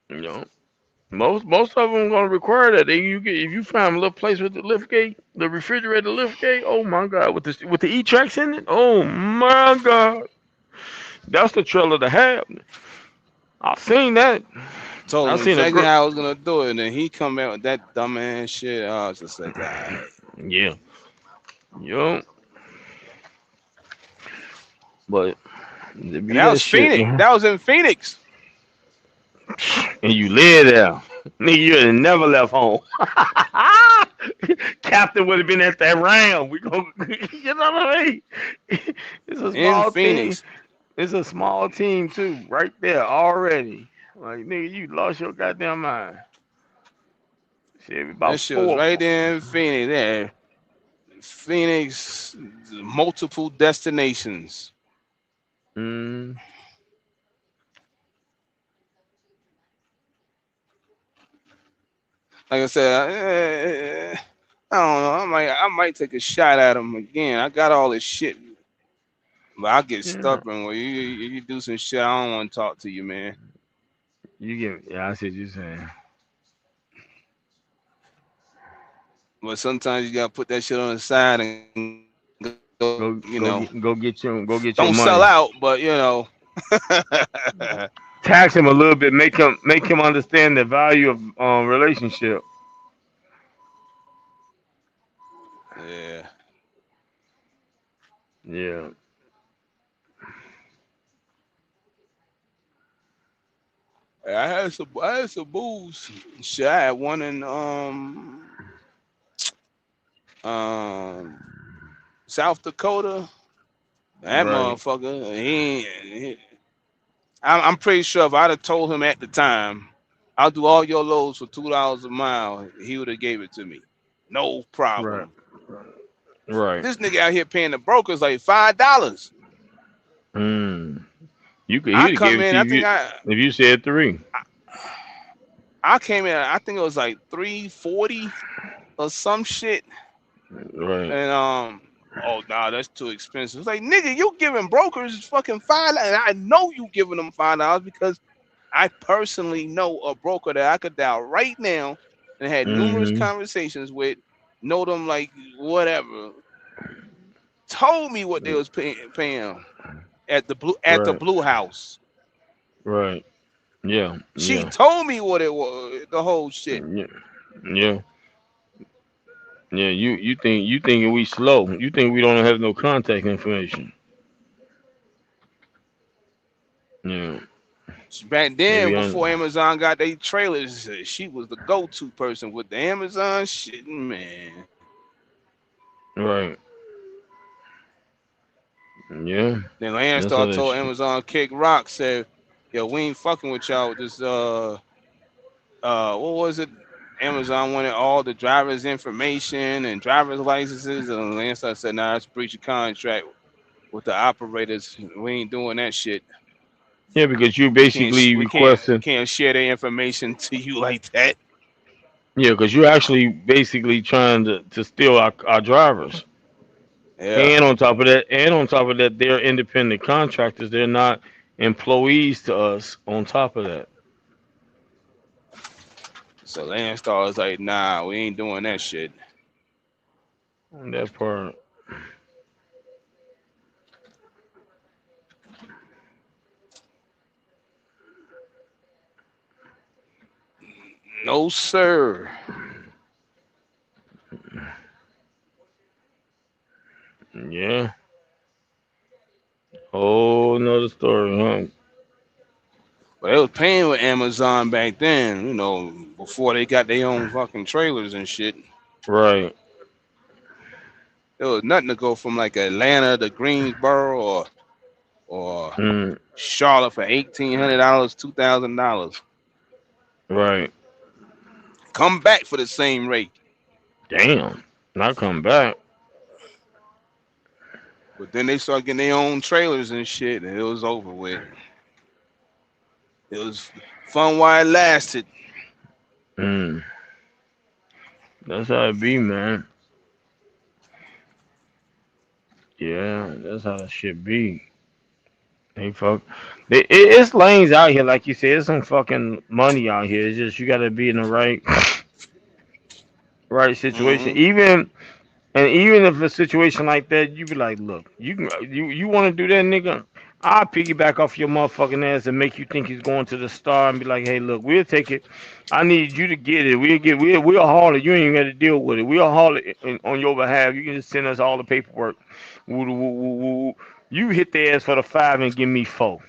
You know. Most of them gonna require that. You get if you find a little place with the lift gate, the refrigerator lift gate. Oh my god, with the E tracks in it. Oh my god, that's the trailer to have. I've seen that. Told I've him seen a exactly girl. how I was gonna do it, and then he come back with that dumbass shit. I was just like, all right. Yeah, yo, but it And be that that was shit, Phoenix. man. That was in Phoenix. And you live there, nigga. You would have never left home. Captain would have been at that round. We go, you know what I mean? It's a In small team. Phoenix. It's a small team too, right there already. Like nigga, you lost your goddamn mind. Shit, That about shit was four. right there in Phoenix. There. Phoenix, multiple destinations. Mm, Like I said, I don't know. I might take a shot at him again. I got all this shit, but I get yeah, stubborn when you do some shit. I don't want to talk to you, man. you get. Yeah, I see what you're saying. But sometimes you gotta put that shit on the side and go, Go get your don't sell money. out, but Tax him a little bit. Make him understand the value of relationship. yeah. Yeah. I had some moves. Shit, I had one in um South Dakota. That Right. motherfucker, I'm pretty sure if I'd have told him at the time, I'll do all your loads for $2 a mile, he would have gave it to me. No Right. problem. Right. This nigga out here paying the brokers like $5. Mm. You could. I He'd have gave come it to in, I you think if you said three. I came in, I think it was like 340 or some shit. Right. And oh nah, that's too expensive. It's like nigga, you giving brokers fucking $5, and I know you giving them $5 because I personally know a broker that I could dial right now and had numerous Mm-hmm. conversations with, know them like whatever. Told me what they was paying at the Right. Blue House. Right. Yeah. She Yeah. told me what it was, the whole shit. Yeah. Yeah. Yeah. You thinking we slow? You think we don't have no contact information? Yeah. Back They then, be before on. Amazon got their trailers, she was the go-to person with the Amazon shit, man. Right. Yeah. Then That's how Landstar that told shit. Amazon Kick Rock said, "Yo, we ain't fucking with y'all with this what was it? Amazon wanted all the drivers' information and driver's licenses, and Landstar said, "Nah, it's breach of contract with the operators. We ain't doing that shit. Yeah, because you We can't basically we requesting. can't share their information to you like that." Yeah, because you're actually basically trying to steal our drivers. Yeah. And on top of that, they're independent contractors. They're not employees to us. On top of that, So Landstar was like, "Nah, we ain't doing that shit. that part. No, sir." Yeah. Oh, another story, huh? But they was paying with Amazon back then, before they got their own fucking trailers and shit. Right. It was nothing to go from like Atlanta to Greensboro or Mm, Charlotte for $1,800, $2,000. right. Come back for the same rate. Damn. Not come back. But then they start getting their own trailers and shit, and it was over with. It was fun while it lasted. Mm, that's how it be, man. Yeah, that's how it should be. They fuck. It's lanes out here, like you said. It's some fucking money out here. It's just you got to be in the right situation. Hmm. Even if a situation like that, you be like, look, you want to do that, nigga? I'll piggyback off your motherfucking ass and make you think he's going to the star and be like, hey, look, we'll take it. I need you to get it. We'll haul it. You ain't even got to deal with it. We'll haul it on your behalf. You can just send us all the paperwork. Woo, woo, woo, woo, woo. You hit the ass for the five and give me four.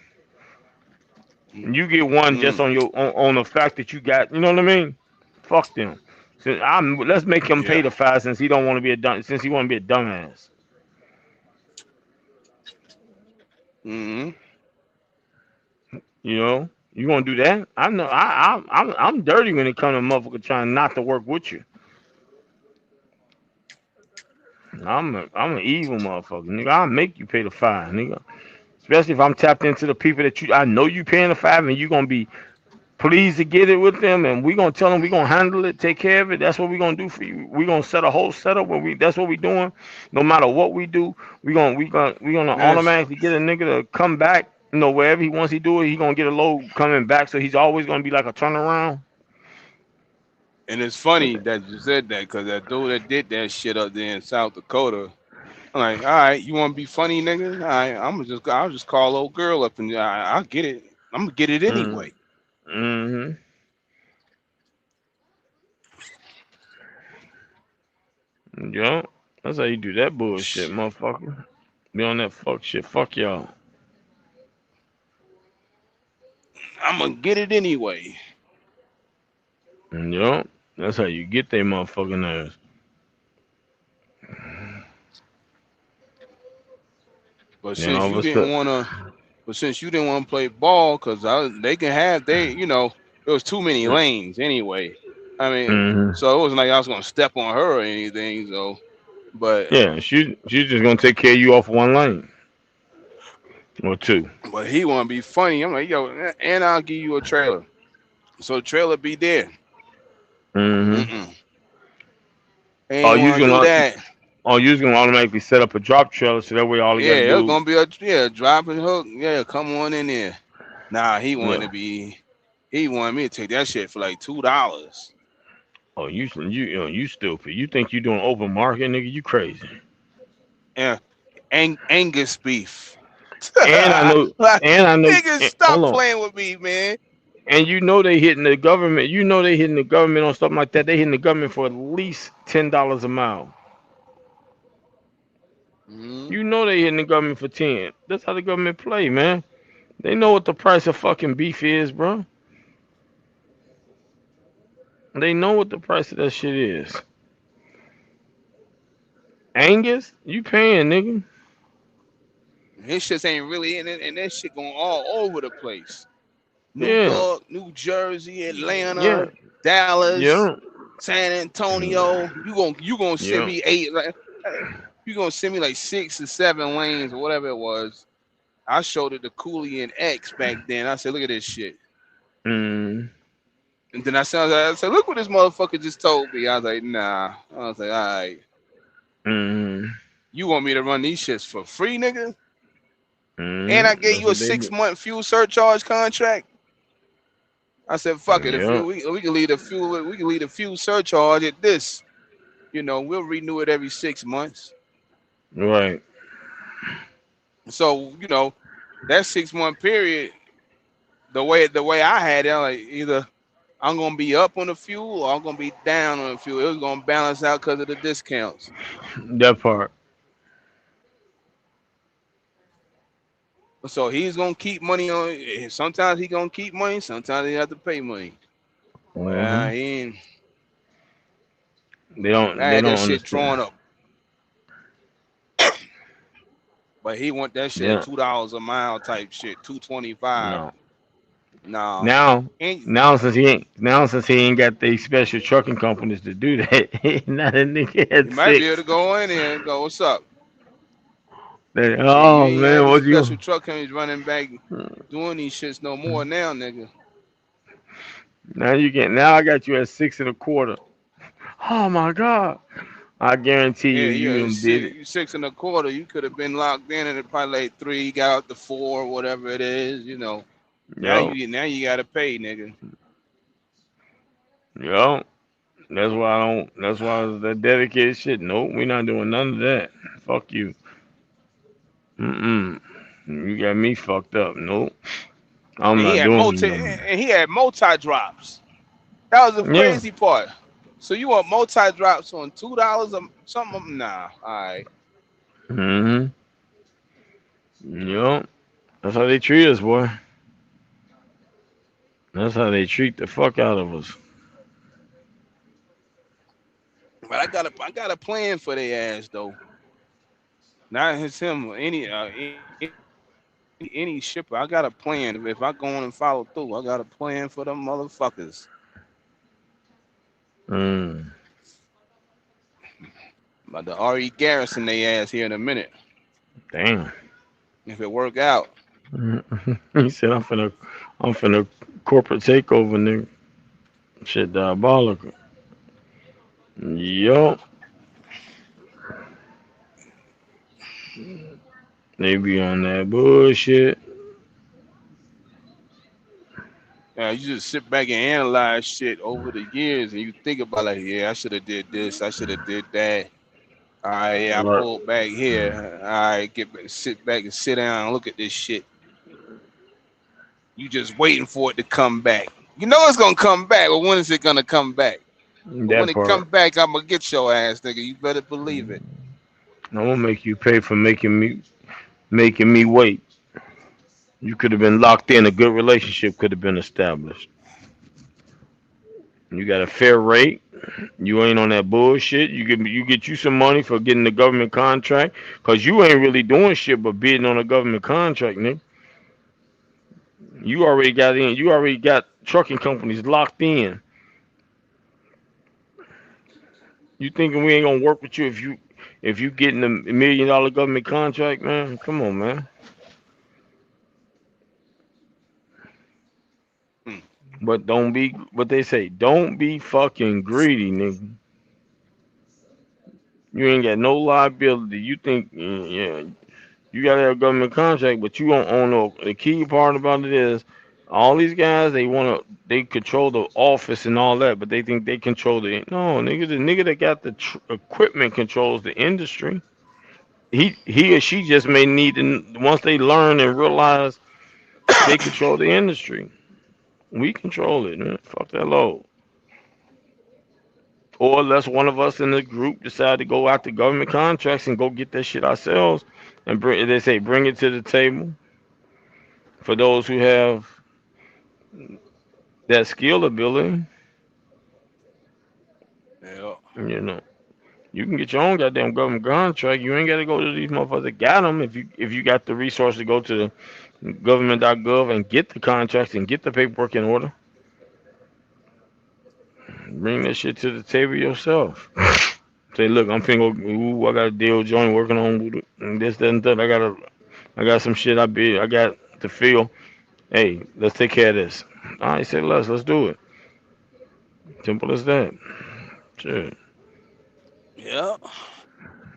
And you get one just Mm. on the fact that you got. You know what I mean? Fuck them. Let's make him pay Yeah. the five since he don't want to be a dumb since he want to be a dumbass. Hmm. You know, you gonna do that? I know. I'm dirty when it comes to motherfucker trying not to work with you. I'm an evil motherfucker, nigga. I'll make you pay the fine, nigga. Especially if I'm tapped into the people that I know you paying the five and you gonna be pleased to get it with them, and we gonna tell them we gonna handle it, take care of it. That's what we gonna do for you. We gonna set a whole setup where we. That's what we doing. No matter what we do, we gonna Yes. automatically get a nigga to come back. Wherever he wants he do it, he gonna get a load coming back. So he's always gonna be like a turnaround. And it's funny that you said that because that dude that did that shit up there in South Dakota, I'm like, all right, you want to be funny, nigga? All right, I'll just call old girl up and I'll get it. I'm gonna get it Mm, anyway. mm-hmm. Yeah, that's how you do that bullshit, motherfucker. Be on that fuck shit. Fuck y'all. I'm gonna get it anyway. Yup. That's how you get they motherfucking ass. But Then since all of you a didn't sudden, wanna, but since you didn't want to play ball, cause they can have there was too many lanes anyway. I mean, hmm so it wasn't like I was gonna step on her or anything. So, but yeah, she's just gonna take care of you off one lane or two. but he wanna be funny. I'm like, yo, and I'll give you a trailer. So the trailer be there. hmm Mm-mm. He Or ain't you wanna do gonna that. or you gonna automatically set up a drop trailer so that way all you gotta Yeah, it's do. gonna be a dropping hook. Yeah, come on in there. Nah, Yeah. he wanted me to take that shit for like $2. Oh, you stupid. You think you doing open market, nigga? You crazy. Yeah, Angus beef. And I know, Like, and I know. niggas, stop Hold on. playing with me, man. And you know they hitting the government. You know they hitting the government on something like that. They hitting the government for at least $10 a mile. Mhm. You know they hitting the government for 10. That's how the government play, man. They know what the price of fucking beef is, bro. They know what the price of that shit is. Angus, you paying, nigga? His shit ain't really in it, and that shit going all over the place. New Yeah, York, New Jersey, yeah, Atlanta, Dallas, yeah, San Antonio. You gonna send yeah. me eight? You gonna send me like 6 or 7 lanes or whatever it was? I showed it to Cooley and X back then. I said, look at this shit. Mm, And then I said, look what this motherfucker just told me. I was like, nah. I was like, all right. mm, You want me to run these shits for free, nigga? And I gave That's you a what they do. 6-month fuel surcharge contract. I said, fuck it. If Yeah, we can leave the fuel surcharge at this. We'll renew it every 6 months. right. So, that 6-month period, the way I had it, I'm like either I'm gonna be up on the fuel or I'm gonna be down on the fuel. It was gonna balance out because of the discounts. That part. So he's gonna keep money on. Sometimes he gonna keep money. Sometimes he have to pay money. Well, hmm he ain't. They I don't. They had that don't shit understand. drawn up, but he want that shit at Yeah. $2 a mile type shit, 225. No. No, Now, ain't now since he ain't got these special trucking companies to do that, now that nigga you had might be able to six. go in there and go, what's up? You Oh ain't man, have these what you? special truck companies running back doing these shits no more now, nigga. Now you get. Now I got you at 6 1/4. Oh my god! I guarantee you, Yeah, you yeah, done did it. 6 1/4. You could have been locked in at probably like 3, got out to 4, whatever it is. Now Yo, you gotta pay, nigga. yo. That's why I don't. That's why it's that dedicated shit. Nope, we not doing none of that. Fuck you. Mm-mm. You got me fucked up. Nope. I'm And he not had doing multi nothing. and he had multi drops. That was the Yeah. crazy part. So you want multi drops on $2 or something? Nah, all right. Mm-hmm. Yo. That's how they treat us, boy. That's how they treat the fuck out of us. But I got a plan for their ass though. Not his him any shipper. I got a plan. If I go on and follow through, I got a plan for them motherfuckers. Mm. About the RE Garrison they ass here in a minute. Damn. If it work out. He said, I'm finna corporate takeover, nigga. Shit diabolical. Yo. They be on that bullshit. You just sit back and analyze shit over the years, and you think about like, yeah, I should have did this, I should have did that. All right, yeah, I Right. pulled back here. All right, sit back and sit down and look at this shit. You just waiting for it to come back. You know it's gonna come back, but when is it gonna come back? But when That it come part. back, I'm gonna get your ass, nigga. You better believe it. I'm gonna make you pay for making me. making me wait. You could have been locked in. A good relationship could have been established. You got a fair rate. You ain't on that bullshit. You get you some money for getting the government contract, cause you ain't really doing shit but bidding on a government contract, nigga. You already got in. You already got trucking companies locked in. You thinking we ain't gonna work with you if you getting $1 million government contract, man? Come on, man. Hmm. But don't be what they say. Don't be fucking greedy, nigga. You ain't got no liability. You think, yeah, you gotta have a government contract, but you don't own no. The key part about it is, all these guys they control the office and all that, but they think they control no, nigga. The nigga that got the equipment controls the industry. He or she just may need to, once they learn and realize they control the industry. We control it, man. Fuck that load. Or unless one of us in the group decide to go out to government contracts and go get that shit ourselves and bring, they say, bring it to the table for those who have that skill ability. Yeah. You know, you can get your own goddamn government contract. You ain't got to go to these motherfuckers that got them. If you got the resource to go to the government.gov and get the contracts and get the paperwork in order, bring that shit to the table yourself. Say, look, I'm finna go. Ooh, I got a deal joint working on with it, and this, that, and that. I got some shit I got to fill. Hey, let's take care of this. All right, say let's do it. Simple as that. Shit. Yeah.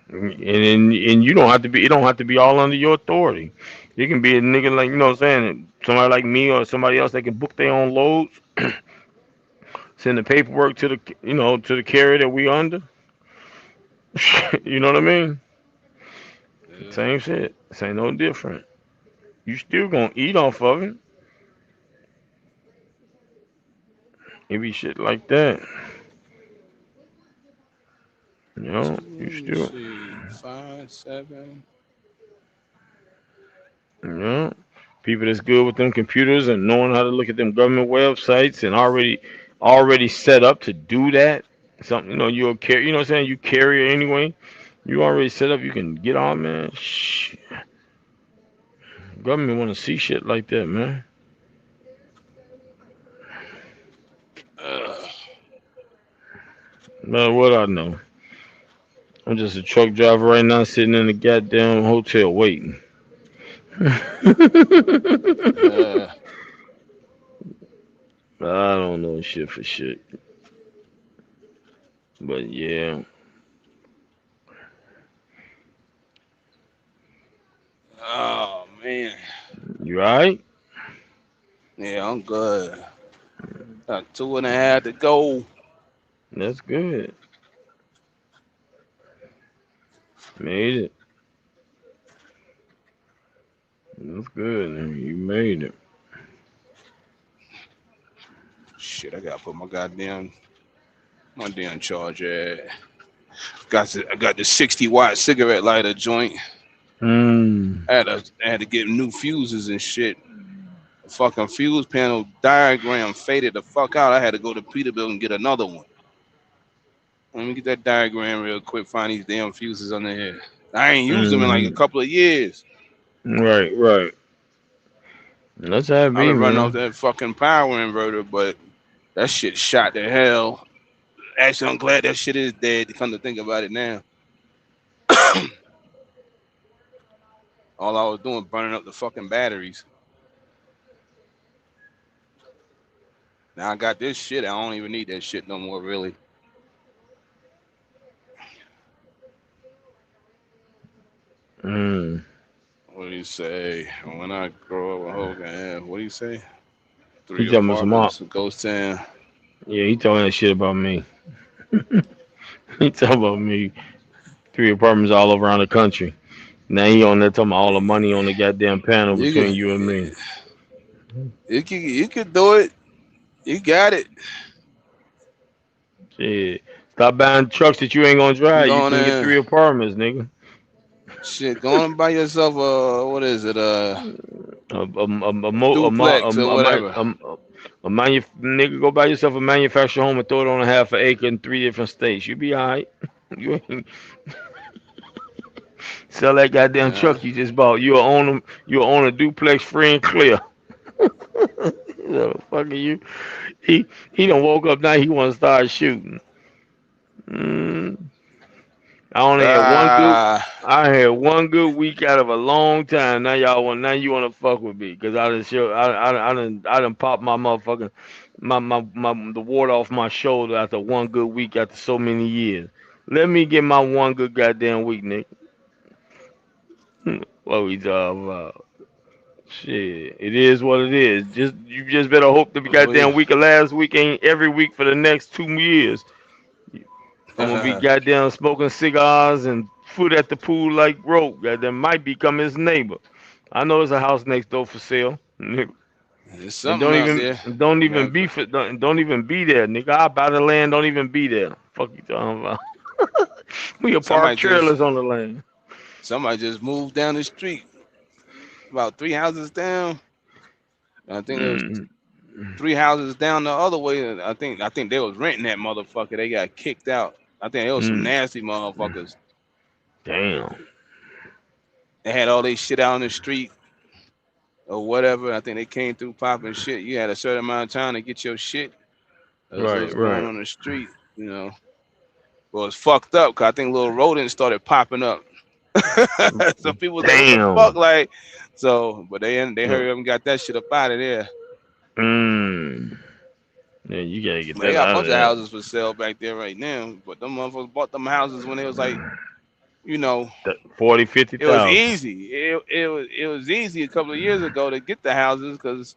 And you don't have to be. It don't have to be all under your authority. You can be a nigga like, what I'm saying, somebody like me or somebody else that can book their own loads, send the paperwork to the carrier that we under. You know what I mean? Yeah. Same shit. This ain't no different. You still gonna eat off of it. It be shit like that. You Let me still, see. 5, 7. you know, people that's good with them computers and knowing how to look at them government websites and already set up to do that. Something, you're a carrier, you know what I'm saying? You carrier anyway. You already set up, you can get on, man. Shh. Government want to see shit like that, man. Uh, But what I know, I'm just a truck driver right now, sitting in the goddamn hotel waiting. uh, I don't know shit for shit, but yeah, oh man. you alright? Yeah, I'm good. Got 2.5 to go. That's good. Made it. That's good. Man. You made it. Shit, I gotta put my damn charger. I got the 60-watt cigarette lighter joint. Hmm. I had to get new fuses and shit. The fucking fuse panel diagram faded the fuck out. I had to go to Peterbilt and get another one. Let me get that diagram real quick. Find these damn fuses on there. I ain't used them in like a Hmm. couple of years. Right. Right. That's how it I've be, been running off man. that fucking power inverter, but that shit shot to hell. Actually, I'm glad that shit is dead. To come to think about it now, all I was doing burning up the fucking batteries. Now I got this shit. I don't even need that shit no more, really. Hmm. What do you say? When I grow up, I hope I have. What do you say? He 3 talking about some apartments, a ghost town. Yeah, he talking that shit about me. He talking about me. 3 apartments all over around the country. Now he on there talking about all the money on the goddamn panel You between can, you and me. you can do it. You got it. Shit. Stop buying trucks that you ain't gonna You drive. You going can get in? 3 apartments, nigga. Shit, go on and buy yourself a what is it? Duplex or whatever. Nigga, go buy yourself a manufactured home and throw it on a half an acre in 3 different states. You be alright. You ain't sell that goddamn Yeah. truck you just bought. You'll own a duplex free and clear. Fucking you. He done woke up now. He want to start shooting. Mm, I only had one good. Ah, I had one good week out of a long time. Now you want to fuck with me because I done popped my motherfucking the water off my shoulder after one good week after so many years. Let me get my one good goddamn week, Nick. What we talking about? Shit, it is what it is. You just better hope the oh goddamn yeah. week of last week ain't every week for the next 2 years. I'm gonna be goddamn smoking cigars and food at the pool like rope. Goddamn might become his neighbor. I know there's a house next door for sale. Nigga. There's And something out there. don't even Got- be for, don't even be there, nigga. I buy the land, don't even be there. Fuck you talking about? We can park Somebody just trailers on the land. somebody just moved down the street, about 3 houses down. I think there was Mm, 3 houses down the other way. And I think they was renting that motherfucker. They got kicked out. I think there was some mm, nasty motherfuckers. damn. They had all they shit out on the street or whatever. I think they came through popping shit. You had a certain amount of time to get your shit. That's Right, what's going right. on the street, you know. Well, it's fucked up because I think little rodents started popping up. So people was like, "What the fuck?" Damn. Like, so, but they Yeah. hurry up and got that shit up out of there. Mm. Yeah, you gotta get But they that got a out of bunch of there. houses for sale back there right now. But them motherfuckers bought them houses when it was like, you know, 40, fifty it was thousand. easy. It was easy a couple of years ago to get the houses because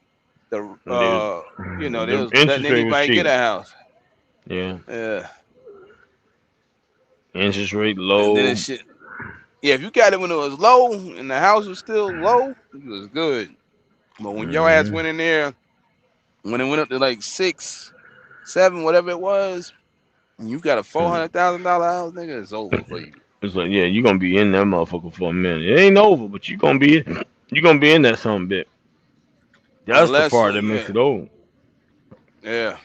the they The was letting interest rate was anybody get cheap. a house. Yeah. Yeah, Interest rate and then low. it shit. Yeah, if you got it when it was low and the house was still low, it was good. But when your ass Hmm. went in there, when it went up to like 6, 7, whatever it was, and you got a $400,000 house, nigga, it's over for you. It's like, yeah, you gonna be in that motherfucker for a minute. It ain't over, but you gonna be in that some bit. That's the Unless, part that makes yeah, it over. yeah,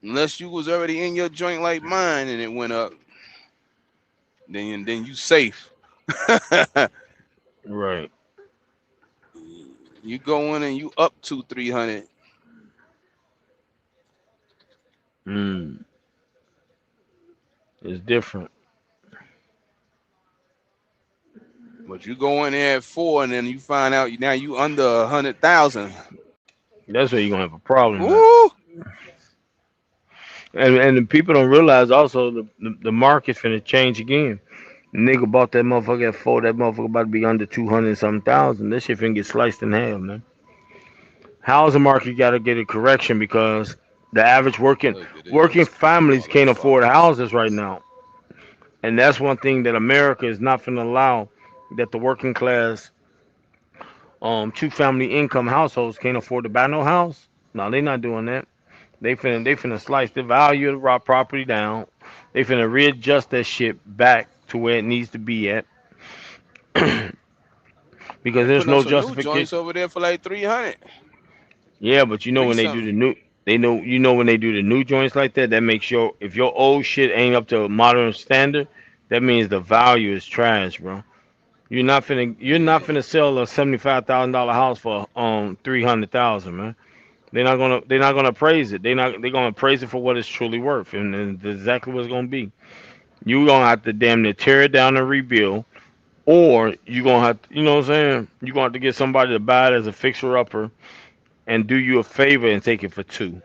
unless you was already in your joint like mine and it went up, then you safe. Right. You go in and you up 200-300. Mm. It's different. But you go in there at 4 and then you find out now you under 100,000. That's where you're gonna have a problem at. Woo! And the people don't realize also the market's finna change again. Nigga bought that motherfucker at four. That motherfucker about to be under 200 something thousand. This shit finna get sliced in half, man. Housing market got to get a correction because the average Look at working this families can't afford motherfucker. houses right now, and that's one thing that America is not going to allow. That the working class, two family income households can't afford to buy no house. No, they not doing that. They finna slice the value of the raw property down. They finna readjust that shit back to where it needs to be at because They there's putting up no some new joints justification. over there for like 300, Yeah, but you know three when they do something. the new, they know you know when they do the new joints like that. That makes your if your old shit ain't up to a modern standard, that means the value is trash, bro. You're not Yeah. finna sell a $75,000 house for 300,000, man. They're not gonna praise it. They're gonna praise it for what it's truly worth, and that's exactly what it's gonna be. You gonna have to damn near tear it down and rebuild, or you gonna have to, you know what I'm saying? You gonna have to get somebody to buy it as a fixer upper and do you a favor and take it for two.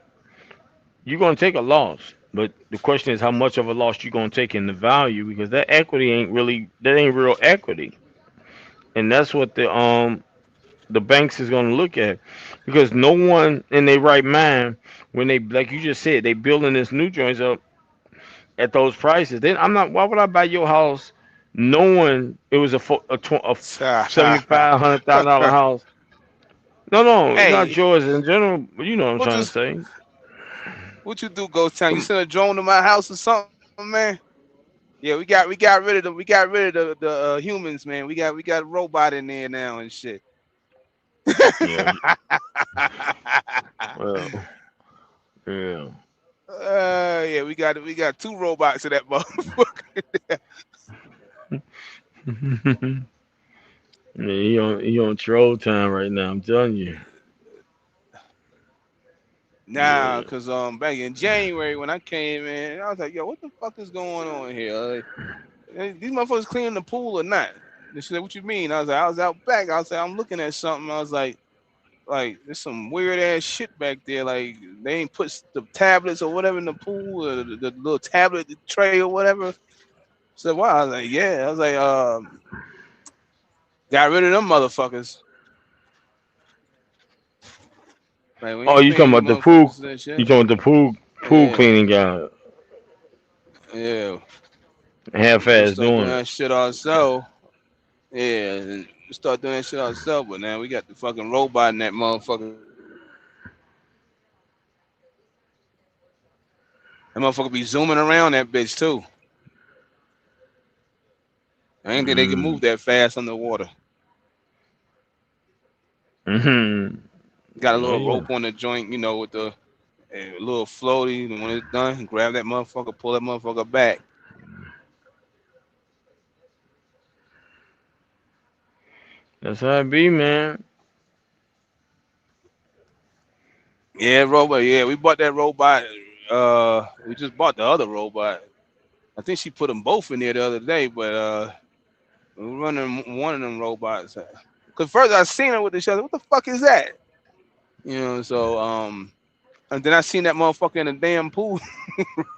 You're gonna take a loss, but the question is how much of a loss you're gonna take in the value because that equity ain't real equity, and that's what the banks is gonna look at because no one in their right mind when they like you just said they building this new joints up at those prices. Then I'm not. Why would I buy your house knowing it was a $75,000 house? No, no, not Hey, yours in general. But you know what I'm what trying you to say. what you do, Ghost Town? You send a drone to my house or something, man? Yeah, we got rid of the humans, man. We got a robot in there now and shit. Yeah. Well, yeah. Yeah, we got two robots in that motherfucker. Yeah, he on troll time right now. I'm telling you. Nah, Yeah. cause back in January when I came in, I was like, yo, what the fuck is going on here? Like, these motherfuckers cleaning the pool or not? They said, what you mean? I was like, I was out back. I was like, I'm looking at something. I was like there's some weird ass shit back there. Like they ain't put the tablets or whatever in the pool or the little tablet tray or whatever. So wow, I was like, yeah. I was like, got rid of them motherfuckers. Like we Oh, ain't you paying talking these about the pool? motherfuckers and You shit. talking about the pool Yeah, cleaning guy? yeah. Half We supposed ass to start doing doing it. that shit ourselves. Yeah, and we start doing that shit ourselves. But now we got the fucking robot in that motherfucker. That motherfucker be zooming around that bitch too. I ain't think they can Mm. move that fast underwater. Mm-hmm. Got a Oh little yeah. rope on the joint, you know, with the a little floaty. And when it's done, grab that motherfucker, pull that motherfucker back. That's how it be, man. Yeah, robot. Yeah, we bought that robot. We just bought the other robot. I think she put them both in there the other day, but we're running one of them robots. Cause first I seen her with the other. What the fuck is that? You know, so and then I seen that motherfucker in the damn pool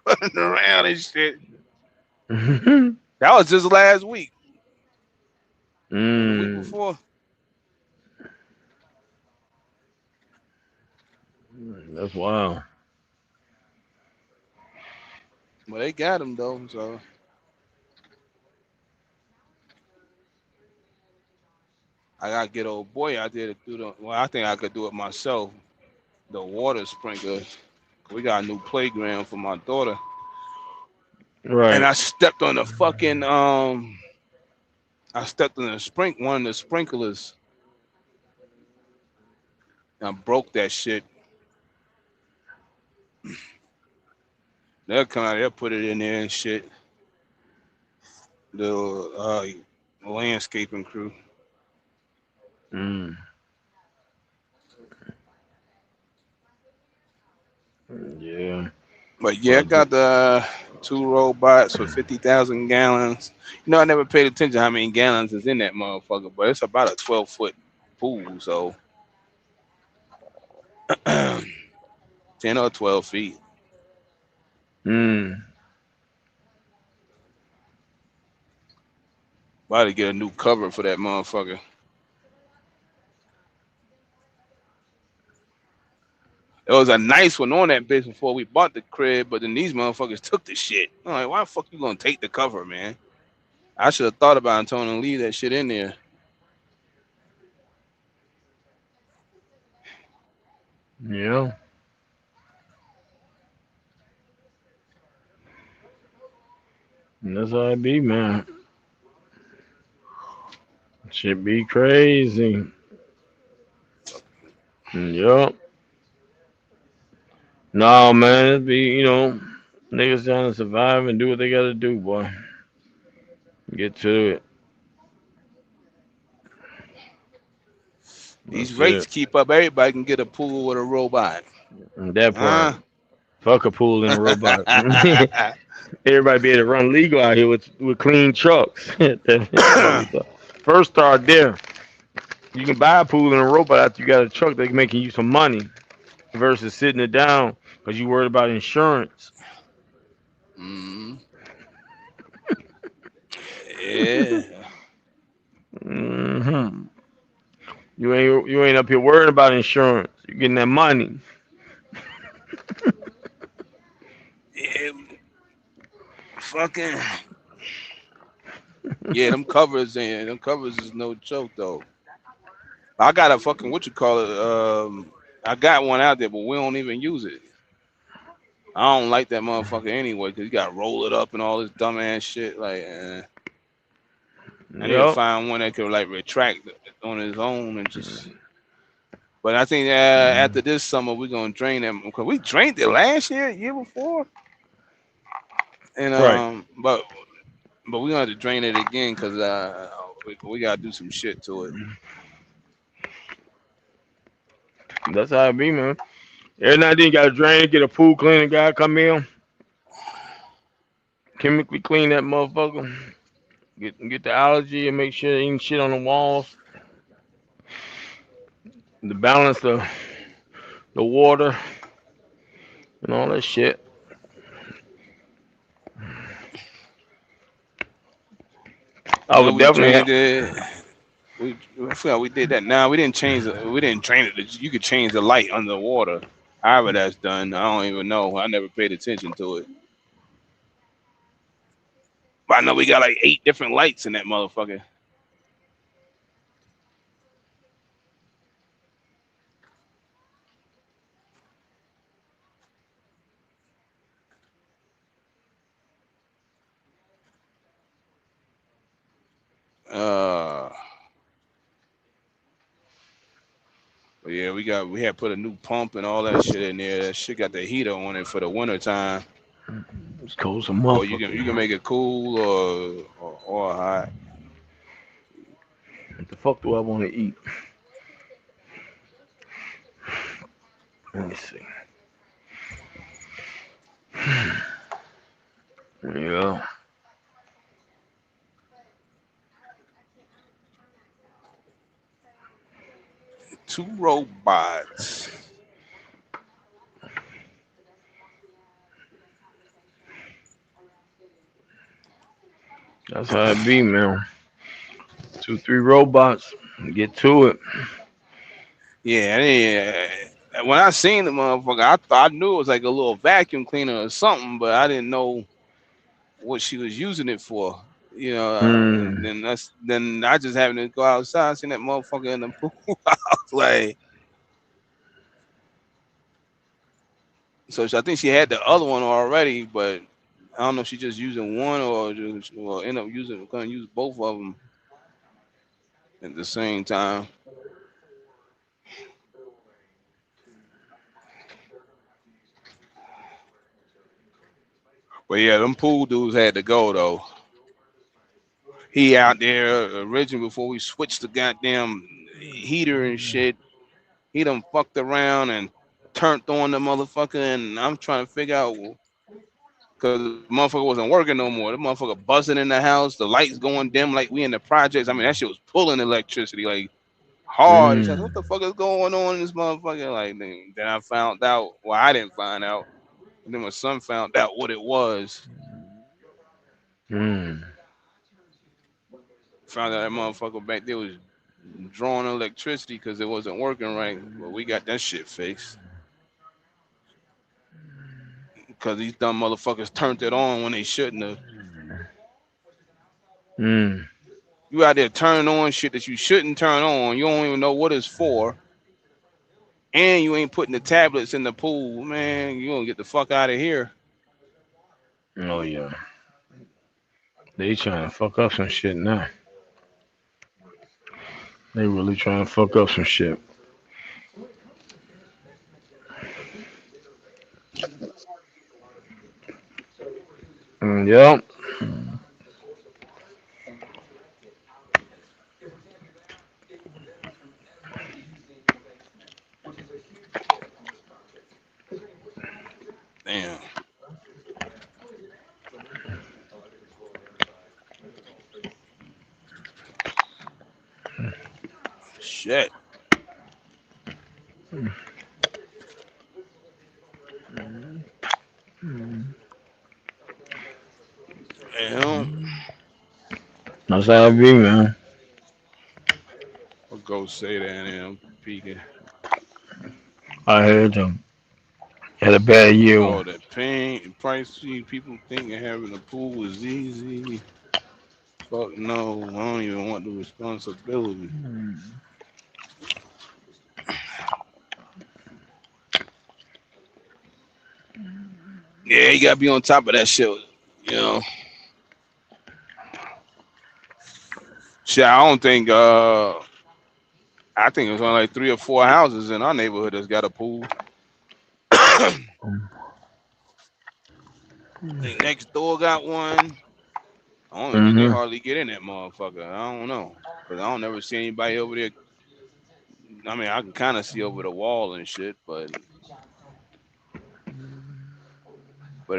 running around and shit. mm. That was just last week or the week before. That's wild. But they got him though, so I gotta get old boy out there to do the. Well, I think I could do it myself. The water sprinkler. We got a new playground for my daughter, and Right. I stepped on the fucking I stepped on one of the sprinklers. And I broke that shit. They'll come out, they'll put it in there and shit. The landscaping crew. Mm. Yeah. But yeah, I But got the two robots for 50,000 gallons. You know, I never paid attention how many gallons is in that motherfucker, but it's about a 12-foot pool, so 10 or 12 feet. mm. About to get a new cover for that motherfucker. It was a nice one on that bitch before we bought the crib, but then these motherfuckers took the shit. I'm like, why the fuck you gonna take the cover, man? I should have thought about it and told him to leave that shit in there. Yeah. That's how it be, man. Shit be crazy. Yup. No, man, it be, niggas trying to survive and do what they gotta do, boy. Get to it. These That's rates it. keep up. Everybody can get a pool with a robot. And that part. Huh? Fuck a pool and a robot. Everybody be able to run legal out here with clean trucks. First start there. You can buy a pool and a robot after you got a truck that's making you some money versus sitting it down because you worried about insurance. Mm, yeah. Hmm. You ain't up here worrying about insurance. You're getting that money. Yeah. Fucking. Yeah, them covers is no joke though. I got a fucking what you call it. I got one out there, but we don't even use it. I don't like that motherfucker anyway because you got to roll it up and all this dumbass shit. Like, I need to Yup. find one that could like retract on his own and just. But I think after this summer we're gonna drain them because we drained it last year before, and Right. but we're gonna have to drain it again because we gotta do some shit to it. That's how it be, man. Every night you gotta drain, get a pool cleaning guy come in, chemically clean that motherfucker, get the allergy and make sure there ain't shit on the walls, the balance the water and all that shit. I You know, would we definitely have. drained it. I forgot we did that. Nah, we didn't change it. We didn't drain it. You could change the light under the water. However, that's done. I don't even know. I never paid attention to it. But I know we got like 8 different lights in that motherfucker. Uh, but yeah, we had put a new pump and all that shit in there. That shit got the heater on it for the winter time. It's cold some Or you can motherfucker. make it cool or hot. What the fuck do I want to eat? Let me see. Yeah. 2 robots. That's how it be, man. Two, three robots. Get to it. Yeah, when I seen the motherfucker, I knew it was like a little vacuum cleaner or something, but I didn't know what she was using it for. You know, and Mm. then I just happened to go outside, seen that motherfucker in the pool. I was like, I think she had the other one already, but I don't know if she just using one or just or end up gonna use both of them at the same time. But yeah, them pool dudes had to go though. He out there originally before we switched the goddamn heater and shit. He done fucked around and turned on the motherfucker, and I'm trying to figure out because the motherfucker wasn't working no more. The motherfucker buzzing in the house, the lights going dim like we in the projects. I mean, that shit was pulling electricity like hard. It's like, what Mm. the fuck is going on in this motherfucker? Like, then I found out. Well, I didn't find out. And then my son found out what it was. Mm. Found out that motherfucker back there was drawing electricity because it wasn't working right. But we got that shit fixed. Because these dumb motherfuckers turned it on when they shouldn't have. Mm. You out there turning on shit that you shouldn't turn on. You don't even know what it's for. And you ain't putting the tablets in the pool. Man, you gonna get the fuck out of here. Oh yeah. They trying to fuck up some shit now. They really trying to fuck up some shit. Yep. Damn. Shit. Damn. That's how it be, man. I'll go say that and I'm peeking. I heard them. Had a bad year. Oh, that pain and pricey. People thinking having a pool is easy. Fuck no. I don't even want the responsibility. Yeah, you gotta be on top of that shit. You know, shit. I don't think. I think it's only like 3 or 4 houses in our neighborhood that's got a pool. I think next door got one. I don't think they Mm-hmm. hardly get in that motherfucker. I don't know, cause I don't never see anybody over there. I mean, I can kind of see over the wall and shit, but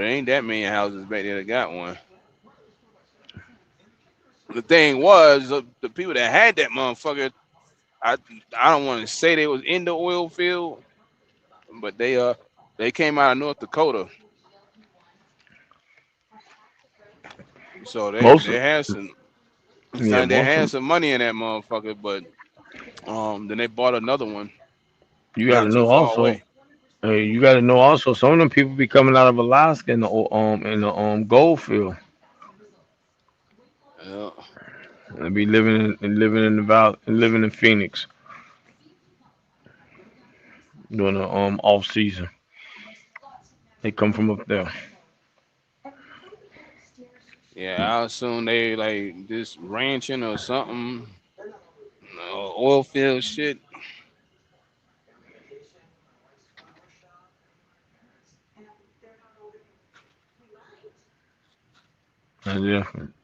it ain't that many houses back there that got one. The thing was, the people that had that motherfucker, I I don't want to say they was in the oil field, but they came out of North Dakota, so they Most they of, had some. It's yeah, like they most of had 'em. some money in that motherfucker, but then they bought another one You got to not too know far also. away. You got to know also. Some of them people be coming out of Alaska in the gold field Yeah, and be living in the valley and living in Phoenix during the off season. They come from up there. yeah. I assume they like this ranching or something, oil field shit. That's different.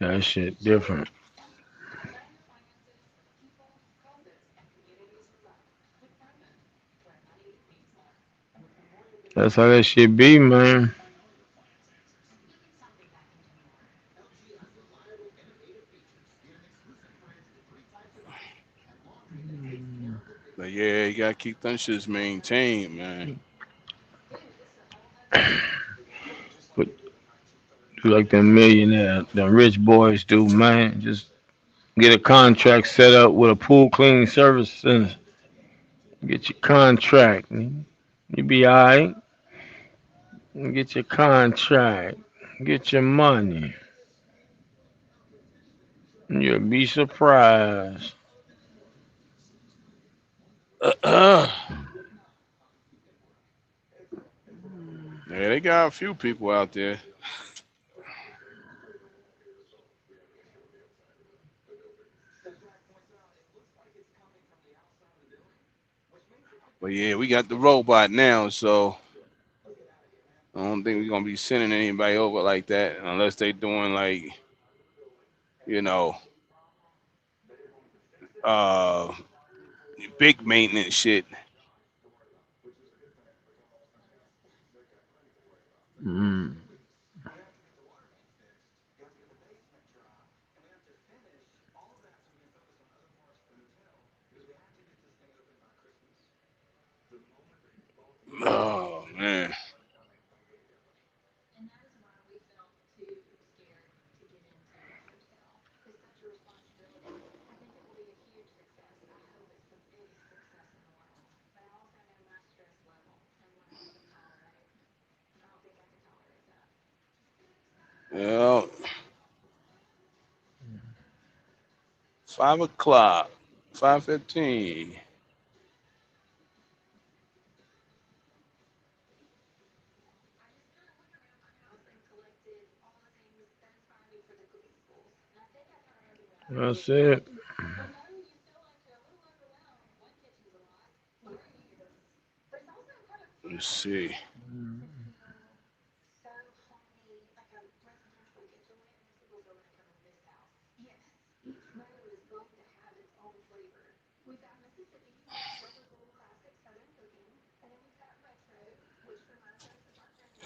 That shit different. That's how that shit be, man. But yeah, you gotta keep them shits maintained, man. But do like them millionaire, them rich boys do, man. Just get a contract set up with a pool cleaning service and get your contract. You be alright. Get your contract. Get your money. You'll be surprised. Yeah, they got a few people out there. But yeah, we got the robot now, so I don't think we're gonna be sending anybody over like that unless they doing like, you know, uh big maintenance shit. Mm. Oh man. Yeah, 5 o'clock, 5:15. That's it. Let's see.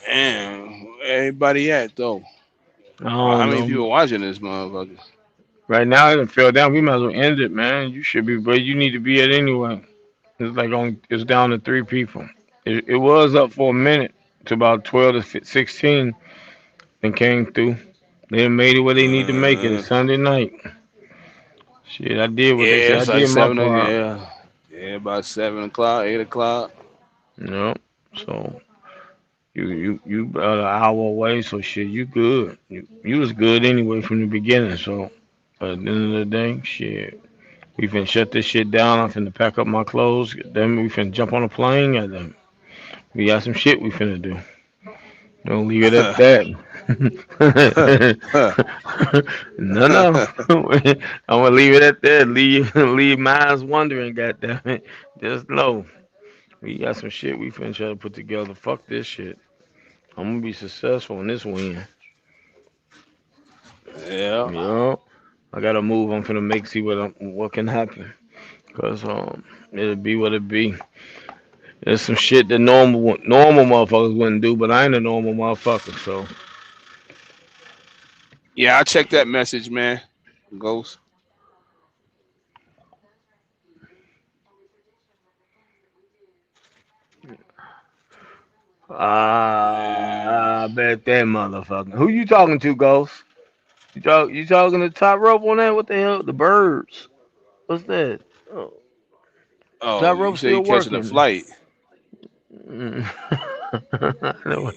Damn, where everybody at though? I How don't many know. people watching this motherfucker? Right now it done fell down. We might as well end it, man. You should be where you need to be at anyway. It's like it's down to three people. It was up for a minute to about 12 to 16 and came through. They done made it where they need to make it. Uh, It's Sunday night. Shit, I did what they yeah, said. I it's like did my 7. part. Yeah, yeah, about 7 o'clock, 8 o'clock. You know. So you about an hour away. So shit, you good. You was good anyway from the beginning. So at the end of the day, shit. We finna shut this shit down. I'm finna pack up my clothes. Then we finna jump on a plane. And then we got some shit we finna do. Don't leave it at that. No, no. I'm gonna leave it at that. Leave minds wondering. Goddamn it. Just know we got some shit we finna try to put together. Fuck this shit. I'm gonna be successful in this win. Yeah. Yo, I gotta move. I'm finna make see what can happen. Cause it'll be what it be. There's some shit that normal motherfuckers wouldn't do, but I ain't a normal motherfucker. So Yeah, I checked that message, man. Ghost. I bet that motherfucker. Who you talking to, Ghost? You talking to Top Rope on that? What the hell? The birds. What's that? Oh, Oh, Top you Rope say you still catching a working. flight. Mm. I know.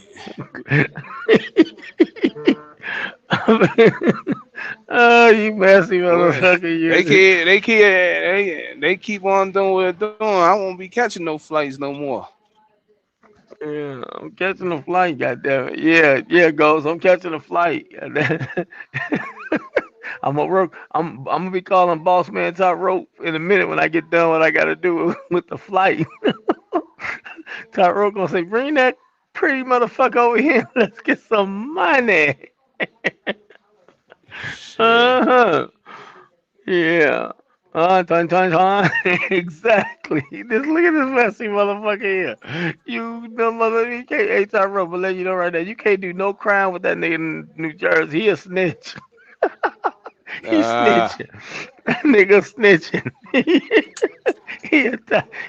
Oh, you messy Boy, motherfucker, you. they keep on doing what they're doing. I won't be catching no flights no more. Yeah, I'm catching a flight, goddamn it. Yeah, yeah, Ghost. I'm catching a flight. Goddamn it. I'm gonna work. I'm gonna be calling Boss Man Top Rope in a minute when I get done what I gotta do with the flight. Top Rope gonna say, "Bring that pretty motherfucker over here. Let's get some money." Shit. Uh-huh. Yeah. Ton, ton, ton. Exactly. Just look at this messy motherfucker here. You the mother, you can't, hey, Top Rope, but let you know right now, you can't do no crime with that nigga in New Jersey. He a snitch. He Ah, snitching. That nigga snitching. he, a,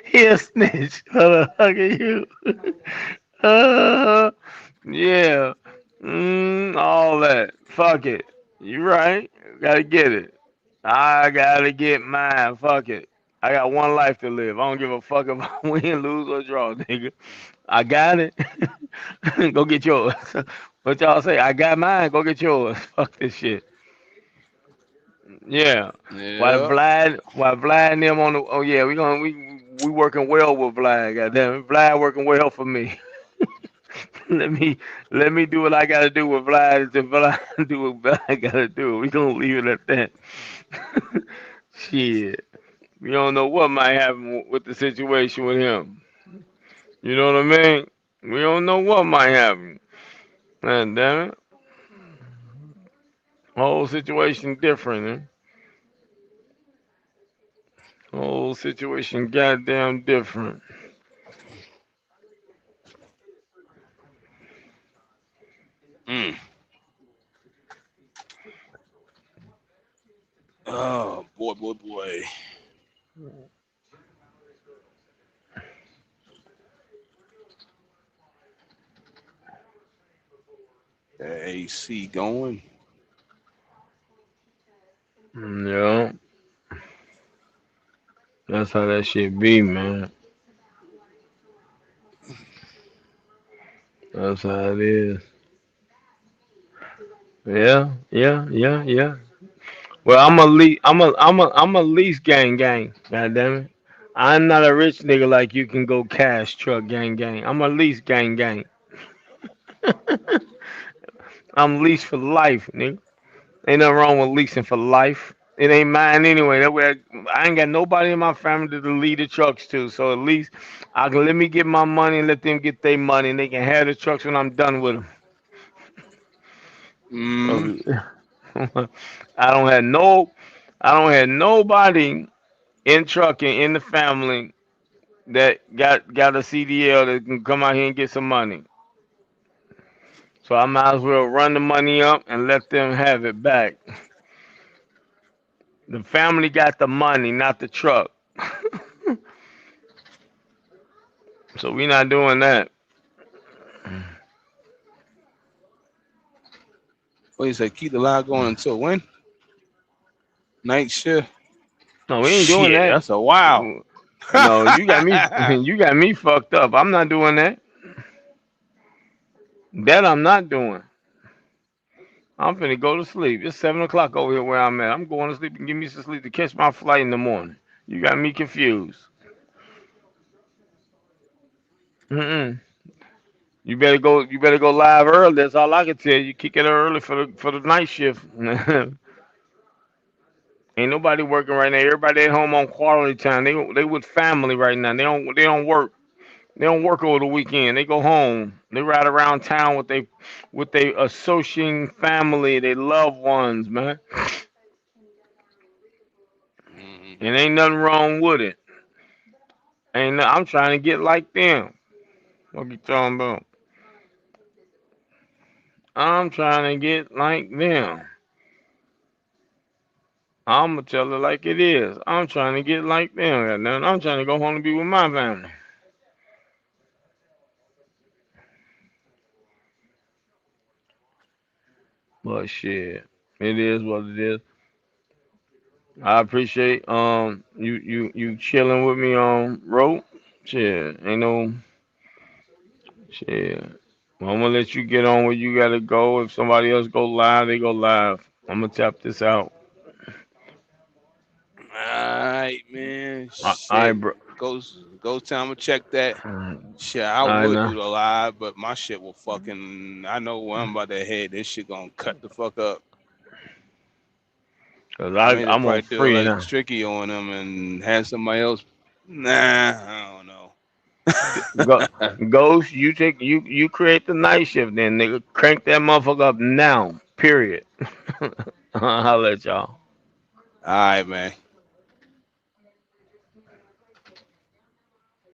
he a snitch. Motherfucker, you. Uh, yeah. All that. Fuck it. You right. Gotta get it. I gotta get mine. Fuck it. I got one life to live. I don't give a fuck if I win, lose, or draw, nigga. I got it. Go get yours. What y'all say? I got mine. Go get yours. Fuck this shit. Yeah. yeah. While Vlad and them on the, oh yeah, we working well with Vlad. Goddamn it. Vlad working well for me. let me let me do what I gotta do with Vlad. If Vlad do what Vlad gotta do, we gonna leave it at that. Shit. We don't know what might happen with the situation with him. You know what I mean? We don't know what might happen. Man, damn it. Whole situation different, eh? Whole situation goddamn different. Mm. Oh boy, boy, boy. That AC going. Yeah, that's how that shit be, man. That's how it is. Yeah, yeah, yeah, yeah. Well, I'm a lease gang. God damn it. I'm not a rich nigga like you can go cash truck gang. I'm a lease gang. I'm leased for life, nigga. Ain't nothing wrong with leasing for life. It ain't mine anyway. That way, I ain't got nobody in my family to lead the trucks to. So at least I can let me get my money and let them get their money, and they can have the trucks when I'm done with Mm. them. I don't have no, I don't have nobody in trucking in the family that got a CDL that can come out here and get some money. So I might as well run the money up and let them have it back. The family got the money, not the truck. So we not doing that. What you say? Keep the line going until when? Night shift. No, we ain't doing Shit, that. that's a wow. No, you got me. You got me fucked up. I'm not doing that. That I'm not doing. I'm finna go to sleep. It's 7 o'clock over here where I'm at. I'm going to sleep and give me some sleep to catch my flight in the morning. You got me confused. Mm-mm. You better go. You better go live early. That's all I can tell you. Kick it early for the night shift. Ain't nobody working right now. Everybody at home on quality time. They with family right now. They don't work. They don't work over the weekend. They go home. They ride around town with they associating family, they loved ones, man. Mm-hmm. And ain't nothing wrong with it. I'm trying to get like them. What you talking about? I'm trying to get like them. I'm gonna tell it like it is. I'm trying to get like them. Goddamn. I'm trying to go home and be with my family. But shit, it is what it is. I appreciate you chilling with me on rope. Shit, ain't no shit. Well, I'm gonna let you get on where you gotta go. If somebody else go live, they go live. I'm gonna tap this out. Alright, man. I Shit. bro. Go time to check that. Shit, I I would know. do the live, but my shit will fucking. I know where I'm about to head. This shit gonna cut the fuck up. Cause I mean, to I'm on probably do it free like now. tricky on them and have somebody else. Nah, I don't know. Go, Ghost, you create the night shift then, nigga. Crank that motherfucker up now. Period. I'll let y'all. All right, man.